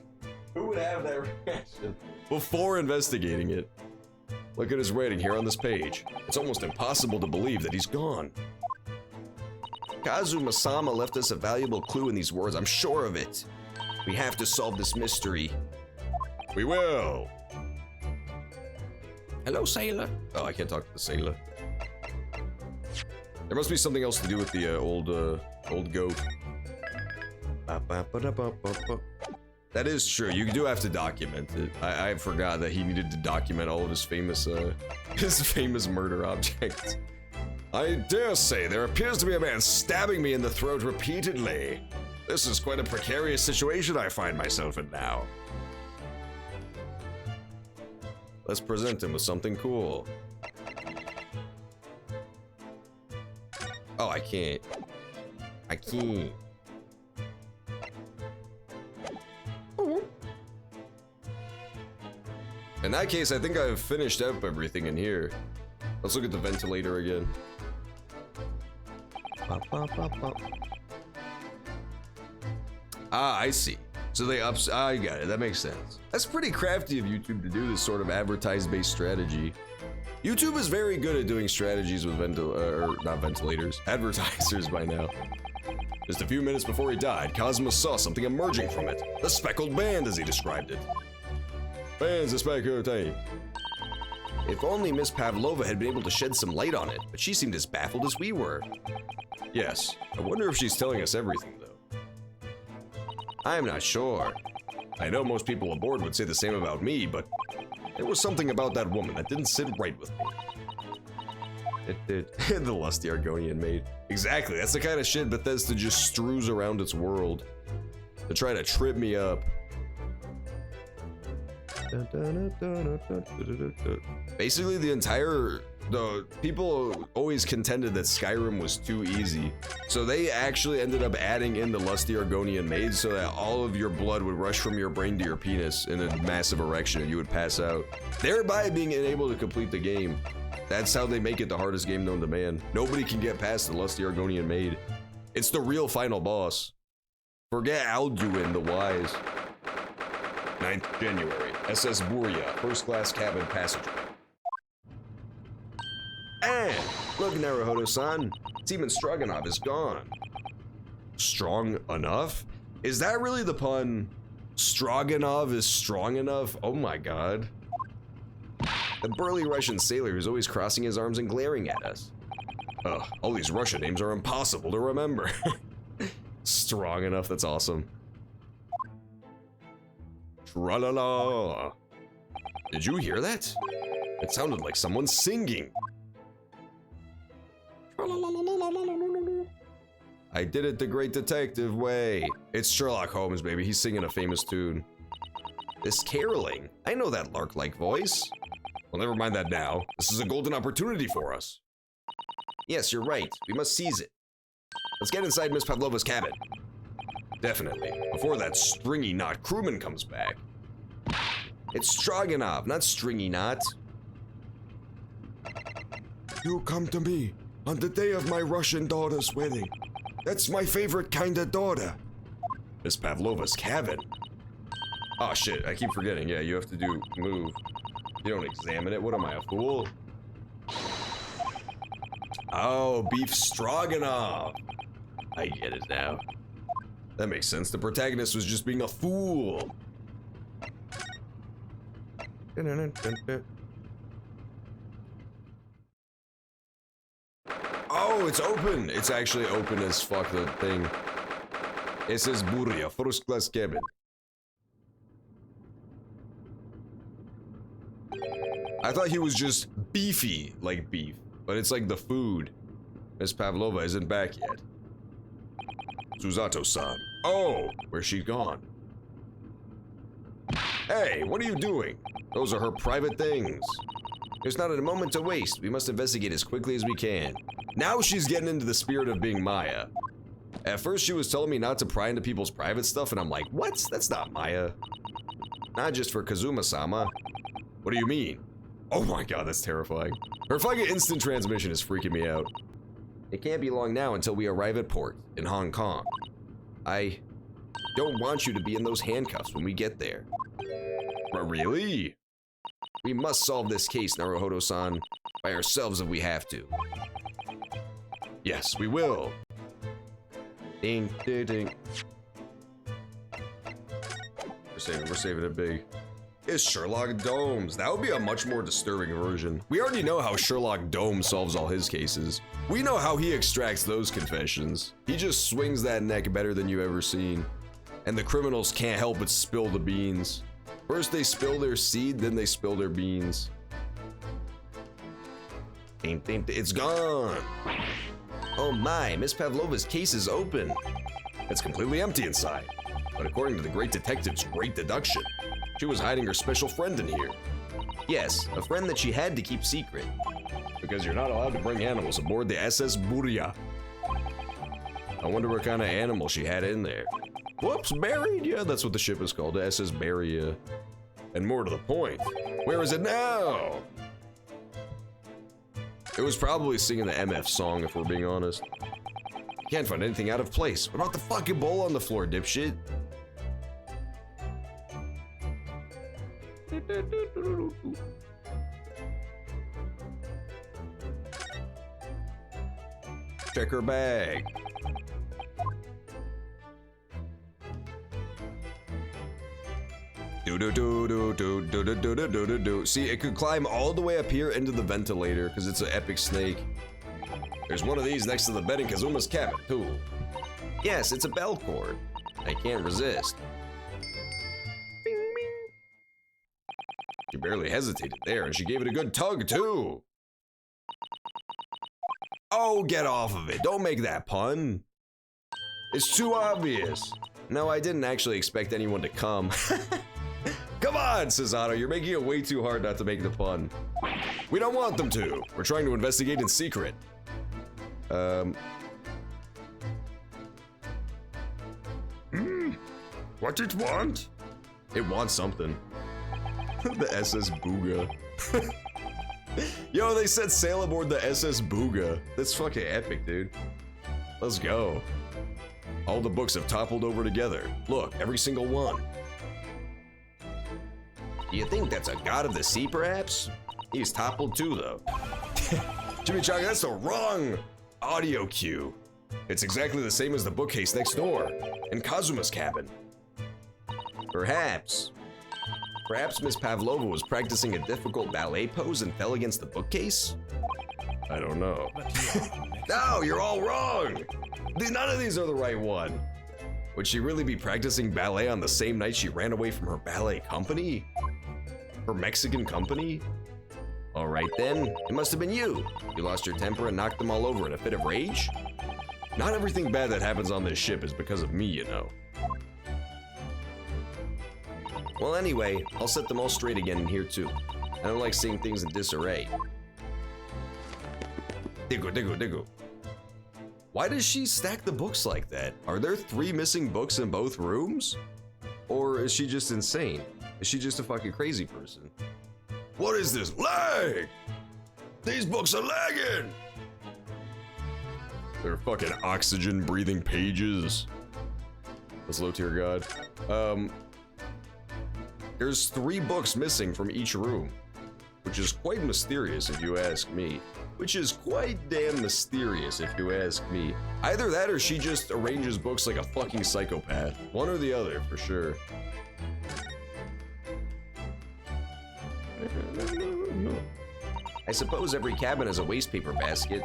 Who would have that reaction before investigating it? Look at his writing here on this page. It's almost impossible to believe that he's gone. Kazuma-sama left us a valuable clue in these words, I'm sure of it. We have to solve this mystery. We will. Hello, sailor. Oh, I can't talk to the sailor. There must be something else to do with the old goat. That is true. You do have to document it. I forgot that he needed to document all of his famous murder objects. I dare say there appears to be a man stabbing me in the throat repeatedly. This is quite a precarious situation I find myself in now. Let's present him with something cool. Oh, I can't. I can't. In that case, I think I've finished up everything in here. Let's look at the ventilator again. Ah, I see. So they I got it. That makes sense. That's pretty crafty of YouTube to do this sort of advertise-based strategy. YouTube is very good at doing strategies with advertisers by now. Just a few minutes before he died, Cosmos saw something emerging from it. The speckled band, as he described it. Band's a speckled thing. If only Miss Pavlova had been able to shed some light on it, but she seemed as baffled as we were. Yes, I wonder if she's telling us everything, though. I'm not sure. I know most people aboard would say the same about me, but there was something about that woman that didn't sit right with me. It did. The lusty Argonian maid. Exactly, that's the kind of shit Bethesda just strews around its world to try to trip me up. Basically, the people always contended that Skyrim was too easy, so they actually ended up adding in the lusty Argonian maid so that all of your blood would rush from your brain to your penis in a massive erection and you would pass out, thereby being unable to complete the game. That's how they make it the hardest game known to man. Nobody can get past the lusty Argonian maid. It's the real final boss. Forget Alduin the Wise. 9th January, SS Buria, first class cabin passenger. And look, Naruhodo-san, Seaman Stroganov is gone. Strong enough? Is that really the pun? Stroganov is strong enough? Oh my god. The burly Russian sailor who's always crossing his arms and glaring at us. Ugh, all these Russian names are impossible to remember. Strong enough, that's awesome. Tra-la-la. Did you hear that? It sounded like someone singing. I did it the great detective way. It's Sherlock Holmes, baby. He's singing a famous tune. This caroling. I know that lark-like voice. Well, never mind that now. This is a golden opportunity for us. Yes, you're right. We must seize it. Let's get inside Miss Pavlova's cabin. Definitely. Before that stringy knot crewman comes back. It's Stroganoff, not stringy knot. You come to me on the day of my Russian daughter's wedding. That's my favorite kind of daughter. Miss Pavlova's cabin. Oh shit, I keep forgetting. Yeah, you have to do move. You don't examine it. What am I, a fool? Oh, beef stroganoff. I get it now. That makes sense. The protagonist was just being a fool. Oh, it's open. It's actually open as fuck, the thing. It says Buria, first class cabin. I thought he was just beefy, like beef, but it's like the food. Miss Pavlova isn't back yet. Suzato-san. Oh, where's she gone? Hey, what are you doing? Those are her private things. There's not a moment to waste. We must investigate as quickly as we can. Now she's getting into the spirit of being Maya. At first she was telling me not to pry into people's private stuff, and I'm like, what? That's not Maya. Not just for Kazuma-sama. What do you mean? Oh my god, that's terrifying. Her fucking instant transmission is freaking me out. It can't be long now until we arrive at port in Hong Kong. I don't want you to be in those handcuffs when we get there. But really? We must solve this case, Naruhodo-san, by ourselves if we have to. Yes, we will. Ding, ding, ding. We're saving it big. It's Sherlock Domes. That would be a much more disturbing version. We already know how Sherlock Domes solves all his cases. We know how he extracts those confessions. He just swings that neck better than you've ever seen. And the criminals can't help but spill the beans. First they spill their seed, then they spill their beans. It's gone. Oh my, Miss Pavlova's case is open. It's completely empty inside. But according to the great detective's great deduction, she was hiding her special friend in here. Yes, a friend that she had to keep secret. Because you're not allowed to bring animals aboard the SS Buria. I wonder what kind of animal she had in there. Whoops, buried? Yeah, that's what the ship is called, the SS Buria. And more to the point, where is it now? It was probably singing the MF song, if we're being honest. Can't find anything out of place. What about the fucking bowl on the floor, dipshit? Check her bag. See, it could climb all the way up here into the ventilator because it's an epic snake. There's one of these next to the bed in Kazuma's cabin, too. Yes, it's a bell cord. I can't resist. Bing, bing. She barely hesitated there, and she gave it a good tug, too. Oh, get off of it. Don't make that pun. It's too obvious. No, I didn't actually expect anyone to come. Come on, Suzato, you're making it way too hard not to make the pun. We don't want them to. We're trying to investigate in secret. What it want? It wants something. The SS Booga. Yo, they said sail aboard the SS Booga. That's fucking epic, dude. Let's go. All the books have toppled over together. Look, every single one. Do you think that's a god of the sea, perhaps? He's toppled too, though. Jimmy Chaka, that's the wrong audio cue. It's exactly the same as the bookcase next door, in Kazuma's cabin. Perhaps Miss Pavlova was practicing a difficult ballet pose and fell against the bookcase? I don't know. No, you're all wrong! None of these are the right one. Would she really be practicing ballet on the same night she ran away from her ballet company? Her Mexican company? Alright then, it must have been you. You lost your temper and knocked them all over in a fit of rage? Not everything bad that happens on this ship is because of me, you know. Well anyway, I'll set them all straight again in here too. I don't like seeing things in disarray. Diggo, diggo, diggo. Why does she stack the books like that? Are there 3 missing books in both rooms? Or is she just insane? Is she just a fucking crazy person? What is this? Lag! These books are lagging! They're fucking oxygen breathing pages. That's low tier god. There's 3 books missing from each room, which is quite mysterious if you ask me. Which is quite damn mysterious if you ask me. Either that or she just arranges books like a fucking psychopath. One or the other, for sure. I suppose every cabin has a waste paper basket.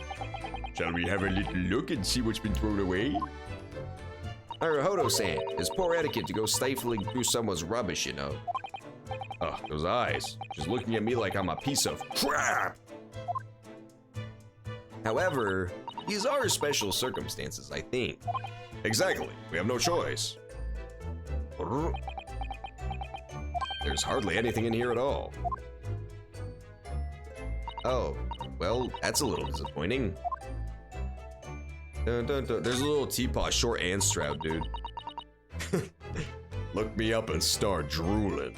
Shall we have a little look and see what's been thrown away? Naruhodo-san, it's poor etiquette to go stifling through someone's rubbish, you know. Ugh, those eyes. She's looking at me like I'm a piece of crap! However, these are special circumstances, I think. Exactly, we have no choice. There's hardly anything in here at all. Oh, well, that's a little disappointing. Dun, dun, dun. There's a little teapot, short and stroud, dude. Look me up and start drooling.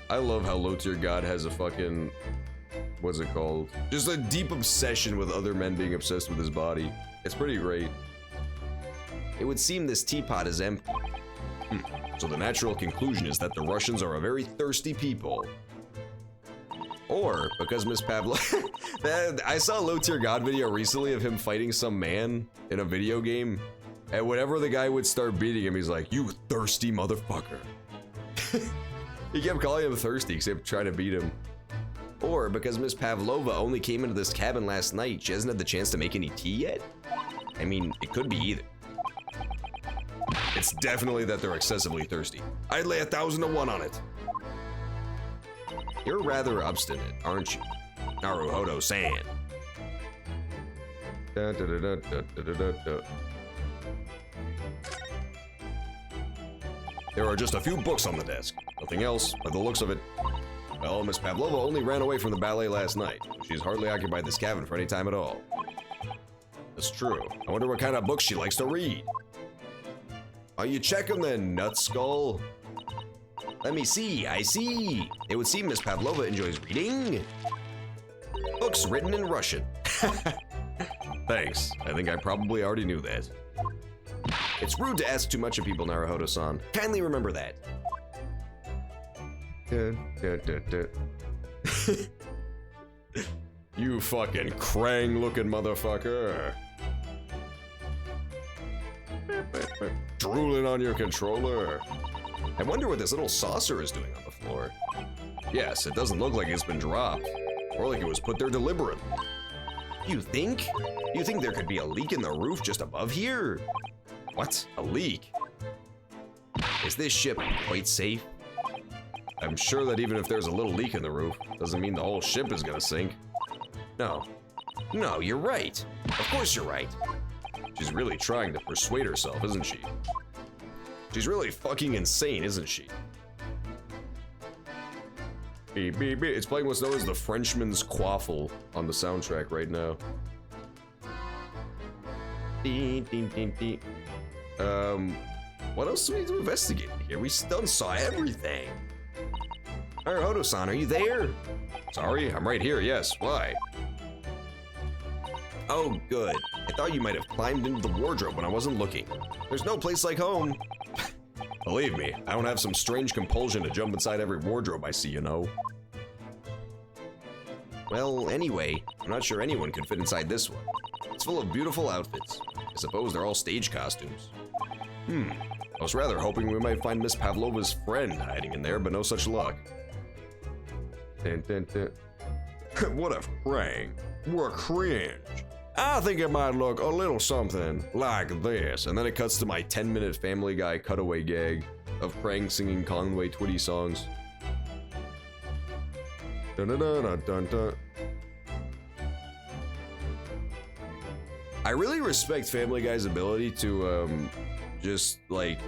I love how low tier god has a fucking, what's it called? Just a deep obsession with other men being obsessed with his body. It's pretty great. It would seem this teapot is empty. So the natural conclusion is that the Russians are a very thirsty people. Or because Miss Pavlova, I saw a low tier god video recently of him fighting some man in a video game, and whenever the guy would start beating him, he's like, "You thirsty motherfucker." He kept calling him thirsty, except trying to beat him. Or because Miss Pavlova only came into this cabin last night, she hasn't had the chance to make any tea yet? I mean, it could be either. It's definitely that they're excessively thirsty. I'd lay 1,000 to 1 on it. You're rather obstinate, aren't you? Naruhodo-san. There are just a few books on the desk. Nothing else, by the looks of it. Well, Miss Pavlova only ran away from the ballet last night. She's hardly occupied this cabin for any time at all. That's true. I wonder what kind of books she likes to read. Are you checking then, nutskull? Let me see, I see. It would seem Miss Pavlova enjoys reading. Books written in Russian. Thanks, I think I probably already knew that. It's rude to ask too much of people, Naruhodo-san. Kindly remember that. You fucking Krang-looking motherfucker. Drooling on your controller. I wonder what this little saucer is doing on the floor. Yes, it doesn't look like it's been dropped. Or like it was put there deliberately. You think? You think there could be a leak in the roof just above here? What? A leak? Is this ship quite safe? I'm sure that even if there's a little leak in the roof, doesn't mean the whole ship is gonna sink. No. No, you're right. Of course you're right. She's really trying to persuade herself, isn't she? She's really fucking insane, isn't she? Beep, beep, beep. It's playing what's known as the Frenchman's Quaffle on the soundtrack right now. Ding, ding, ding, ding. What else do we need to investigate here? We done saw everything. Naruhodo-san, are you there? Sorry, I'm right here, yes. Why? Oh, good. I thought you might have climbed into the wardrobe when I wasn't looking. There's no place like home. Believe me, I don't have some strange compulsion to jump inside every wardrobe I see, you know. Well, anyway, I'm not sure anyone could fit inside this one. It's full of beautiful outfits. I suppose they're all stage costumes. I was rather hoping we might find Miss Pavlova's friend hiding in there, but no such luck. Dun, dun, dun. What a prank. What cringe. I think it might look a little something like this. And then it cuts to my 10-minute Family Guy cutaway gag of Krang singing Conway Twitty songs. Dun, dun, dun, dun, dun, dun. I really respect Family Guy's ability to just like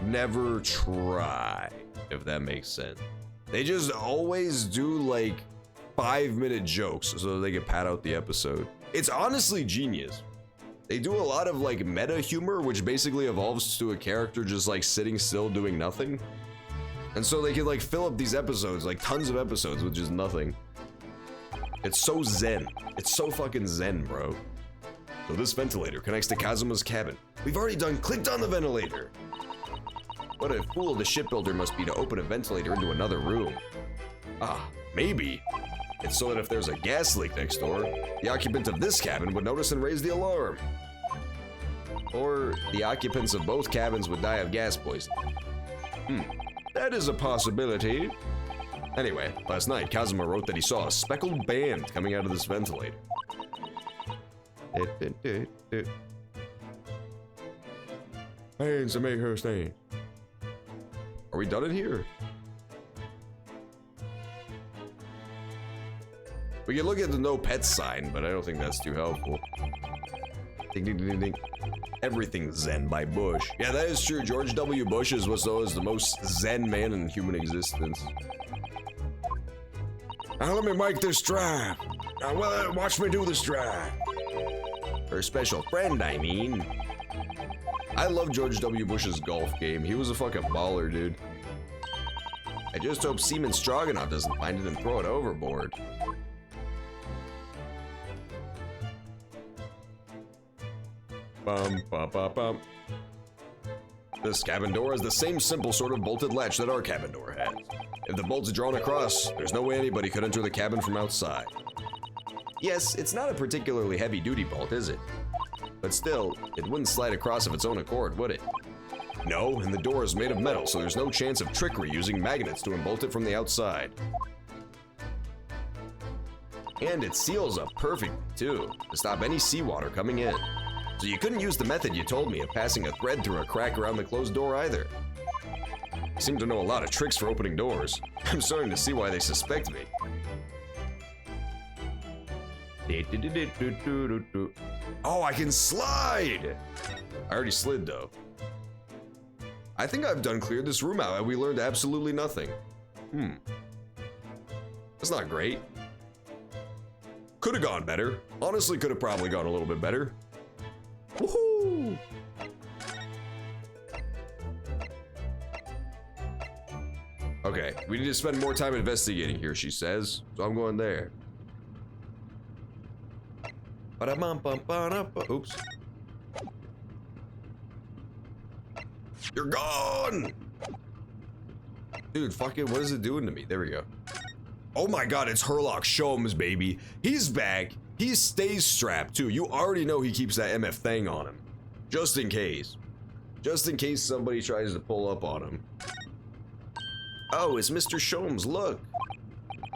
never try, if that makes sense. They just always do like 5-minute jokes so they can pad out the episode. It's honestly genius. They do a lot of like meta humor, which basically evolves to a character just like sitting still doing nothing. And so they can like fill up these episodes, like tons of episodes with just nothing. It's so zen. It's so fucking zen, bro. So this ventilator connects to Kazuma's cabin. We've already clicked on the ventilator. What a fool the shipbuilder must be to open a ventilator into another room. Ah, maybe. It's so that if there's a gas leak next door, the occupant of this cabin would notice and raise the alarm. Or the occupants of both cabins would die of gas poisoning. That is a possibility. Anyway, last night Kazuma wrote that he saw a speckled band coming out of this ventilator. Hands to make her stand. Are we done in here? We can look at the no pets sign, but I don't think that's too helpful. Ding, ding, ding, ding. Everything's zen by Bush. Yeah, that is true. George W. Bush is what's known as the most zen man in human existence. Now let me make this drive. Now watch me do this drive. Her special friend, I mean. I love George W. Bush's golf game. He was a fucking baller, dude. I just hope Seaman Stroganoff doesn't find it and throw it overboard. Bum, bum, bum, bum. This cabin door has the same simple sort of bolted latch that our cabin door has. If the bolt's drawn across, there's no way anybody could enter the cabin from outside. Yes, it's not a particularly heavy-duty bolt, is it? But still, it wouldn't slide across of its own accord, would it? No, and the door is made of metal, so there's no chance of trickery using magnets to unbolt it from the outside. And it seals up perfectly, too, to stop any seawater coming in. So you couldn't use the method you told me of passing a thread through a crack around the closed door either. You seem to know a lot of tricks for opening doors. I'm starting to see why they suspect me. Oh, I can slide! I already slid though. I think I've done cleared this room out and we learned absolutely nothing. That's not great. Could have gone better. Honestly, could have probably gone a little bit better. Woohoo! Okay, we need to spend more time investigating here, she says. So I'm going there. Oops. You're gone! Dude, fucking, what is it doing to me? There we go. Oh my god, it's Hurlock Sholmes, baby. He's back. He stays strapped, too. You already know he keeps that MF thing on him. Just in case. Just in case somebody tries to pull up on him. Oh, it's Mr. Sholmes, look.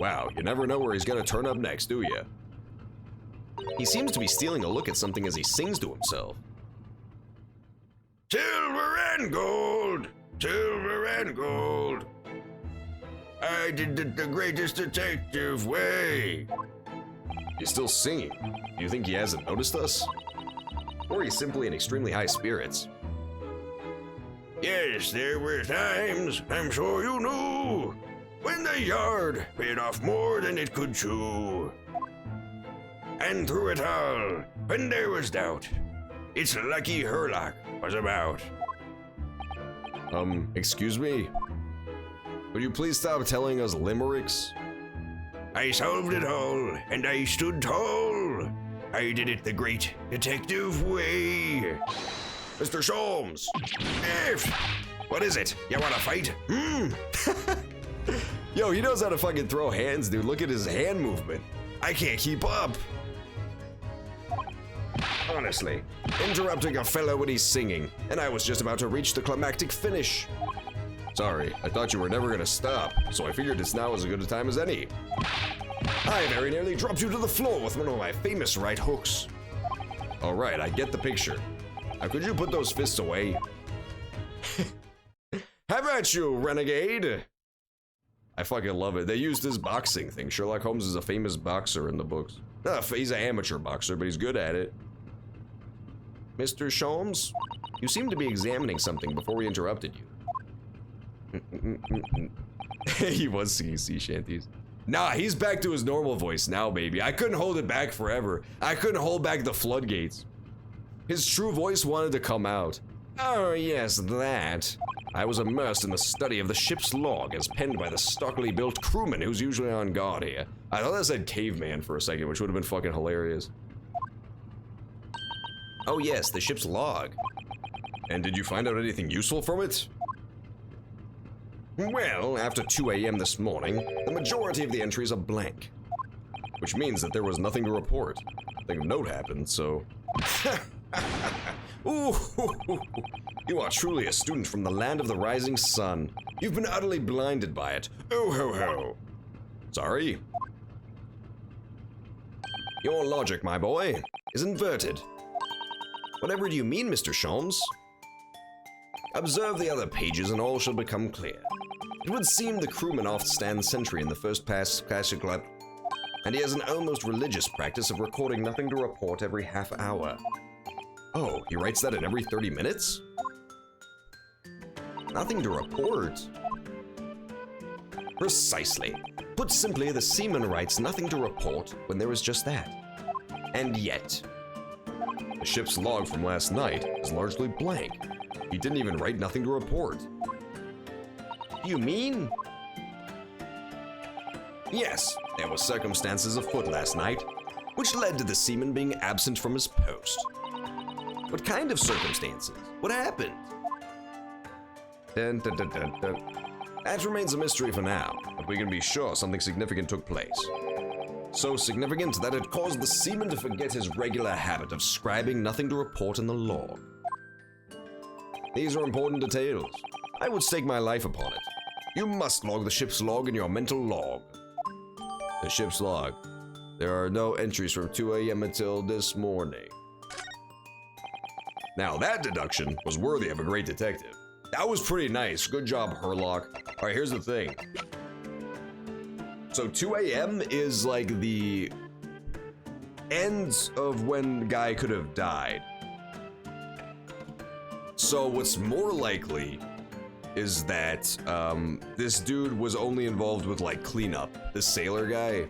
Wow, you never know where he's gonna turn up next, do ya? He seems to be stealing a look at something as he sings to himself. Silver and gold, silver and gold. I did it the greatest detective way. He's still singing. Do you think he hasn't noticed us? Or he's simply in extremely high spirits? Yes, there were times, I'm sure you knew, when the yard bit off more than it could chew. And through it all, when there was doubt, it's lucky Hurlock was about. Excuse me? Would you please stop telling us limericks? I solved it all, and I stood tall. I did it the great detective way. Mr. Sholmes! If! What is it? You wanna fight? Yo, he knows how to fucking throw hands, dude. Look at his hand movement. I can't keep up. Honestly, interrupting a fellow when he's singing, and I was just about to reach the climactic finish. Sorry, I thought you were never gonna stop, so I figured it's now as good a time as any. I very nearly dropped you to the floor with one of my famous right hooks. Alright, I get the picture. Now could you put those fists away? Have at you, renegade! I fucking love it. They used his boxing thing. Sherlock Holmes is a famous boxer in the books. He's an amateur boxer, but he's good at it. Mr. Sholmes, you seem to be examining something before we interrupted you. He was singing sea shanties. Nah, he's back to his normal voice now, baby. I couldn't hold it back forever. I couldn't hold back the floodgates. His true voice wanted to come out. Oh, yes, that. I was immersed in the study of the ship's log as penned by the stockily built crewman who's usually on guard here. I thought that said caveman for a second, which would have been fucking hilarious. Oh yes, the ship's log. And did you find out anything useful from it? Well, after 2 a.m. this morning, the majority of the entries are blank. Which means that there was nothing to report. Nothing of note happened, so... Ooh, you are truly a student from the land of the rising sun. You've been utterly blinded by it. Oh ho ho. Sorry. Your logic, my boy, is inverted. Whatever do you mean, Mr. Sholmes? Observe the other pages and all shall become clear. It would seem the crewman oft stands sentry in the first passage club, and he has an almost religious practice of recording nothing to report every half hour. Oh, he writes that in every 30 minutes? Nothing to report? Precisely. Put simply, the seaman writes nothing to report when there is just that. And yet, the ship's log from last night is largely blank. He didn't even write nothing to report. You mean? Yes, there were circumstances afoot last night, which led to the seaman being absent from his post. What kind of circumstances? What happened? Dun, dun, dun, dun, dun. That remains a mystery for now, but we can be sure something significant took place. So significant that it caused the seaman to forget his regular habit of scribing nothing to report in the log. These are important details. I would stake my life upon it. You must log the ship's log in your mental log. The ship's log. There are no entries from 2 a.m. until this morning. Now that deduction was worthy of a great detective. That was pretty nice. Good job, Hurlock. All right, here's the thing. So 2 a.m. is like the end of when the guy could have died. So what's more likely is that this dude was only involved with like cleanup. This sailor guy.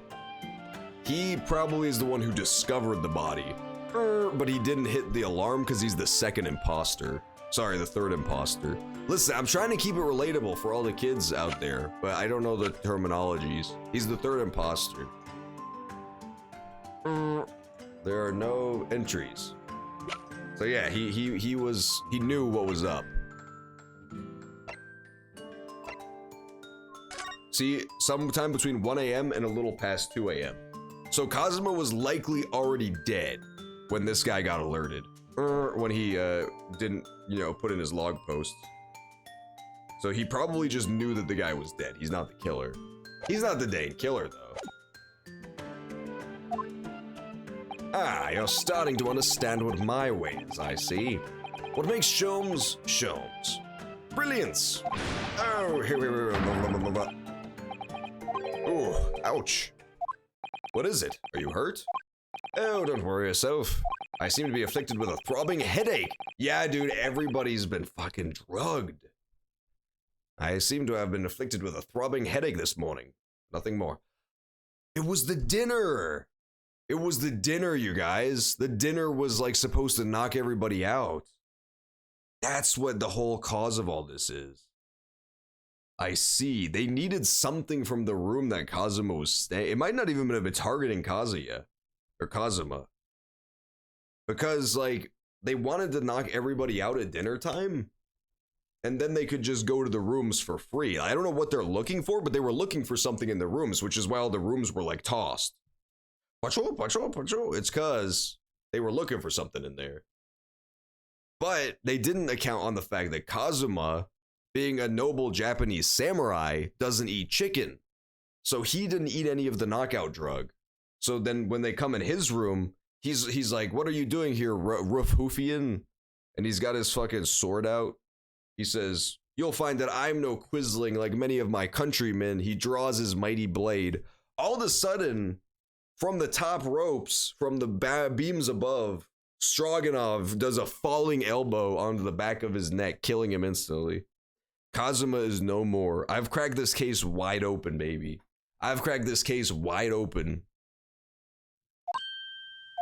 He probably is the one who discovered the body. But he didn't hit the alarm because he's the second imposter. Sorry, the third imposter. Listen, I'm trying to keep it relatable for all the kids out there, but I don't know the terminologies. He's the third imposter. There are no entries. So yeah, he knew what was up. See, sometime between 1 a.m. and a little past 2 a.m. So Kazuma was likely already dead when this guy got alerted. When he didn't, put in his log posts. So he probably just knew that the guy was dead. He's not the killer. He's not the Dane killer, though. Ah, you're starting to understand what my way is, I see. What makes Sholmes, Sholmes. Brilliance! Oh, oh, ouch. What is it? Are you hurt? Oh, don't worry yourself. I seem to be afflicted with a throbbing headache. Yeah, dude, everybody's been fucking drugged. I seem to have been afflicted with a throbbing headache this morning. Nothing more. It was the dinner. It was the dinner, you guys. The dinner was like supposed to knock everybody out. That's what the whole cause of all this is. I see. They needed something from the room that Kazuma was staying. It might not even have been targeting Kazuya. Or Kazuma. Because, like, they wanted to knock everybody out at dinner time. And then they could just go to the rooms for free. I don't know what they're looking for, but they were looking for something in the rooms, which is why all the rooms were, like, tossed. Patrol. It's because they were looking for something in there. But they didn't account on the fact that Kazuma, being a noble Japanese samurai, doesn't eat chicken. So he didn't eat any of the knockout drug. So then when they come in his room, he's like, what are you doing here, Ruffian? And he's got his fucking sword out. He says, you'll find that I'm no quisling like many of my countrymen. He draws his mighty blade. All of a sudden, from the top ropes, from the beams above, Stroganov does a falling elbow onto the back of his neck, killing him instantly. Kazuma is no more. I've cracked this case wide open, baby. I've cracked this case wide open.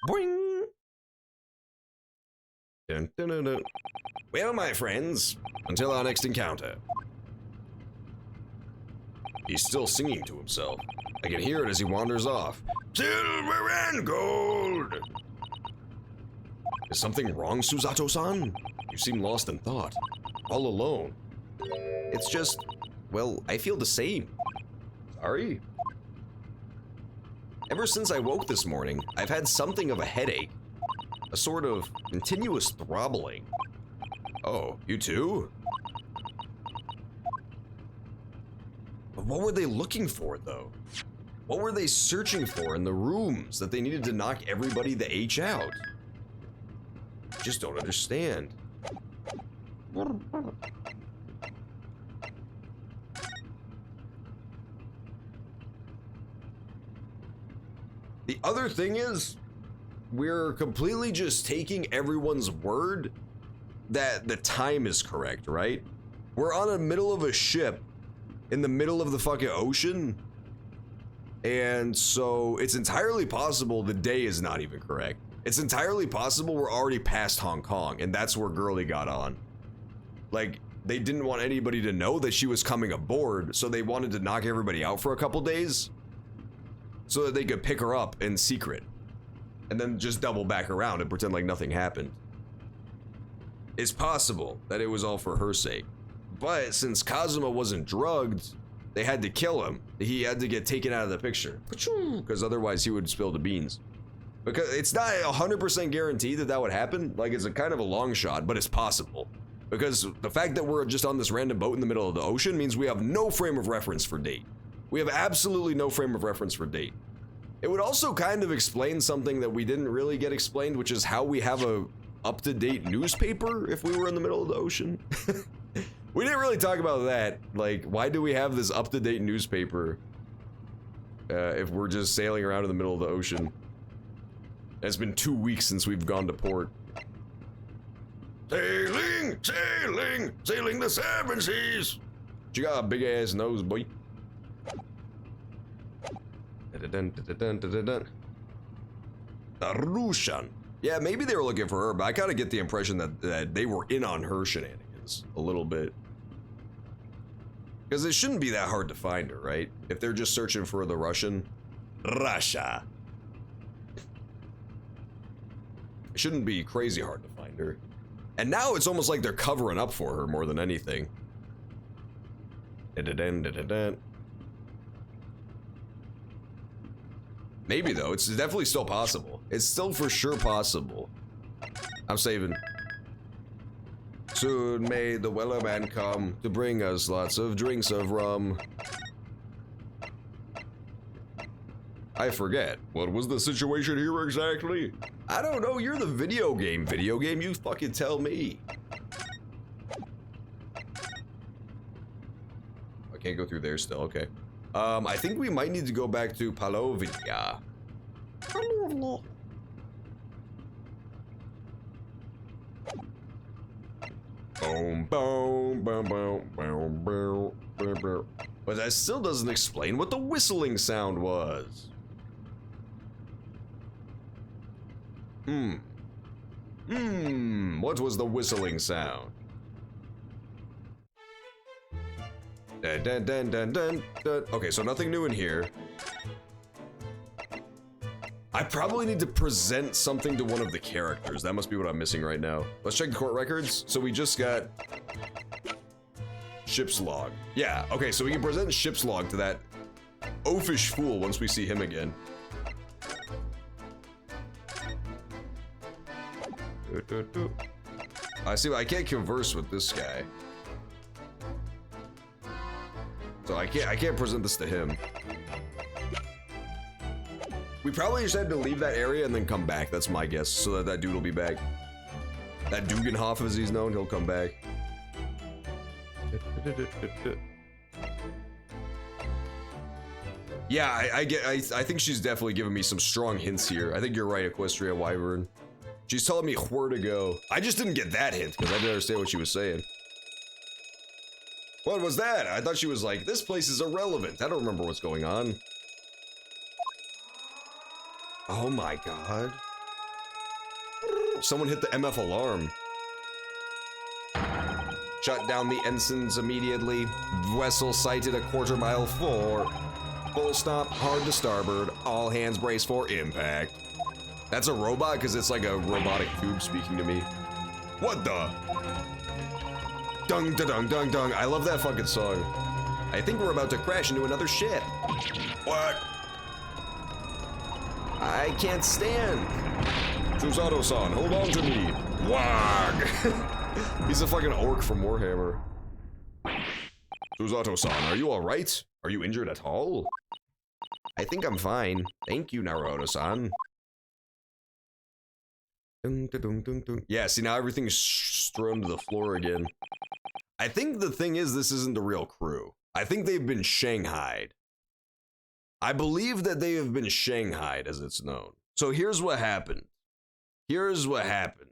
Boing! Dun, dun, dun, dun. Well, my friends, until our next encounter. He's still singing to himself. I can hear it as he wanders off. Silver and gold! Is something wrong, Susato-san? You seem lost in thought. All alone. It's just, well, I feel the same. Sorry. Ever since I woke this morning, I've had something of a headache. A sort of continuous throbbling. Oh, you too? But what were they looking for, though? What were they searching for in the rooms that they needed to knock everybody the H out? Just don't understand. The other thing is, we're completely just taking everyone's word that the time is correct, right? We're on the middle of a ship in the middle of the fucking ocean. And so it's entirely possible the day is not even correct. It's entirely possible we're already past Hong Kong and that's where Girly got on. Like, they didn't want anybody to know that she was coming aboard, so they wanted to knock everybody out for a couple days so that they could pick her up in secret and then just double back around and pretend like nothing happened. It's possible that it was all for her sake, but since Kazuma wasn't drugged, they had to kill him. He had to get taken out of the picture because otherwise he would spill the beans. Because it's not 100% guaranteed that that would happen. Like, it's a kind of a long shot, but it's possible. Because the fact that we're just on this random boat in the middle of the ocean means we have no frame of reference for date. We have absolutely no frame of reference for date. It would also kind of explain something that we didn't really get explained, which is how we have a up-to-date newspaper if we were in the middle of the ocean. We didn't really talk about that. Like, why do we have this up-to-date newspaper if we're just sailing around in the middle of the ocean? It's been 2 weeks since we've gone to port. Sailing, sailing, sailing the seven seas. You got a big ass nose, boy. Arushan. Yeah, maybe they were looking for her, but I kind of get the impression that they were in on her shenanigans a little bit. Because it shouldn't be that hard to find her, right? If they're just searching for the Russian. Russia. It shouldn't be crazy hard to find her. And now it's almost like they're covering up for her more than anything. Maybe though, it's definitely still possible. It's still for sure possible. I'm saving. Soon may the Wellerman come to bring us lots of drinks of rum. I forget. What was the situation here exactly? I don't know, you're the video game, you fucking tell me. I can't go through there still, okay. I think we might need to go back to Palovnia. Boom, boom, boom, boom, boom, boom, boom, boom. But that still doesn't explain what the whistling sound was. What was the whistling sound? Dun, dun, dun, dun, dun, dun. Okay, so nothing new in here. I probably need to present something to one of the characters. That must be what I'm missing right now. Let's check the court records. So we just got ship's log. Yeah, okay, so we can present ship's log to that oafish fool once we see him again. I see, I can't converse with this guy. So I can't present this to him. We probably just had to leave that area and then come back, that's my guess, so that dude will be back. That Dugenhoff, as he's known, he'll come back. Yeah, I think she's definitely giving me some strong hints here. I think you're right, Equestria Wyvern. She's telling me where to go. I just didn't get that hint, because I didn't understand what she was saying. What was that? I thought she was like, this place is irrelevant. I don't remember what's going on. Oh my god. Someone hit the MF alarm. Shut down the ensigns immediately. Vessel sighted a quarter-mile forward. Full stop, hard to starboard. All hands brace for impact. That's a robot, because it's like a robotic tube speaking to me. What the? Dung da dung dung dung. I love that fucking song. I think we're about to crash into another ship. What? I can't stand. Susato-san, hold on to me. Wag. He's a fucking orc from Warhammer. Susato-san, are you alright? Are you injured at all? I think I'm fine. Thank you, Naruto-san. Yeah, see, now everything's thrown to the floor again. I think the thing is, this isn't the real crew. I think they've been shanghaied. I believe that they have been shanghaied, as it's known. So here's what happened. Here's what happened.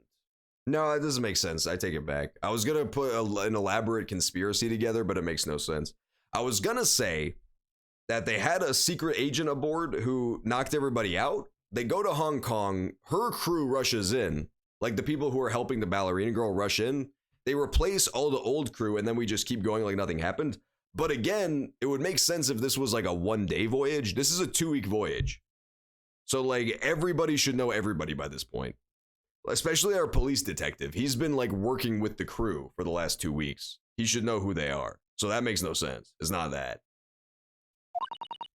No, it doesn't make sense. I take it back. I was gonna put an elaborate conspiracy together, but it makes no sense. I was gonna say that they had a secret agent aboard who knocked everybody out. They go to Hong Kong, her crew rushes in, like the people who are helping the ballerina girl rush in. They replace all the old crew and then we just keep going like nothing happened. But again, it would make sense if this was like a one-day voyage. This is a 2-week voyage. So like everybody should know everybody by this point. Especially our police detective. He's been like working with the crew for the last 2 weeks. He should know who they are. So that makes no sense. It's not that.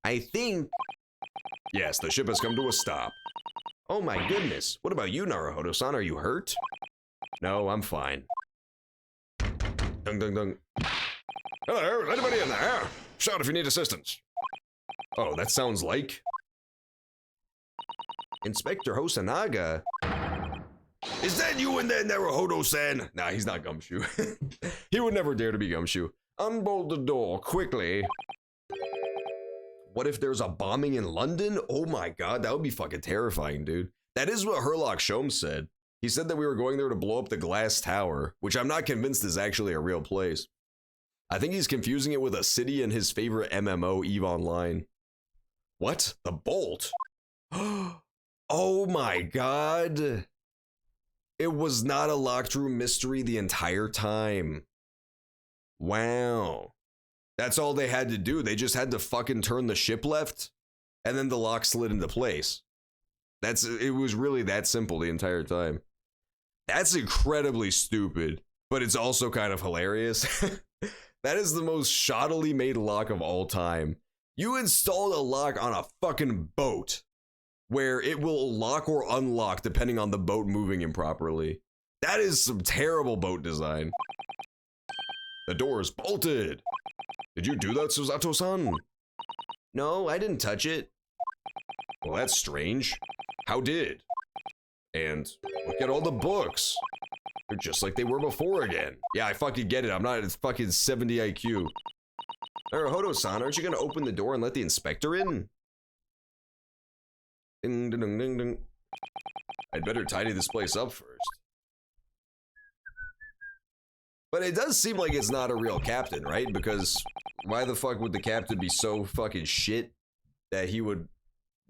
I think... Yes, the ship has come to a stop. Oh my goodness. What about you, Naruto-san? Are you hurt? No, I'm fine. Dung dung dung. Hello, anybody in there? Shout if you need assistance. Oh, that sounds like... Inspector Hosanaga. Is that you in there, Naruto-san? Nah, he's not Gumshoe. He would never dare to be Gumshoe. Unbolt the door, quickly. What if there's a bombing in London? Oh my god, that would be fucking terrifying, dude. That is what Hurlock Sholmes said. He said that we were going there to blow up the glass tower, which I'm not convinced is actually a real place. I think he's confusing it with a city in his favorite MMO, EVE Online. What? The bolt? Oh my god. It was not a locked room mystery the entire time. Wow. That's all they had to do. They just had to fucking turn the ship left, and then the lock slid into place. It was really that simple the entire time. That's incredibly stupid, but it's also kind of hilarious. That is the most shoddily made lock of all time. You installed a lock on a fucking boat, where it will lock or unlock depending on the boat moving improperly. That is some terrible boat design. The door is bolted. Did you do that, Susato-san? No, I didn't touch it. Well, that's strange. How did? And look at all the books. They're just like they were before again. Yeah, I fucking get it. I'm not at fucking 70 IQ. Naruto-san, aren't you gonna open the door and let the inspector in? Ding, ding, ding, ding, ding. I'd better tidy this place up first. But it does seem like it's not a real captain, right? Because why the fuck would the captain be so fucking shit that he would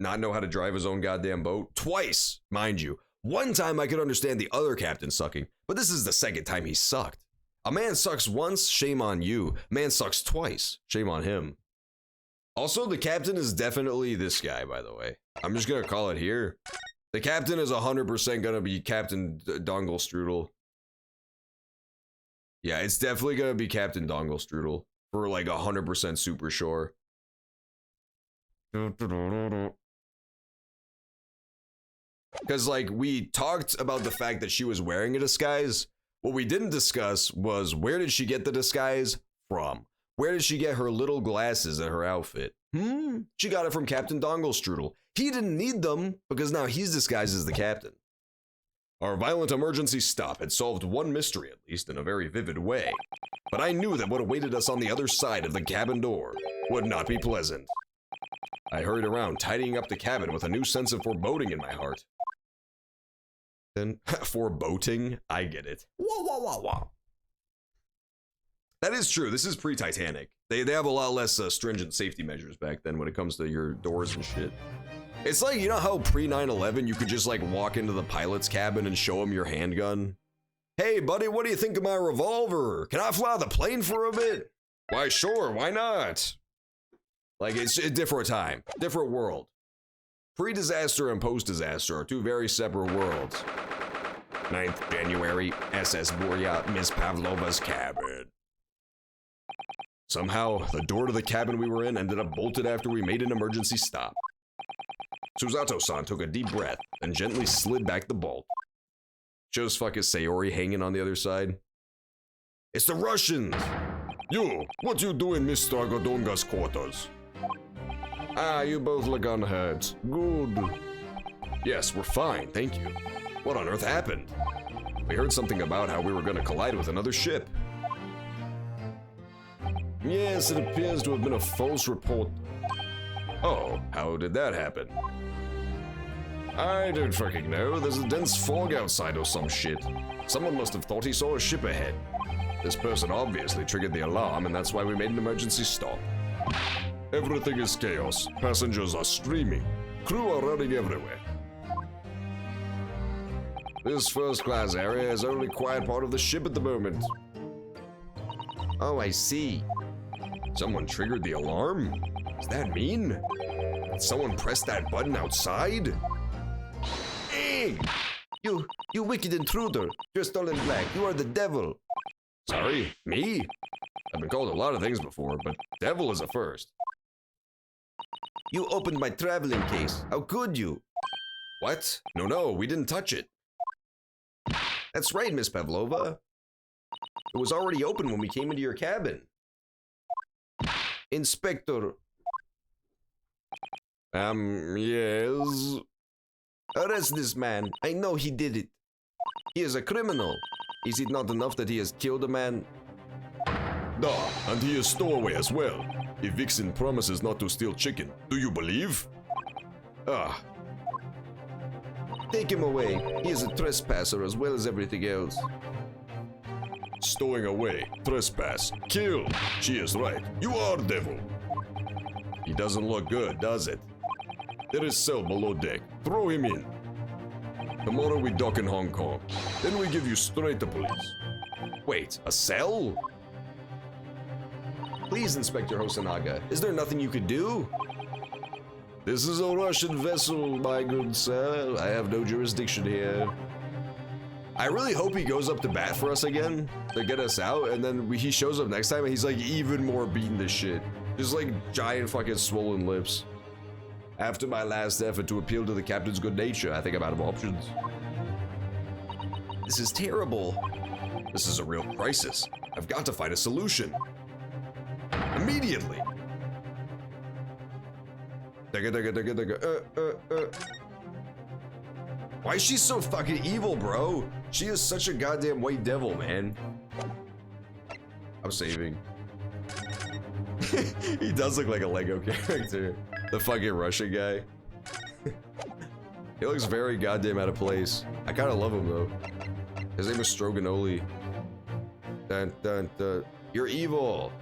not know how to drive his own goddamn boat? Twice, mind you. One time I could understand the other captain sucking, but this is the second time he sucked. A man sucks once, shame on you. Man sucks twice, shame on him. Also, the captain is definitely this guy, by the way. I'm just gonna call it here. The captain is 100% gonna be Captain Dongle Strudel. Yeah, it's definitely gonna be Captain Dongle Strudel. For like 100% super sure. Because like we talked about the fact that she was wearing a disguise. What we didn't discuss was where did she get the disguise from? Where did she get her little glasses and her outfit? She got it from Captain Dongle Strudel. He didn't need them because now he's disguised as the captain. Our violent emergency stop had solved one mystery, at least in a very vivid way. But I knew that what awaited us on the other side of the cabin door would not be pleasant. I hurried around, tidying up the cabin with a new sense of foreboding in my heart. Then, foreboding? I get it. Wah, wah, wah, wah. That is true. This is pre-Titanic. They have a lot less stringent safety measures back then when it comes to your doors and shit. It's like, you know how pre-9/11 you could just like walk into the pilot's cabin and show him your handgun? Hey buddy, what do you think of my revolver? Can I fly the plane for a bit? Why sure, why not? Like, it's a different time, different world. Pre-disaster and post-disaster are two very separate worlds. 9th January, SS Borya, Miss Pavlova's cabin. Somehow, the door to the cabin we were in ended up bolted after we made an emergency stop. Susato-san took a deep breath and gently slid back the bolt. Shows fucking Sayori hanging on the other side. It's the Russians! You, what you do in Mr. Agadonga's quarters? Ah, you both look unhurt. Good. Yes, we're fine, thank you. What on earth happened? We heard something about how we were gonna collide with another ship. Yes, it appears to have been a false report. Oh, how did that happen? I don't fucking know. There's a dense fog outside or some shit. Someone must have thought he saw a ship ahead. This person obviously triggered the alarm, and that's why we made an emergency stop. Everything is chaos. Passengers are streaming. Crew are running everywhere. This first-class area is only quiet part of the ship at the moment. Oh, I see. Someone triggered the alarm? Does that mean? Did someone press that button outside? Dang! You wicked intruder, dressed all in black, you are the devil. Sorry, me? I've been called a lot of things before, but devil is a first. You opened my traveling case, how could you? What? No, we didn't touch it. That's right, Miss Pavlova. It was already open when we came into your cabin. Inspector. Yes. Arrest this man. I know he did it. He is a criminal. Is it not enough that he has killed a man? Duh, and he is stowaway as well. If Vixen promises not to steal chicken, do you believe? Ah. Take him away. He is a trespasser as well as everything else. Stowing away, trespass, kill. She is right. You are devil. He doesn't look good, does it? There is cell below deck. Throw him in. Tomorrow we dock in Hong Kong. Then we give you straight to police. Wait, a cell? Please, Inspector Hosonaga, is there nothing you could do? This is a Russian vessel, my good sir. I have no jurisdiction here. I really hope he goes up to bat for us again to get us out, and then he shows up next time and he's like even more beaten to shit. Just like giant fucking swollen lips. After my last effort to appeal to the captain's good nature, I think I'm out of options. This is terrible. This is a real crisis. I've got to find a solution. Immediately. Why is she so fucking evil, bro? She is such a goddamn white devil, man. I'm saving. He does look like a Lego character. The fucking Russian guy. He looks very goddamn out of place. I kind of love him though. His name is Stroganoli. Dun dun dun. You're evil.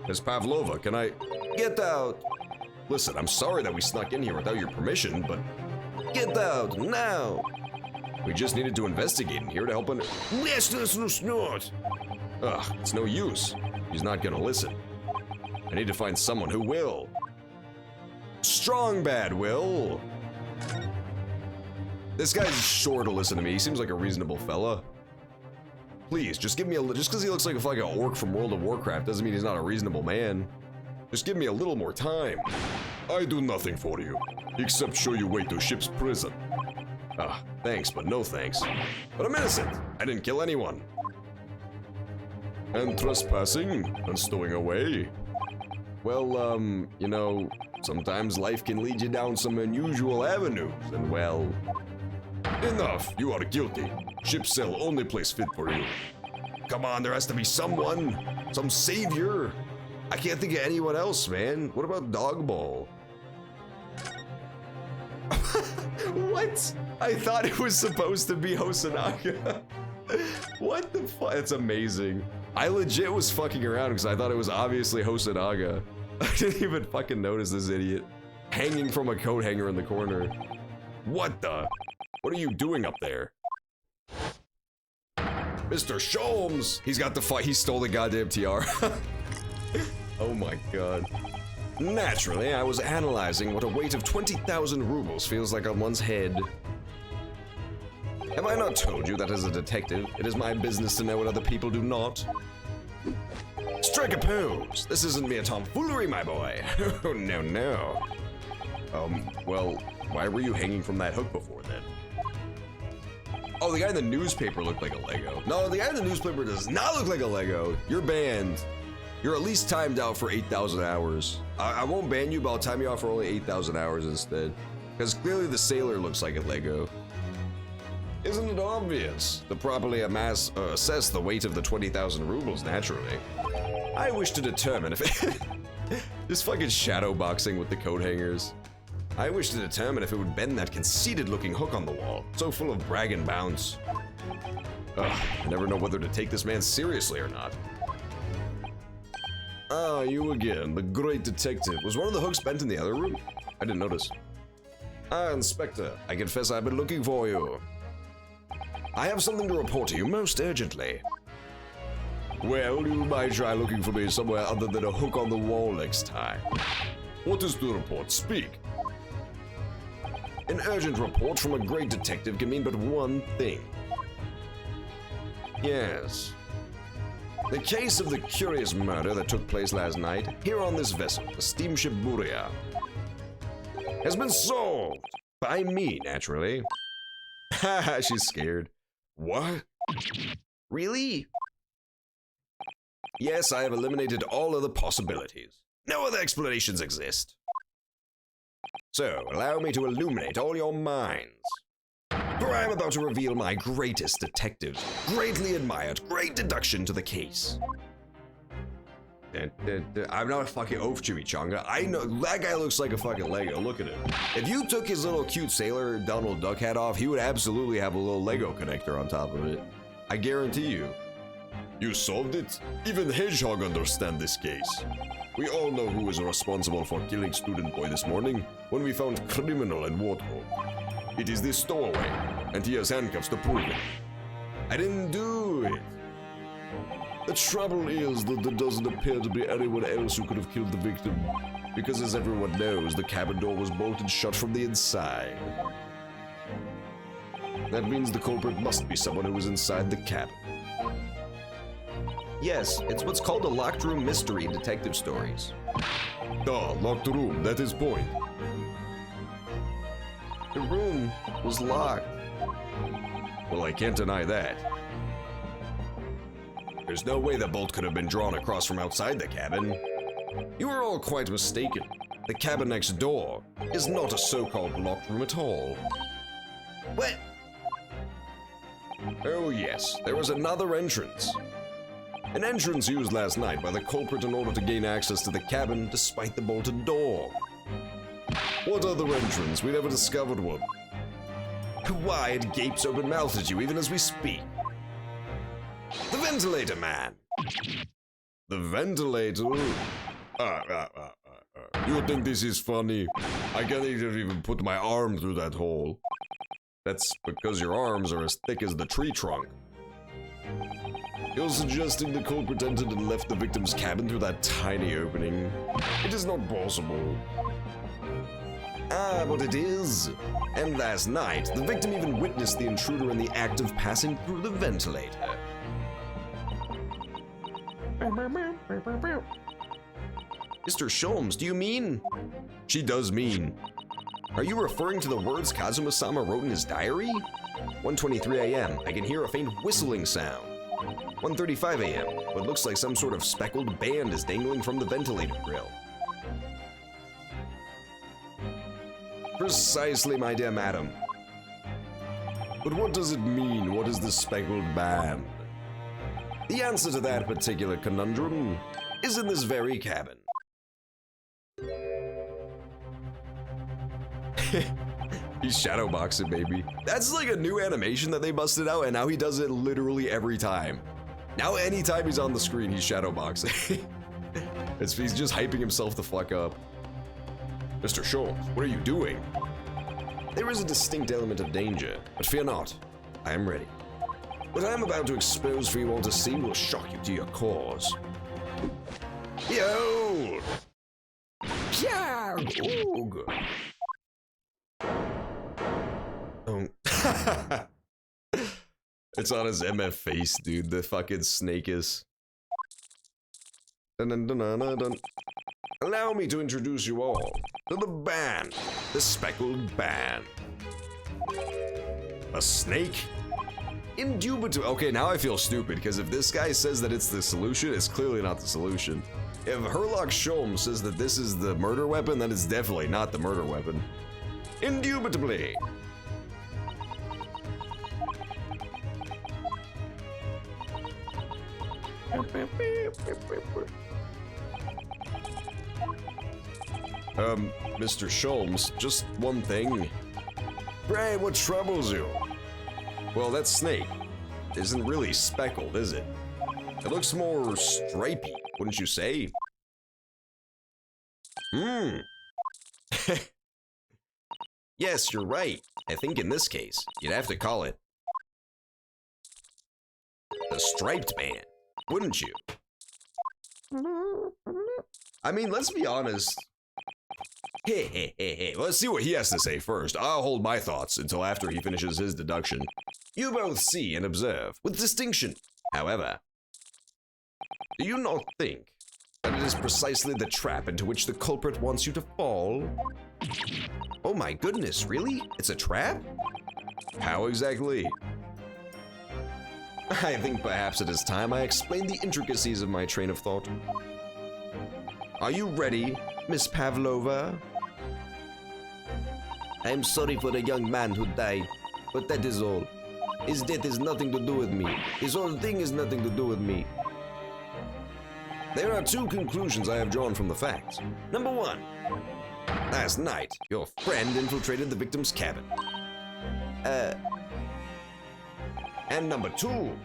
Miss Pavlova, can I get out? Listen, I'm sorry that we snuck in here without your permission, but Get out, now! we just needed to investigate in here to help Ugh, it's no use. He's not gonna listen. I need to find someone who will. Strong bad will. This guy's sure to listen to me. He seems like a reasonable fella. Please, just give me just because he looks like a fucking orc from World of Warcraft doesn't mean he's not a reasonable man. Just give me a little more time. I do nothing for you, except show you way to ship's prison. Ah, thanks, but no thanks. But I'm innocent. I didn't kill anyone. And trespassing and stowing away. Well, you know, sometimes life can lead you down some unusual avenues, and well... Enough, you are guilty. Ship cell, only place fit for you. Come on, there has to be someone. Some savior. I can't think of anyone else, man. What about Dog Ball? What? I thought it was supposed to be Hosonaga. What the fuck? It's amazing. I legit was fucking around because I thought it was obviously Hosonaga. I didn't even fucking notice this idiot hanging from a coat hanger in the corner. What the? What are you doing up there? Mr. Sholmes! He's got the fight. He stole the goddamn tiara. Oh my god. Naturally, I was analyzing what a weight of 20,000 rubles feels like on one's head. Have I not told you that as a detective, it is my business to know what other people do not? Strike a pose! This isn't mere tomfoolery, my boy! Oh, no, no. Well, why were you hanging from that hook before then? Oh, the guy in the newspaper looked like a Lego. No, the guy in the newspaper does not look like a Lego. You're banned. You're at least timed out for 8,000 hours. I won't ban you, but I'll time you out for only 8,000 hours instead. Because clearly the sailor looks like a Lego. Isn't it obvious? To properly assess the weight of the 20,000 rubles, naturally. I wish to determine if it... Just fucking shadow boxing with the coat hangers. I wish to determine if it would bend that conceited-looking hook on the wall, so full of brag and bounce. Ugh, I never know whether to take this man seriously or not. Ah, you again, the great detective. Was one of the hooks bent in the other room? I didn't notice. Ah, Inspector, I confess I've been looking for you. I have something to report to you most urgently. Well, you might try looking for me somewhere other than a hook on the wall next time. What is the report? Speak. An urgent report from a great detective can mean but one thing. Yes. The case of the curious murder that took place last night, here on this vessel, the steamship Buria, has been solved. By me, naturally. Haha, she's scared. What? Really? Yes, I have eliminated all other possibilities. No other explanations exist. So, allow me to illuminate all your minds. For I am about to reveal my greatest detective's greatly admired great deduction to the case. I'm not a fucking oaf, Chimichanga. I know, that guy looks like a fucking Lego. Look at him. If you took his little cute sailor Donald Duck hat off, he would absolutely have a little Lego connector on top of it. I guarantee you. You solved it? Even Hedgehog understands this case. We all know who was responsible for killing Student Boy this morning when we found criminal in wardrobe. It is this stowaway, and he has handcuffs to prove it. I didn't do it. The trouble is that there doesn't appear to be anyone else who could have killed the victim, because as everyone knows, the cabin door was bolted shut from the inside. That means the culprit must be someone who was inside the cabin. Yes, it's what's called a locked room mystery in detective stories. Ah, locked room, that is point. The room was locked. Well, I can't deny that. There's no way the bolt could have been drawn across from outside the cabin. You are all quite mistaken. The cabin next door is not a so-called locked room at all. What? Oh yes, there was another entrance. An entrance used last night by the culprit in order to gain access to the cabin despite the bolted door. What other entrance? We never discovered one. Why, it gapes open-mouthed at you even as we speak. The ventilator man. The ventilator? You think this is funny? I can't even put my arm through that hole. That's because your arms are as thick as the tree trunk. You're suggesting the culprit entered and left the victim's cabin through that tiny opening. It is not possible. Ah, but it is. And last night, the victim even witnessed the intruder in the act of passing through the ventilator. Mr. Sholmes, do you mean? She does mean. Are you referring to the words Kazuma-sama wrote in his diary? 1:23 a.m. I can hear a faint whistling sound. 1:35 a.m. What looks like some sort of speckled band is dangling from the ventilator grill. Precisely, my dear madam. But what does it mean? What is this speckled band? The answer to that particular conundrum is in this very cabin. He's shadowboxing, baby. That's like a new animation that they busted out, and now he does it literally every time. Now anytime he's on the screen, he's shadowboxing. He's just hyping himself the fuck up. Mr. Sholmes, what are you doing? There is a distinct element of danger, but fear not. I am ready. What I am about to expose for you all to see will shock you to your cores. Behold! Yeah! Ooh. Oh. It's on his MF face, dude. The fucking snake is. Dun, dun, dun, dun, dun, dun. Allow me to introduce you all to the band, the Speckled Band. A snake? Indubitably. Okay, now I feel stupid, because if this guy says that it's the solution, it's clearly not the solution. If Hurlock Sholmes says that this is the murder weapon, then it's definitely not the murder weapon. Indubitably. Mr. Sholmes, just one thing. Pray, what troubles you? Well, that snake isn't really speckled, is it? It looks more stripy, wouldn't you say? Yes, you're right. I think in this case, you'd have to call it the Striped Man, wouldn't you? I mean, let's be honest. Hey, let's see what he has to say first. I'll hold my thoughts until after he finishes his deduction. You both see and observe with distinction. However, do you not think that it is precisely the trap into which the culprit wants you to fall? Oh my goodness, really? It's a trap? How exactly? I think perhaps it is time I explain the intricacies of my train of thought. Are you ready, Miss Pavlova? I am sorry for the young man who died, but that is all. His death has nothing to do with me. His whole thing has nothing to do with me. There are two conclusions I have drawn from the facts. Number one, last night, your friend infiltrated the victim's cabin. And number two,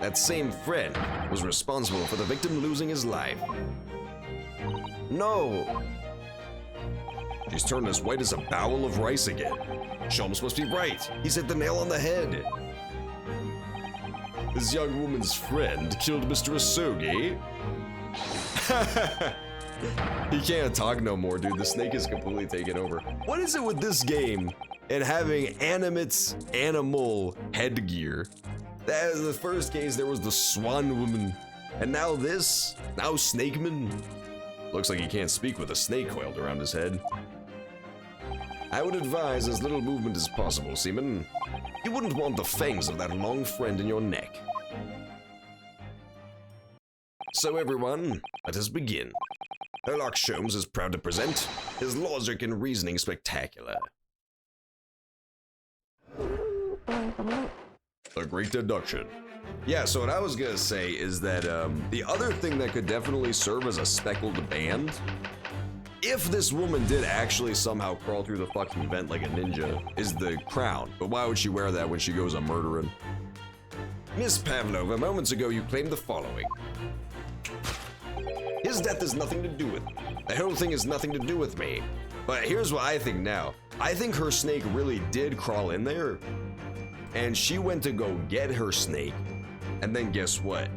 that same friend was responsible for the victim losing his life. No. She's turned as white as a bowl of rice again. Sholmes must be right. He's hit the nail on the head. This young woman's friend killed Mr. Asogi. He can't talk no more, dude. The snake is completely taken over. What is it with this game and having animal headgear? That is the first case, there was the swan woman. And now this? Now Snakeman? Looks like he can't speak with a snake coiled around his head. I would advise as little movement as possible, Seaman. You wouldn't want the fangs of that long friend in your neck. So everyone, let us begin. Hurlock Sholmes is proud to present his logic and reasoning spectacular. A great deduction. Yeah, so what I was gonna say is that the other thing that could definitely serve as a speckled band, if this woman did actually somehow crawl through the fucking vent like a ninja, is the crown. But why would she wear that when she goes a murdering? Miss Pavlova, moments ago you claimed the following. His death has nothing to do with me. The whole thing has nothing to do with me. But here's what I think now. I think her snake really did crawl in there, and she went to go get her snake, and then guess what?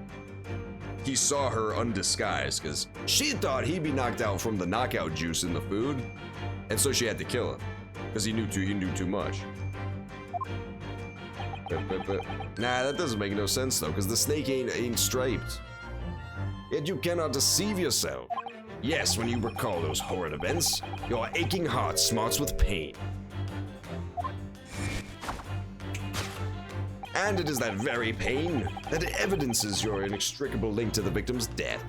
He saw her undisguised, because she thought he'd be knocked out from the knockout juice in the food, and so she had to kill him, because he knew too much. Nah, that doesn't make no sense though, because the snake ain't striped. Yet you cannot deceive yourself. Yes, when you recall those horrid events, your aching heart smarts with pain. And it is that very pain that evidences your inextricable link to the victim's death.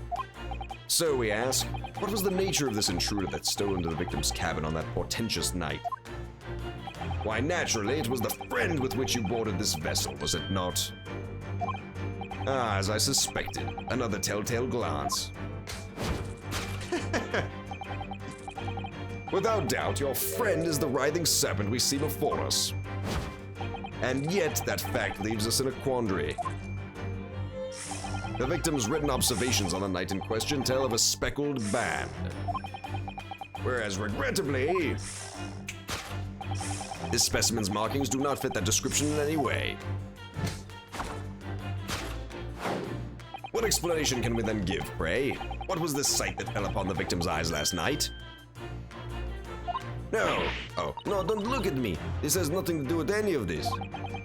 So we ask, what was the nature of this intruder that stole into the victim's cabin on that portentous night? Why, naturally, it was the friend with which you boarded this vessel, was it not? Ah, as I suspected, another telltale glance. Without doubt, your friend is the writhing serpent we see before us. And yet, that fact leaves us in a quandary. The victim's written observations on the night in question tell of a speckled band. Whereas, regrettably, this specimen's markings do not fit that description in any way. What explanation can we then give, pray? What was this sight that fell upon the victim's eyes last night? No. Oh, no, don't look at me. This has nothing to do with any of this.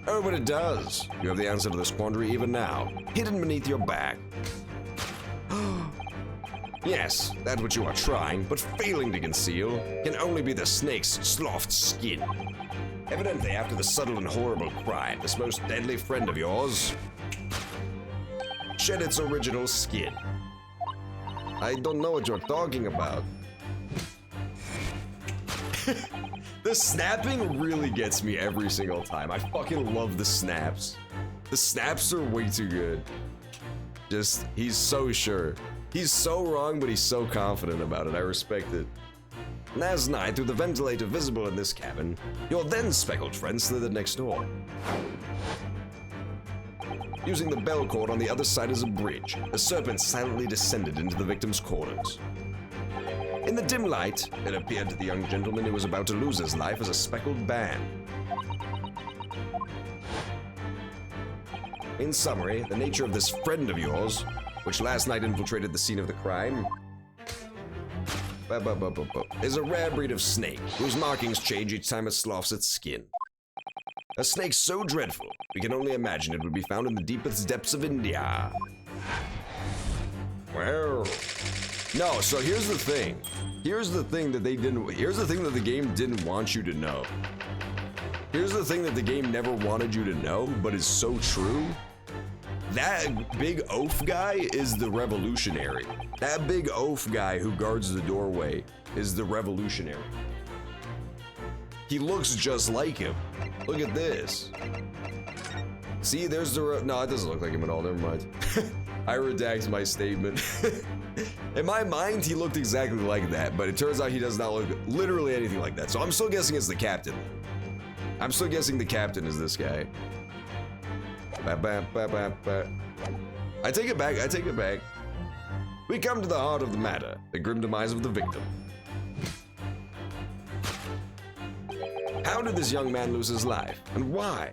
Oh, but it does. You have the answer to this quandary even now, hidden beneath your back. Yes, that which you are trying, but failing to conceal, can only be the snake's sloughed skin. Evidently, after the subtle and horrible crime, this most deadly friend of yours shed its original skin. I don't know what you're talking about. The snapping really gets me every single time. I fucking love the snaps. The snaps are way too good. Just, he's so sure. He's so wrong, but he's so confident about it. I respect it. Last night, through the ventilator visible in this cabin, your then speckled friend slithered next door. Using the bell cord on the other side as a bridge, the serpent silently descended into the victim's quarters. In the dim light, it appeared to the young gentleman who was about to lose his life as a speckled band. In summary, the nature of this friend of yours, which last night infiltrated the scene of the crime, is a rare breed of snake whose markings change each time it sloughs its skin. A snake so dreadful, we can only imagine it would be found in the deepest depths of India. Well, no, so here's the thing. Here's the thing that the game didn't want you to know. Here's the thing that the game never wanted you to know, but is so true. That big oaf guy is the revolutionary. That big oaf guy who guards the doorway is the revolutionary. He looks just like him. Look at this. See, there's the no, it doesn't look like him at all, never mind. I redact my statement. In my mind, he looked exactly like that, but it turns out he does not look literally anything like that. So I'm still guessing it's the captain. I'm still guessing the captain is this guy. I take it back. We come to the heart of the matter, the grim demise of the victim. How did this young man lose his life, and why?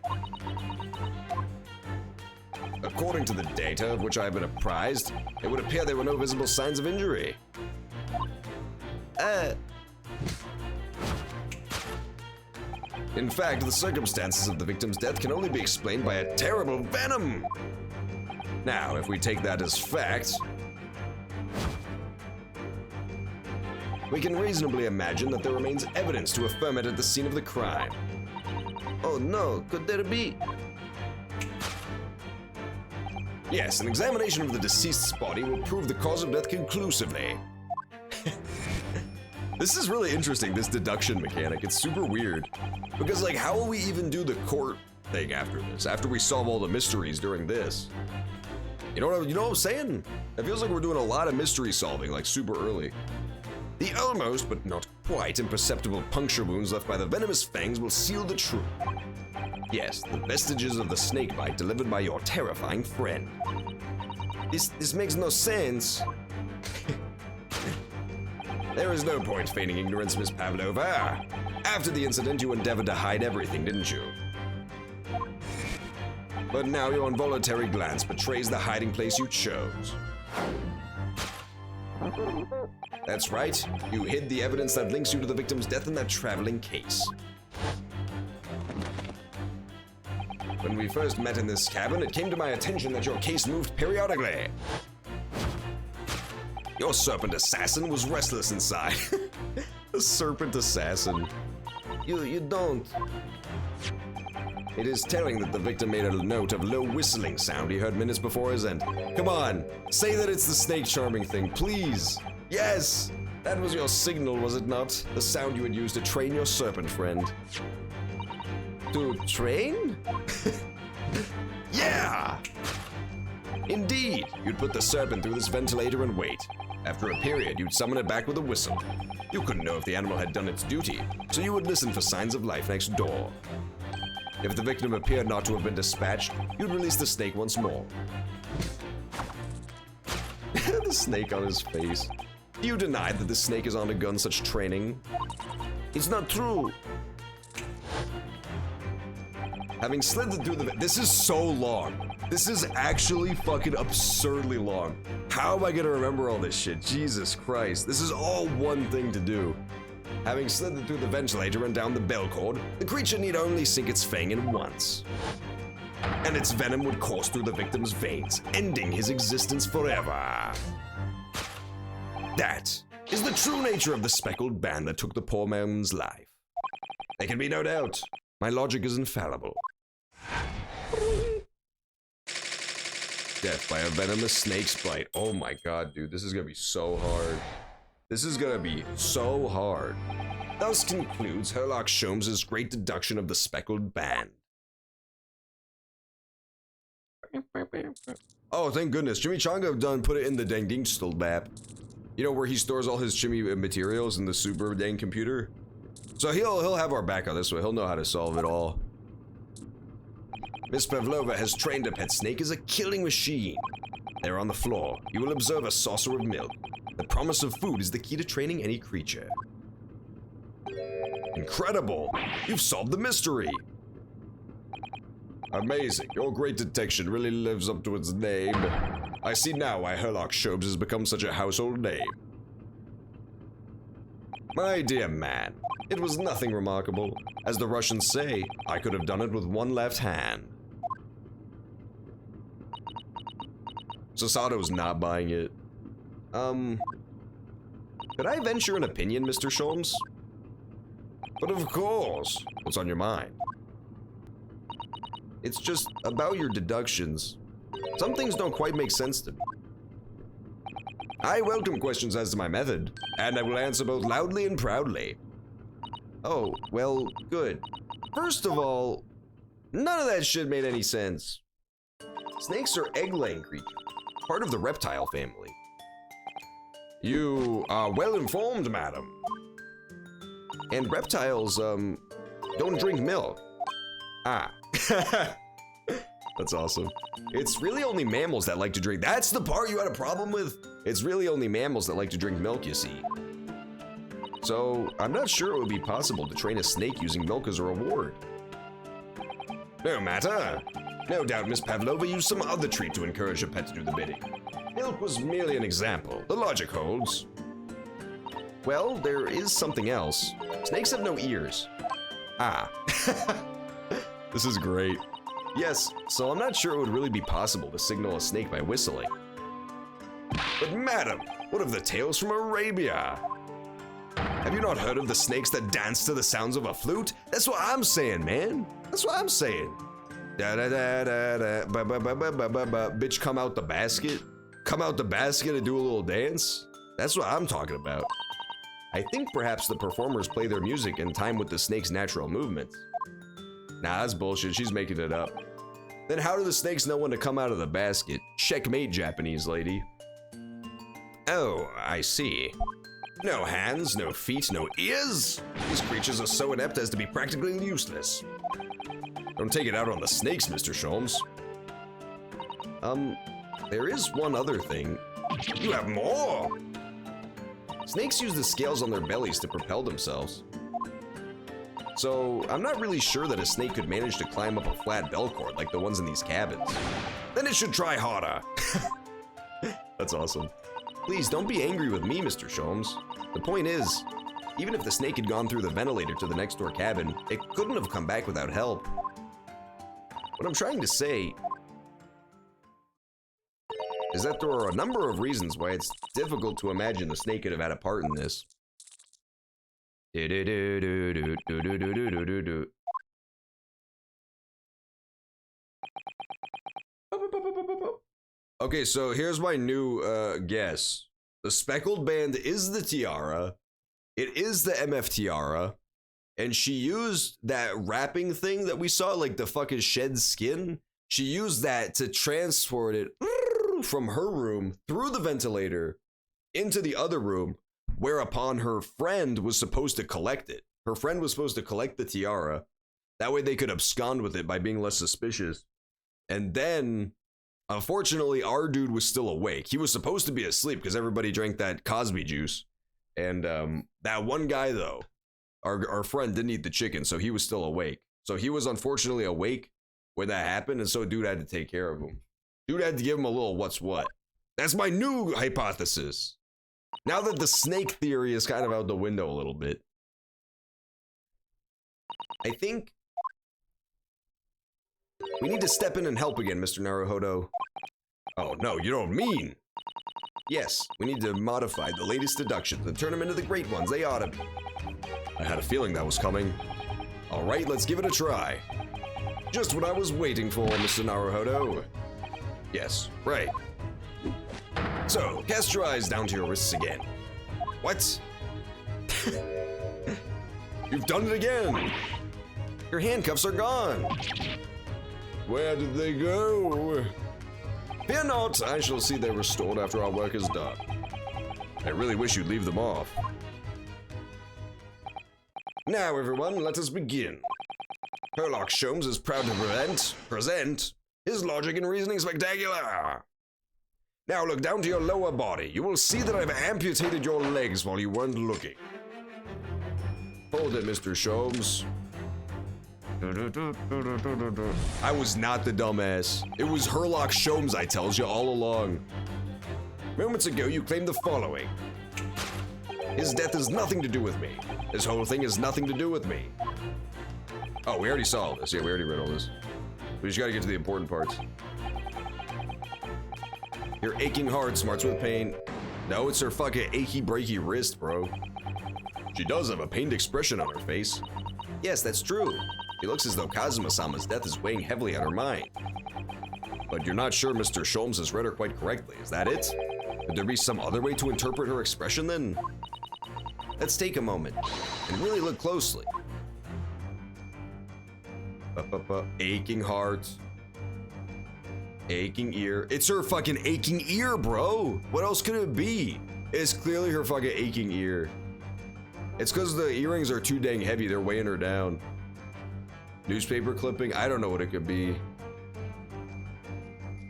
According to the data of which I have been apprised, it would appear there were no visible signs of injury. In fact, the circumstances of the victim's death can only be explained by a terrible venom. Now, if we take that as fact, we can reasonably imagine that there remains evidence to affirm it at the scene of the crime. Oh no, could there be? Yes, an examination of the deceased's body will prove the cause of death conclusively. This is really interesting, this deduction mechanic. It's super weird. Because, like, how will we even do the court thing after this? After we solve all the mysteries during this? You know what I'm saying? It feels like we're doing a lot of mystery solving, like, super early. The almost, but not quite, imperceptible puncture wounds left by the venomous fangs will seal the truth. Yes, the vestiges of the snake bite delivered by your terrifying friend. This makes no sense. There is no point feigning ignorance, Miss Pavlova. After the incident, you endeavored to hide everything, didn't you? But now your involuntary glance betrays the hiding place you chose. That's right, you hid the evidence that links you to the victim's death in that traveling case. When we first met in this cabin, it came to my attention that your case moved periodically. Your serpent assassin was restless inside. The serpent assassin. You don't. It is telling that the victim made a note of low whistling sound he heard minutes before his end. Come on, say that it's the snake charming thing, please. Yes, that was your signal, was it not? The sound you had used to train your serpent friend. To train? Yeah! Indeed, you'd put the serpent through this ventilator and wait. After a period, you'd summon it back with a whistle. You couldn't know if the animal had done its duty, so you would listen for signs of life next door. If the victim appeared not to have been dispatched, you'd release the snake once more. The snake on his face. You denied that the snake is undergone such training. It's not true. Having slithered through the... This is so long. This is actually fucking absurdly long. How am I gonna remember all this shit? Jesus Christ. This is all one thing to do. Having slithered through the ventilator and down the bell cord, the creature need only sink its fang in once. And its venom would course through the victim's veins, ending his existence forever. That is the true nature of the speckled band that took the poor man's life. There can be no doubt. My logic is infallible. Death by a venomous snake's bite. Oh my god, dude, this is gonna be so hard. This is gonna be so hard. Thus concludes Hurlock Sholmes' great deduction of the speckled band. Oh, thank goodness. Jimmy Changa done put it in the dang ding still map. You know where he stores all his Jimmy materials in the super dang computer? So he'll have our back on this one. He'll know how to solve it all. Miss Pavlova has trained a pet snake as a killing machine. There on the floor, you will observe a saucer of milk. The promise of food is the key to training any creature. Incredible! You've solved the mystery! Amazing. Your great detection really lives up to its name. I see now why Hurlock Sholmes has become such a household name. My dear man, it was nothing remarkable. As the Russians say, I could have done it with one left hand. Sasato's not buying it. Could I venture an opinion, Mr. Sholmes? But of course. What's on your mind? It's just about your deductions. Some things don't quite make sense to me. I welcome questions as to my method, and I will answer both loudly and proudly. Oh, well, good. First of all, none of that shit made any sense. Snakes are egg-laying creatures, part of the reptile family. You are well informed, madam. And reptiles, don't drink milk. Ah. That's awesome. It's really only mammals that like to drink. That's the part you had a problem with? It's really only mammals that like to drink milk, you see. So, I'm not sure it would be possible to train a snake using milk as a reward. No matter. No doubt Miss Pavlova used some other treat to encourage her pet to do the bidding. Milk was merely an example. The logic holds. Well, there is something else. Snakes have no ears. Ah. This is great. Yes, so I'm not sure it would really be possible to signal a snake by whistling. But madam, what of the tales from Arabia? Have you not heard of the snakes that dance to the sounds of a flute? That's what I'm saying, man. That's what I'm saying. Da da da da da ba ba ba ba ba ba ba. Bitch, come out the basket. Come out the basket and do a little dance. That's what I'm talking about. I think perhaps the performers play their music in time with the snake's natural movements. Nah, that's bullshit. She's making it up. Then how do the snakes know when to come out of the basket? Checkmate, Japanese lady. Oh, I see. No hands, no feet, no ears? These creatures are so inept as to be practically useless. Don't take it out on the snakes, Mr. Sholmes. There is one other thing. You have more! Snakes use the scales on their bellies to propel themselves. So, I'm not really sure that a snake could manage to climb up a flat bell cord like the ones in these cabins. Then it should try harder. That's awesome. Please, don't be angry with me, Mr. Sholmes. The point is, even if the snake had gone through the ventilator to the next door cabin, it couldn't have come back without help. What I'm trying to say is that there are a number of reasons why it's difficult to imagine the snake could have had a part in this. Okay, so here's my new guess. The speckled band is the tiara. It is the MF tiara. And she used that wrapping thing that we saw, like the fucking shed skin. She used that to transport it from her room through the ventilator into the other room, whereupon her friend was supposed to collect it. Her friend was supposed to collect the tiara. That way they could abscond with it by being less suspicious. And then, unfortunately, our dude was still awake. He was supposed to be asleep because everybody drank that Cosby juice. And that one guy, though, our friend didn't eat the chicken, so he was still awake. So he was unfortunately awake when that happened, and so dude had to take care of him. Dude had to give him a little what's what. That's my new hypothesis. Now that the snake theory is kind of out the window a little bit, I think we need to step in and help again, Mr. Naruhodo. Oh, no, you don't mean. Yes, we need to modify the latest deductions and turn them into the great ones they ought to be. I had a feeling that was coming. All right, let's give it a try. Just what I was waiting for, Mr. Naruhodo. Yes, right. So, cast your eyes down to your wrists again. What? You've done it again! Your handcuffs are gone! Where did they go? Fear not, I shall see they're restored after our work is done. I really wish you'd leave them off. Now, everyone, let us begin. Hurlock Sholmes is proud to present his logic and reasoning spectacular. Now look down to your lower body. You will see that I've amputated your legs while you weren't looking. Hold it, Mr. Sholmes. I was not the dumbass. It was Hurlock Sholmes, I tells you all along. Moments ago, you claimed the following. His death has nothing to do with me. This whole thing has nothing to do with me. Oh, we already saw all this. Yeah, we already read all this. We just gotta get to the important parts. Your aching heart smarts with pain. No, it's her fucking achy breaky wrist, bro. She does have a pained expression on her face. Yes, that's true. It looks as though Kazuma-sama's death is weighing heavily on her mind. But you're not sure Mr. Sholmes has read her quite correctly, is that it? Could there be some other way to interpret her expression then? Let's take a moment and really look closely. Aching heart. Aching ear. It's her fucking aching ear, bro. What else could it be? It's clearly her fucking aching ear. It's because the earrings are too dang heavy. They're weighing her down. Newspaper clipping. I don't know what it could be.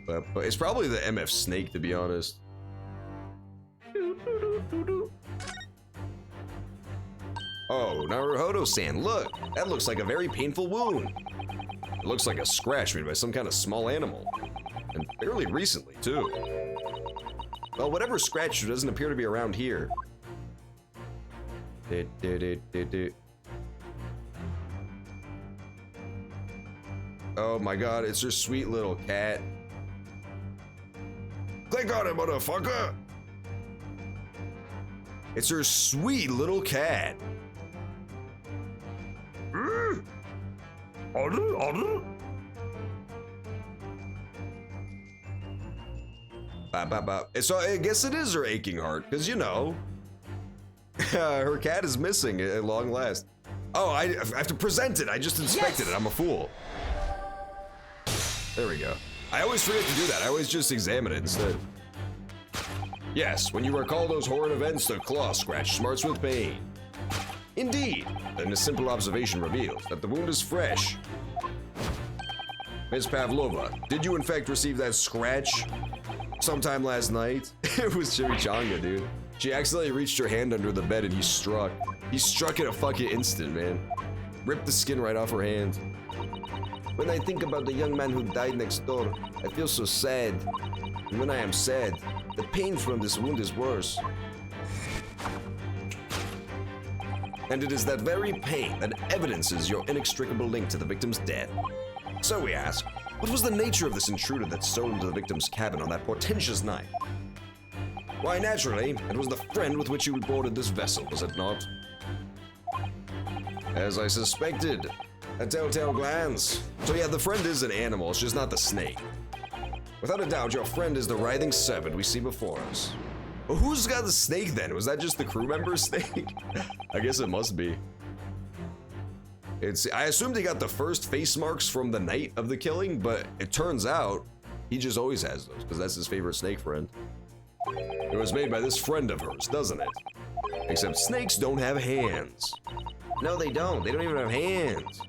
But it's probably the MF snake, to be honest. Oh, Naruhodo-san, look. That looks like a very painful wound. It looks like a scratch made by some kind of small animal. And fairly recently, too. Well, whatever scratched doesn't appear to be around here. Oh my god, it's her sweet little cat. Click on it, motherfucker! It's her sweet little cat. So I guess it is her aching heart, because you know, her cat is missing at long last. Oh, I have to present it. I just inspected it. I'm a fool. There we go. I always forget to do that. I always just examine it instead. Yes, when you recall those horrid events, the claw scratch smarts with pain. Indeed, then a simple observation reveals that the wound is fresh. Miss Pavlova, did you in fact receive that scratch sometime last night? It was Chimichanga, dude. She accidentally reached her hand under the bed and he struck. He struck in a fucking instant, man. Ripped the skin right off her hand. When I think about the young man who died next door, I feel so sad. And when I am sad, the pain from this wound is worse. And it is that very pain that evidences your inextricable link to the victim's death. So we ask, what was the nature of this intruder that stole into the victim's cabin on that portentous night? Why, naturally, it was the friend with which you boarded this vessel, was it not? As I suspected. A telltale glance. So yeah, the friend is an animal, it's just not the snake. Without a doubt, your friend is the writhing serpent we see before us. Well, who's got the snake then? Was that just the crew member's snake? I guess it must be. I assumed he got the first face marks from the night of the killing, but it turns out he just always has those, because that's his favorite snake friend. It was made by this friend of hers, doesn't it? Except snakes don't have hands. No, they don't. They don't even have hands.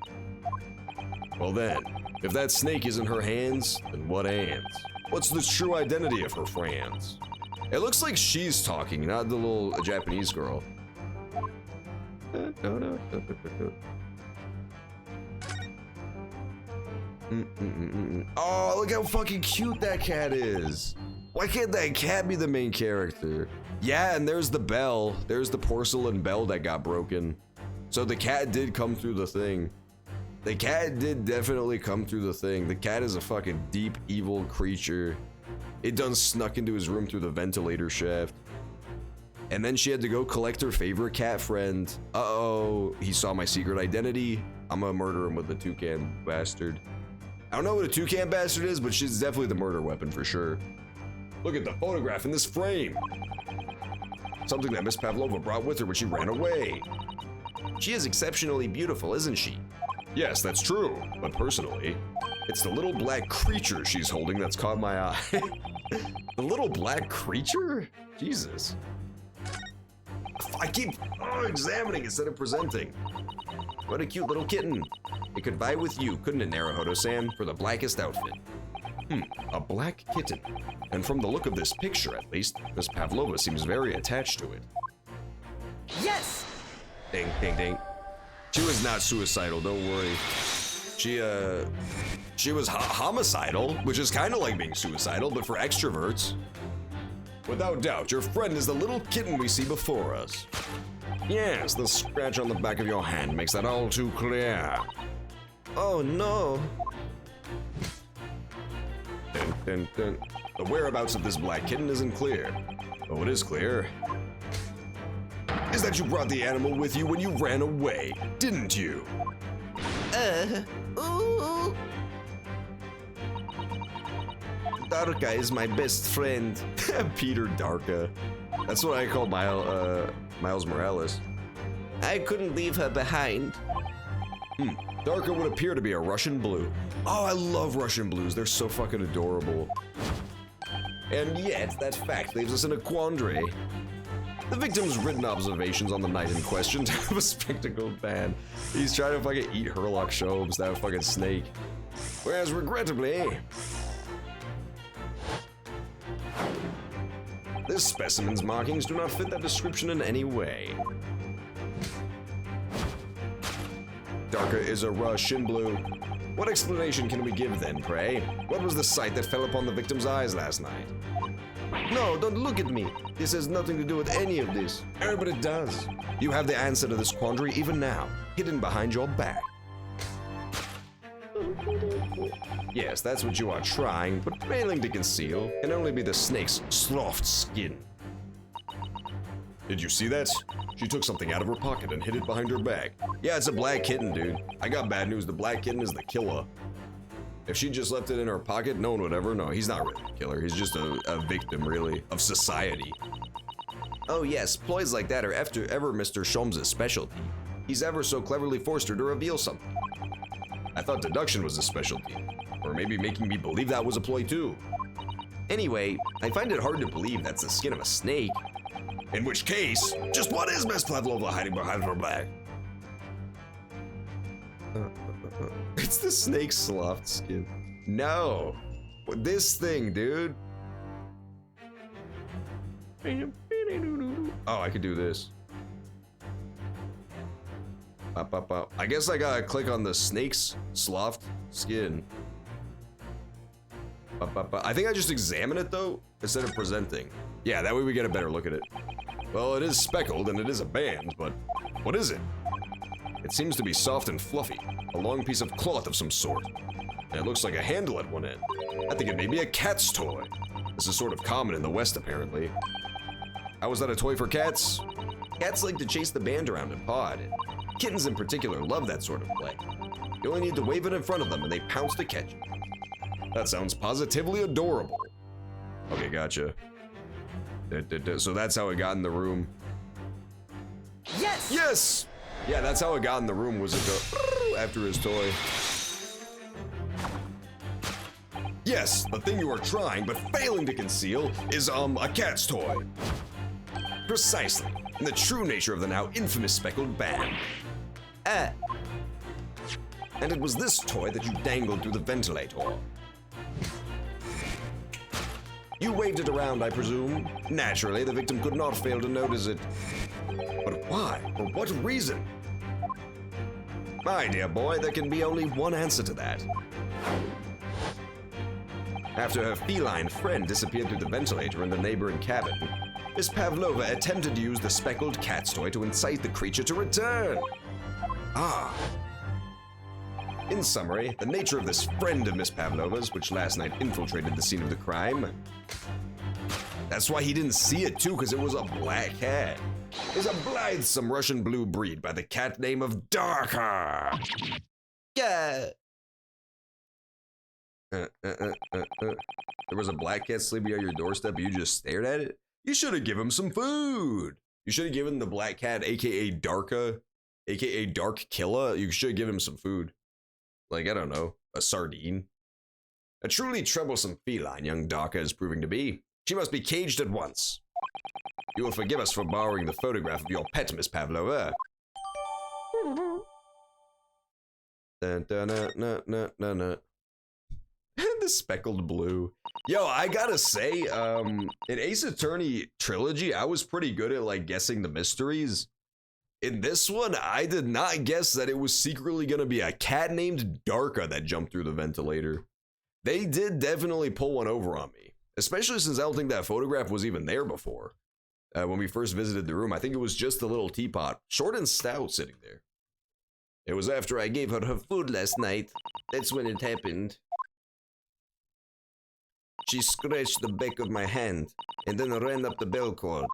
Well then, if that snake isn't her hands, then what hands? What's the true identity of her friends? It looks like she's talking, not the little Japanese girl. Oh, look how fucking cute that cat is. Why can't that cat be the main character? Yeah, and there's the bell. There's the porcelain bell that got broken. So the cat did come through the thing. The cat did definitely come through the thing. The cat is a fucking deep, evil creature. It done snuck into his room through the ventilator shaft. And then she had to go collect her favorite cat friend. Uh-oh, he saw my secret identity. I'm gonna murder him with the toucan bastard. I don't know what a toucan bastard is, but she's definitely the murder weapon for sure. Look at the photograph in this frame. Something that Miss Pavlova brought with her when she ran away. She is exceptionally beautiful, isn't she? Yes, that's true, but personally, it's the little black creature she's holding that's caught my eye. The little black creature? Jesus. I keep examining instead of presenting. What a cute little kitten. It could vie with you, couldn't it, Naruhodo-san, for the blackest outfit? A black kitten. And from the look of this picture, at least, Miss Pavlova seems very attached to it. Yes! Ding, ding, ding. She was not suicidal, don't worry. She was homicidal, which is kind of like being suicidal, but for extroverts. Without doubt, your friend is the little kitten we see before us. Yes, the scratch on the back of your hand makes that all too clear. Oh no. Dun, dun, dun. The whereabouts of this black kitten isn't clear. But what is clear is that you brought the animal with you when you ran away, didn't you? Ooh. Darka is my best friend. Peter Darka. That's what I call Miles Morales. I couldn't leave her behind. Darka would appear to be a Russian blue. Oh, I love Russian blues. They're so fucking adorable. And yet, that fact leaves us in a quandary. The victim's written observations on the night in question have a spectacled man. He's trying to fucking eat Hurlock Shobes, that fucking snake. Whereas, regrettably, this specimen's markings do not fit that description in any way. Darka is a Russian blue. What explanation can we give then, pray? What was the sight that fell upon the victim's eyes last night? No, don't look at me. This has nothing to do with any of this. But it does. You have the answer to this quandary even now, hidden behind your back. Yes, that's what you are trying, but failing to conceal can only be the snake's soft skin. Did you see that? She took something out of her pocket and hid it behind her back. Yeah, it's a black kitten, dude. I got bad news. The black kitten is the killer. If she just left it in her pocket, no one would ever know. He's not really a killer. He's just a victim, really, of society. Oh yes, ploys like that are ever Mr. Sholmes' specialty. He's ever so cleverly forced her to reveal something. I thought deduction was a specialty. Or maybe making me believe that was a ploy too. Anyway, I find it hard to believe that's the skin of a snake. In which case, just what is Miss Pavlova hiding behind her back? It's the snake's soft skin. No. This thing, dude. Oh, I could do this. Up, up, up. I guess I gotta click on the snake's soft skin. Up, up, up. I think I just examine it though, instead of presenting. Yeah, that way we get a better look at it. Well, it is speckled and it is a band, but what is it? It seems to be soft and fluffy, a long piece of cloth of some sort. And it looks like a handle at one end. I think it may be a cat's toy. This is sort of common in the West, apparently. How is that a toy for cats? Cats like to chase the band around and paw at it. Kittens in particular love that sort of play. You only need to wave it in front of them and they pounce to catch it. That sounds positively adorable. Okay, gotcha. So that's how it got in the room. Yes! Yes! Yeah, that's how it got in the room, was it go after his toy. Yes, the thing you are trying but failing to conceal is, a cat's toy. Precisely, in the true nature of the now infamous speckled band. And it was this toy that you dangled through the ventilator. You waved it around, I presume. Naturally, the victim could not fail to notice it. But why? For what reason? My dear boy, there can be only one answer to that. After her feline friend disappeared through the ventilator in the neighboring cabin, Miss Pavlova attempted to use the speckled cat's toy to incite the creature to return. In summary, the nature of this friend of Miss Pavlova's, which last night infiltrated the scene of the crime. That's why he didn't see it too, because it was a black cat. Is a blithesome Russian blue breed by the cat name of Darker. Yeah. There was a black cat sleeping on your doorstep, but you just stared at it? You should have given him some food. You should have given the black cat, aka Darka, aka Dark Killa, you should have given him some food. Like, I don't know, a sardine. A truly troublesome feline young Darka is proving to be. She must be caged at once. You will forgive us for borrowing the photograph of your pet, Miss Pavlova. The speckled blue. Yo, I gotta say, in Ace Attorney Trilogy, I was pretty good at, like, guessing the mysteries. In this one, I did not guess that it was secretly gonna be a cat named Darka that jumped through the ventilator. They did definitely pull one over on me, especially since I don't think that photograph was even there before. When we first visited the room, I think it was just a little teapot, short and stout, sitting there. It was after I gave her food last night. That's when it happened. She scratched the back of my hand and then ran up the bell cord.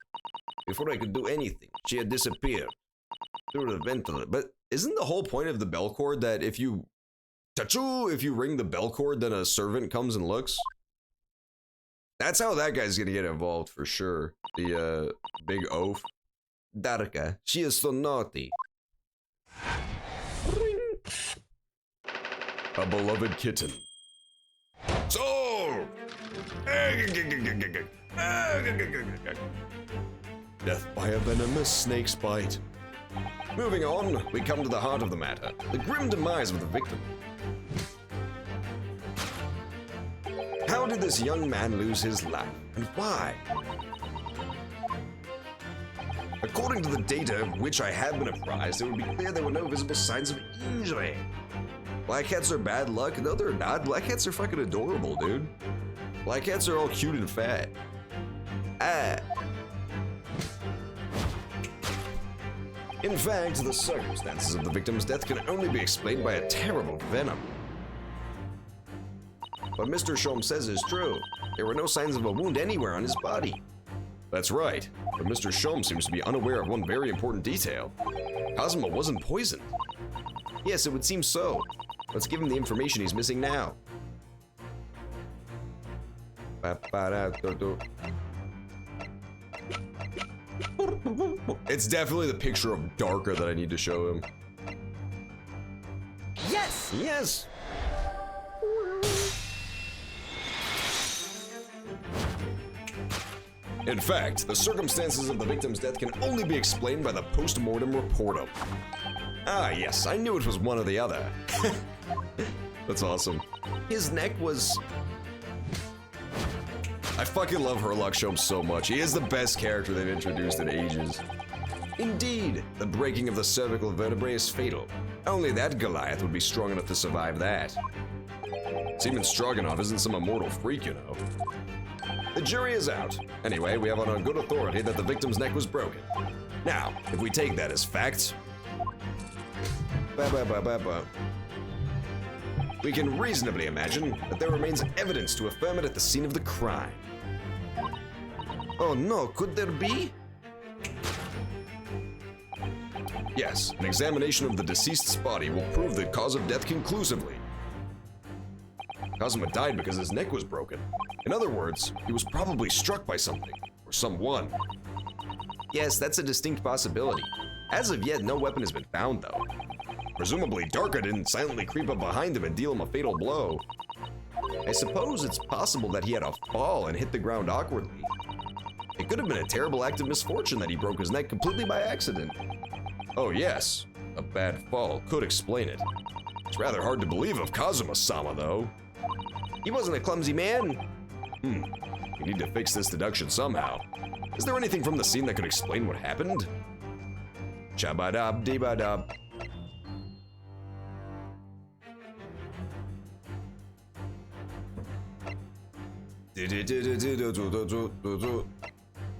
Before I could do anything, she had disappeared through the ventilator. But isn't the whole point of the bell cord that if you ring the bell cord, then a servant comes and looks? That's how that guy's gonna get involved for sure. The big oaf. Darka, she is so naughty. A beloved kitten. So! Death by a venomous snake's bite. Moving on, we come to the heart of the matter, the grim demise of the victim. How did this young man lose his life, and why? According to the data of which I have been apprised, it would be clear there were no visible signs of injury. Black cats are bad luck? No, they're not. Black cats are fucking adorable, dude. Black cats are all cute and fat. In fact, the circumstances of the victim's death can only be explained by a terrible venom. What Mr. Sholm says is true. There were no signs of a wound anywhere on his body. That's right, but Mr. Sholm seems to be unaware of one very important detail. Cosmo wasn't poisoned. Yes, it would seem so. Let's give him the information he's missing now. It's definitely the picture of Darka that I need to show him. Yes! Yes! In fact, the circumstances of the victim's death can only be explained by the post-mortem report. Ah, yes, I knew it was one or the other. That's awesome. His neck was... I fucking love Hurlock Sholm so much. He is the best character they've introduced in ages. Indeed, the breaking of the cervical vertebrae is fatal. Only that Goliath would be strong enough to survive that. Seaman Stroganoff isn't some immortal freak, you know. The jury is out. Anyway, we have it on good authority that the victim's neck was broken. Now, if we take that as fact, we can reasonably imagine that there remains evidence to affirm it at the scene of the crime. Oh no, could there be? Yes, an examination of the deceased's body will prove the cause of death conclusively. Cosmo died because his neck was broken. In other words, he was probably struck by something, or someone. Yes, that's a distinct possibility. As of yet, no weapon has been found, though. Presumably, Darka didn't silently creep up behind him and deal him a fatal blow. I suppose it's possible that he had a fall and hit the ground awkwardly. It could have been a terrible act of misfortune that he broke his neck completely by accident. Oh yes, a bad fall could explain it. It's rather hard to believe of Kazuma-sama, though. He wasn't a clumsy man. We need to fix this deduction somehow. Is there anything from the scene that could explain what happened? Chabadab-dee-ba-dab.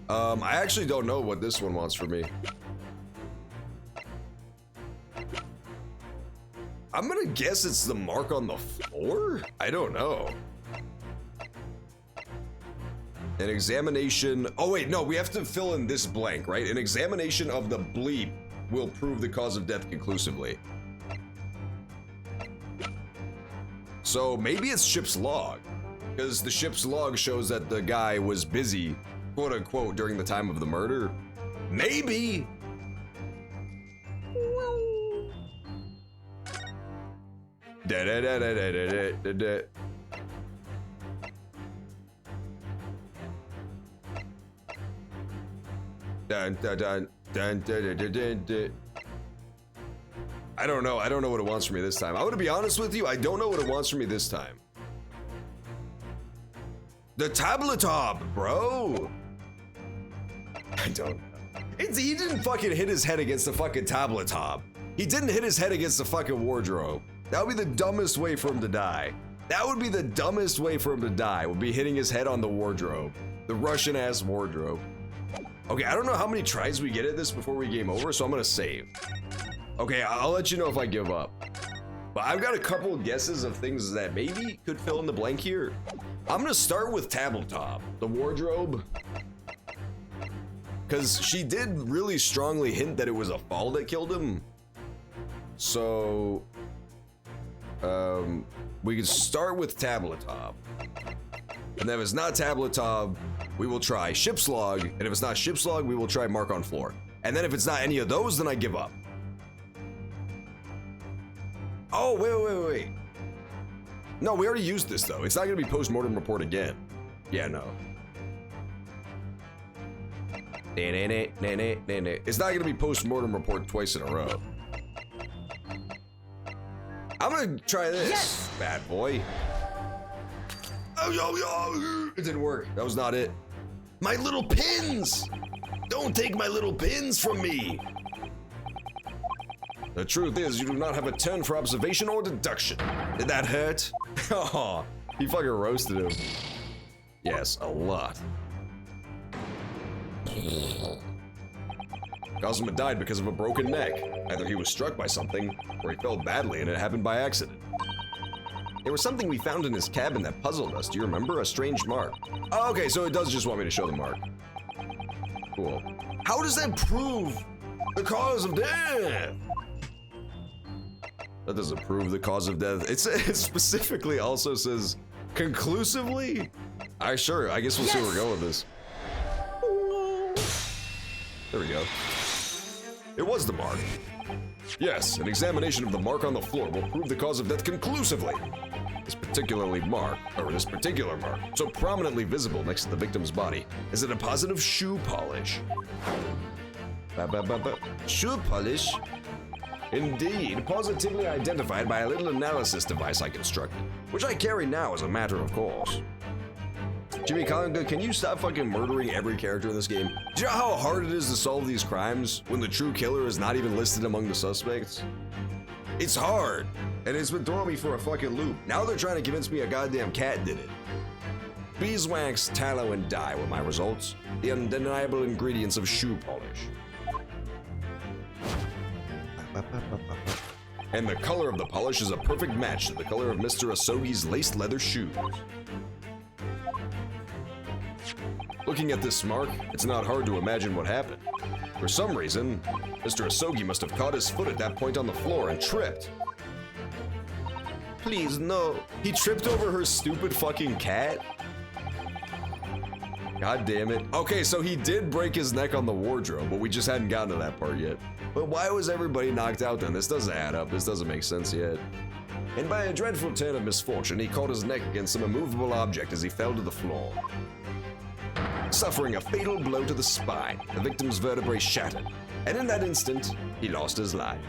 I actually don't know what this one wants from me. I'm gonna guess it's the mark on the floor? I don't know. An examination. Oh wait, no, we have to fill in this blank, right? An examination of the bleep will prove the cause of death conclusively. So maybe it's ship's log, because the ship's log shows that the guy was busy, quote unquote, during the time of the murder. Maybe. Da da da da da da da da. Dun dun dun dun dun dun dun dun. I don't know what it wants from me this time. I'm gonna be honest with you, I don't know what it wants from me this time. The tabletop, bro. I don't know. He didn't fucking hit his head against the fucking tabletop. He didn't hit his head against the fucking wardrobe. That would be the dumbest way for him to die. That would be the dumbest way for him to die, would be hitting his head on the wardrobe. The Russian ass wardrobe. Okay, I don't know how many tries we get at this before we game over, so I'm gonna save. Okay, I'll let you know if I give up. But I've got a couple of guesses of things that maybe could fill in the blank here. I'm gonna start with tabletop, the wardrobe. Because she did really strongly hint that it was a fall that killed him. So, we can start with tabletop. And then if it's not tabletop, we will try ship's log. And if it's not ship's log, we will try mark on floor. And then if it's not any of those, then I give up. Oh, wait. No, we already used this though. It's not gonna be post-mortem report again. Yeah, no. It's not gonna be post-mortem report twice in a row. I'm gonna try this, yes! Bad boy. Oh, it didn't work. That was not it. My little pins! Don't take my little pins from me! The truth is, you do not have a turn for observation or deduction. Did that hurt? Oh, he fucking roasted him. Yes, a lot. Kazuma died because of a broken neck. Either he was struck by something, or he fell badly and it happened by accident. There was something we found in his cabin that puzzled us. Do you remember? A strange mark. Oh, okay, so it does just want me to show the mark. Cool. How does that prove the cause of death? That doesn't prove the cause of death. It specifically also says conclusively. I guess we'll see where we're going with this. There we go. It was the mark. Yes, an examination of the mark on the floor will prove the cause of death conclusively. This particular mark, so prominently visible next to the victim's body, is a deposit of shoe polish. Shoe polish? Indeed, positively identified by a little analysis device I constructed, which I carry now as a matter of course. Jimmy Collingwood, can you stop fucking murdering every character in this game? Do you know how hard it is to solve these crimes when the true killer is not even listed among the suspects? It's hard, and it's been throwing me for a fucking loop. Now they're trying to convince me a goddamn cat did it. Beeswax, tallow, and dye were my results. The undeniable ingredients of shoe polish. And the color of the polish is a perfect match to the color of Mr. Asogi's laced leather shoes. Looking at this mark, it's not hard to imagine what happened. For some reason, Mr. Asogi must have caught his foot at that point on the floor and tripped. Please, no. He tripped over her stupid fucking cat? God damn it. Okay, so he did break his neck on the wardrobe, but we just hadn't gotten to that part yet. But why was everybody knocked out then? This doesn't add up. This doesn't make sense yet. and by a dreadful turn of misfortune, he caught his neck against some immovable object as he fell to the floor. Suffering a fatal blow to the spine, the victim's vertebrae shattered, and in that instant, he lost his life.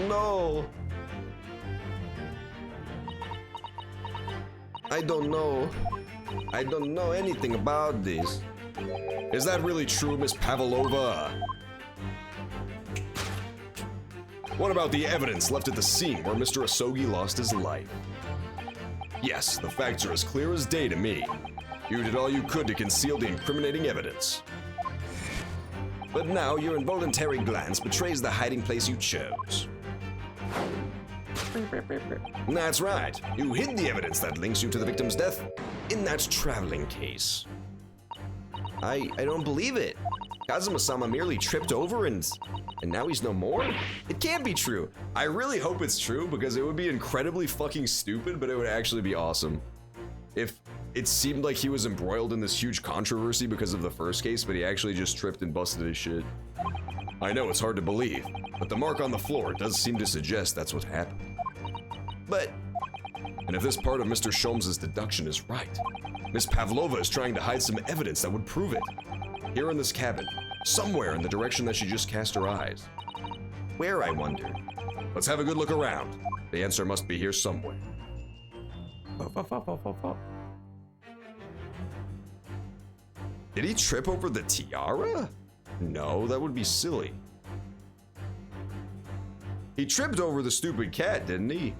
No. I don't know. I don't know anything about this. Is that really true, Miss Pavlova? What about the evidence left at the scene where Mr. Asogi lost his life? Yes, the facts are as clear as day to me. You did all you could to conceal the incriminating evidence. But now your involuntary glance betrays the hiding place you chose. That's right. You hid the evidence that links you to the victim's death in that traveling case. I don't believe it. Kazuma-sama merely tripped over and now he's no more? It can't be true. I really hope it's true because it would be incredibly fucking stupid, but it would actually be awesome. If it seemed like he was embroiled in this huge controversy because of the first case, but he actually just tripped and busted his shit. I know it's hard to believe, but the mark on the floor does seem to suggest that's what happened. And if this part of Mr. Sholmes' deduction is right, Miss Pavlova is trying to hide some evidence that would prove it. Here in this cabin, somewhere in the direction that she just cast her eyes. Where, I wonder? Let's have a good look around. The answer must be here somewhere. Did he trip over the tiara? No, that would be silly. He tripped over the stupid cat, didn't he?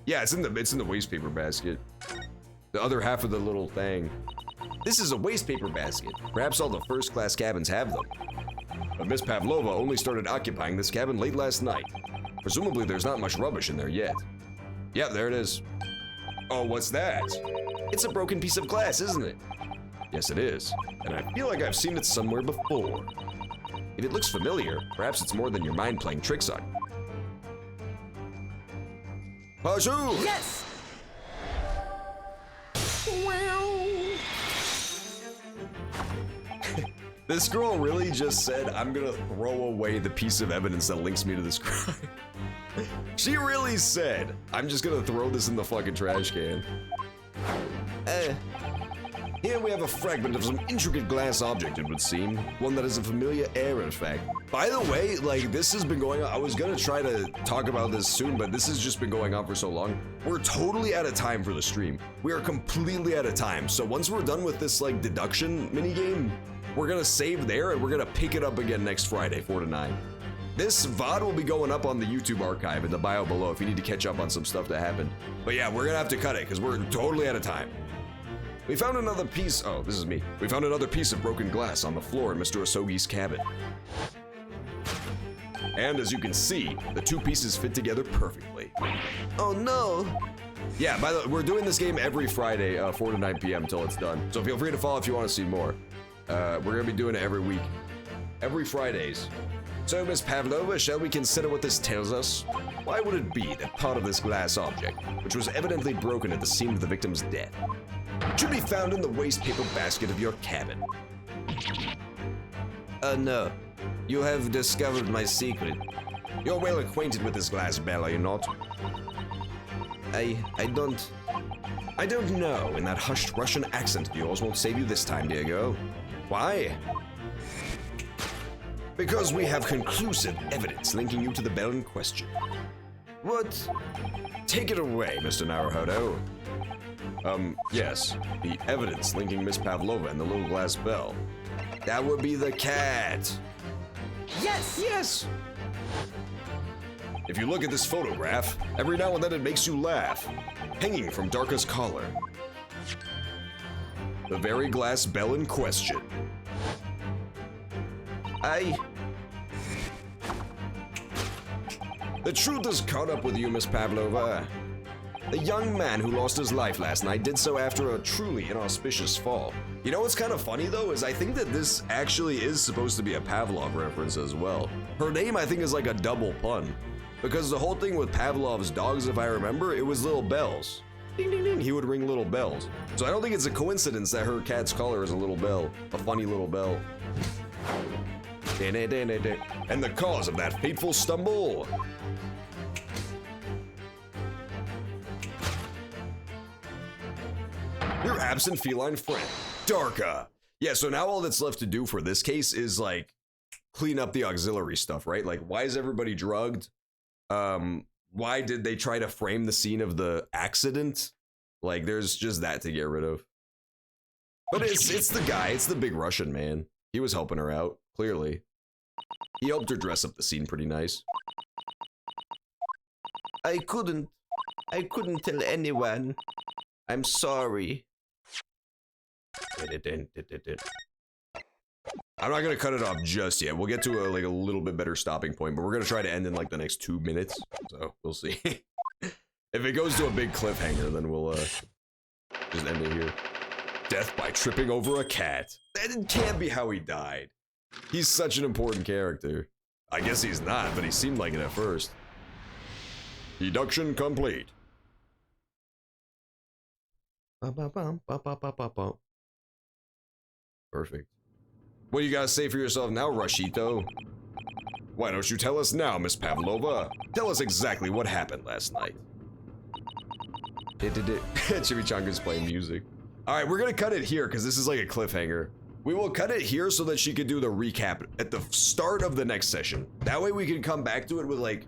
Yeah, it's in the wastepaper basket. The other half of the little thing. This is a wastepaper basket. Perhaps all the first-class cabins have them. But Miss Pavlova only started occupying this cabin late last night. Presumably there's not much rubbish in there yet. Yeah, there it is. Oh, what's that? It's a broken piece of glass, isn't it? Yes, it is. And I feel like I've seen it somewhere before. If it looks familiar, perhaps it's more than your mind playing tricks on you. Bonjour! Yes! This girl really just said, I'm gonna throw away the piece of evidence that links me to this crime. She really said, I'm just gonna throw this in the fucking trash can. Here we have a fragment of some intricate glass object, it would seem. One that is a familiar artifact. By the way, like, this has been going on. I was gonna try to talk about this soon, but this has just been going on for so long. We're totally out of time for the stream. We are completely out of time. So once we're done with this, like, deduction minigame, we're gonna save there and we're gonna pick it up again next Friday, 4 to 9. This VOD will be going up on the YouTube archive in the bio below if you need to catch up on some stuff that happened. But yeah, we're gonna have to cut it because we're totally out of time. We found another piece, oh, this is me. We found another piece of broken glass on the floor in Mr. Asogi's cabin. And as you can see, the two pieces fit together perfectly. Oh no! Yeah, by the way, we're doing this game every Friday, 4 to 9 p.m. till it's done. So feel free to follow if you want to see more. We're gonna be doing it every week. Every Fridays. So, Miss Pavlova, shall we consider what this tells us? Why would it be that part of this glass object, which was evidently broken at the scene of the victim's death, should be found in the wastepaper basket of your cabin? No. You have discovered my secret. You're well acquainted with this glass bell, are you not? I don't know, and that hushed Russian accent of yours won't save you this time, dear girl. Why? Because we have conclusive evidence linking you to the bell in question. What? Take it away, Mr. Naruhodo. Yes, the evidence linking Miss Pavlova and the little glass bell. That would be the cat. Yes! Yes! If you look at this photograph, every now and then it makes you laugh. Hanging from Darka's collar. The very glass bell in question. The truth has caught up with you, Miss Pavlova. The young man who lost his life last night did so after a truly inauspicious fall. You know what's kind of funny though, is I think that this actually is supposed to be a Pavlov reference as well. Her name I think is like a double pun. Because the whole thing with Pavlov's dogs, if I remember, it was little bells. Ding ding ding, he would ring little bells. So I don't think it's a coincidence that her cat's collar is a little bell, a funny little bell. And the cause of that fateful stumble. Your absent feline friend, Darka. Yeah, so now all that's left to do for this case is like clean up the auxiliary stuff, right? Like, why is everybody drugged? Why did they try to frame the scene of the accident? Like, there's just that to get rid of. But it's the guy, it's the big Russian man. He was helping her out, clearly. He helped her dress up the scene pretty nice. I couldn't tell anyone. I'm sorry. I'm not gonna cut it off just yet. We'll get to a little bit better stopping point, but we're gonna try to end in like the next 2 minutes. So we'll see. If it goes to a big cliffhanger, then we'll just end it here. Death by tripping over a cat. That can't be how he died. He's such an important character. I guess he's not, but he seemed like it at first. Deduction complete. Perfect. What do you gotta say for yourself now, Rashito? Why don't you tell us now, Miss Pavlova? Tell us exactly what happened last night. Chimichanga's playing music. Alright, we're gonna cut it here because this is like a cliffhanger. We will cut it here so that she could do the recap at the start of the next session. That way we can come back to it with like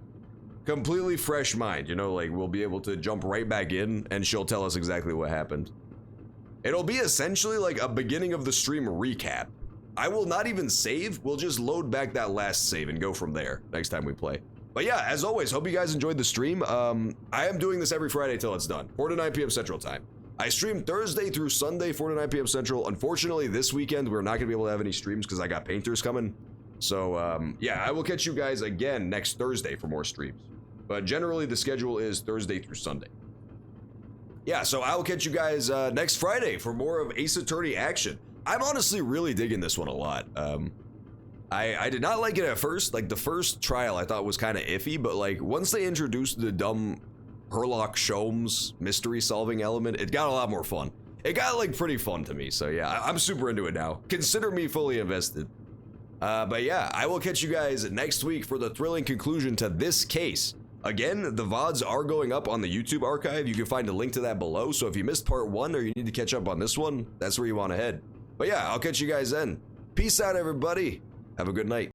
completely fresh mind, you know, like we'll be able to jump right back in and she'll tell us exactly what happened. It'll be essentially like a beginning of the stream recap. I will not even save, we'll just load back that last save and go from there next time we play. But yeah, as always, hope you guys enjoyed the stream. I am doing this every Friday till it's done, 4 to 9 p.m. Central Time. I stream Thursday through Sunday, 4 to 9 p.m. Central. Unfortunately, this weekend, we're not gonna be able to have any streams because I got painters coming. So yeah, I will catch you guys again next Thursday for more streams. But generally, the schedule is Thursday through Sunday. Yeah, so I will catch you guys next Friday for more of Ace Attorney action. I'm honestly really digging this one a lot. I did not like it at first. Like, the first trial I thought was kind of iffy, but like, once they introduced the dumb Hurlock Sholmes mystery solving element, it got a lot more fun. It got like pretty fun to me, so yeah, I'm super into it now. Consider me fully invested. But yeah, I will catch you guys next week for the thrilling conclusion to this case. Again, the VODs are going up on the YouTube archive. You can find a link to that below, so if you missed part 1 or you need to catch up on this one, that's where you want to head. But yeah, I'll catch you guys then. Peace out, everybody. Have a good night.